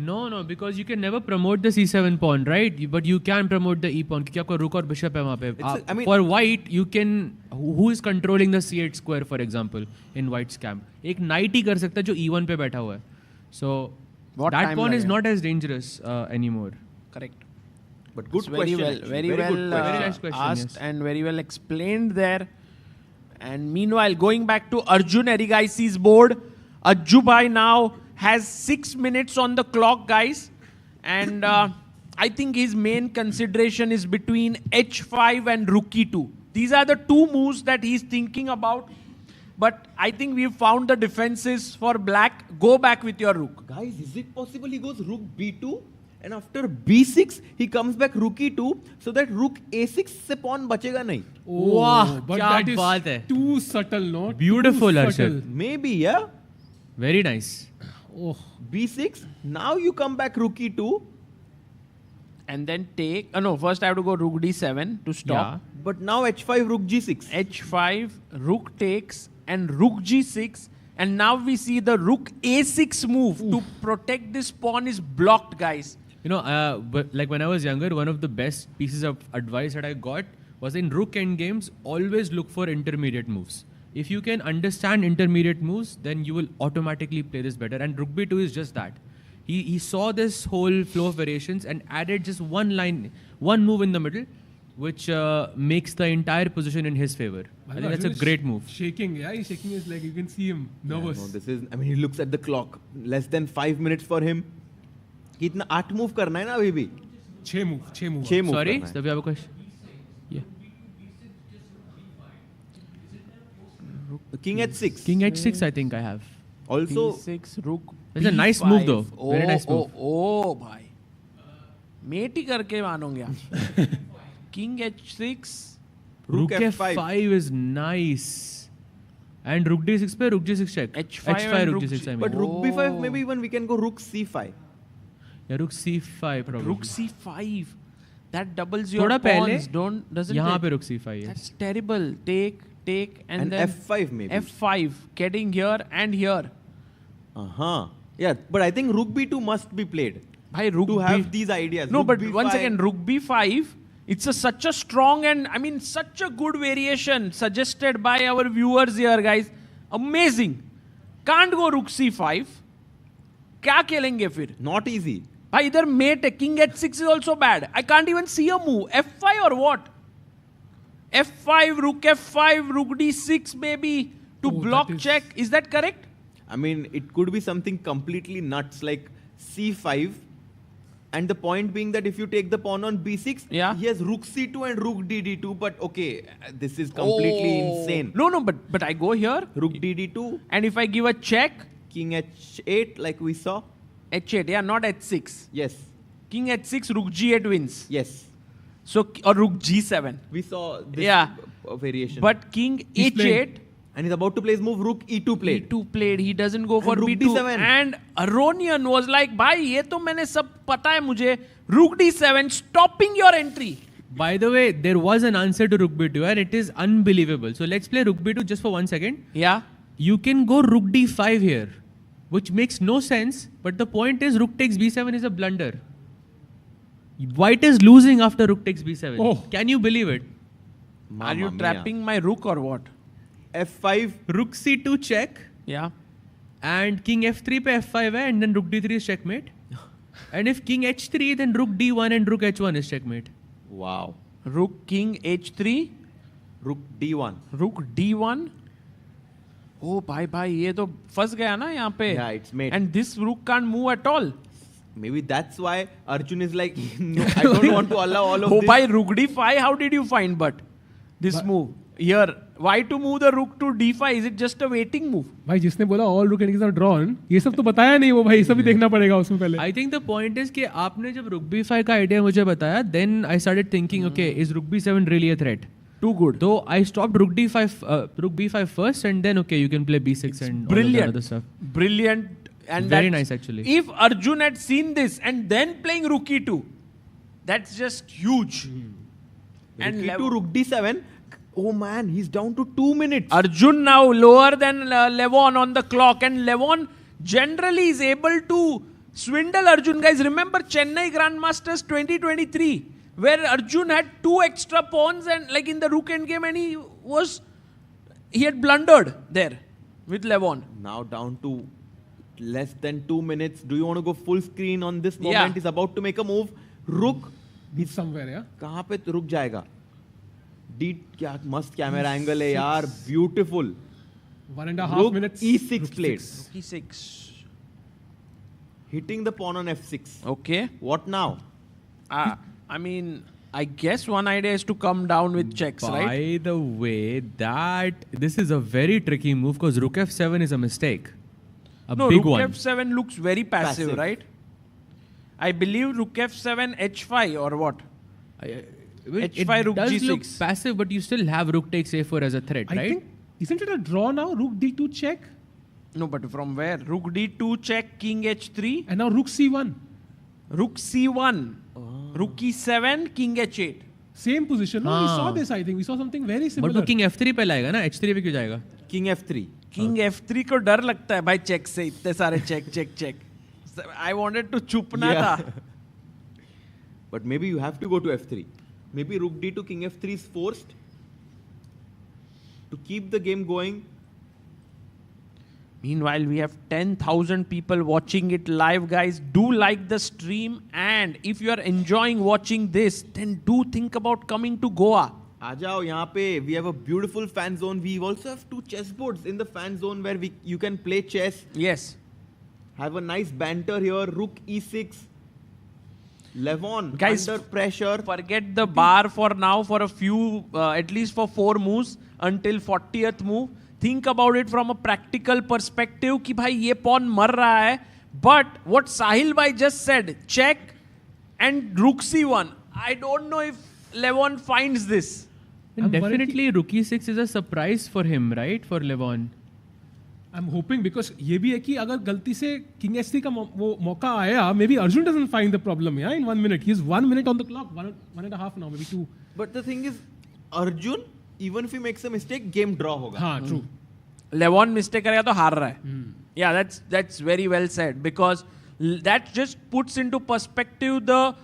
No, because you can never promote the c7 pawn, right? But you can promote the e pawn क्योंकि आपका rook और bishop है वहाँ पे. I mean- For white, you can. Who is controlling the c8 square, for example, in white's camp? एक knight ही कर सकता है जो e1 पे बैठा हुआ है. So What that time pawn is लगेगा? not as dangerous anymore. Correct. but good It's very question. well, actually. very good well question. Very nice question, asked yes. and very well explained there. And meanwhile, going back to Arjun Erigaisi's board, Ajubhai now has 6 minutes on the clock, guys. And I think his main consideration is between h5 and rook e2. These are the two moves that he's thinking about. But I think we've found the defenses for black. Go back with your rook. Guys, is it possible he goes rook b2 And after b6, he comes back rook e2, so that rook a6 से pawn बचेगा नहीं. Wow, but क्या that is बात है. too subtle, no? Beautiful, Too Arjun. subtle. Maybe, yeah. Very nice. Oh. b6, now you come back rook e2. And then take, no, first I have to go rook d7 to stop. Yeah. But now h5, rook g6. h5, rook takes, and rook g6. And now we see the rook a6 move to protect this pawn is blocked, guys. You know, but like when I was younger, one of the best pieces of advice that I got was in rook endgames, always look for intermediate moves. If you can understand intermediate moves, then you will automatically play this better. And rook b2 is just that. He saw this whole flow of variations and added just one move in the middle, which makes the entire position in his favor. I think that's a great move. Shaking, yeah, he's shaking his leg. You can see him nervous. Yeah, no, this is. I mean, he looks at the clock. Less than 5 minutes for him. कितना 8 move करना है ना अभी भी? 6 move. Sorry, so we have a question. Yeah. King h6. King h6, I think I have. Also, d6, rook. It's a nice move though. Very nice move. Oh, bhai. Mate ही करके मानोगे आप. King h6. Rook f5 is nice. And rook d6 पे rook g6 check. h5 rook g6 I mean. but rook b5, maybe even we can go rook c5. Yeah, rook c5 probably. Rook c5. That doubles your थोड़ा pawns. पहले Doesn't यहाँ it? पे rook c5 है. That's terrible. Take, and then f5 maybe. f5. Getting here and here. Yeah, but I think rook b2 must be played. Bhai, rook to have these ideas. No, rook but b5. once again, rook b5. It's such a strong and such a good variation suggested by our viewers here, guys. Amazing. Can't go rook c5. क्या खेलेंगे फिर? Not easy. भाई इधर mate है. King h6 is also bad. I can't even see a move. f5 or what? f5, rook f5, rook d6 maybe to block check. Is that correct? I mean, it could be something completely nuts like c5. And the point being that if you take the pawn on b6, he has rook c2 and rook dd2. But okay, this is completely insane. No, but I go here. Rook dd2. And if I give a check. King h8 like we saw. h8, yeah, not h6. Yes. King h6, rook g8 wins. Yes. So, or rook g7. We saw this variation. But king h8. And he's about to play his move, rook e2 played. e2 played. He doesn't go for rook b2. d7. And Aronian was like, bhai, ye to maine sab pata hai mujhe. Rook d7, stopping your entry. By the way, there was an answer to rook b2 and it is unbelievable. So let's play rook b2 just for 1 second. Yeah. You can go rook d5 here, which makes no sense. But the point is rook takes b7 is a blunder. White is losing after rook takes b7. Oh. Can you believe it? Are you trapping my rook or what? f5. Rook c2 check. Yeah. And king f3 pe f5 hai, and then rook d3 is checkmate. And if king h3, then rook d1 and rook h1 is checkmate. Wow. Rook king h3. Rook d1. Rook d1. Oh, bhai, ye to फंस गया ना यहाँ पे. Yeah, it's mate. And this rook can't move at all. Maybe that's why Arjun is like, no, I don't want to allow all of this. this. Bhai, rook d5, how did you find this move? Here, why to move the rook to d5? Is it just a waiting move? भाई जिसने बोला all rook endings are drawn, ये सब तो बताया नहीं वो भाई, ये सब भी देखना पड़ेगा उसमें पहले. I think the point is कि आपने जब rook b5 का idea मुझे बताया, then I started thinking, okay, is rook b7 really a threat? Too good. So I stopped rook b5 first, and then okay, you can play b6 and all of that other stuff. Brilliant. And very nice actually. If Arjun had seen this and then playing rook e2, that's just huge. And rook e2, rook d7. Oh man, he's down to 2 minutes. Arjun now lower than Levon on the clock, and Levon generally is able to swindle Arjun. Guys, remember Chennai Grandmasters 2023, where Arjun had 2 extra pawns and like in the rook endgame, and he had blundered there with Levon. Now down to less than 2 minutes. Do you want to go full screen on this moment? Yeah. He's about to make a move. Rook. He's somewhere, yeah. कहाँ पे रुक जाएगा? क्या मस्त camera angle है यार, beautiful. 1.5 minutes. E6 played. E6. Hitting the pawn on f6. Okay. What now? I mean, I guess one idea is to come down with checks, right? By the way, this is a very tricky move because rook f7 is a mistake. No, big rook one. f7 looks very passive, right? I believe rook f7, h5 or what? H5 rook does g6. look passive, but you still have rook takes a4 as a threat, I right? think, isn't it a draw now? Rook d2 check? No, but from where? Rook d2 check, king h3. And now rook c1. Rook c1. Rook e7, king h8. Same position. No, we saw this, I think. We saw something very similar. But वो king f3 पे लाएगा ना, h3 पे क्यों जाएगा? King f3. King f3 को डर लगता है भाई चेक से इतने सारे check. I wanted to चुपना था. But maybe you have to go to f3. Maybe rook d2, king f3 is forced to keep the game going. Meanwhile, we have 10,000 people watching it live, guys. Do like the stream, and if you are enjoying watching this, then do think about coming to Goa. आ जाओ यहाँ पे. We have a beautiful fan zone. We also have 2 chessboards in the fan zone where you can play chess. Yes. Have a nice banter here. Rook e6. Levon, Guys, under pressure. Forget the bar for now for a few, at least for 4 moves until 40th move. Think about it from a practical perspective कि भाई ये pawn मर रहा है. But what Sahil bhai just said, check and rook c1. I don't know if Levon finds this. And definitely rook e6 is a surprise for him, right? For Levon. I'm hoping because ये भी है कि अगर गलती से king h3 का वो मौका आया, maybe Arjun doesn't find the problem in 1 minute. He's 1 minute on the clock, one and a half now, maybe 2. But the thing is, Arjun, even if he makes a mistake, game draw होगा. हाँ, true. Levon mistake करेगा तो हार रहा है. Yeah, that's very well said because that just puts into perspective the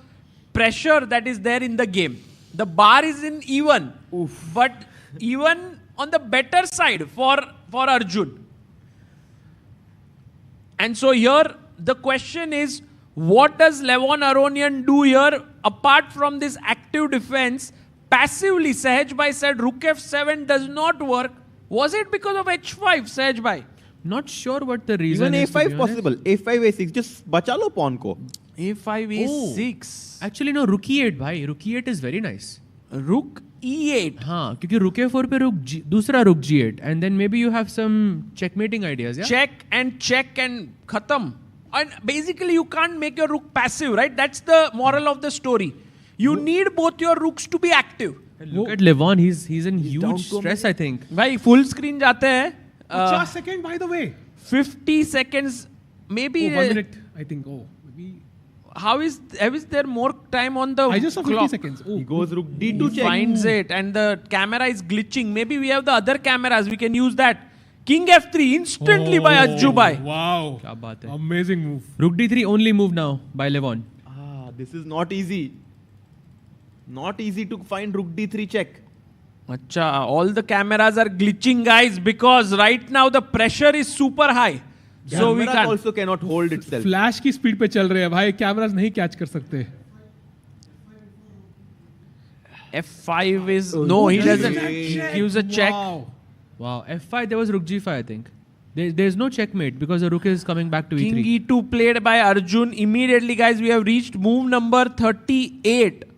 pressure that is there in the game. The bar is in even, but even on the better side for Arjun. And so here the question is, what does Levon Aronian do here apart from this active defense? Passively, Sahaj bhai said rook f7 does not work. Was it because of h5, Sahaj bhai? Not sure what the reason Even is. a5 to be honest. possible. a5, a6. Just बचा लो pawn को. a5, a6. Actually, no, rook e8 bhai. Rook e8 is very nice. Rook e8. हाँ, क्योंकि rook a4 पे दूसरा rook g8, and then maybe you have some checkmating ideas, yeah? Check and khatam. And basically you can't make your rook passive, right? That's the moral of the story. You need both your rooks to be active. Look at Levon, he's in huge stress, I think. भाई full screen जाते हैं. 50 seconds, by the way. 50 seconds, maybe. 1 minute, I think. Maybe. How is there more time on the I just saw 50 clock? seconds. He goes rook d2 He check. finds it and the camera is glitching. Maybe we have the other cameras. We can use that. King f3 instantly by Ajju bhai. Wow. क्या बात है. Amazing move. Rook d3 only move now by Levon. This is not easy. Not easy to find rook d3 check. Acha, all the cameras are glitching, guys, because right now the pressure is super high. So we Camera can also cannot hold itself. Flash की speed पे चल रहे हैं भाई. Cameras नहीं catch कर सकते. f5 is no, he doesn't. He gives a check. Wow. f5, there was rook g5, I think. There's no checkmate because the rook is coming back to King e3. e2 played by Arjun. Immediately, guys, we have reached move number 38.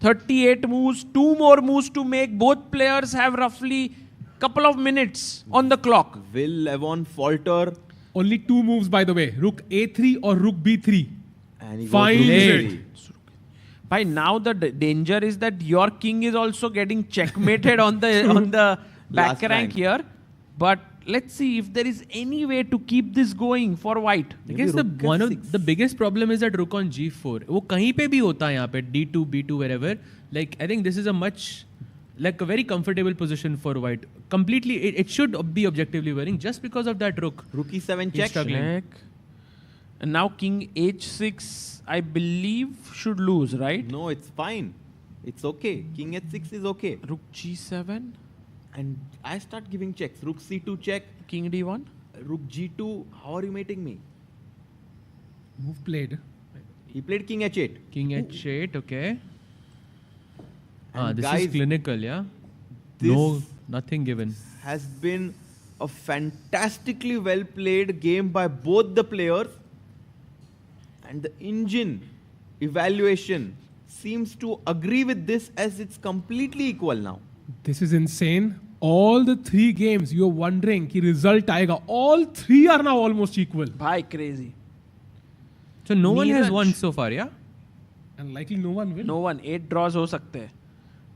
38 moves, 2 more moves to make. Both players have roughly couple of minutes on the clock. Will Levon falter? Only 2 moves, by the way. Rook a3 or rook b3. And he Finds goes rook it. a3. By now, the danger is that your king is also getting checkmated on the back rank here. But let's see if there is any way to keep this going for white. I guess the biggest problem is that rook on g4. वो कहीं पे भी होता है यहाँ पे d2, b2, wherever. Like I think this is a very comfortable position for white. Completely, it should be objectively winning just because of that rook. Rook e7 check. Check. And now king h6, I believe, should lose, right? No, it's fine. It's okay. King h6 is okay. Rook g7. And I start giving checks. Rook c2 check. King d1. Rook g2. How are you mating me? Move played. He played king h8. King h8, okay. And This guys, is clinical, yeah? this No, nothing given. has been a fantastically well played game by both the players. And the engine evaluation seems to agree with this as it's completely equal now. This is insane. All the 3 games you are wondering कि result आएगा. All 3 are now almost equal. Bhai, crazy. So no one has Neeraj. won so far, yeah? And likely no one will. No one. 8 draws हो सकते हैं.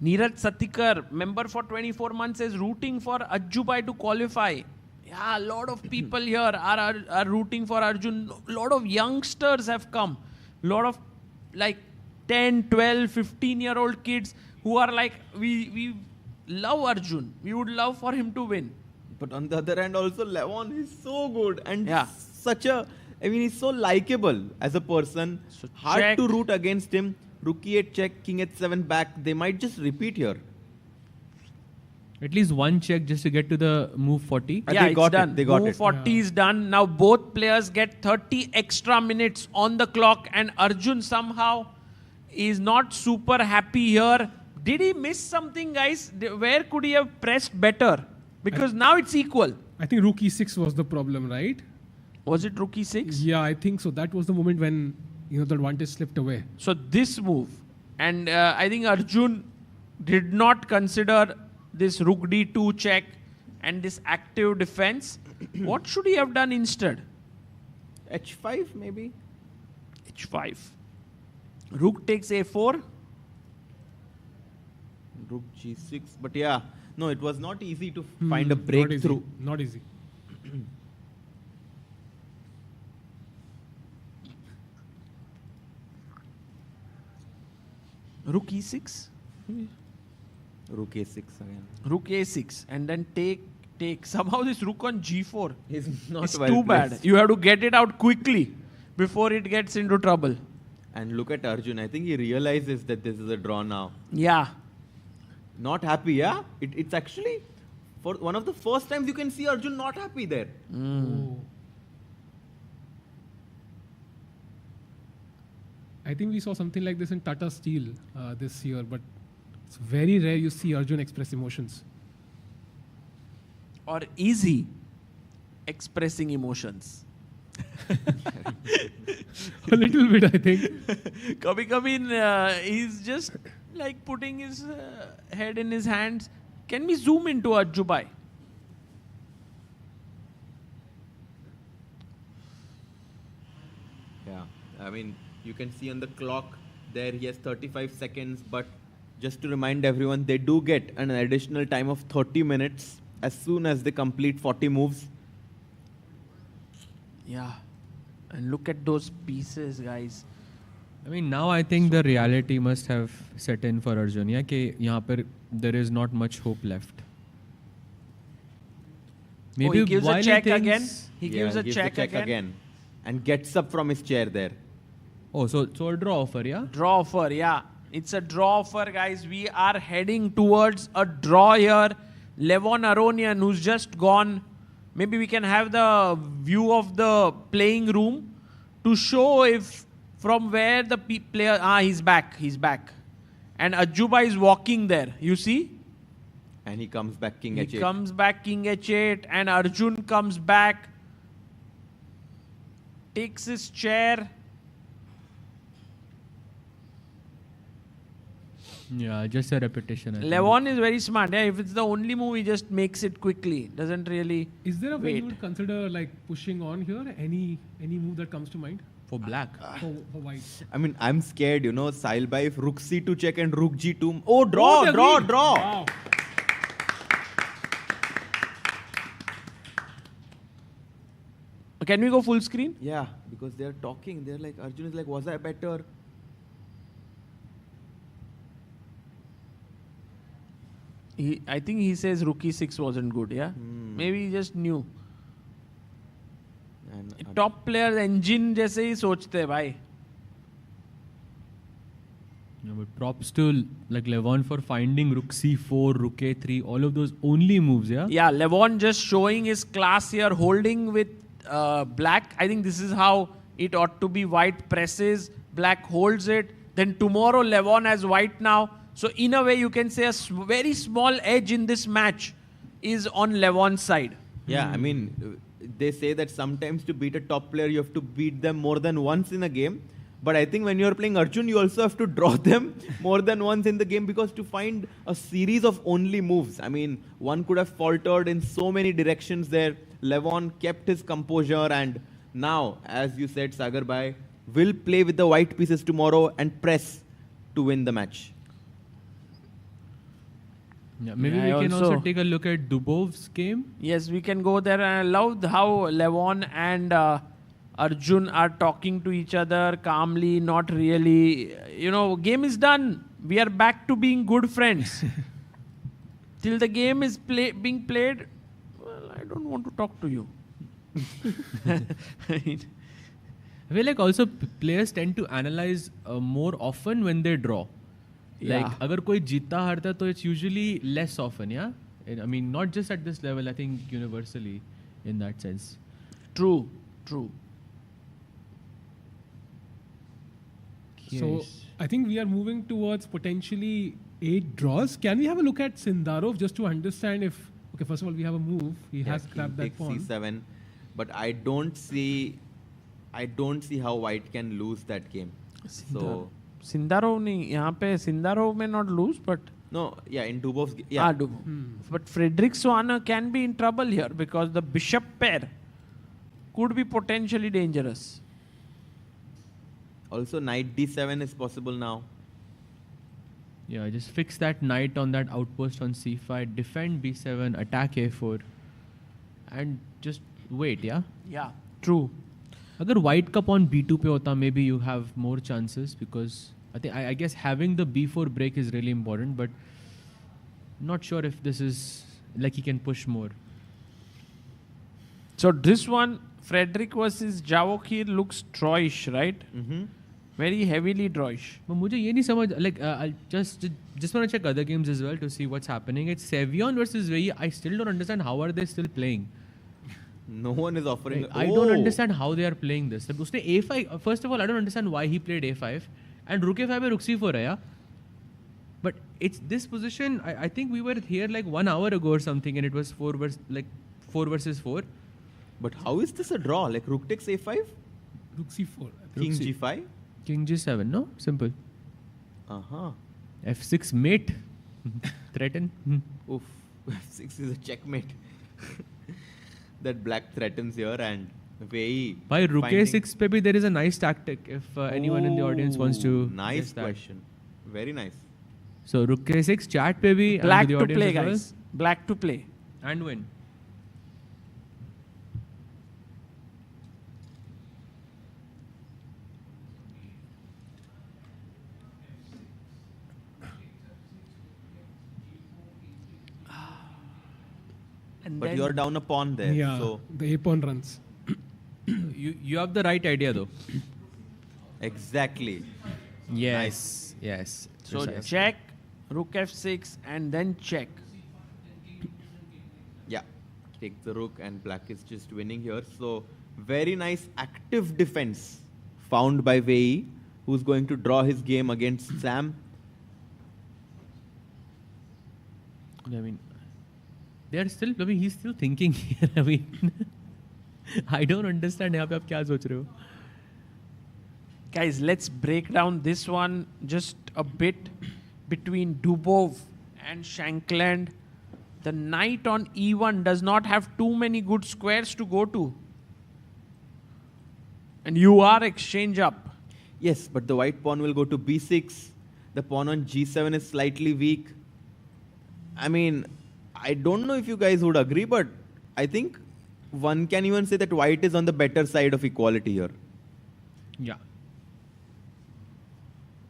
Neeraj Satikar, member for 24 months, is rooting for Ajjubai to qualify. Yeah, a lot of people here are rooting for Arjun. A lot of youngsters have come. A lot of like 10, 12, 15-year-old kids who are like, we love Arjun. We would love for him to win. But on the other hand, also Levon is so good and Yeah. he's so likable as a person. Hard check. to root against him. Rook e8 check, king h7 back. They might just repeat here. At least one check just to get to the move 40. Yeah, it's done. They got Move it. 40 is done. Now both players get 30 extra minutes on the clock, and Arjun somehow is not super happy here. Did he miss something, guys? Where could he have pressed better? Because now it's equal. I think rook e6 was the problem, right? Was it rook e6? Yeah, I think so. That was the moment when the advantage slipped away. So this move, and I think Arjun did not consider this rook d2 check and this active defense. What should he have done instead? h5 maybe? h5. Rook takes a4. Rook g6. But yeah, no, it was not easy to find a breakthrough. Not easy. Rook e6. Rook a6 again. Rook a6 and then take. Somehow this rook on g4 He's not it's well too bad. placed. You have to get it out quickly before it gets into trouble. And look at Arjun. I think he realizes that this is a draw now. Yeah. Not happy, yeah? It's actually for one of the first times you can see Arjun not happy there. I think we saw something like this in Tata Steel this year, but it's very rare you see Arjun express emotions. Or easy expressing emotions. A little bit, I think. Kabhi he's just like putting his head in his hands. Can we zoom into Ajjubai? Yeah, I mean, you can see on the clock there he has 35 seconds, but just to remind everyone, they do get an additional time of 30 minutes as soon as they complete 40 moves. Yeah. And look at those pieces, guys. I mean, now I think the reality must have set in for Arjun. Yeah, कि यहाँ पर there is not much hope left. Maybe he gives while a check thinks- again. He gives a gives check the check again. And gets up from his chair there. Oh, so a draw offer, yeah? Draw offer, yeah. It's a draw offer, guys. We are heading towards a draw here. Levon Aronian, who's just gone. Maybe we can have the view of the playing room to show if from where the player... he's back. He's back. And Ajjubai is walking there. You see? And he comes back king He h8. comes back king h8 and Arjun comes back. Takes his chair. Yeah, just a repetition. I think. Levon is very smart. Yeah, if it's the only move, he just makes it quickly. Doesn't really Is there a way wait. you would consider like pushing on here? Any move that comes to mind? For black. For white. I mean, I'm scared, Sailbai, if rook c2 check and rook g2. Oh, draw. Wow. Can we go full screen? Yeah, because they're talking. They're like, Arjun is like, was I better? I think he says rook e6 wasn't good, yeah? Maybe he just knew. And Top players engine जैसे ही सोचते हैं भाई. Yeah, but props to like Levon for finding rook c4, rook a3, all of those only moves, yeah? Yeah, Levon just showing his class here, holding with black. I think this is how it ought to be. White presses, black holds it. Then tomorrow Levon has white now. So in a way you can say a very small edge in this match is on Levon's side. Yeah, I mean, they say that sometimes to beat a top player, you have to beat them more than once in a game. But I think when you're playing Arjun, you also have to draw them more than once in the game, because to find a series of only moves, I mean, one could have faltered in so many directions there. Levon kept his composure, and now, as you said, Sagar Bhai, will play with the white pieces tomorrow and press to win the match. Yeah, maybe I we can also also take a look at Dubov's game. Yes, we can go there. And I love how Levon and Arjun are talking to each other calmly, not really. Game is done. We are back to being good friends. Till the game is being played, well, I don't want to talk to you. I feel like also players tend to analyze more often when they draw. Like, Yeah. अगर कोई जीता हारता तो it's usually less often, yeah? I mean, not just at this level, I think universally in that sense. True. So I think we are moving towards potentially 8 draws. Can we have a look at Sindarov just to understand if, okay, first of all, we have a move. He has grabbed that pawn. C7, but I don't see how white can lose that game. So Sindarov नहीं यहाँ पे Sindarov may not lose, but no, yeah, in Dubov's yeah. Dubov. But Frederick Swanner can be in trouble here because the bishop pair could be potentially dangerous. Also, knight d7 is possible now. Yeah, just fix that knight on that outpost on c5, defend b7, attack a4, and just wait, yeah? Yeah, true. अगर white का pawn b2 पे होता, maybe you have more chances because I guess having the b4 break is really important, but not sure if this is like he can push more. So this one, Frederick versus Javokir looks drawish, right? Very heavily drawish. But मुझे ये नहीं समझ, like I'll just want to check other games as well to see what's happening. It's Sevion versus Vei. I still don't understand how are they still playing. No one is offering. Like, I don't understand how they are playing this. उसने a5. First of all, I don't understand why he played a5 and rook a5 पे rook c4 है, yeah? But it's this position. I think we were here like 1 hour ago or something, and it was 4 versus 4. But how is this a draw? Like rook takes a5, Rook c4. king g5. King g7, no? Simple. f6 mate. Threaten. Oof. f6 is a checkmate. That black threatens here and Vei. By rook a6 pe bhi there is a nice tactic if anyone in the audience wants to. Nice guess that. question. Very nice. So rook a6 chat pe bhi. Black the to audience play, as well. guys. Black to play. And win. But you're down a pawn there. Yeah, So the a pawn runs. You have the right idea though. exactly. Yes. Yes. So Precisely. check, rook f6, and then check. Yeah. Take the rook and black is just winning here. So very nice active defense found by Vei, who's going to draw his game against Sam. I mean, they are still. I mean, he's still thinking here. I mean, I don't understand. यहाँ पे आप क्या सोच रहे हो? Guys, let's break down this one just a bit between Dubov and Shankland. The knight on e1 does not have too many good squares to go to. And you are exchange up. Yes, but the white pawn will go to b6. The pawn on g7 is slightly weak. I mean, I don't know if you guys would agree, but I think one can even say that white is on the better side of equality here. Yeah.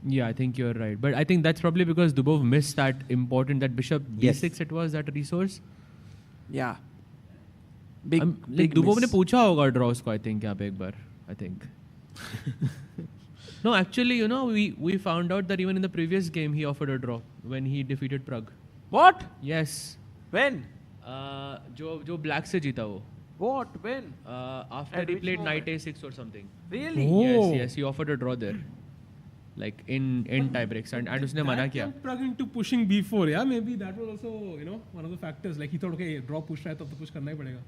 Yeah, I think you're right. But I think that's probably because Dubov missed that important, that bishop Yes. b6 it was, that resource. Yeah. Big, Like big Dubov miss. ने पूछा होगा draws को, I think, यहाँ पे एक बार. I think. No, actually, you know, we found out that even in the previous game he offered a draw when he defeated Prague. What? Yes. When? जो black से जीता वो. What? When? After At he which played moment? knight a6 or something. Really? Yes, he offered a draw there. Like in tie breaks and उसने मना किया. That plug into pushing b4, yeah, maybe that was also, you know, one of the factors. Like he thought, okay, draw push रहा है, तब तो push करना ही पड़ेगा.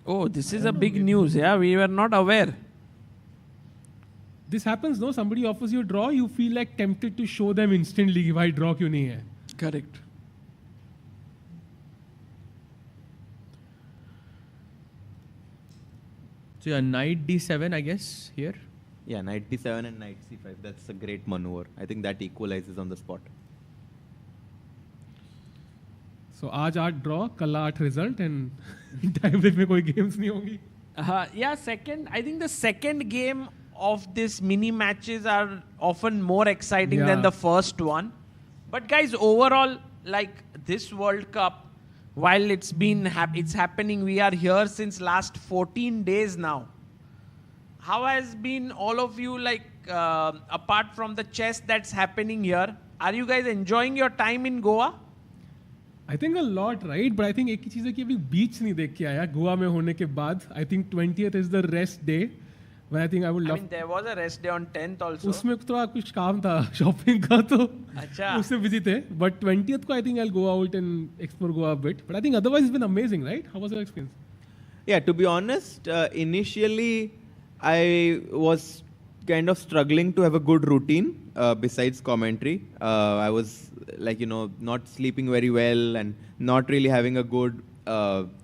Oh, this is a big news. Yeah, we were not aware. This happens, no? Somebody offers you a draw, you feel like tempted to show them instantly कि भाई draw क्यों नहीं है. Correct. So yeah, knight d7, I guess here. Yeah, knight d7 and knight c5. That's a great maneuver. I think that equalizes on the spot. So आज 8 draw, कल 8 result and time break में कोई games नहीं होंगी. Yeah, I think the second game of this mini matches are often more exciting than the first one. But guys, overall, like this World Cup, while it's happening, we are here since last 14 days now. How has been all of you, like, apart from the chess that's happening here, are you guys enjoying your time in Goa? I think a lot, right? But I think एक ही चीज़ है कि अभी beach नहीं देख के आया गोवा में होने के बाद. I think 20th is the rest day. But I think I would love. I mean, there was a rest day on 10th also. उसमें थोड़ा कुछ काम था shopping का तो अच्छा. उससे busy थे. But 20th को I think I'll go out and explore Goa a bit. But I think otherwise it's been amazing, right? How was your experience? Yeah, to be honest, initially I was kind of struggling to have a good routine besides commentary. I was like, not sleeping very well and not really having a good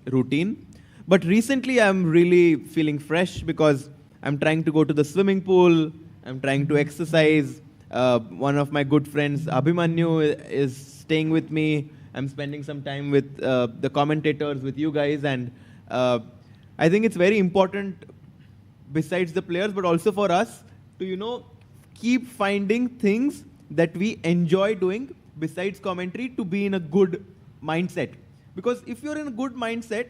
routine. But recently I'm really feeling fresh because I'm trying to go to the swimming pool. I'm trying to exercise. One of my good friends, Abhimanyu, is staying with me. I'm spending some time with the commentators, with you guys. And I think it's very important, besides the players, but also for us to, keep finding things that we enjoy doing besides commentary to be in a good mindset. Because if you're in a good mindset,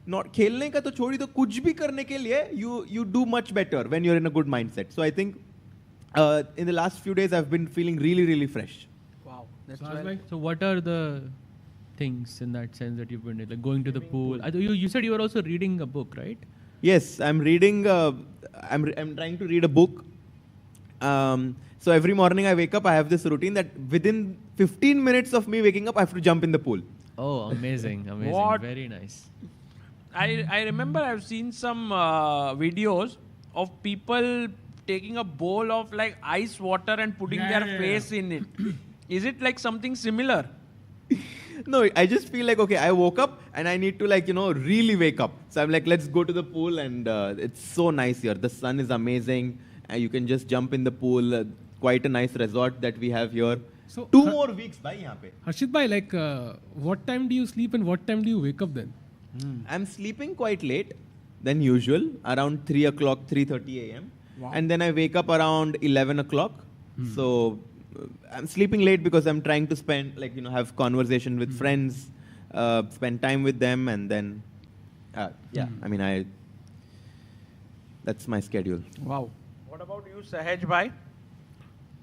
not खेलने का तो छोड़ी तो कुछ भी करने के लिए you do much better when you're in a good mindset. So I think in the last few days I've been feeling really fresh. Wow, that's so what are the things in that sense that you've been doing? Like going to the pool? You said you were also reading a book, right? Yes, I'm reading. I'm trying to read a book. So every morning I wake up, I have this routine that within 15 minutes of me waking up, I have to jump in the pool. Oh, amazing! What? Very nice. I remember I've seen some videos of people taking a bowl of like ice water and putting their face in it. Is it like something similar? No, I just feel like, okay, I woke up and I need to really wake up. So I'm like, let's go to the pool and it's so nice here. The sun is amazing. You can just jump in the pool. Quite a nice resort that we have here. So 2 more weeks bhai yahan pe. Harshit bhai, like what time do you sleep and what time do you wake up then? I'm sleeping quite late than usual, around 3 o'clock, 3:30 a.m. Wow. And then I wake up around 11 o'clock. So I'm sleeping late because I'm trying to spend, have conversation with friends, spend time with them, and then, that's my schedule. Wow. What about you, Sahaj bhai?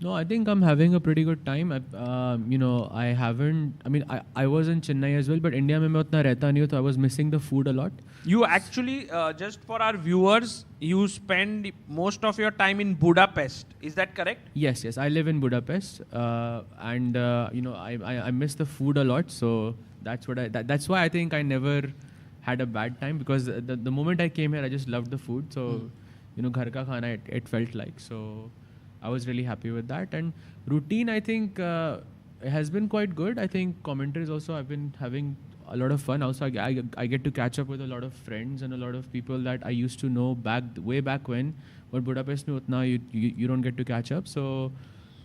No, I think I'm having a pretty good time. I haven't. I mean, I was in Chennai as well, but India में मैं उतना रहता नहीं हूँ, so I was missing the food a lot. You actually, just for our viewers, you spend most of your time in Budapest. Is that correct? Yes. I live in Budapest, and I miss the food a lot. So that's what that's why I think I never had a bad time, because the moment I came here, I just loved the food. So घर का खाना it felt like. So I was really happy with that. And routine, I think, has been quite good. I think commentaries also, I've been having a lot of fun. Also, I get to catch up with a lot of friends and a lot of people that I used to know way back when. But Budapest mein utna you don't get to catch up. So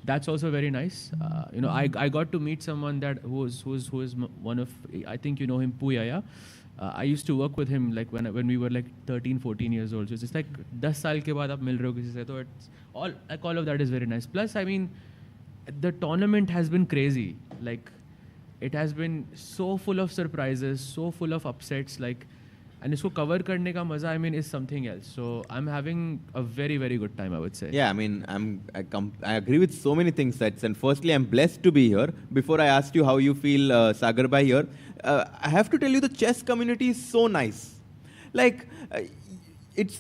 that's also very nice. I got to meet someone who is one of, I think you know him, Puyaya. I used to work with him like when we were like 13, 14 years old. So it's just like 10 साल के बाद आप मिल रहे हो किसी से, तो it's all of that is very nice. Plus, I mean, the tournament has been crazy. Like, it has been so full of surprises, so full of upsets. Like, and इसको cover करने का मजा, I mean, is something else. So I'm having a very, very good time, I would say. Yeah, I mean, I agree with so many things that's. And firstly, I'm blessed to be here. Before I asked you how you feel, Sagar bhai, here, I have to tell you the chess community is so nice. Like,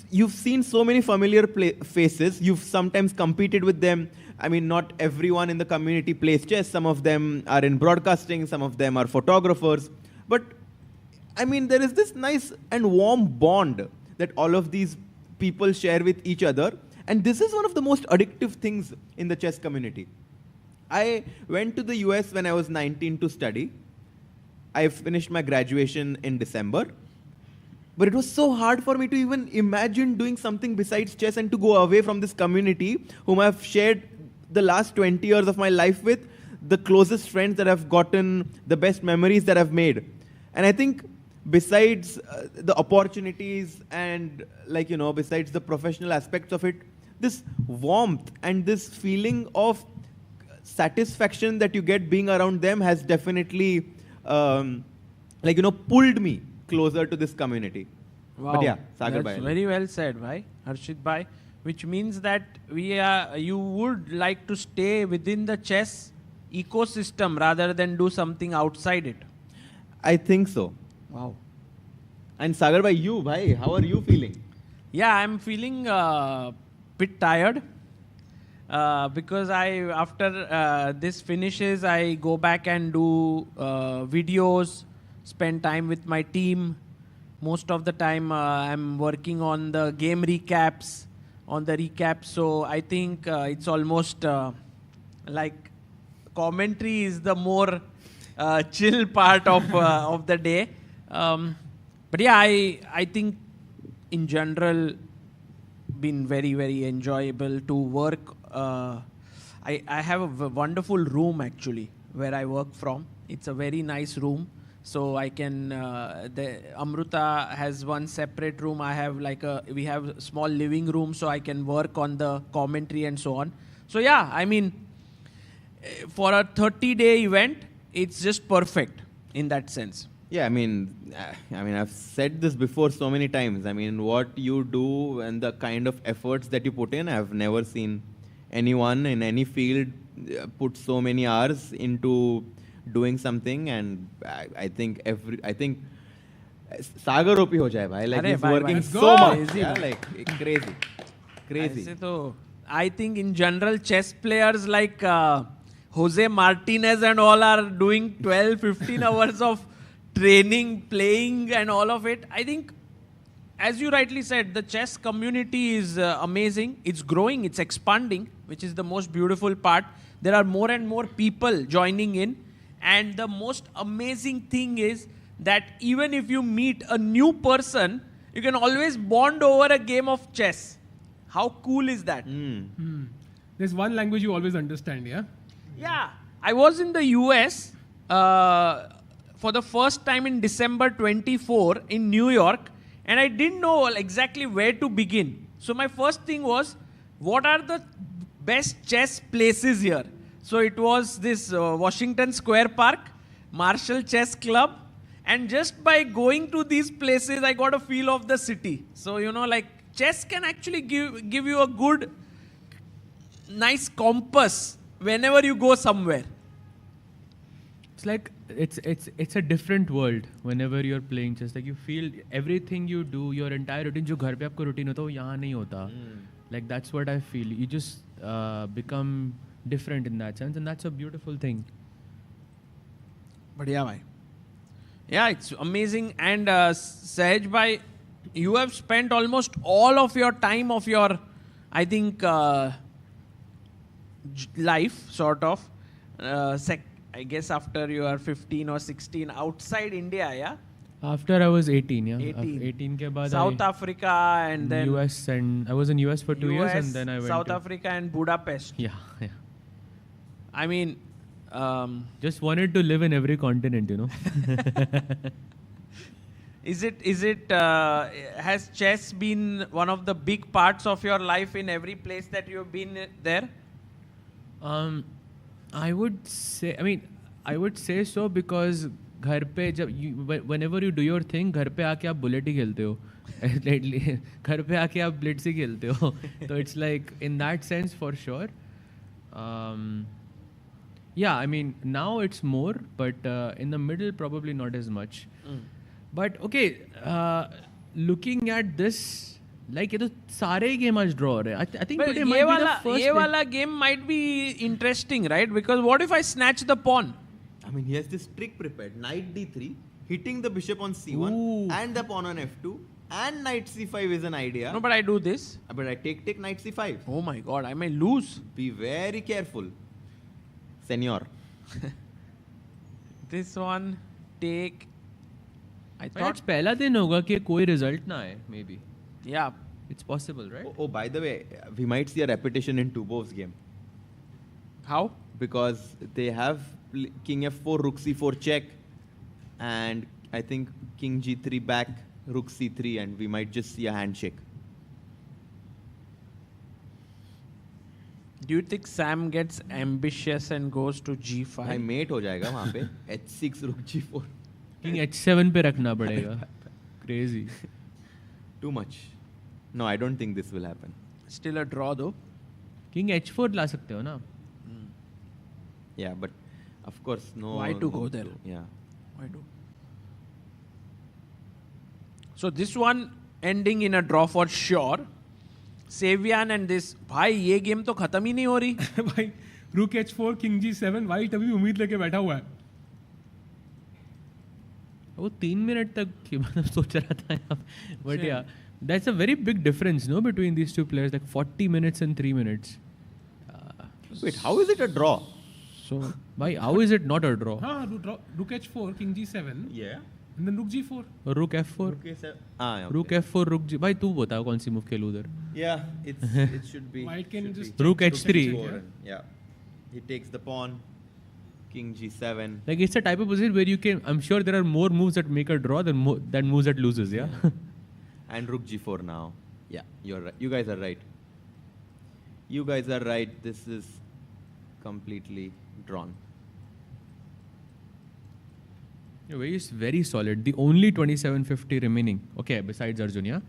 you've seen so many familiar faces. You've sometimes competed with them. I mean, not everyone in the community plays chess. Some of them are in broadcasting. Some of them are photographers. But I mean, there is this nice and warm bond that all of these people share with each other. And this is one of the most addictive things in the chess community. I went to the US when I was 19 to study. I finished my graduation in December. But it was so hard for me to even imagine doing something besides chess and to go away from this community whom I've shared the last 20 years of my life with, the closest friends that I've gotten, the best memories that I've made. And I think besides the opportunities and besides the professional aspects of it, this warmth and this feeling of satisfaction that you get being around them has definitely pulled me closer to this community. Wow. But yeah, Sagar That's bhai. very well said, bhai. Harshit bhai. Which means that you would like to stay within the chess ecosystem rather than do something outside it. I think so. Wow. And Sagar bhai, you bhai, how are you feeling? Yeah, I'm feeling bit tired because after this finishes, I go back and do videos, spend time with my team. Most of the time, I'm working on the game recaps, so I think it's almost like commentary is the more chill part of the day. But yeah, I think in general been very, very enjoyable to work. I have a wonderful room actually where I work from. It's a very nice room. So I can, Amruta has one separate room. We have a small living room so I can work on the commentary and so on. So yeah, I mean, for a 30-day event, it's just perfect in that sense. Yeah, I mean, I've said this before so many times. I mean, what you do and the kind of efforts that you put in, I've never seen anyone in any field put so many hours into doing something, and I think Sagar OP ho jaye bhai. Like he's working so much. Yeah, like crazy. I think in general chess players like Jose Martinez and all are doing 12, 15 hours of training, playing and all of it. I think, as you rightly said, the chess community is amazing. It's growing, it's expanding, which is the most beautiful part. There are more and more people joining in. And the most amazing thing is that even if you meet a new person, you can always bond over a game of chess. How cool is that? There's one language you always understand, yeah? Yeah. I was in the US for the first time in December 24 in New York, and I didn't know exactly where to begin. So my first thing was, what are the best chess places here? So it was this Washington Square Park, Marshall Chess Club, and just by going to these places, I got a feel of the city. So, chess can actually give you a good, nice compass whenever you go somewhere. It's like, it's a different world whenever you're playing chess. Like you feel everything you do, your entire routine, जो घर पे आपको routine होता है वो यहाँ नहीं होता. Like that's what I feel. You just become different in that sense, and that's a beautiful thing. But yeah, bhai. Yeah, it's amazing. And Sahaj bhai, you have spent almost all of your time of your, I think, life, sort of. I guess after you are 15 or 16 outside India, yeah? After I was 18, yeah. 18 ke baad South Africa and then US, and I was in US for 2 years, and then I went South to Africa and Budapest. Yeah. I mean, just wanted to live in every continent, Is it has chess been one of the big parts of your life in every place that you've been there? I would say so, because घर पे whenever you do your thing, घर पे आके आप bullet ही खेलते हो. घर पे आके आप ब्लिट्स ही खेलते हो. So it's like, in that sense, for sure. Yeah, I mean, now it's more, but in the middle, probably not as much. But okay, looking at this, like ये तो सारे ही game आज draw हो रहे हैं. I think today might be the first. ये वाला game might be interesting, right? Because what if I snatch the pawn? I mean, he has this trick prepared. Knight d3, hitting the bishop on c1 and the pawn on f2, and knight c5 is an idea. No, but I do this. But I take knight c5. Oh my god, I may lose. Be very careful, senor. This one, take. I But thought it's पहला दिन होगा कि कोई result ना आए maybe. Yeah. It's possible, right? Oh, by the way, we might see a repetition in Dubov's game. How? Because they have King F4, Rook C4 check, and I think King G3 back, Rook C3, and we might just see a handshake. Do you think Sam gets ambitious and goes to G5? भाई mate हो जाएगा वहाँ पे H6 Rook G4. King H7 पे रखना पड़ेगा. Crazy. Too much. No, I don't think this will happen. Still a draw though. King H4 ला सकते हो ना? Yeah, but of course no. Why to go there? Yeah. Why to? So this one ending in a draw for sure. Savian and this. भाई ये game तो खत्म ही नहीं हो रही. भाई Rook H4, King G7, White अभी भी उम्मीद लेके बैठा हुआ है. वो 3 मिनट तक मतलब सोच रहा था. But yeah, that's a very big difference, no, between these two players. Like 40 minutes and 3 minutes. Wait, how is it a draw? So, why? How is it not a draw? हाँ, Rook H4, King G7. Yeah. And then Rook G4. Rook F4. Rook A7. Ah, okay. Rook F4, Rook G. भाई तू बता कौन सी move खेलूं उधर? Yeah, it should be. White can just Rook H3. Yeah. He takes the pawn. King G7. Like it's a type of position where you can. I'm sure there are more moves that make a draw than moves that loses. Yeah. And Rook G4 now. Yeah, you're right. You guys are right. You guys are right. This is completely drawn. Very solid. The only 2750 remaining. Okay, besides Arjun, yeah?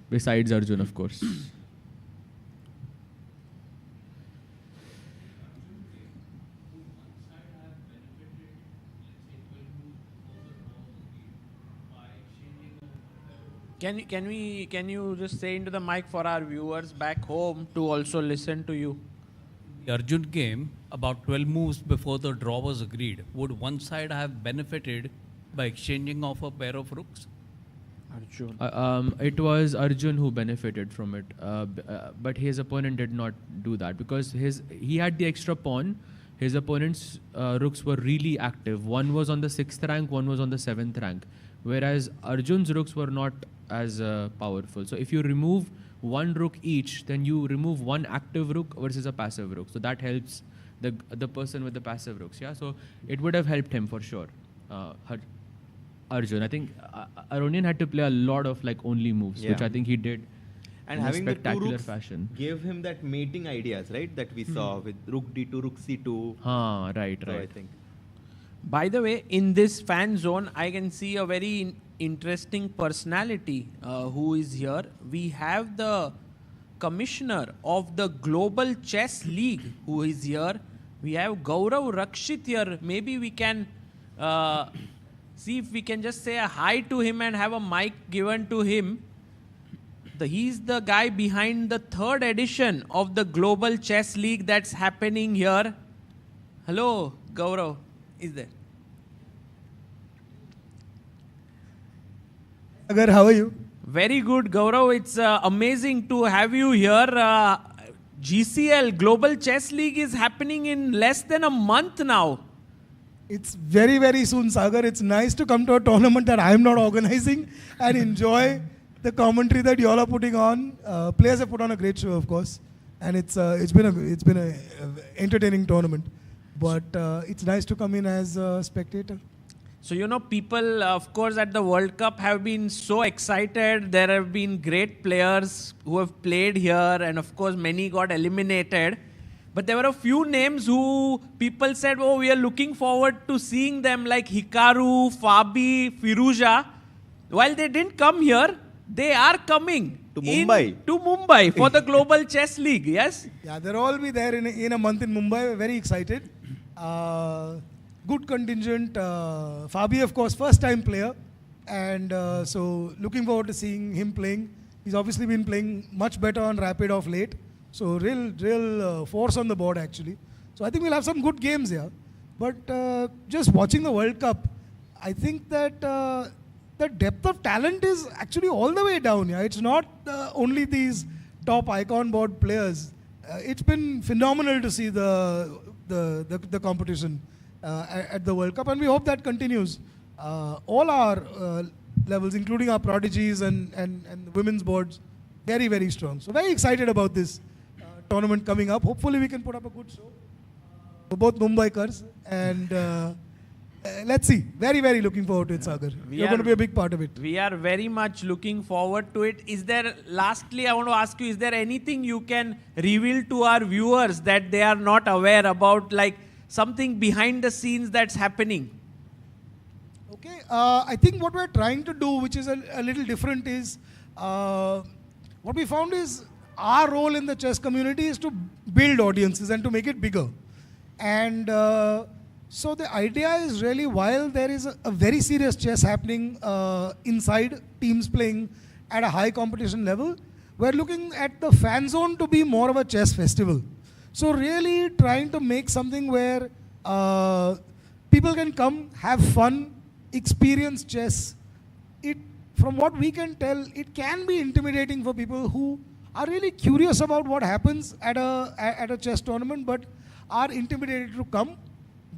Besides Arjun, of course. Can you just say into the mic for our viewers back home to also listen to you? The Arjun game, about 12 moves before the draw was agreed, would one side have benefited by exchanging off a pair of rooks? Arjun. It was Arjun who benefited from it, but his opponent did not do that because he had the extra pawn. His opponent's rooks were really active. One was on the 6th rank, one was on the 7th rank, whereas Arjun's rooks were not as powerful. So if you remove one rook each, then you remove one active rook versus a passive rook. So that helps the person with the passive rooks. Yeah, so it would have helped him for sure. Arjun, I think Aronian had to play a lot of like only moves, which I think he did and in having a spectacular the two rooks fashion. Gave him that mating ideas, right? That we saw with Rook D2, Rook C2. Right. So I think. By the way, in this fan zone, I can see a very interesting personality who is here. We have the commissioner of the Global Chess League who is here. We have Gaurav Rakshit here. Maybe we can see if we can just say a hi to him and have a mic given to him. He's the guy behind the 3rd edition of the Global Chess League that's happening here. Hello, Gaurav. Is there? Agar, how are you? Very good, Gaurav. It's amazing to have you here. GCL, Global Chess League, is happening in less than a month now. It's very, very soon, Sagar. It's nice to come to a tournament that I'm not organizing and enjoy the commentary that you all are putting on. Players have put on a great show, of course, and it's been a entertaining tournament. But it's nice to come in as a spectator. So, you know, people, of course, at the World Cup have been so excited. There have been great players who have played here, and of course, many got eliminated. But there were a few names who people said, oh, we are looking forward to seeing them, like Hikaru, Fabi, Firuza. While they didn't come here, they are coming to Mumbai for the Global Chess League, yes? Yeah, they'll all be there in a month in Mumbai. We're very excited. Good contingent. Fabi, of course, first-time player. And so looking forward to seeing him playing. He's obviously been playing much better on Rapid of late. So real force on the board, actually. So I think we'll have some good games here. But just watching the World Cup, I think that the depth of talent is actually all the way down. Yeah, it's not only these top icon board players. It's been phenomenal to see the competition at the World Cup, and we hope that continues. all our levels, including our prodigies and the women's boards, very, very strong. So very excited about this tournament coming up. Hopefully we can put up a good show for both Mumbaikars, and let's see. Very, very looking forward to it, Sagar. You're going to be a big part of it. We are very much looking forward to it. Lastly, I want to ask you, is there anything you can reveal to our viewers that they are not aware about, like something behind the scenes that's happening? Okay, I think what we're trying to do, which is a little different, is what we found is our role in the chess community is to build audiences and to make it bigger. And so the idea is really, while there is a very serious chess happening inside, teams playing at a high competition level, we're looking at the fan zone to be more of a chess festival. So really trying to make something where people can come, have fun, experience chess. From what we can tell, it can be intimidating for people who are really curious about what happens at a chess tournament, but are intimidated to come.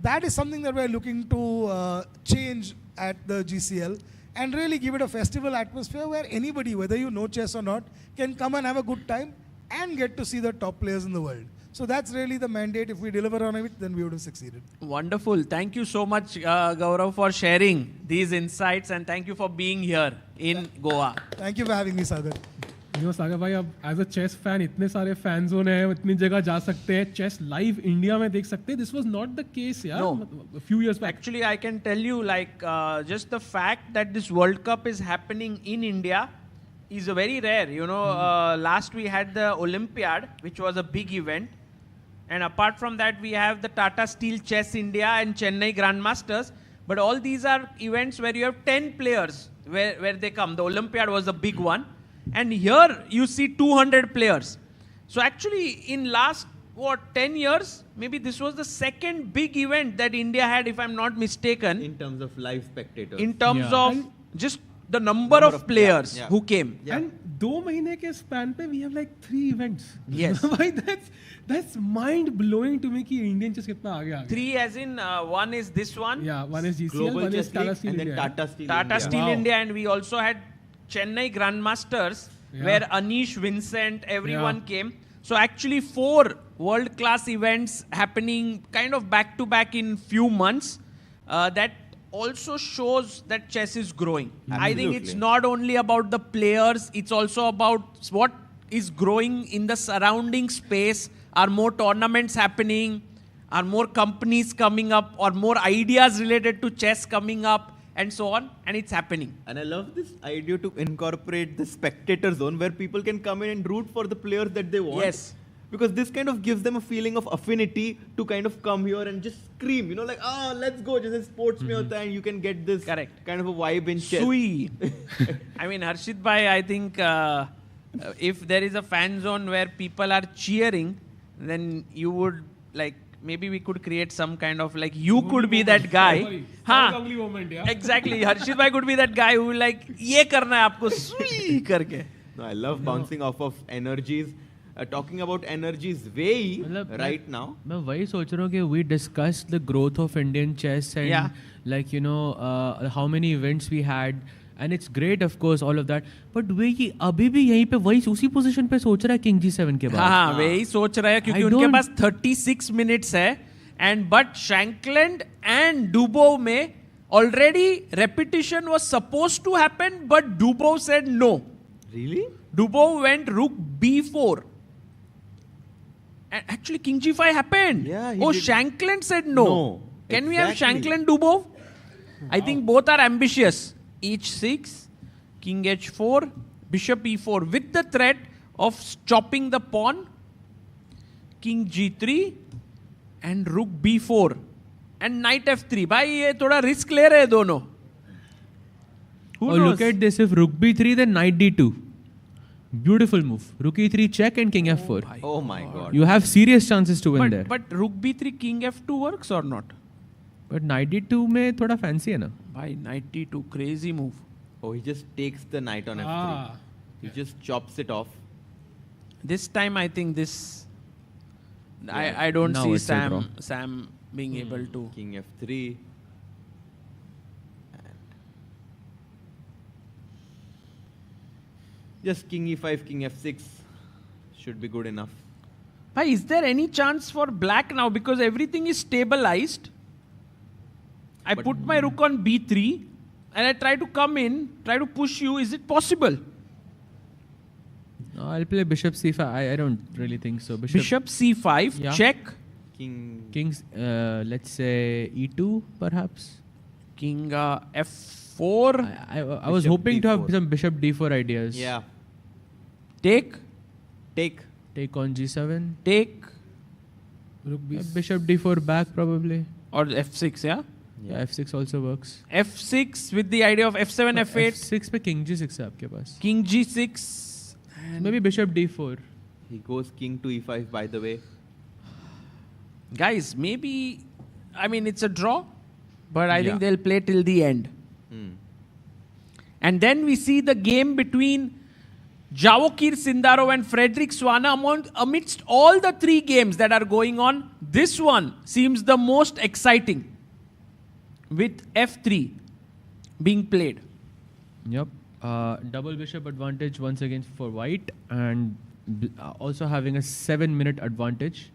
That is something that we're looking to change at the GCL and really give it a festival atmosphere where anybody, whether you know chess or not, can come and have a good time and get to see the top players in the world. So that's really the mandate. If we deliver on it, then we would have succeeded. Wonderful. Thank you so much, Gaurav, for sharing these insights, and thank you for being here in Goa. Thank you for having me, Sagar. You know, Sagar bhai, अब as a chess fan, इतने सारे fan zone है, इतनी जगह जा सकते हैं, chess live India में देख सकते हैं. This was not the case, yeah. No. A few years back. Actually, I can tell you, like, just the fact that this World Cup is happening in India is very rare. You know, last we had the Olympiad, which was a big event. And apart from that, we have the Tata Steel Chess India and Chennai Grandmasters. But all these are events where you have 10 players where they come. The Olympiad was a big one. And here you see 200 players. So actually in last, 10 years, maybe this was the second big event that India had, if I'm not mistaken. In terms of live spectators. In terms of just the number of players who came. Yeah. And 2 महीने के span पे we have like 3 events. Yes. That's mind blowing to me कि Indian chess कितना आगे आ गया. 3 as in one is this one. Yeah, one is GCL, Global one is Chess Tata League, Steel and then India. Tata Steel India, and we also had Chennai Grandmasters, where Anish, Vincent, everyone came. So actually 4 world-class events happening kind of back-to-back in few months. That also shows that chess is growing. Absolutely. I think it's not only about the players, it's also about what is growing in the surrounding space. Are more tournaments happening? Are more companies coming up? Or more ideas related to chess coming up? And so on, and it's happening. And I love this idea to incorporate the spectator zone where people can come in and root for the players that they want. Yes. Because this kind of gives them a feeling of affinity to kind of come here and just scream, you know, like, let's go, just sports mein hota hai, and you can get this kind of a vibe in chess. Sui. I mean, Harshit bhai, I think if there is a fan zone where people are cheering, then you would, like, maybe we could create some kind of, like, you could be that guy. Ugly moment, yeah. Exactly. Harshit bhai could be that guy who will, like, ye karna hai aapko, sui karke. No, I love bouncing off of energies. Talking about energies way right now. मैं वही सोच रहा हूँ कि we discussed the growth of Indian chess and like, you know, how many events we had. And it's great, of course, all of that. But वही अभी भी यहीं पे वही उसी पोजीशन पे सोच रहा है King G7 के बाद. हाँ, वही सोच रहा है क्योंकि उनके पास 36 minutes है. And but Shankland and Dubov में already repetition was supposed to happen, but Dubov said no. Really? Dubov went Rook B4. And actually, King G5 happened. Yeah, Shankland said no. Can we have Shankland Dubov? I think both are ambitious. H6, King H4, Bishop E4 with the threat of chopping the pawn, King G3 and Rook B4 and Knight F3. भाई ये थोड़ा risk ले रहे हैं दोनों. Look at this, if Rook B3 then Knight D2. Beautiful move. Rook E3 check and King F4. Oh my god. You have serious chances to win there. But Rook B3 King F2 works or not? But Knight D2 में थोड़ा fancy है ना? Bhai, Knight D2, crazy move. Oh, he just takes the knight on F3. He just chops it off. This time I think this... I don't see Sam being able to... King F3. Just king e5, king f6 should be good enough. Bhai, is there any chance for black now? Because everything is stabilized. I put my rook on b3 and I try to come in, try to push you. Is it possible? No, I'll play bishop c5. I don't really think so. Bishop c5, Yeah. check. Kings, let's say e2 perhaps. King f4. I was hoping to have some bishop d4 ideas. Yeah. Take. Take. Take on g7. Take. Bishop d4 back probably. Or f6, yeah? Yeah, f6 also works. f6 with the idea of f7, f8. f6 पे king g6 है आपके पास. King g6. Maybe bishop d4. He goes king to e5, by the way. Guys, maybe, I mean, it's a draw, but I think they'll play till the end. And then we see the game between Javokir Sindarov and Frederick Swana. Amidst all the three games that are going on, this one seems the most exciting, with f3 being played. Yep. Double bishop advantage once again for white, and also having a 7-minute advantage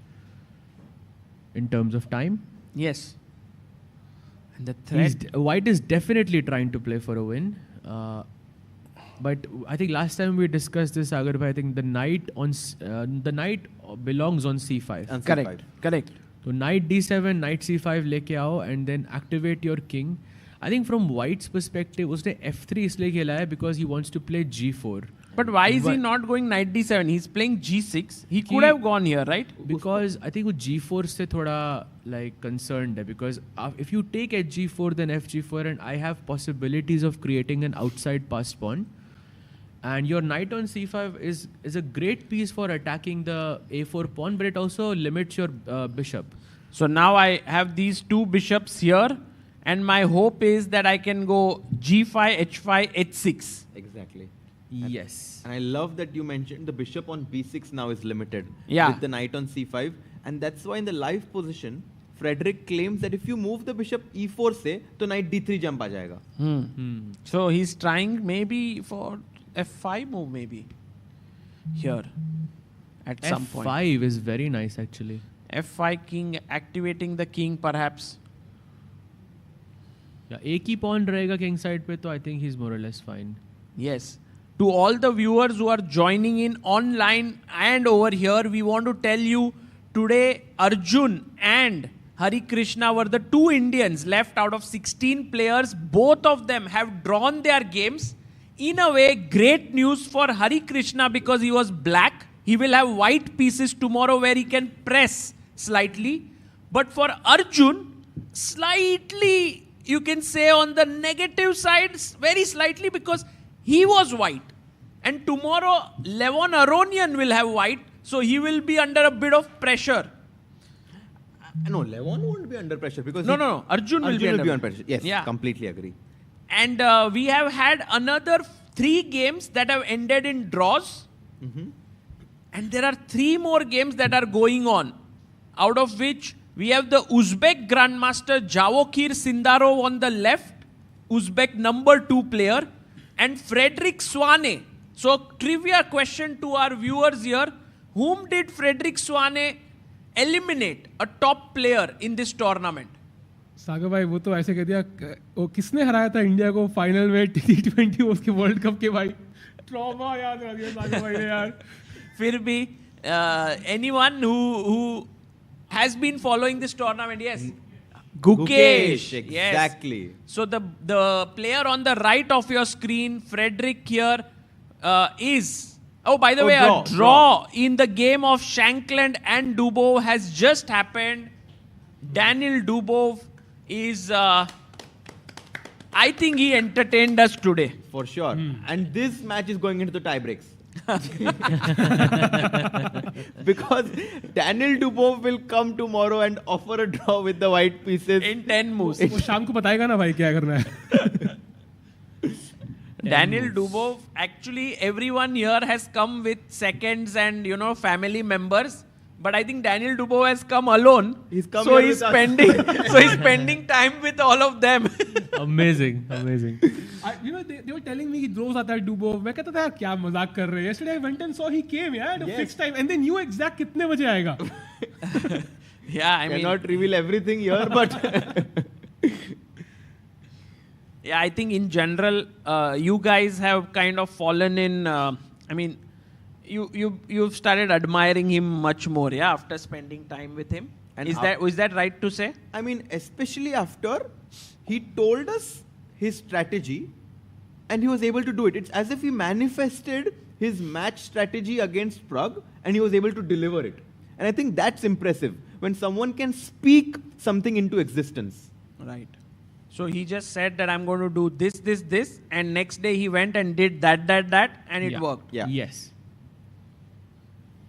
in terms of time. Yes. And the threat. White is definitely trying to play for a win. But I think last time we discussed this, Sagar bhai, I think the knight belongs on c5. Correct. Correct. So knight d7, knight c5 leke aao and then activate your king. I think from white's perspective, उसने f3 इसलिए खेला है because he wants to play g4. But why is he not going knight d7? He's playing g6. He could have gone here, right? Because I think वो g4 से थोड़ा like concerned है, because if you take at g4 then fg4 and I have possibilities of creating an outside passed pawn. And your knight on c5 is a great piece for attacking the a4 pawn, but it also limits your bishop. So now I have these two bishops here, and my hope is that I can go g5, h5, h6. Exactly. Yes. And I love that you mentioned the bishop on b6 now is limited. Yeah. With the knight on c5. And that's why in the live position, Frederick claims that if you move the bishop e4 se, to knight d3 jump aa jayega. So he's trying maybe for f5 move maybe here at some point. f5 is very nice actually. f5 king, activating the king perhaps. Yeah, एक ही pawn रहेगा king side पे, तो I think he's more or less fine. Yes. To all the viewers who are joining in online and over here, we want to tell you today Arjun and Hari Krishna were the two Indians left out of 16 players. Both of them have drawn their games. In a way, great news for Hari Krishna because he was black. He will have white pieces tomorrow where he can press slightly. But for Arjun, slightly, you can say on the negative side, very slightly, because he was white. And tomorrow, Levon Aronian will have white. So he will be under a bit of pressure. No, Levon won't be under pressure because No. Arjun will be under pressure. Yes, yeah. Completely agree. And we have had another 3 games that have ended in draws. And there are 3 more games that are going on. Out of which we have the Uzbek Grandmaster Javokir Sindarov on the left. Uzbek number 2 player. And Frederick Swane. So trivia question to our viewers here. Whom did Frederick Swane eliminate, a top player in this tournament? सागर भाई वो तो ऐसे कह दिया, वो किसने हराया था इंडिया को फाइनल में T20 उसके वर्ल्ड कप के भाई, ट्रॉमा याद आ गया सागर भाई ने यार. फिर भी anyone who has been following this tournament, yes. Gukesh, exactly. Yes. So the player on the right of your screen, Frederick here, is... Oh, by the way, a draw in the game of Shankland and Dubov has just happened. Daniel Dubov is... I think he entertained us today. For sure. And this match is going into the tie breaks. Because Daniel Dubov will come tomorrow and offer a draw with the white pieces. In 10 moves. वो शाम को बताएगा ना भाई क्या करना है. Daniel Dubov, actually everyone here has come with seconds and, you know, family members. But I think Daniel Dubov has come alone. He's so he's spending time with all of them. Amazing. They were telling me he throws at that Dubov. मैं कहता था यार क्या मजाक कर रहे हैं. Yesterday I went and saw he came at a fixed time and they knew exact कितने बजे आएगा. Yeah, I mean, cannot reveal everything here, but yeah, I think in general, you guys have kind of fallen in. I mean, you've started admiring him much more, yeah, after spending time with him. And is that right to say? I mean, especially after he told us his strategy, and he was able to do it. It's as if he manifested his match strategy against Prague, and he was able to deliver it. And I think that's impressive when someone can speak something into existence. Right. So he just said that I'm going to do this, and next day he went and did that, and it worked. Yeah. Yes.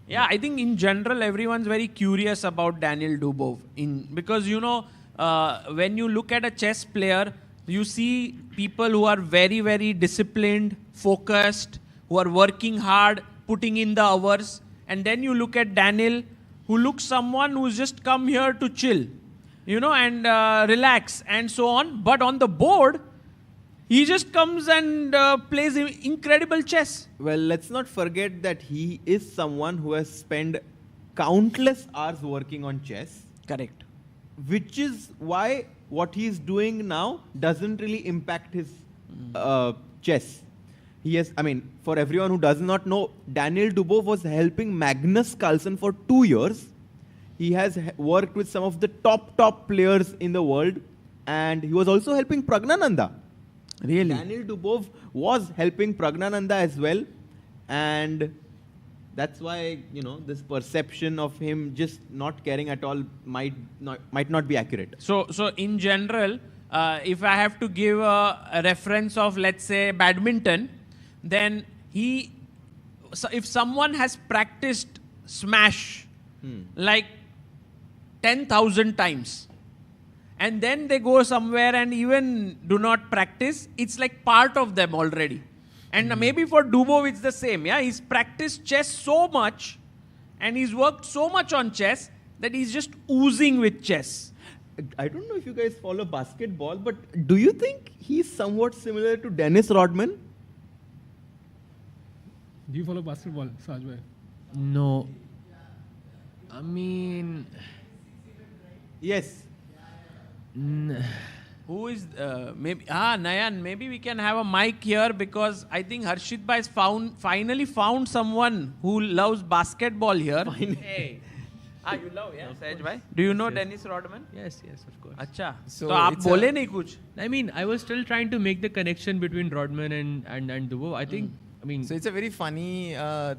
Yeah, I think in general everyone's very curious about Daniel Dubov because when you look at a chess player, you see people who are very, very disciplined, focused, who are working hard, putting in the hours, and then you look at Daniel, who looks someone who's just come here to chill, and relax and so on. But on the board, he just comes and plays incredible chess. Well, let's not forget that he is someone who has spent countless hours working on chess. Correct. Which is why what he's doing now doesn't really impact his chess. He has, I mean, for everyone who does not know, Daniel Dubov was helping Magnus Carlsen for 2 years. He has worked with some of the top players in the world, and he was also helping Pragnananda. Really? Daniel Dubov was helping Pragnananda as well, and that's why this perception of him just not caring at all might not be accurate. So in general, if I have to give a reference of, let's say, badminton, then if someone has practiced smash like 10,000 times, and then they go somewhere and even do not practice, it's like part of them already. And maybe for Dubov it's the same. Yeah, he's practiced chess so much and he's worked so much on chess that he's just oozing with chess. I don't know if you guys follow basketball, but do you think he's somewhat similar to Dennis Rodman? Do you follow basketball, Sajbhai? No. I mean... Yes. Who is maybe Nayan? Maybe we can have a mic here because I think Harshit Bhai has finally found someone who loves basketball here. Hey. You love, yeah, Sahaj Bhai? Do you know Dennis Rodman? Yes, of course. Acha. So aap bole nahi kuch. I mean, I was still trying to make the connection between Rodman and Dubov. I think. I mean, so it's a very funny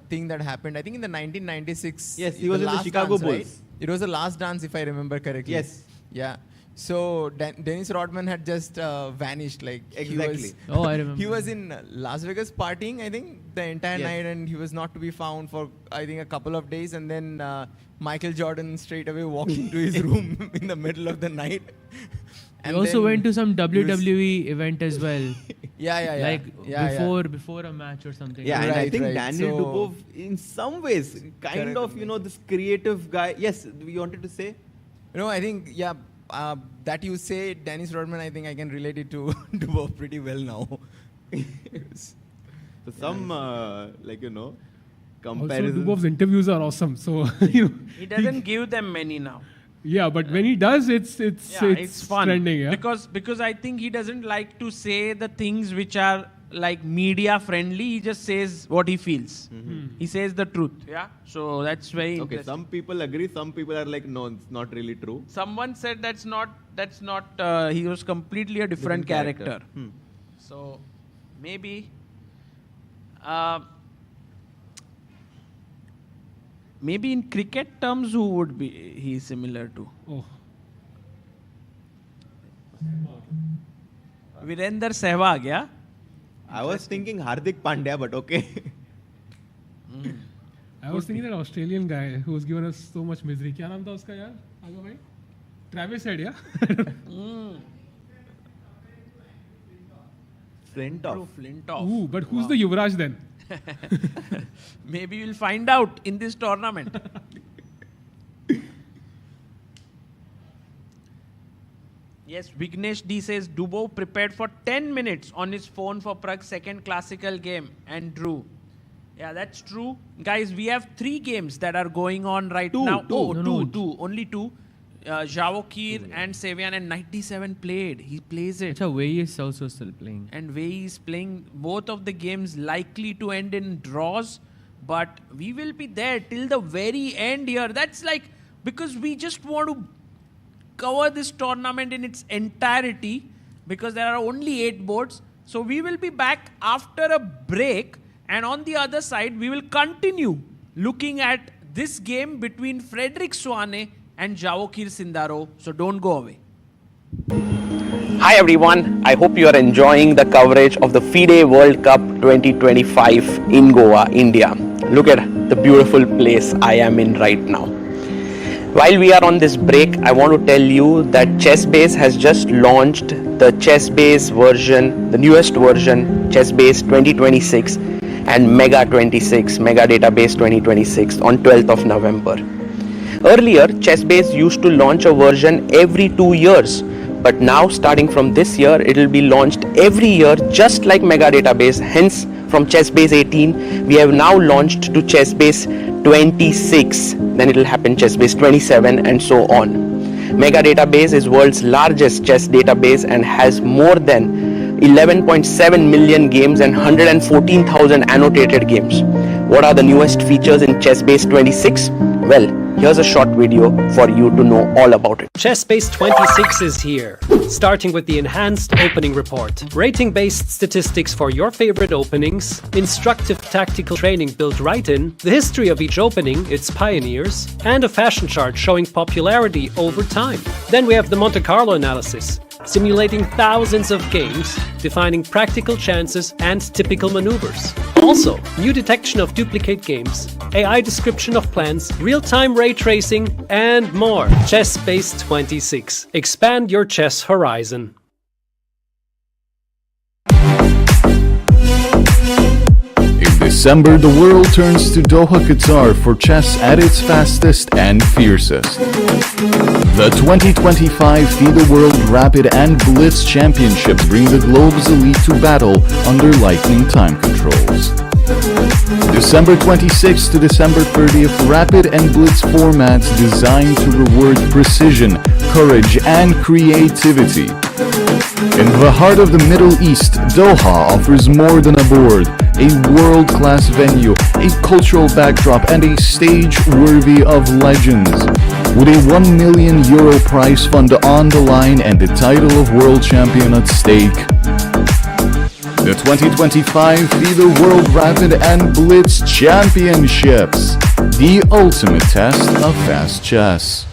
thing that happened. I think in the 1996. Yes, he was in the Chicago Bulls. Right? It was the last dance, if I remember correctly. Yes. Yeah. So Dennis Rodman had just vanished. Like exactly. I remember. He was in Las Vegas partying, I think, the entire night, and he was not to be found for I think a couple of days. And then Michael Jordan straight away walked into his room in the middle of the night. And he also went to some WWE event as well. Yeah. Like before a match or something. Yeah, and I think right. Daniel Dubov, in some ways, kind of, this creative guy. Yes, you wanted to say? I think, that you say Dennis Rodman, I think I can relate it to Dubov pretty well now. So some, comparison. Also, Dubov's interviews are awesome. So, he doesn't give them many now. Yeah, but when he does, it's fun. Trending, yeah? Because I think he doesn't like to say the things which are like media friendly. He just says what he feels. He says the truth. Yeah. So that's very interesting. Some people agree. Some people are like, no, it's not really true. Someone said that's not. He was completely a different character. So maybe. Maybe in cricket terms, who would be he similar to? Oh. Virender Sehwag, yeah? I was thinking Hardik Pandya, but okay. I was thinking that Australian guy who's given us so much misery. Kya naam tha uska yaar? Ago bhai? Travis Head, yeah? Flintoff. Ooh, but who's the Yuvraj then? Maybe we'll find out in this tournament. Yes, Vignesh D says Dubov prepared for 10 minutes on his phone for Prague's second classical game and drew. Yeah, that's true. Guys, we have 3 games that are going on right now. Only 2. Javokir and Sevian, and 97 played. He plays it. Wei is also still playing. And Wei is playing both of the games likely to end in draws. But we will be there till the very end here. That's like, because we just want to cover this tournament in its entirety, because there are only 8 boards. So we will be back after a break. And on the other side, we will continue looking at this game between Frederick Swane and Javokir Sindaro. So don't go away. Hi everyone, I hope you are enjoying the coverage of the FIDE World Cup 2025 in Goa, India. Look at the beautiful place I am in right now. While we are on this break, I want to tell you that ChessBase has just launched the ChessBase version, the newest version, ChessBase 2026 and Mega 26, Mega Database 2026 on 12th of November. Earlier, ChessBase used to launch a version every 2 years, but now starting from this year, it will be launched every year just like Mega Database. Hence, from ChessBase 18, we have now launched to ChessBase 26, then it will happen ChessBase 27 and so on. Mega Database is world's largest chess database and has more than 11.7 million games and 114,000 annotated games. What are the newest features in ChessBase 26? Well, here's a short video for you to know all about it. ChessBase 26 is here, starting with the enhanced opening report, rating-based statistics for your favorite openings, instructive tactical training built right in, the history of each opening, its pioneers, and a fashion chart showing popularity over time. Then we have the Monte Carlo analysis, simulating thousands of games, defining practical chances and typical maneuvers. Also, new detection of duplicate games, AI description of plans, real-time ray tracing, and more. ChessBase 26. Expand your chess horizon. In December, the world turns to Doha, Qatar for chess at its fastest and fiercest. The 2025 FIDE World Rapid and Blitz Championships bring the globe's elite to battle under lightning time controls. December 26th to December 30th, Rapid and Blitz formats designed to reward precision, courage, and creativity. In the heart of the Middle East, Doha offers more than a board, a world-class venue, a cultural backdrop, and a stage worthy of legends. With a €1 million prize fund on the line and the title of world champion at stake. The 2025 FIDE World Rapid and Blitz Championships, the ultimate test of fast chess.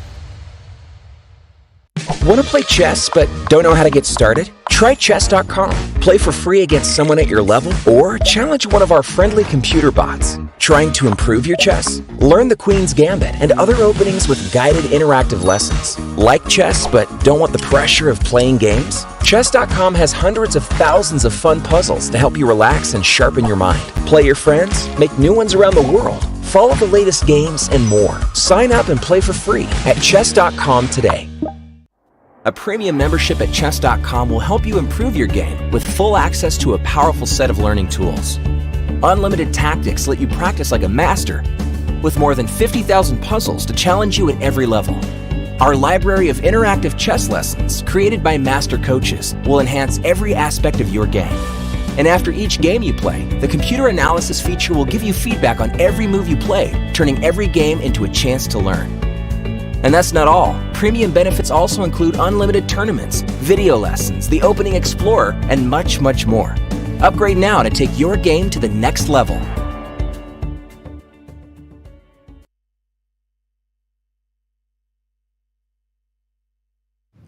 Want to play chess but don't know how to get started? Try chess.com. Play for free against someone at your level or challenge one of our friendly computer bots. Trying to improve your chess? Learn the Queen's Gambit and other openings with guided interactive lessons. Like chess but don't want the pressure of playing games? Chess.com has hundreds of thousands of fun puzzles to help you relax and sharpen your mind. Play your friends, make new ones around the world, follow the latest games, and more. Sign up and play for free at chess.com today. A premium membership at chess.com will help you improve your game with full access to a powerful set of learning tools. Unlimited tactics let you practice like a master, with more than 50,000 puzzles to challenge you at every level. Our library of interactive chess lessons, created by master coaches, will enhance every aspect of your game. And after each game you play, the computer analysis feature will give you feedback on every move you played, turning every game into a chance to learn. And that's not all. Premium benefits also include unlimited tournaments, video lessons, the Opening Explorer, and much, much more. Upgrade now to take your game to the next level.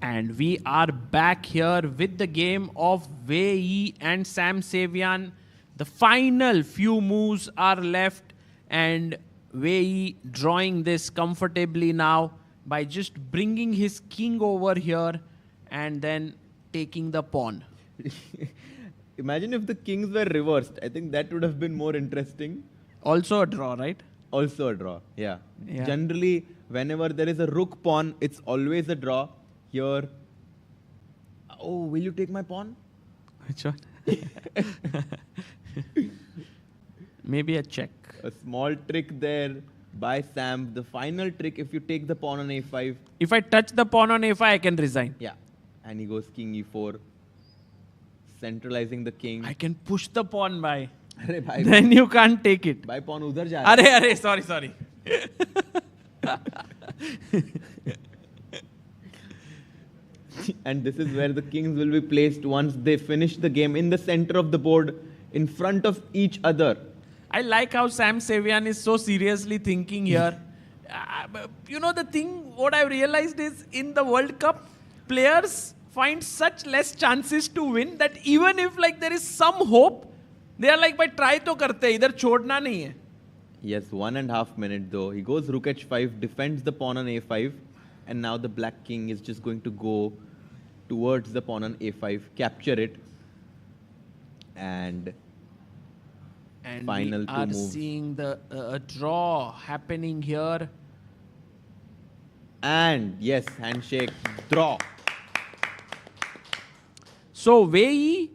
And we are back here with the game of Wei Yi and Sam Sevian. The final few moves are left, and Wei Yi drawing this comfortably now by just bringing his king over here and then taking the pawn. Imagine if the kings were reversed. I think that would have been more interesting. Also a draw, right? Also a draw, yeah. Yeah. Generally, whenever there is a rook pawn, it's always a draw. Here, Oh, will you take my pawn? Which one? Maybe a check. A small trick there by Sam. The final trick, if you take the pawn on a5. If I touch the pawn on a5, I can resign. Yeah. And he goes king e4. Centralizing the king. I can push the pawn by. Arre, bhai, Then you can't take it. Bhai, pawn udhar ja raha hai. Arre, sorry. And this is where the kings will be placed once they finish the game in the center of the board, in front of each other. I like how Sam Savian is so seriously thinking here. The thing, what I've realized is in the World Cup, players find such less chances to win that even if there is some hope, they are like, bhai, try to karte hai, idhar chodna nahi hai. Yes, 1.5 minutes though. He goes rook h5, defends the pawn on a5, and now the black king is just going to go towards the pawn on a5, capture it, and final we two are moves. seeing the draw happening here. And yes, handshake, draw. So Wei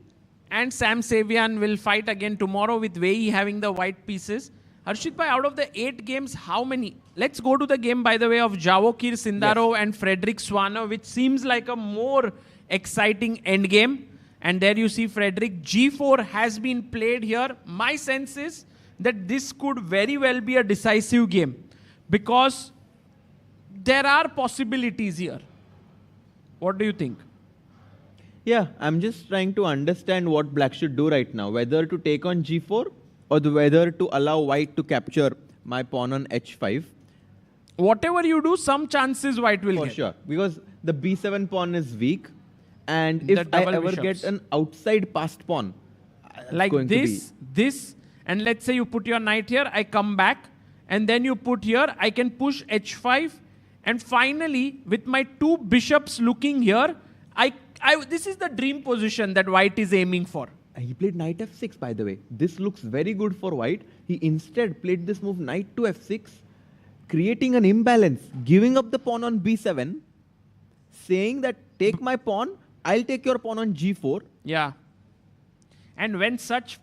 and Sam Savian will fight again tomorrow with Wei having the white pieces. Harshit bhai, out of the 8 games, how many? Let's go to the game, by the way, of Javokir Sindarov and Frederick Swanner, which seems like a more exciting end game. And there you see Frederick. G4 has been played here. My sense is that this could very well be a decisive game because there are possibilities here. What do you think? Yeah, I'm just trying to understand what black should do right now. Whether to take on g4 or whether to allow white to capture my pawn on h5. Whatever you do, some chances white will get. For sure. Because the b7 pawn is weak. And if I ever get an outside passed pawn, like this, and let's say you put your knight here, I come back, and then you put here, I can push h5, and finally, with my 2 bishops looking here, this is the dream position that white is aiming for. He played knight f6, by the way. This looks very good for white. He instead played this move knight to f6, creating an imbalance, giving up the pawn on b7, saying that take my pawn, I'll take your pawn on g4. Yeah. And when such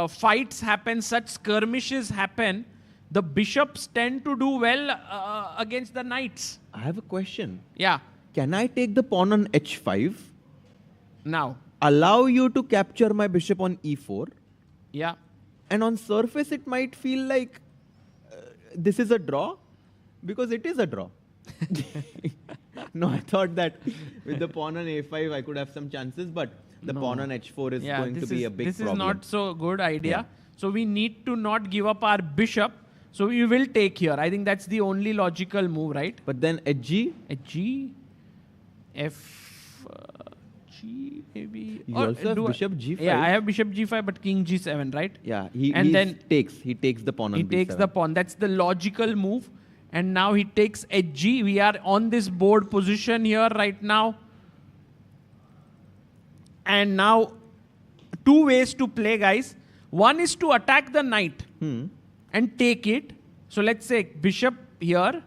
fights happen, such skirmishes happen, the bishops tend to do well against the knights. I have a question. Yeah. Can I take the pawn on h5? Now. Allow you to capture my bishop on e4. Yeah. And on surface, it might feel like this is a draw because it is a draw. No, I thought that with the pawn on a5, I could have some chances, but the pawn on h4 is going to be a big problem. This is not so good idea. Yeah. So we need to not give up our bishop. So we will take here. I think that's the only logical move, right? But then hg? Hg, f, g, maybe. You also have bishop g5. Yeah, I have bishop g5, but king g7, right? Yeah, he takes the pawn on b7. He takes the pawn. That's the logical move. And now he takes hg. We are on this board position here right now. And now 2 ways to play, guys. One is to attack the knight and take it. So let's say bishop here.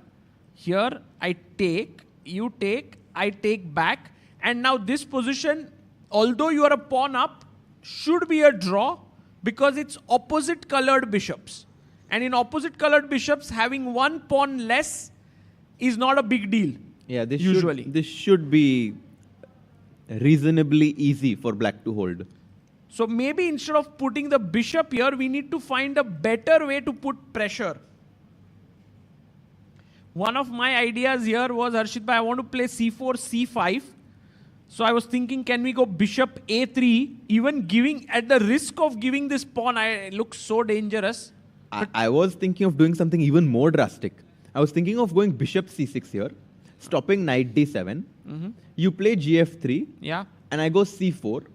Here I take, you take, I take back. And now this position, although you are a pawn up, should be a draw because it's opposite colored bishops. And in opposite colored bishops, having 1 pawn less is not a big deal. Yeah, usually. This should be reasonably easy for black to hold. So maybe instead of putting the bishop here, we need to find a better way to put pressure. One of my ideas here was, Harshit bhai, I want to play c4, c5. So I was thinking, can we go bishop a3, even giving, at the risk of giving this pawn, it looks so dangerous. I was thinking of doing something even more drastic. I was thinking of going bishop c6 here, stopping knight d7. You play gf3, yeah, and I go c4.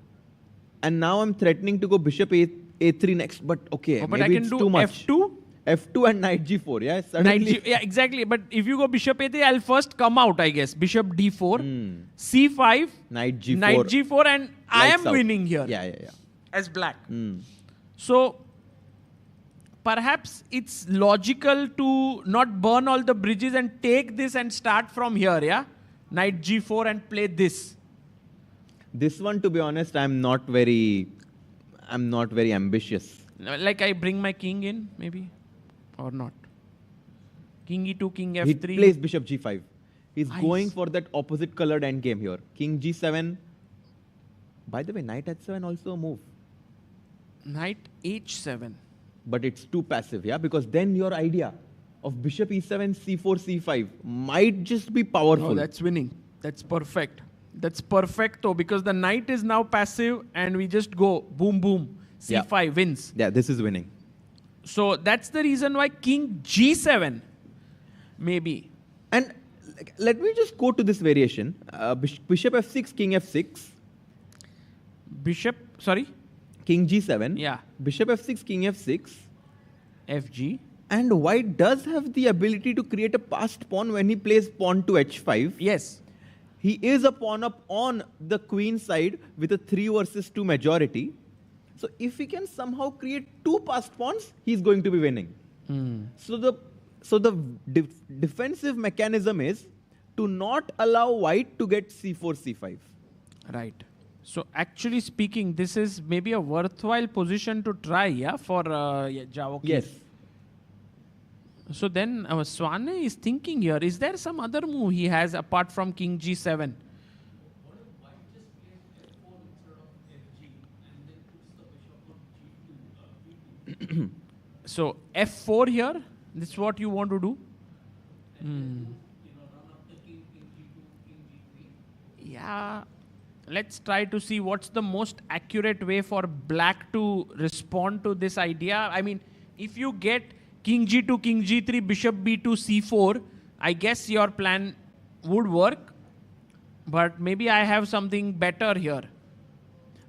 And now I'm threatening to go bishop a3 next, but okay, but maybe I can it's do too much. f2? f2 and knight g4, yeah? Suddenly. Yeah, exactly. But if you go bishop a3, I'll first come out, I guess. Bishop d4, c5, knight g4. Knight g4, and I am winning here. Yeah. As black. So, perhaps it's logical to not burn all the bridges and take this and start from here, yeah? Knight g4 and play this. This one, to be honest, I'm not very ambitious. Like I bring my king in, maybe, or not. King e2, king f3. He plays bishop g5. He's Nice. going for that opposite colored endgame here. King g7. By the way, knight h7 also a move. Knight h7. But it's too passive, yeah? Because then your idea of bishop e7, c4, c5 might just be powerful. No, that's winning. That's perfect. That's perfecto because the knight is now passive and we just go boom, boom. c5 wins. Yeah, this is winning. So that's the reason why king g7 maybe. And let me just go to this variation. Bishop f6, king f6. Bishop, sorry? King g7. Yeah. Bishop f6, king f6. fg. And white does have the ability to create a passed pawn when he plays pawn to h5. Yes. He is a pawn up on the queen side with a 3 versus 2 majority. So if he can somehow create 2 passed pawns, he's going to be winning. So the defensive mechanism is to not allow white to get c4, c5. Right. So actually speaking, this is maybe a worthwhile position to try, yeah, for Javo King. Yes. So then Swane is thinking here, is there some other move he has apart from king g7? So f4 here, this is what you want to do? Yeah, let's try to see what's the most accurate way for black to respond to this idea. I mean, if you get king g2, king g3, bishop b2, c4, I guess your plan would work. But maybe I have something better here.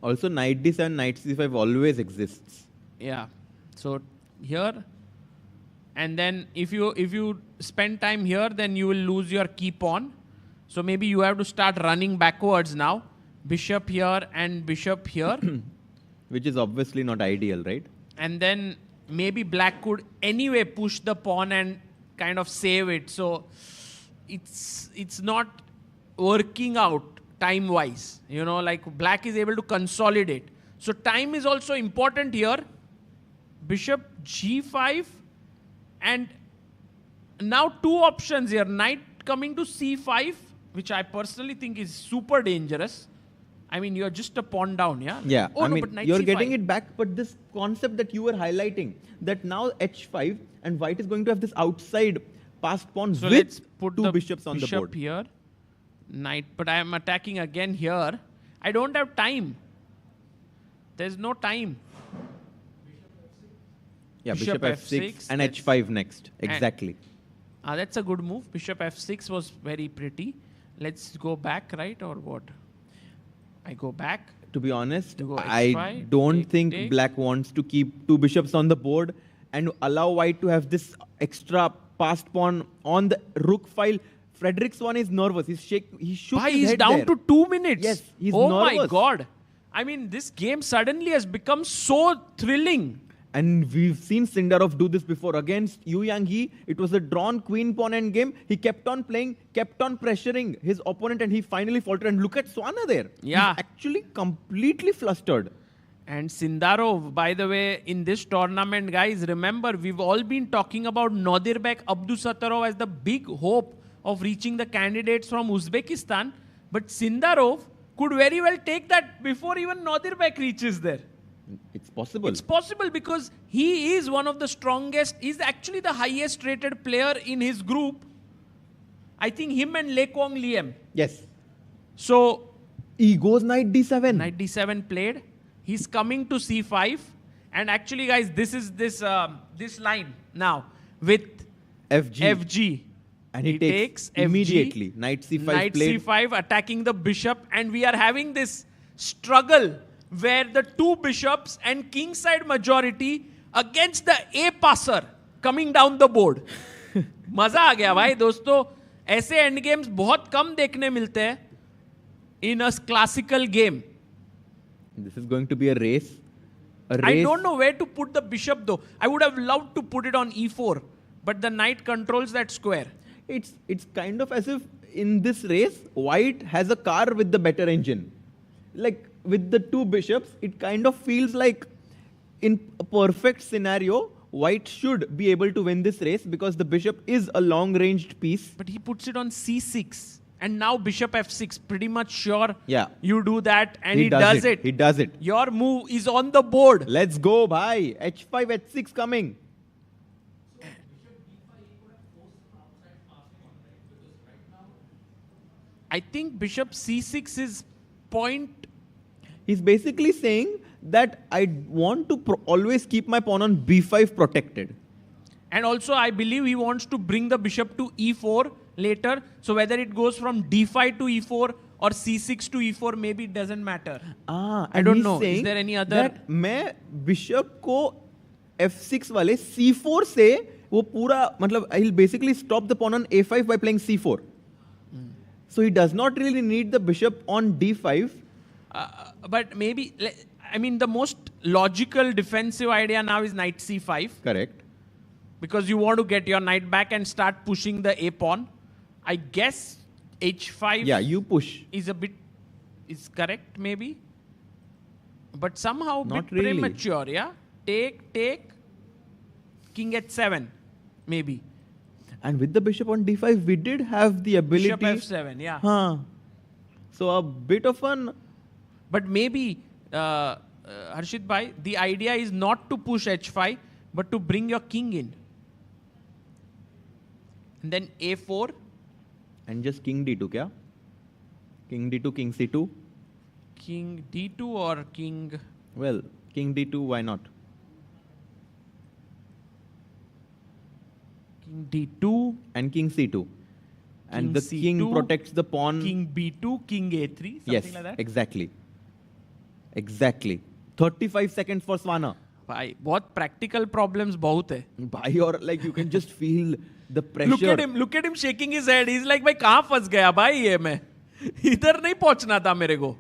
Also, knight d7, knight c5 always exists. Yeah. So here, and then if you spend time here, then you will lose your key pawn. So maybe you have to start running backwards now. Bishop here and bishop here. Which is obviously not ideal, right? And then maybe black could anyway push the pawn and kind of save it. So it's not working out time-wise. You know, like black is able to consolidate. So time is also important here. Bishop g5 and now 2 options here. Knight coming to c5, which I personally think is super dangerous. I mean, you're just a pawn down, yeah? Yeah, Oh, I no, mean, but knight you're c5. getting it back, but this concept that you were highlighting, that now h5 and white is going to have this outside passed pawn So with let's put 2 the bishops on the board. here, knight, but I am attacking again here. I don't have time. There's no time. Yeah, bishop f6 and that's- h5 next. and- Exactly. That's a good move. Bishop f6 was very pretty. Let's go back, right, or what? I go back. To be honest, go I h5, don't take, think take. black wants to keep 2 bishops on the board and allow white to have this extra passed pawn on the rook file. Frederick Swan is nervous. He shook Why his he's head down there. to 2 minutes? Yes, he's oh nervous. my God. I mean, this game suddenly has become so thrilling. And we've seen Sindarov do this before. Against Yu Yang Yi, it was a drawn queen pawn end game. He kept on playing, kept on pressuring his opponent, and he finally faltered. And look at Swana there. Yeah. He's actually completely flustered. And Sindarov, by the way, in this tournament, guys, remember, we've all been talking about Nodirbek Abdusattorov as the big hope of reaching the candidates from Uzbekistan. But Sindarov could very well take that before even Nodirbek reaches there. It's possible. It's possible because he is one of the strongest. He's actually the highest rated player in his group. I think him and Le Quang Liem. Yes. So he goes knight d7. Knight d7 played. He's coming to c5. And actually, guys, this is this line now with FG. And he takes FG, immediately. Knight c5 Knight played. c5 attacking the bishop. And we are having this struggle where the 2 bishops and king side majority against the A passer coming down the board. मजा आ गया भाई दोस्तों. ऐसे and games बहुत कम देखने मिलते हैं in a classical game. This is going to be a race. I don't know where to put the bishop though. I would have loved to put it on e4, but the knight controls that square. It's kind of as if in this race, white has a car with the better engine. like with the two bishops, it kind of feels like in a perfect scenario, white should be able to win this race because the bishop is a long-ranged piece. But he puts it on c6. And now bishop f6. Pretty much sure you do that and he does it. He does it. Your move is on the board. Let's go, bhai. h5, h6 coming. I think bishop c6 is point. He's basically saying that I want to always keep my pawn on b5 protected. And also I believe he wants to bring the bishop to e4 later. So whether it goes from d5 to e4 or c6 to e4, maybe it doesn't matter. I don't know. Is there any other? That मैं bishop को f6 वाले c4 से वो पूरा मतलब he'll basically stop the pawn on a5 by playing c4. So he does not really need the bishop on d5. But maybe, I mean, the most logical defensive idea now is knight c5. Correct. Because you want to get your knight back and start pushing the a pawn. I guess h5 you push. Is correct maybe. But somehow not bit really. Premature, yeah? Take, king h7, maybe. And with the bishop on d5, we did have the ability. Bishop f7, yeah. So a bit of an. But maybe, Harshit bhai, the idea is not to push h5, but to bring your king in. And then a4. And just king d2, kya? King d2, king c2. King d2 or king? Well, king d2, why not? King d2. And king c2. And the c2, king protects the pawn. King b2, king a3, something like that. Exactly. 35 seconds for Swana. भाई बहुत practical problems बहुत है. Bhai, or like you can just feel the pressure. Look at him shaking his head. He's like, भाई कहाँ फंस गया भाई ये मैं? इधर नहीं पहुँचना था मेरे को.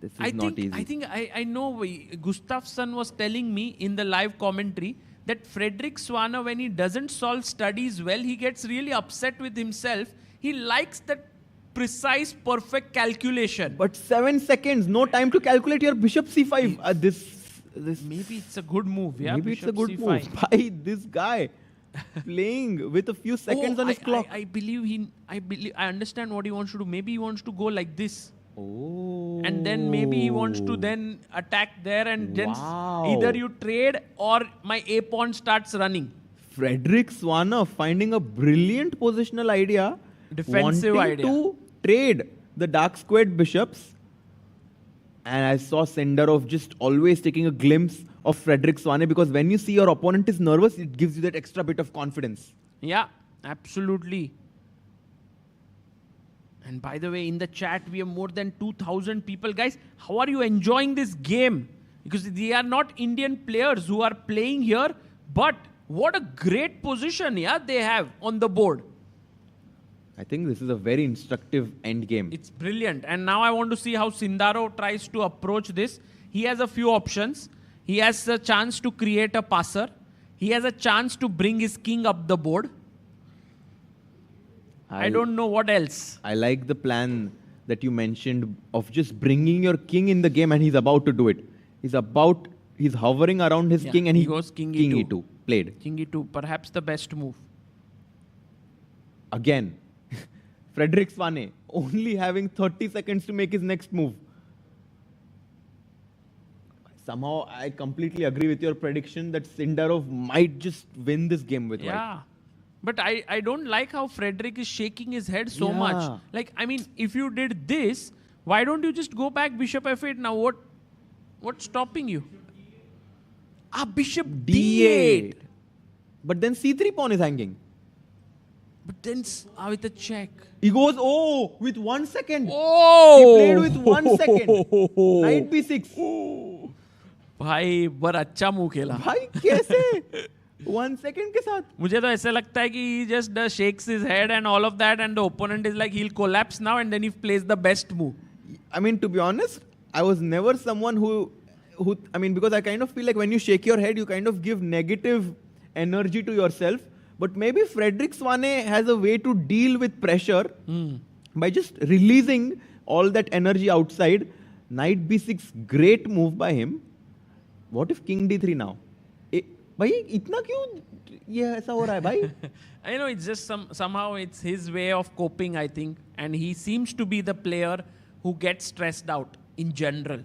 This is not easy. I think I know. Gustafsson was telling me in the live commentary that Frederick Swana, when he doesn't solve studies well, he gets really upset with himself. He likes that precise, perfect calculation. But 7 seconds, no time to calculate your bishop c5. This maybe it's a good move. Yeah, maybe bishop it's a good c5. move. By this guy playing with a few seconds on his clock. I understand what he wants to do. Maybe he wants to go like this. Oh. And then maybe he wants to then attack there and then either you trade or my a pawn starts running. Frederick Swana finding a brilliant positional idea. Defensive wanting idea. To trade the dark squared bishops. And I saw Senderov just always taking a glimpse of Frederick Swane because when you see your opponent is nervous, it gives you that extra bit of confidence. Yeah, absolutely. And by the way, in the chat, we have more than 2,000 people. Guys, how are you enjoying this game? Because they are not Indian players who are playing here, but what a great position they have on the board. I think this is a very instructive end game. It's brilliant. And now I want to see how Sindaro tries to approach this. He has a few options. He has a chance to create a passer. He has a chance to bring his king up the board. I don't know what else. I like the plan that you mentioned of just bringing your king in the game, and he's about to do it. He's hovering around his king and he goes king e2. Played. King e2, perhaps the best move. Again, Frederick Swane only having 30 seconds to make his next move. Somehow, I completely agree with your prediction that Sindarov might just win this game with white. But I don't like how Frederick is shaking his head so much. Like, I mean, if you did this, why don't you just go back bishop f8 now? What's stopping you? Bishop d8. But then c3 pawn is hanging. But then with a check. He goes, with 1 second. Oh! He played with 1 second. Knight b6. भाई बड़ा अच्छा move खेला. भाई कैसे? 1 second के साथ. मुझे तो ऐसा लगता है कि he just shakes his head and all of that, and the opponent is like he'll collapse now, and then he plays the best move. I mean, to be honest, I was never someone who because I kind of feel like when you shake your head, you kind of give negative energy to yourself. But maybe Frederick Swane has a way to deal with pressure by just releasing all that energy outside. Knight b6, great move by him. What if king d3 now? भाई इतना क्यों ये ऐसा हो रहा है भाई? I know it's just somehow it's his way of coping, I think, and he seems to be the player who gets stressed out in general.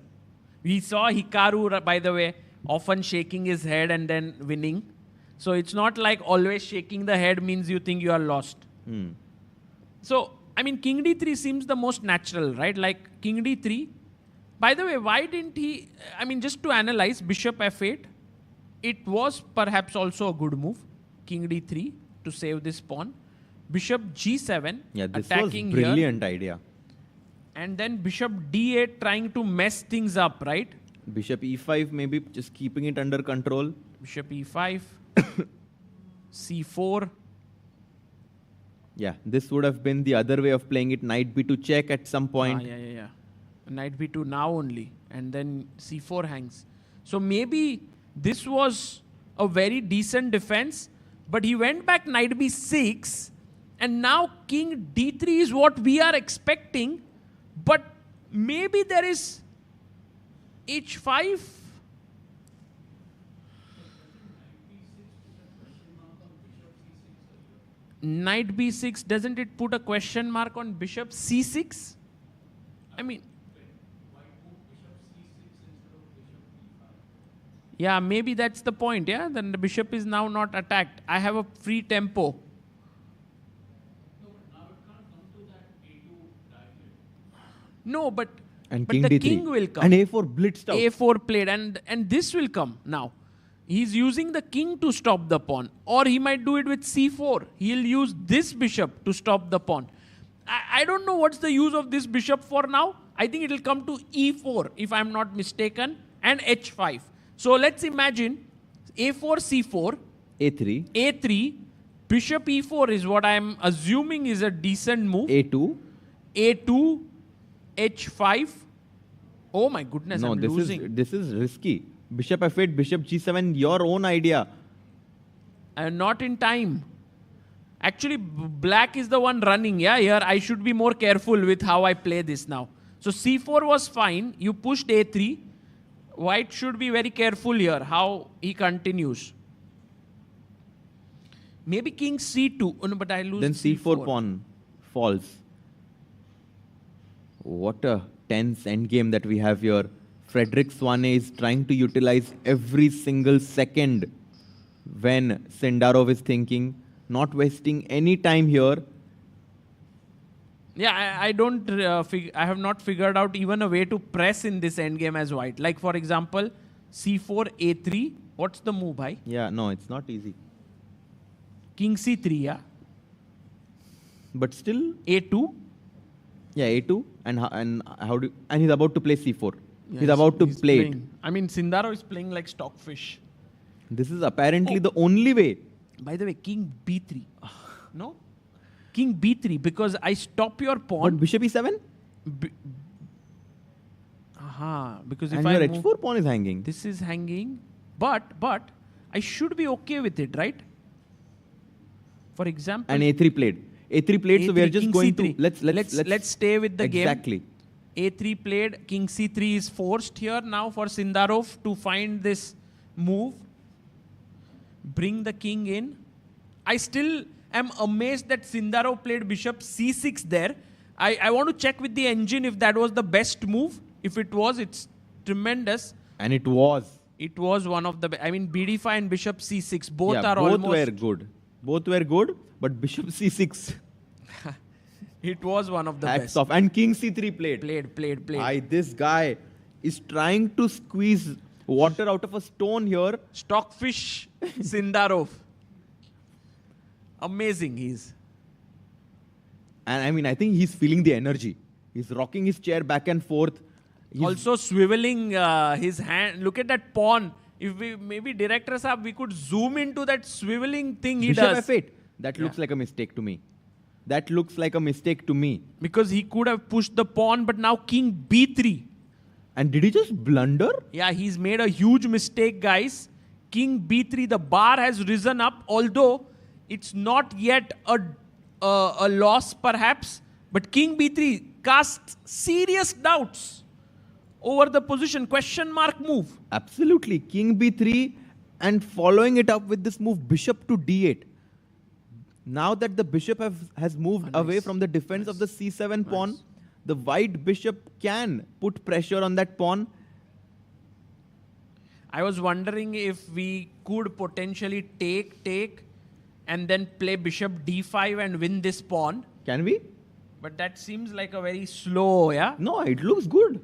We saw Hikaru, by the way, often shaking his head and then winning. So it's not like always shaking the head means you think you are lost. So, I mean, king d3 seems the most natural, right? Like king d3. By the way, why didn't he, I mean, just to analyze, bishop f8, it was perhaps also a good move. King d3 to save this pawn. Bishop g7, yeah, this attacking was brilliant idea. And then bishop d8 trying to mess things up, right? Bishop e5 maybe just keeping it under control. Bishop e5, c4. Yeah, this would have been the other way of playing it. Knight b2 check at some point. Yeah. Knight b2 now only. And then c4 hangs. So maybe this was a very decent defense. But he went back knight b6. And now king d3 is what we are expecting. But maybe there is h5. Knight b6, doesn't it put a question mark on bishop c6? I mean, yeah, maybe that's the point, yeah? Then the bishop is now not attacked. I have a free tempo. No, but king the d3. king will come. And a4 blitzed out. a4 played, and this will come now. He's using the king to stop the pawn. Or he might do it with c4. He'll use this bishop to stop the pawn. I don't know what's the use of this bishop for now. I think it'll come to e4, if I'm not mistaken, and h5. So let's imagine a4, c4. a3. a3. Bishop e4 is what I'm assuming is a decent move. a2. a2. h5. Oh my goodness, No, I'm losing. this is risky. Bishop f8, bishop g7, your own idea. Not in time. Actually, black is the one running. Yeah, here I should be more careful with how I play this now. So c4 was fine. You pushed a3. White should be very careful here how he continues. Maybe king c2. Oh, no, but I lose. Then c4 pawn falls. What a tense endgame that we have here. Frederick Swane is trying to utilize every single second when Sindarov is thinking, not wasting any time here. Yeah, I don't. I have not figured out even a way to press in this endgame as white. Like for example, c4, a3. What's the move, bhai? Yeah, no, it's not easy. King c3, yeah. But still, a2. Yeah, a2, and he's about to play c4. Yeah, he's about to play playing. it. I mean, Sindarov is playing like stockfish. This is apparently the only way. By the way, king b3. No? King b3, because I stop your pawn. But bishop e7? Because and if your I h4 move, pawn is hanging. This is hanging. But I should be okay with it, right? For example. And a3 played. A3 played, so we are just going c3. to let's stay with the game. Exactly. A3 played, king c3 is forced here now for Sindarov to find this move. Bring the king in. I still am amazed that Sindarov played bishop c6 there. I want to check with the engine if that was the best move. If it was, it's tremendous. And it was. It was one of the I mean, bd5 and bishop c6, both are both almost... were good. Both were good, but bishop c6. It was one of the best. Off. And king c3 played. Played. This guy is trying to squeeze water out of a stone here. Stockfish Sindarov. Amazing he's. And I mean, I think he's feeling the energy. He's rocking his chair back and forth. He's also swiveling his hand. Look at that pawn. If we maybe director sahab, we could zoom into that swiveling thing he does. Bishop f8. That looks like a mistake to me. That looks like a mistake to me. Because he could have pushed the pawn, but now king b3. And did he just blunder? Yeah, he's made a huge mistake, guys. King b3, the bar has risen up, although it's not yet a loss, perhaps. But king b3, casts serious doubts over the position. Question mark move. Absolutely. King b3 and following it up with this move, bishop to d8. Now that the bishop has moved away from the defense of the c7 pawn, the white bishop can put pressure on that pawn. I was wondering if we could potentially take, and then play bishop d5 and win this pawn. Can we? But that seems like a very slow, yeah? No, it looks good.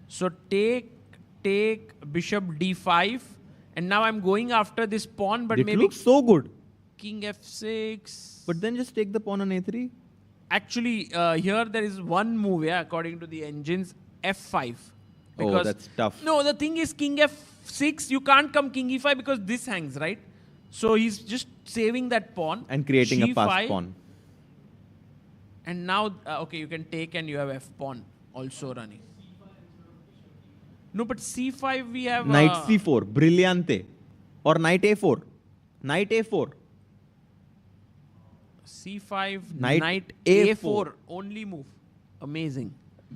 So take, bishop d5. And now I'm going after this pawn, but it maybe... looks so good. King f6. But then just take the pawn on a3. Actually, here there is one move, yeah, according to the engines, f5. Oh, that's tough. No, the thing is king f6, you can't come king e5 because this hangs, right? So he's just saving that pawn. And creating a G5, passed pawn. And now, okay, you can take and you have f pawn also running. No, but c5 we have... Knight c4, brillante. Or knight a4. Knight a4. c5, Knight knight A4. a4. Only move. Amazing.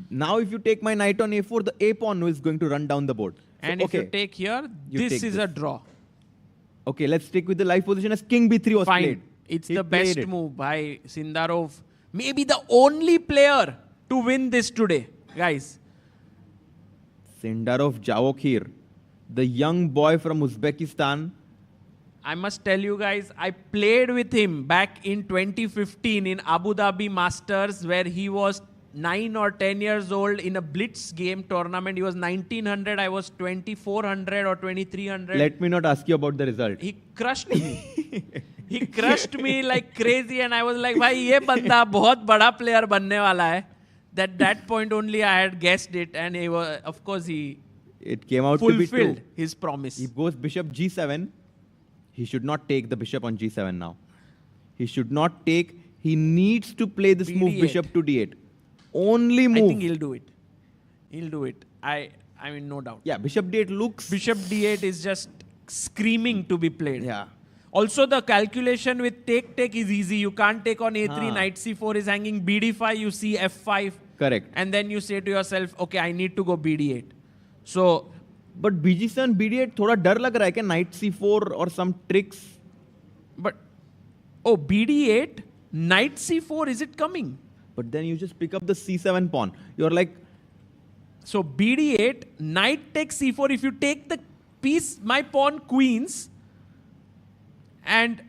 Now if you take my knight on a4, the a pawn is going to run down the board. And if you take here, this is a draw. Okay, let's stick with the live position as king b3 was Fine. played. It's He the played best it. move by Sindarov. Maybe the only player to win this today, guys. Sindarov Javokhir, the young boy from Uzbekistan. I must tell you guys, I played with him back in 2015 in Abu Dhabi Masters, where he was 9 or 10 years old in a blitz game tournament. He was 1900, I was 2400 or 2300. Let me not ask you about the result. He crushed me. He crushed me like crazy, and I was like, "Bhai, ye banda bahut bada player banne wala hai." That point only I had guessed it, and he was, of course, it came out to be fulfilled true. his promise. He goes bishop g7. He should not take the bishop on g7 now. He should not take. He needs to play this move BD8. bishop to d8. Only move. I think he'll do it. He'll do it. I mean, no doubt. Yeah, bishop d8 looks... Bishop d8 is just screaming to be played. Yeah. Also, the calculation with take is easy. You can't take on a3, knight c4 is hanging, bd5, you see f5. Correct. And then you say to yourself, okay, I need to go bd8. So... But bg7, bd8, thoda dar lag raha hai kya? Knight c4 or some tricks? But... Oh, bd8, knight c4, is it coming? But then you just pick up the c7 pawn. You're like... So bd8, knight takes c4. If you take the piece, my pawn queens, and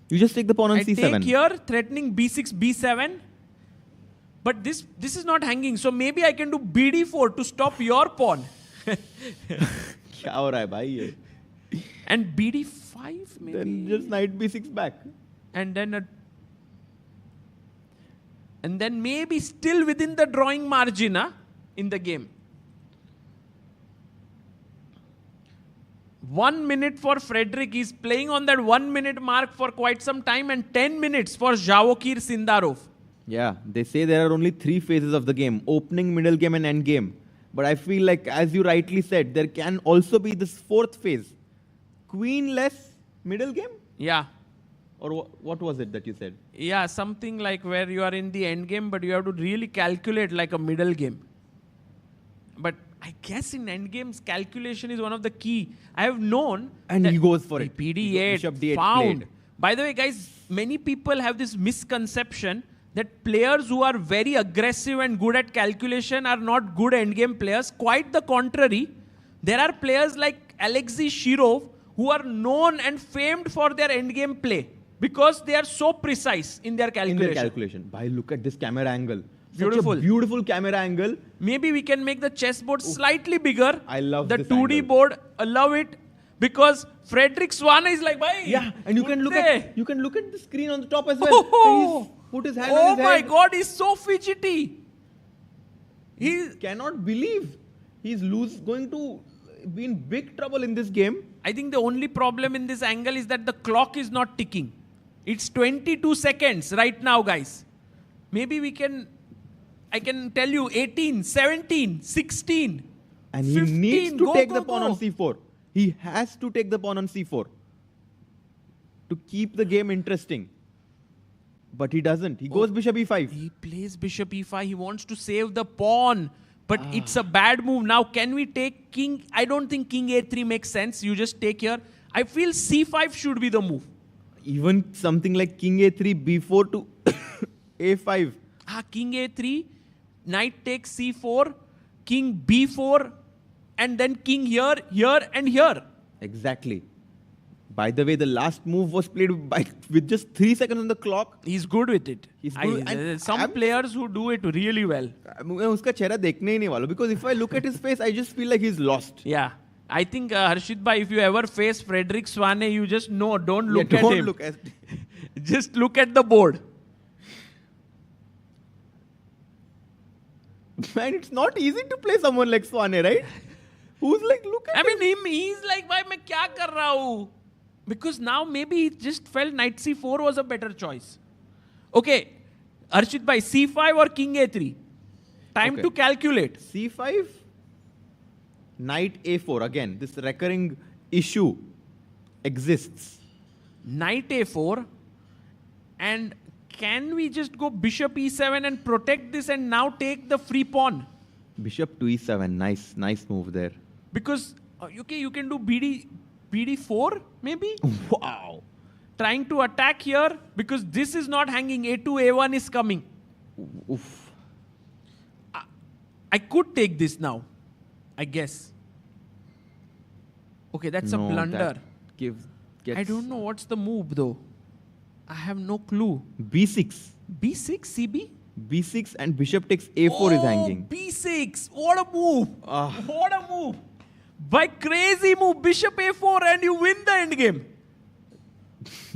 you just take the pawn on I c7. take here, threatening b6, b7. But this is not hanging. So maybe I can do bd4 to stop your pawn. Kya ho raha hai bhai ye? And bd5 maybe. Then just knight b6 back. And then maybe still within the drawing margin in the game. 1 minute for Frederick. He's playing on that 1 minute mark for quite some time, and 10 minutes for Javokhir Sindarov. Yeah, they say there are only 3 phases of the game: opening, middle game, and end game. But I feel like, as you rightly said, there can also be this 4th phase. Queen-less middle game? Yeah. Or what was it that you said? Yeah, something like where you are in the end game, but you have to really calculate like a middle game. But I guess in end games, calculation is one of the key. I have known. And he goes for it. PD8 Bishop D8 found. played. By the way, guys, many people have this misconception that players who are very aggressive and good at calculation are not good endgame players. Quite the contrary. There are players like Alexei Shirov who are known and famed for their endgame play because they are so precise in their calculation. Bhai, look at this camera angle. Beautiful. Such a beautiful camera angle. Maybe we can make the chessboard slightly bigger. I love the this 2D angle. board. Allow it because Frederick Swana is like, bhai. Yeah, and you can look at the screen on the top as well. Oh, And he's put his hand on oh his my head. God, he's so fidgety. He cannot believe he's going to be in big trouble in this game. I think the only problem in this angle is that the clock is not ticking. It's 22 seconds right now, guys. Maybe I can tell you 18, 17, 16, And he 15, needs to go, take go, the pawn go. on c4. He has to take the pawn on c4 to keep the game interesting. But he doesn't. He goes bishop e5. He plays bishop e5. He wants to save the pawn. But it's a bad move. Now, can we take king? I don't think king a3 makes sense. You just take here. I feel c5 should be the move. Even something like king a3, b4 to a5. King a3, knight takes c4, king b4, and then king here, here, and here. Exactly. By the way, the last move was played with just 3 seconds on the clock. He's good with it. He's good. Some players who do it really well. मैं उसका चेहरा देखने ही नहीं वाला because if I look at his face, I just feel like he's lost. Yeah. I think, Harshit bhai, if you ever face Frederick Swane, you just know, don't look at him. Look at just look at the board. Man, it's not easy to play someone like Swane, right? Who's like, look at him. He's like, bhai, मैं क्या कर रहा हूँ? Because now maybe he just felt knight c4 was a better choice. Okay, Arshit bhai, c5 or king a3? Time to calculate. c5, knight a4. Again, this recurring issue exists. Knight a4. And can we just go bishop e7 and protect this and now take the free pawn? Bishop to e7. Nice move there. Because, okay, you can do bd4 maybe? Wow. Trying to attack here because this is not hanging. a2, a1 is coming. Oof. I could take this now, I guess. Okay, that's a blunder. I don't know what's the move though. I have no clue. b6. b6, cb? b6 and bishop takes a4 is hanging. b6. What a move. What a move. By crazy move, bishop a4 and you win the endgame.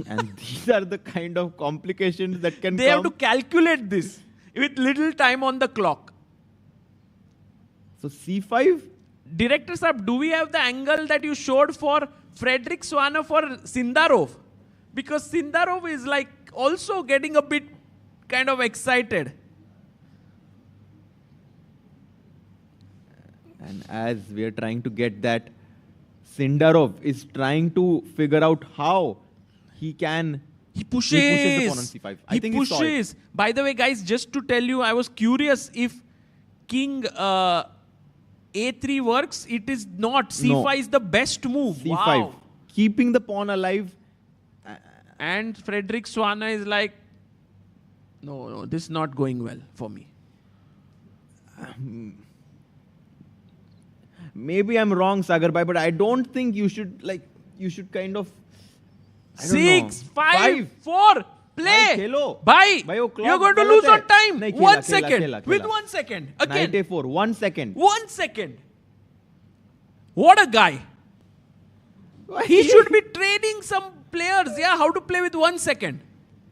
And these are the kind of complications that can They have to calculate this with little time on the clock. So c5? Director Saab, do we have the angle that you showed for Frederick Swane for Sindarov? Because Sindarov is like also getting a bit kind of excited. And as we are trying to get that, Sindarov is trying to figure out how he can... He pushes the pawn on c5. I think he saw it. By the way, guys, just to tell you, I was curious if king a3 works. It is not. c5 is the best move. c5. Wow. Keeping the pawn alive. And Frederick Swane is like, no, this is not going well for me. Maybe I'm wrong, Sagar Bhai, but I don't think you should kind of... 6, 5, 4, play. Bhai, you're going to lose on time. 1 second. With 1 second. Again. Knight a4, 1 second. 1 second. What a guy. He should be training some players, how to play with 1 second.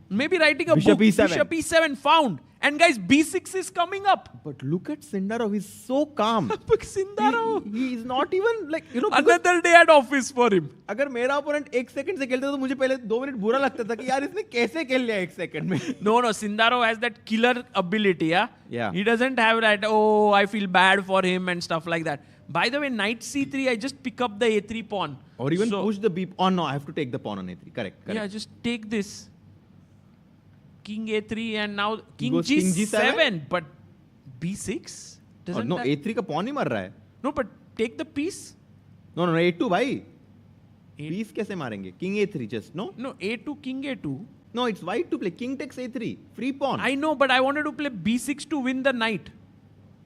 Maybe writing a Bishop book. E7. Bishop e7 found. And guys, b6 is coming up. But look at Sindarov, he's so calm. Sindarov. He is not even like, Another day at office for him. अगर मेरा opponent 1 second से खेलता तो मुझे पहले 2 minute बुरा लगता था कि यार इसने कैसे खेल लिया 1 second में. No, Sindarov has that killer ability, Yeah. He doesn't have that, I feel bad for him and stuff like that. By the way, knight c3, I just pick up the a3 pawn. Or even push the b... Oh no, I have to take the pawn on a3. Correct. Yeah, just take this. King a3 and now king goes g7, king G7? but b6? Doesn't No, that... a3 का pawn ही मर रहा है. No, but take the piece. No, a2 भाई. Piece कैसे मारेंगे? King a3 just, no? No, a2, king a2. No, it's white to play. King takes a3. Free pawn. I know, but I wanted to play b6 to win the knight.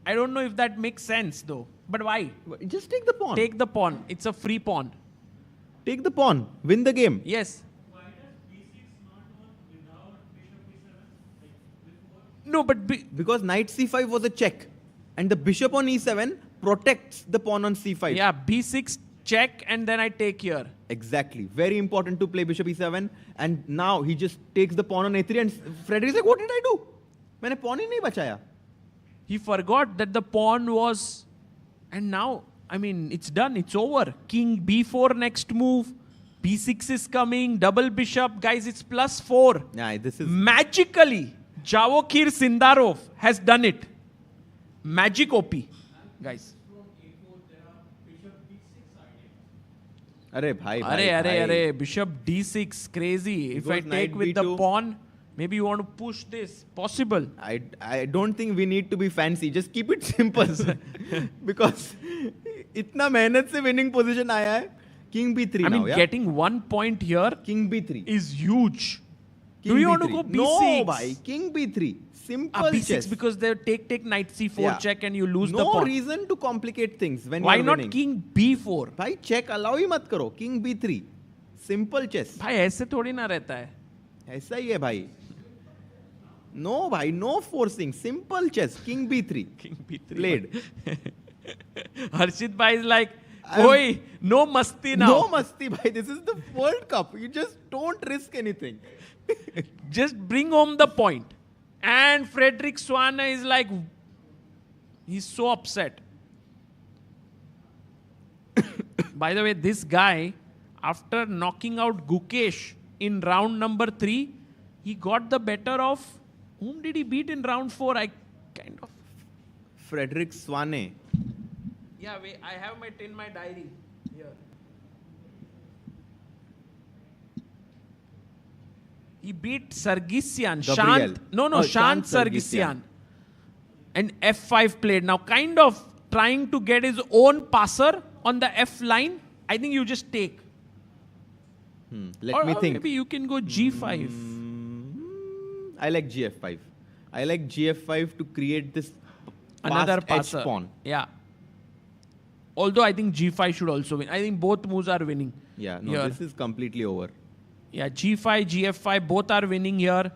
I don't know if that makes sense though. But why? Just take the pawn. Take the pawn. It's a free pawn. Take the pawn. Win the game. Yes. No, but because knight c5 was a check. And the bishop on e7 protects the pawn on c5. Yeah, b6 check and then I take here. Exactly. Very important to play bishop e7. And now he just takes the pawn on a3 and Frederick is like, what did I do? मैंने pawn ही नहीं बचाया. He forgot that the pawn was... And now, I mean, it's done. It's over. King b4 next move. b6 is coming. Double bishop. Guys, it's +4. Yeah, this is... Magically, Javokhir Sindarov has done it. Magic OP. Guys. Arey, bhai. Bishop d6. Crazy. If I take with the pawn, Maybe you want to push this. Possible. I don't think we need to be fancy. Just keep it simple. Because इतना मेहनत से winning position आया है. King B3 I now, mean, yeah? getting 1 point here King B3 is huge. King Do you B3. want to go B6? No, bhai. King B3. Simple B6 chess. because they take knight C4 check and you lose the No pawn. reason to complicate things when Why you're not winning. King B4? भाई check allow ही मत करो. King B3. Simple chess. भाई ऐसे थोड़ी ना रहता है. ऐसा ही है भाई. No भाई, no forcing. Simple chess. King B3. King B3 played. Harshit bhai is like, oi, no masti now. No masti bhai. This is the World Cup. You just don't risk anything. Just bring home the point. And Frederick Swane is like, he's so upset. By the way, this guy, after knocking out Gukesh in round number 3, he got the better of, whom did he beat in round 4? I kind of... Frederick Swane. Yeah, wait, I have it in my diary here. He beat Sargsyan, Gabriel. Shant Sargsyan. And F5 played. Now, kind of trying to get his own passer on the F line. I think you just take. Let me think. Maybe you can go G5. I like GF5. I like GF5 to create this Another passed passer. edge pawn. Yeah. Although I think G5 should also win. I think both moves are winning. Yeah, no, here. this is completely over. Yeah, G5, GF5, both are winning here.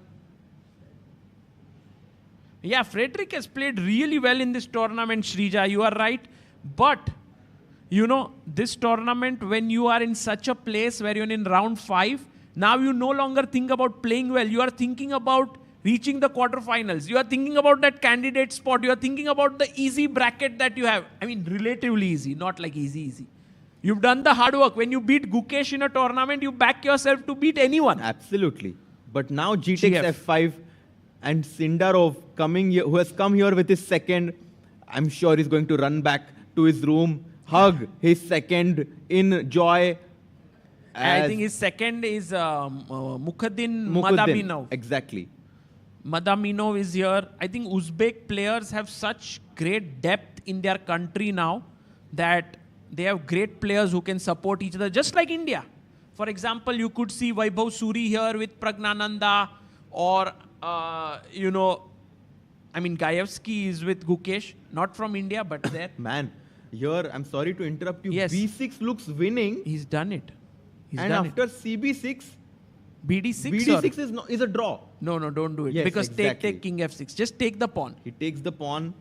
Yeah, Frederick has played really well in this tournament, Shrija. You are right. But, you know, this tournament, when you are in such a place where you're in round 5, now you no longer think about playing well. You are thinking about reaching the quarterfinals. You are thinking about that candidate spot. You are thinking about the easy bracket that you have. I mean, relatively easy, not like easy. You've done the hard work. When you beat Gukesh in a tournament, you back yourself to beat anyone. Absolutely. But now G takes F5 and Sindarov coming here, who has come here with his second, I'm sure he's going to run back to his room, hug his second in joy. I think his second is Mukhadin Madaminov. Exactly. Madaminov is here. I think Uzbek players have such great depth in their country now that they have great players who can support each other, just like India. For example, you could see Vaibhav Suri here with Pragnananda, or, you know, I mean, Gaevsky is with Gukesh, not from India, but there. Man, here, I'm sorry to interrupt you. Yes. B6 looks winning. He's done it. And after CB6, BD6 is a draw. No, don't do it. Yes, because exactly. take King F6. Just take the pawn. He takes the pawn.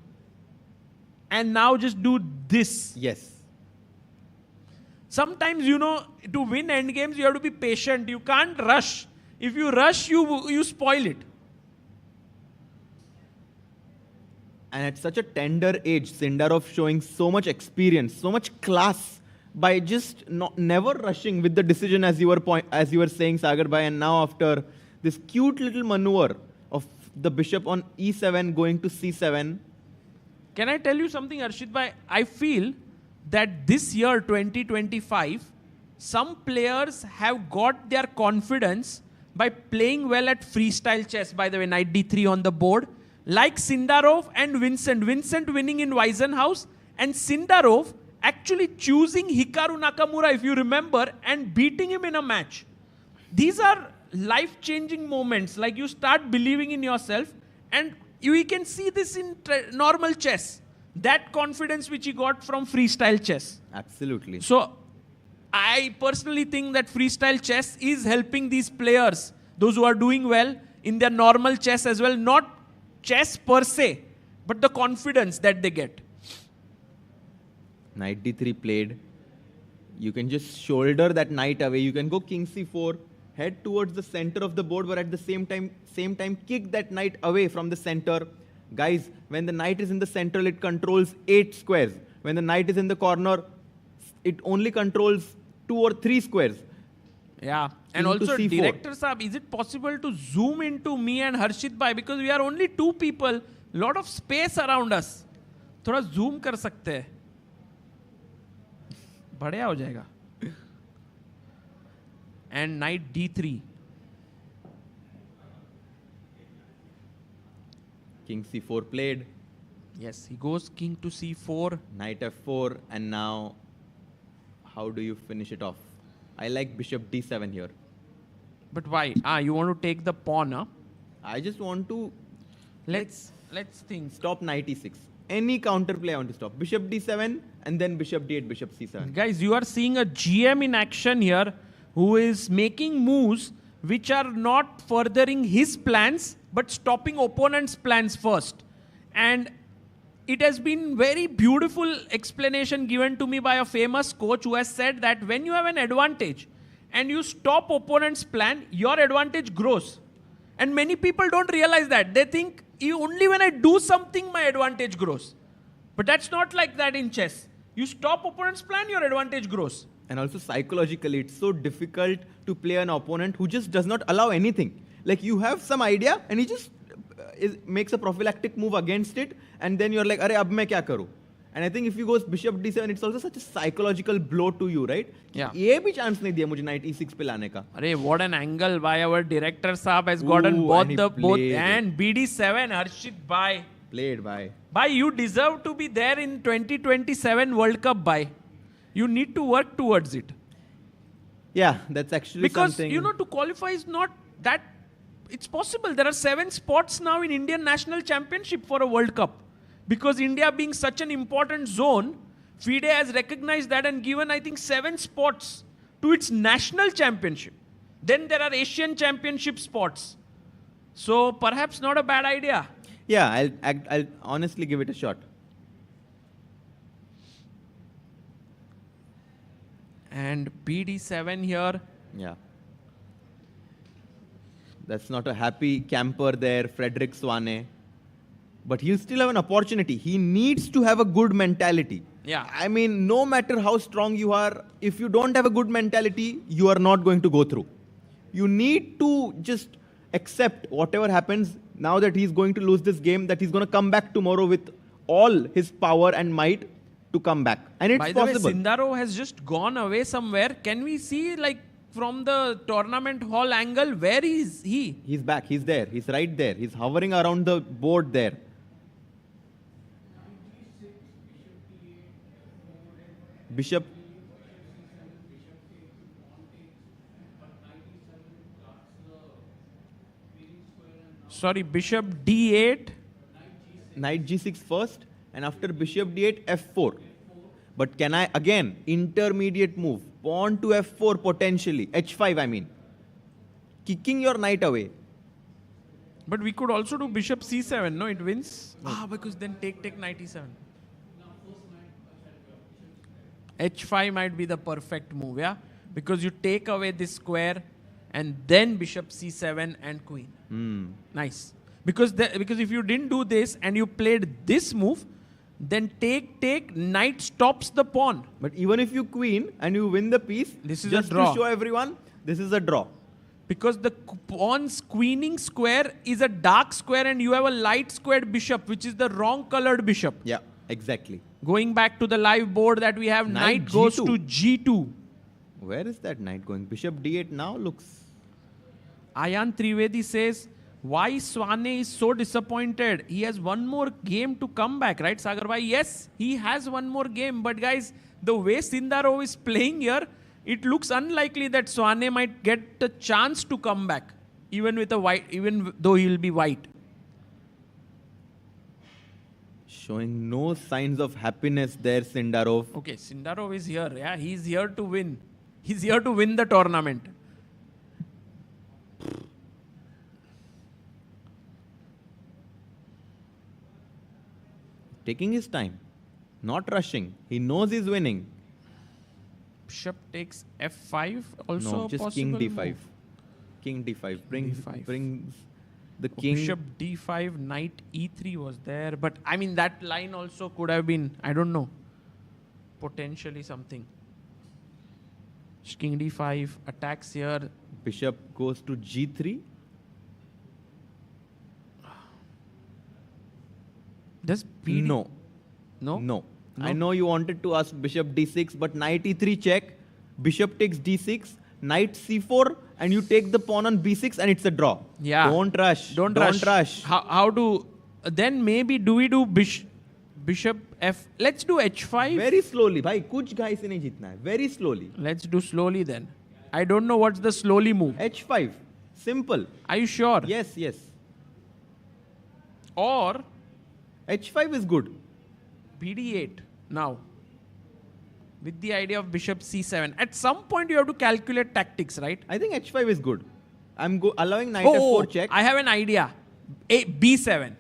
And now just do this. Yes. Sometimes, you know, to win endgames, you have to be patient. You can't rush. If you rush, you spoil it. And at such a tender age, Sindarov showing so much experience, so much class by just never rushing with the decision, as you were saying, Sagar bhai. And now after this cute little maneuver of the bishop on E7 going to C7. Can I tell you something, Arshit bhai? I feel that this year, 2025, some players have got their confidence by playing well at freestyle chess. By the way, knight d3 on the board. Like Sindarov and Vincent. Vincent winning in Weissenhaus, and Sindarov actually choosing Hikaru Nakamura, if you remember, and beating him in a match. These are life-changing moments. Like, you start believing in yourself, and we can see this in normal chess. That confidence which he got from freestyle chess. Absolutely. So, I personally think that freestyle chess is helping these players, those who are doing well in their normal chess as well. Not chess per se, but the confidence that they get. Knight d3 played. You can just shoulder that knight away. You can go king c4, head towards the center of the board, but at the same time kick that knight away from the center. Guys, when the knight is in the center, it controls 8 squares. When the knight is in the corner, it only controls 2 or 3 squares. Yeah. And Into also, C4. Director Saab, is it possible to zoom into me and Harshit bhai? Because we are only 2 people, lot of space around us. थोड़ा zoom कर सकते हैं. बढ़िया हो जाएगा. And knight d3. King c4 played. Yes, he goes king to c4. Knight f4, and now how do you finish it off? I like bishop d7 here. But why? You want to take the pawn, huh? I just want to... Let's think. Stop knight e6. Any counterplay I want to stop. Bishop d7 and then bishop d8, bishop c7. Guys, you are seeing a GM in action here who is making moves which are not furthering his plans but stopping opponent's plans first. And it has been very beautiful explanation given to me by a famous coach who has said that when you have an advantage and you stop opponent's plan, your advantage grows. And many people don't realize that. They think only when I do something, my advantage grows. But that's not like that in chess. You stop opponent's plan, your advantage grows. And also psychologically, it's so difficult to play an opponent who just does not allow anything. Like you have some idea and he just makes a prophylactic move against it, and then you're like, "Arey, ab main kya karu?" And I think if you go bishop d7, it's also such a psychological blow to you, right? Yeah. ये भी chance नहीं दिया मुझे knight e6 पे लाने का. Arey, what an angle by our director Saab has gotten both and bd7. Harshit, bye. Played by. Bye, you deserve to be there in 2027 World Cup, bye. You need to work towards it. Yeah, that's actually because, something. you know, to qualify is not that... It's possible. There are 7 spots now in Indian National Championship for a World Cup. Because India being such an important zone, FIDE has recognized that and given, I think, 7 spots to its national championship. Then there are Asian Championship spots. So perhaps not a bad idea. Yeah, I'll honestly give it a shot. And bd7 here. Yeah. That's not a happy camper there, Frederick Swane. But he'll still have an opportunity. He needs to have a good mentality. Yeah. I mean, no matter how strong you are, if you don't have a good mentality, you are not going to go through. You need to just accept whatever happens now that he's going to lose this game, that he's going to come back tomorrow with all his power and might to come back. And it's possible. By the way, Sindaro has just gone away somewhere. Can we see, like, from the tournament hall angle, where is he? He's back. He's there. He's right there. He's hovering around the board there. Bishop. Sorry, bishop d8. Knight g6 first, and after bishop d8, f4. But can I, again, intermediate move. Pawn to f4 potentially. h5, I mean. Kicking your knight away. But we could also do bishop c7, no? It wins. Because then take knight e7. h5 might be the perfect move, yeah? Because you take away this square and then bishop c7 and queen. Nice. Because if you didn't do this and you played this move, then take, knight stops the pawn. But even if you queen and you win the piece, this is just a draw. To show everyone, this is a draw. Because the pawn's queening square is a dark square and you have a light squared bishop, which is the wrong colored bishop. Yeah, exactly. Going back to the live board that we have, knight goes to g2. Where is that knight going? Bishop d8 now looks... Ayan Trivedi says, why Swane is so disappointed? He has one more game to come back, right, Sagar bhai? Yes, he has one more game. But guys, the way Sindarov is playing here, it looks unlikely that Swane might get the chance to come back, even though he'll be white. Showing no signs of happiness there, Sindarov. Okay, Sindarov is here. Yeah, he's here to win. He's here to win the tournament. Taking his time, not rushing. He knows he's winning. Bishop takes f5, also no, just king d5. Move. King d5 brings the king. Bishop d5, knight e3 was there. But I mean, that line also could have been, I don't know, potentially something. King d5 attacks here. Bishop goes to g3. Does PD? No. I know you wanted to ask bishop d6, but knight e3 check. Bishop takes d6, knight c4, and you take the pawn on b6, and it's a draw. Yeah. Don't rush. Don't rush. How to then maybe do we do bishop f? Let's do h5. Very slowly, bhai. कुछ guy से नहीं जीतना है. Very slowly. Let's do slowly then. I don't know what's the slowly move. h5. Simple. Are you sure? Yes, yes. Or h5 is good. bd8 now. With the idea of bishop c7. At some point you have to calculate tactics, right? I think h5 is good. I'm allowing knight Oh, f4 check. I have an idea. b7.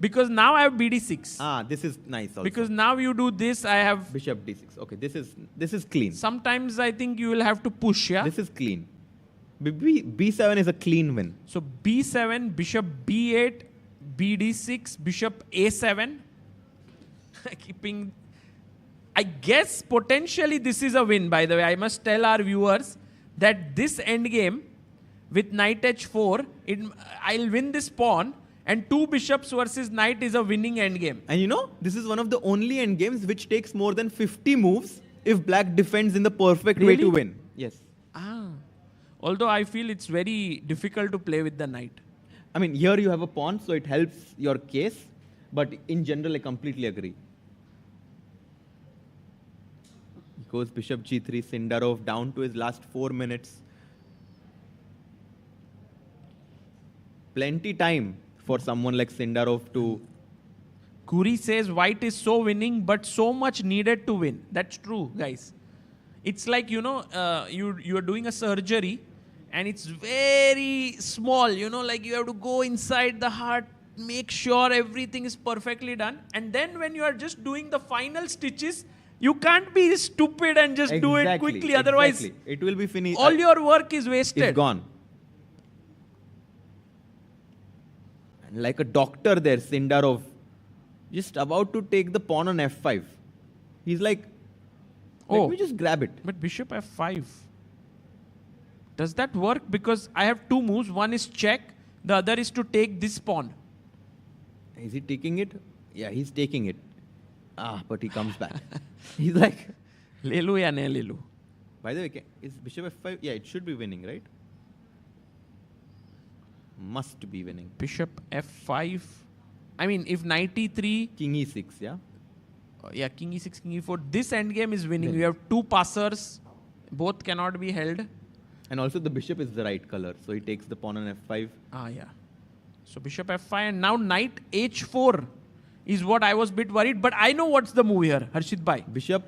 Because now I have bd6. Ah, this is nice also. Because now you do this, I have bishop d6. Okay, this is clean. Sometimes I think you will have to push, yeah? This is clean. b7 is a clean win. So b7, bishop b8, bd6, bishop a7. Keeping... I guess potentially this is a win, by the way. I must tell our viewers that this endgame with knight h4, I'll win this pawn, and 2 bishops versus knight is a winning endgame. And you know, this is one of the only endgames which takes more than 50 moves if black defends in the perfect way to win. Yes. Ah. Although I feel it's very difficult to play with the knight. I mean, here you have a pawn, so it helps your case. But in general, I completely agree. Goes bishop g3, Sindarov down to his last 4 minutes. Plenty time for someone like Sindarov to... Kuri says white is so winning, but so much needed to win. That's true, guys. It's like, you know, you are doing a surgery and it's very small, you know, like you have to go inside the heart, make sure everything is perfectly done. And then when you are just doing the final stitches, you can't be stupid and just do it quickly. Otherwise, it will be finished. All your work is wasted. It's gone. And like a doctor there, Sindarov, just about to take the pawn on f5. He's like, let me just grab it. But bishop f5. Does that work? Because I have 2 moves. One is check. The other is to take this pawn. Is he taking it? Yeah, he's taking it. Ah, but he comes back. He's like... Lelu ya ne lelu. By the way, is bishop f5? Yeah, it should be winning, right? Must be winning. Bishop f5. I mean, if knight e3... King e6, yeah? Yeah, king e6, king e4. This endgame is winning. You have 2 passers. Both cannot be held. And also the bishop is the right color. So he takes the pawn on f5. Ah, yeah. So bishop f5 and now knight h4 is what I was a bit worried. But I know what's the move here, Harshit Bhai. Bishop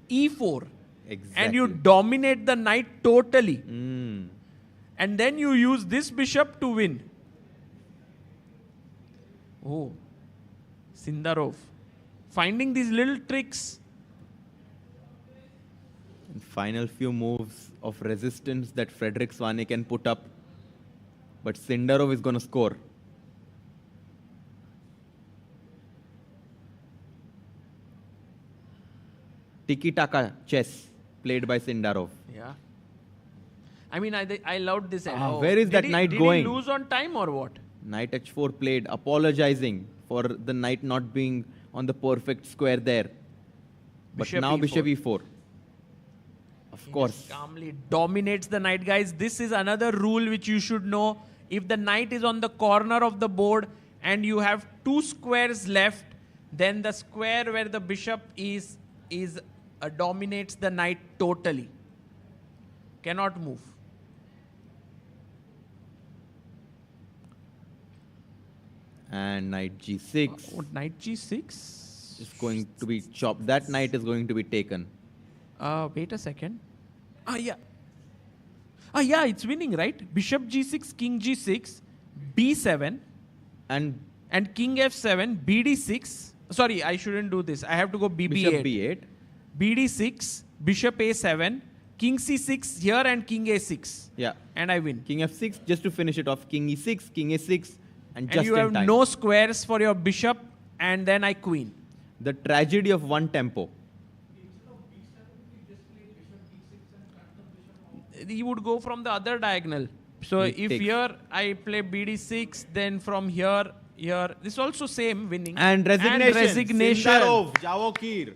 e4. Exactly. And you dominate the knight totally. And then you use this bishop to win. Oh. Sindarov. Finding these little tricks. And final few moves of resistance that Frederick Swane can put up. But Sindarov is going to score. Tiki-taka chess played by Sindarov. Yeah. I mean, I loved this. Where is that knight going? Did he lose on time or what? Knight h4 played, apologizing for the knight not being on the perfect square there. But Bishop now e4. bishop e4. Of course. Calmly dominates the knight, guys. This is another rule which you should know. If the knight is on the corner of the board and you have 2 squares left, then the square where the bishop is dominates the knight totally. Cannot move. And knight g6. Knight g6? Is going to be chopped. That knight is going to be taken. Wait a second. Yeah. Yeah, it's winning, right? Bishop g6, king g6, b7. And king f7, bd6. Sorry, I shouldn't do this. I have to go bb8. Bishop b8. bd6, bishop a7, king c6 here and king a6. Yeah. And I win. King f6, just to finish it off. King e6, king a6, and just and you in have time. no squares for your bishop, and then I queen. The tragedy of one tempo. He would go from the other diagonal. So He if takes. here I play bd6, then from here, this is also same winning. And resignation. Sindarov, Javokir.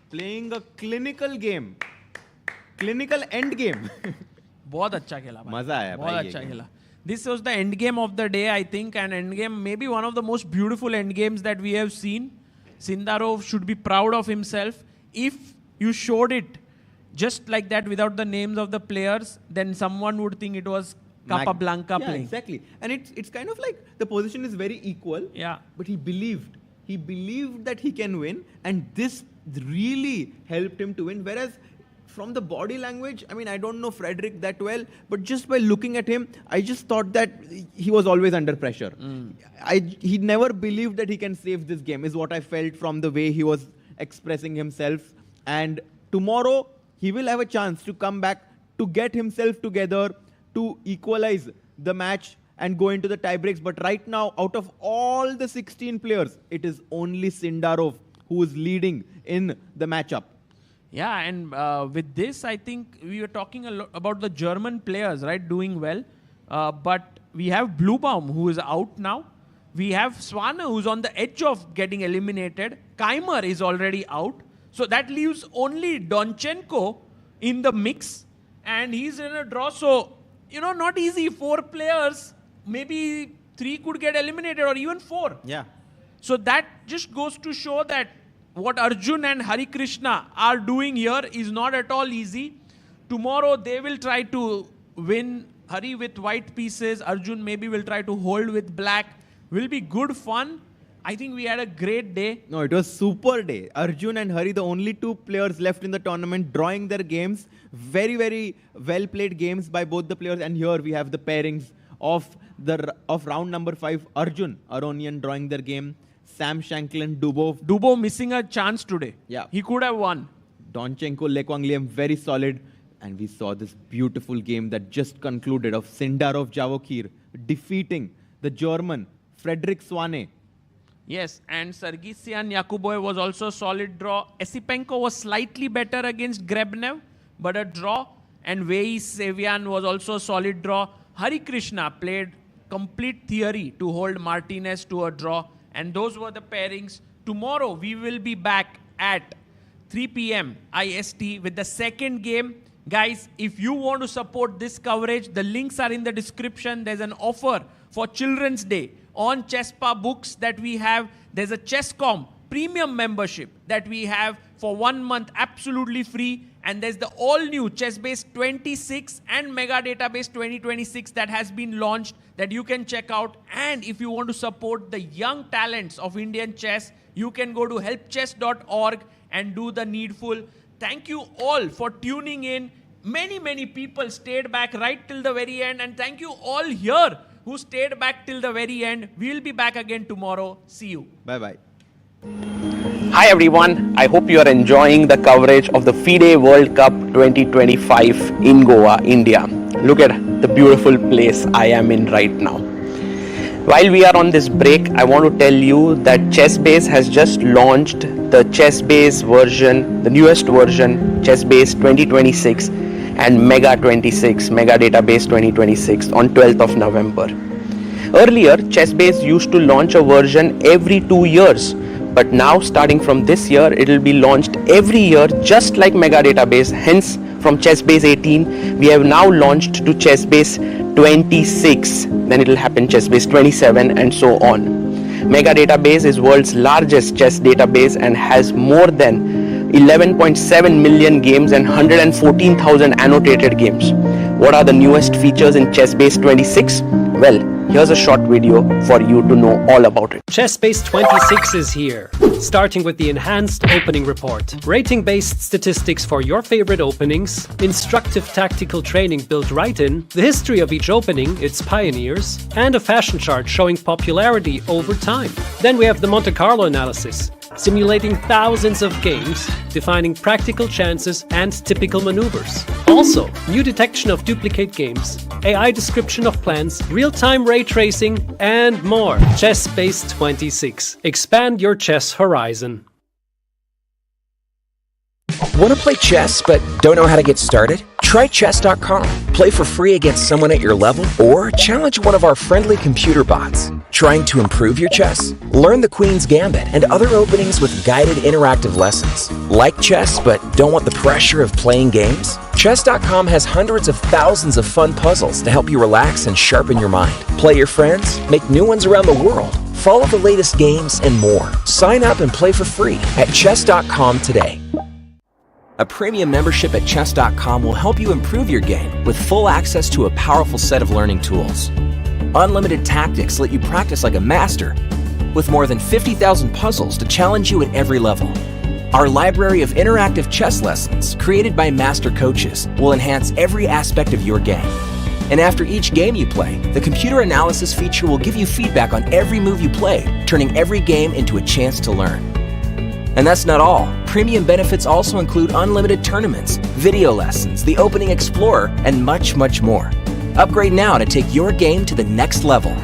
Playing a clinical game. Clinical end game. बहुत अच्छा खेला भाई. मजा आया बहुत भाई ये अच्छा game. खेला. this was the end game of the day, I think, and end game, maybe one of the most beautiful end games that we have seen. Sindarov should be proud of himself. If you showed it just like that without the names of the players, then someone would think it was Capablanca playing. Exactly. And it's kind of like the position is very equal. Yeah. But he believed that he can win, and this really helped him to win. Whereas from the body language, I mean, I don't know Frederick that well, but just by looking at him, I just thought that he was always under pressure. He never believed that he can save this game, is what I felt from the way he was expressing himself. And tomorrow, he will have a chance to come back, to get himself together, to equalize the match and go into the tie breaks. But right now, out of all the 16 players, it is only Sindarov who is leading in the matchup. Yeah, and with this, I think we were talking a lot about the German players, right, doing well. But we have Bluebaum, who is out now. We have Swane, who's on the edge of getting eliminated. Keimer is already out. So that leaves only Donchenko in the mix. And he's in a draw. So, not easy. 4 players, maybe 3 could get eliminated, or even 4. Yeah. So that just goes to show that what Arjun and Hari Krishna are doing here is not at all easy. Tomorrow they will try to win. Hari with white pieces. Arjun maybe will try to hold with black. Will be good fun. I think we had a great day. No, it was super day. Arjun and Hari, the only 2 players left in the tournament, drawing their games. Very, very well played games by both the players. And here we have the pairings of round number 5. Arjun, Aronian drawing their game. Sam Shanklin, Dubov. Dubov missing a chance today. Yeah. He could have won. Donchenko, Le Quang Liem, very solid. And we saw this beautiful game that just concluded of Sindarov Javokir defeating the German Frederick Swane. Yes, and Sargisian Yakubov was also a solid draw. Esipenko was slightly better against Grebnev, but a draw. And Vei Sevian was also a solid draw. Hari Krishna played complete theory to hold Martinez to a draw. And those were the pairings. Tomorrow, we will be back at 3 p.m. IST with the second game. Guys, if you want to support this coverage, the links are in the description. There's an offer for Children's Day on Chesspa books that we have. There's a Chesscom premium membership that we have for 1 month absolutely free. And there's the all-new Chessbase 26 and Mega Database 2026 that has been launched that you can check out. And if you want to support the young talents of Indian chess, you can go to helpchess.org and do the needful. Thank you all for tuning in. Many, many people stayed back right till the very end. And thank you all here who stayed back till the very end. We'll be back again tomorrow. See you. Bye-bye. Hi everyone, I hope you are enjoying the coverage of the FIDE World Cup 2025 in Goa, India. Look at the beautiful place I am in right now. While we are on this break, I want to tell you that Chessbase has just launched the Chessbase version, the newest version, Chessbase 2026 and Mega 26, Mega Database 2026 on 12th of November. Earlier, Chessbase used to launch a version every 2 years. But now, starting from this year, it will be launched every year, just like Mega Database. Hence, from Chessbase 18, we have now launched to Chessbase 26. Then it will happen Chessbase 27 and so on. Mega Database is world's largest chess database and has more than 11.7 million games and 114,000 annotated games. What are the newest features in Chessbase 26? Well, here's a short video for you to know all about it. Chessbase 26 is here, starting with the enhanced opening report. Rating-based statistics for your favorite openings, instructive tactical training built right in, the history of each opening, its pioneers, and a fashion chart showing popularity over time. Then we have the Monte Carlo analysis, simulating thousands of games, defining practical chances and typical maneuvers. Also, new detection of duplicate games, AI description of plans, real-time ray tracing, and more. Chessbase 26. Expand your chess horizon. Want to play chess but don't know how to get started? Try chess.com. Play for free against someone at your level or challenge one of our friendly computer bots. Trying to improve your chess? Learn the Queen's Gambit and other openings with guided interactive lessons. Like chess but don't want the pressure of playing games? Chess.com has hundreds of thousands of fun puzzles to help you relax and sharpen your mind. Play your friends, make new ones around the world, follow the latest games, and more. Sign up and play for free at chess.com today. A premium membership at chess.com will help you improve your game with full access to a powerful set of learning tools. Unlimited tactics let you practice like a master, with more than 50,000 puzzles to challenge you at every level. Our library of interactive chess lessons, created by master coaches, will enhance every aspect of your game. And after each game you play, the computer analysis feature will give you feedback on every move you play, turning every game into a chance to learn. And that's not all. Premium benefits also include unlimited tournaments, video lessons, the Opening Explorer, and much, much more. Upgrade now to take your game to the next level.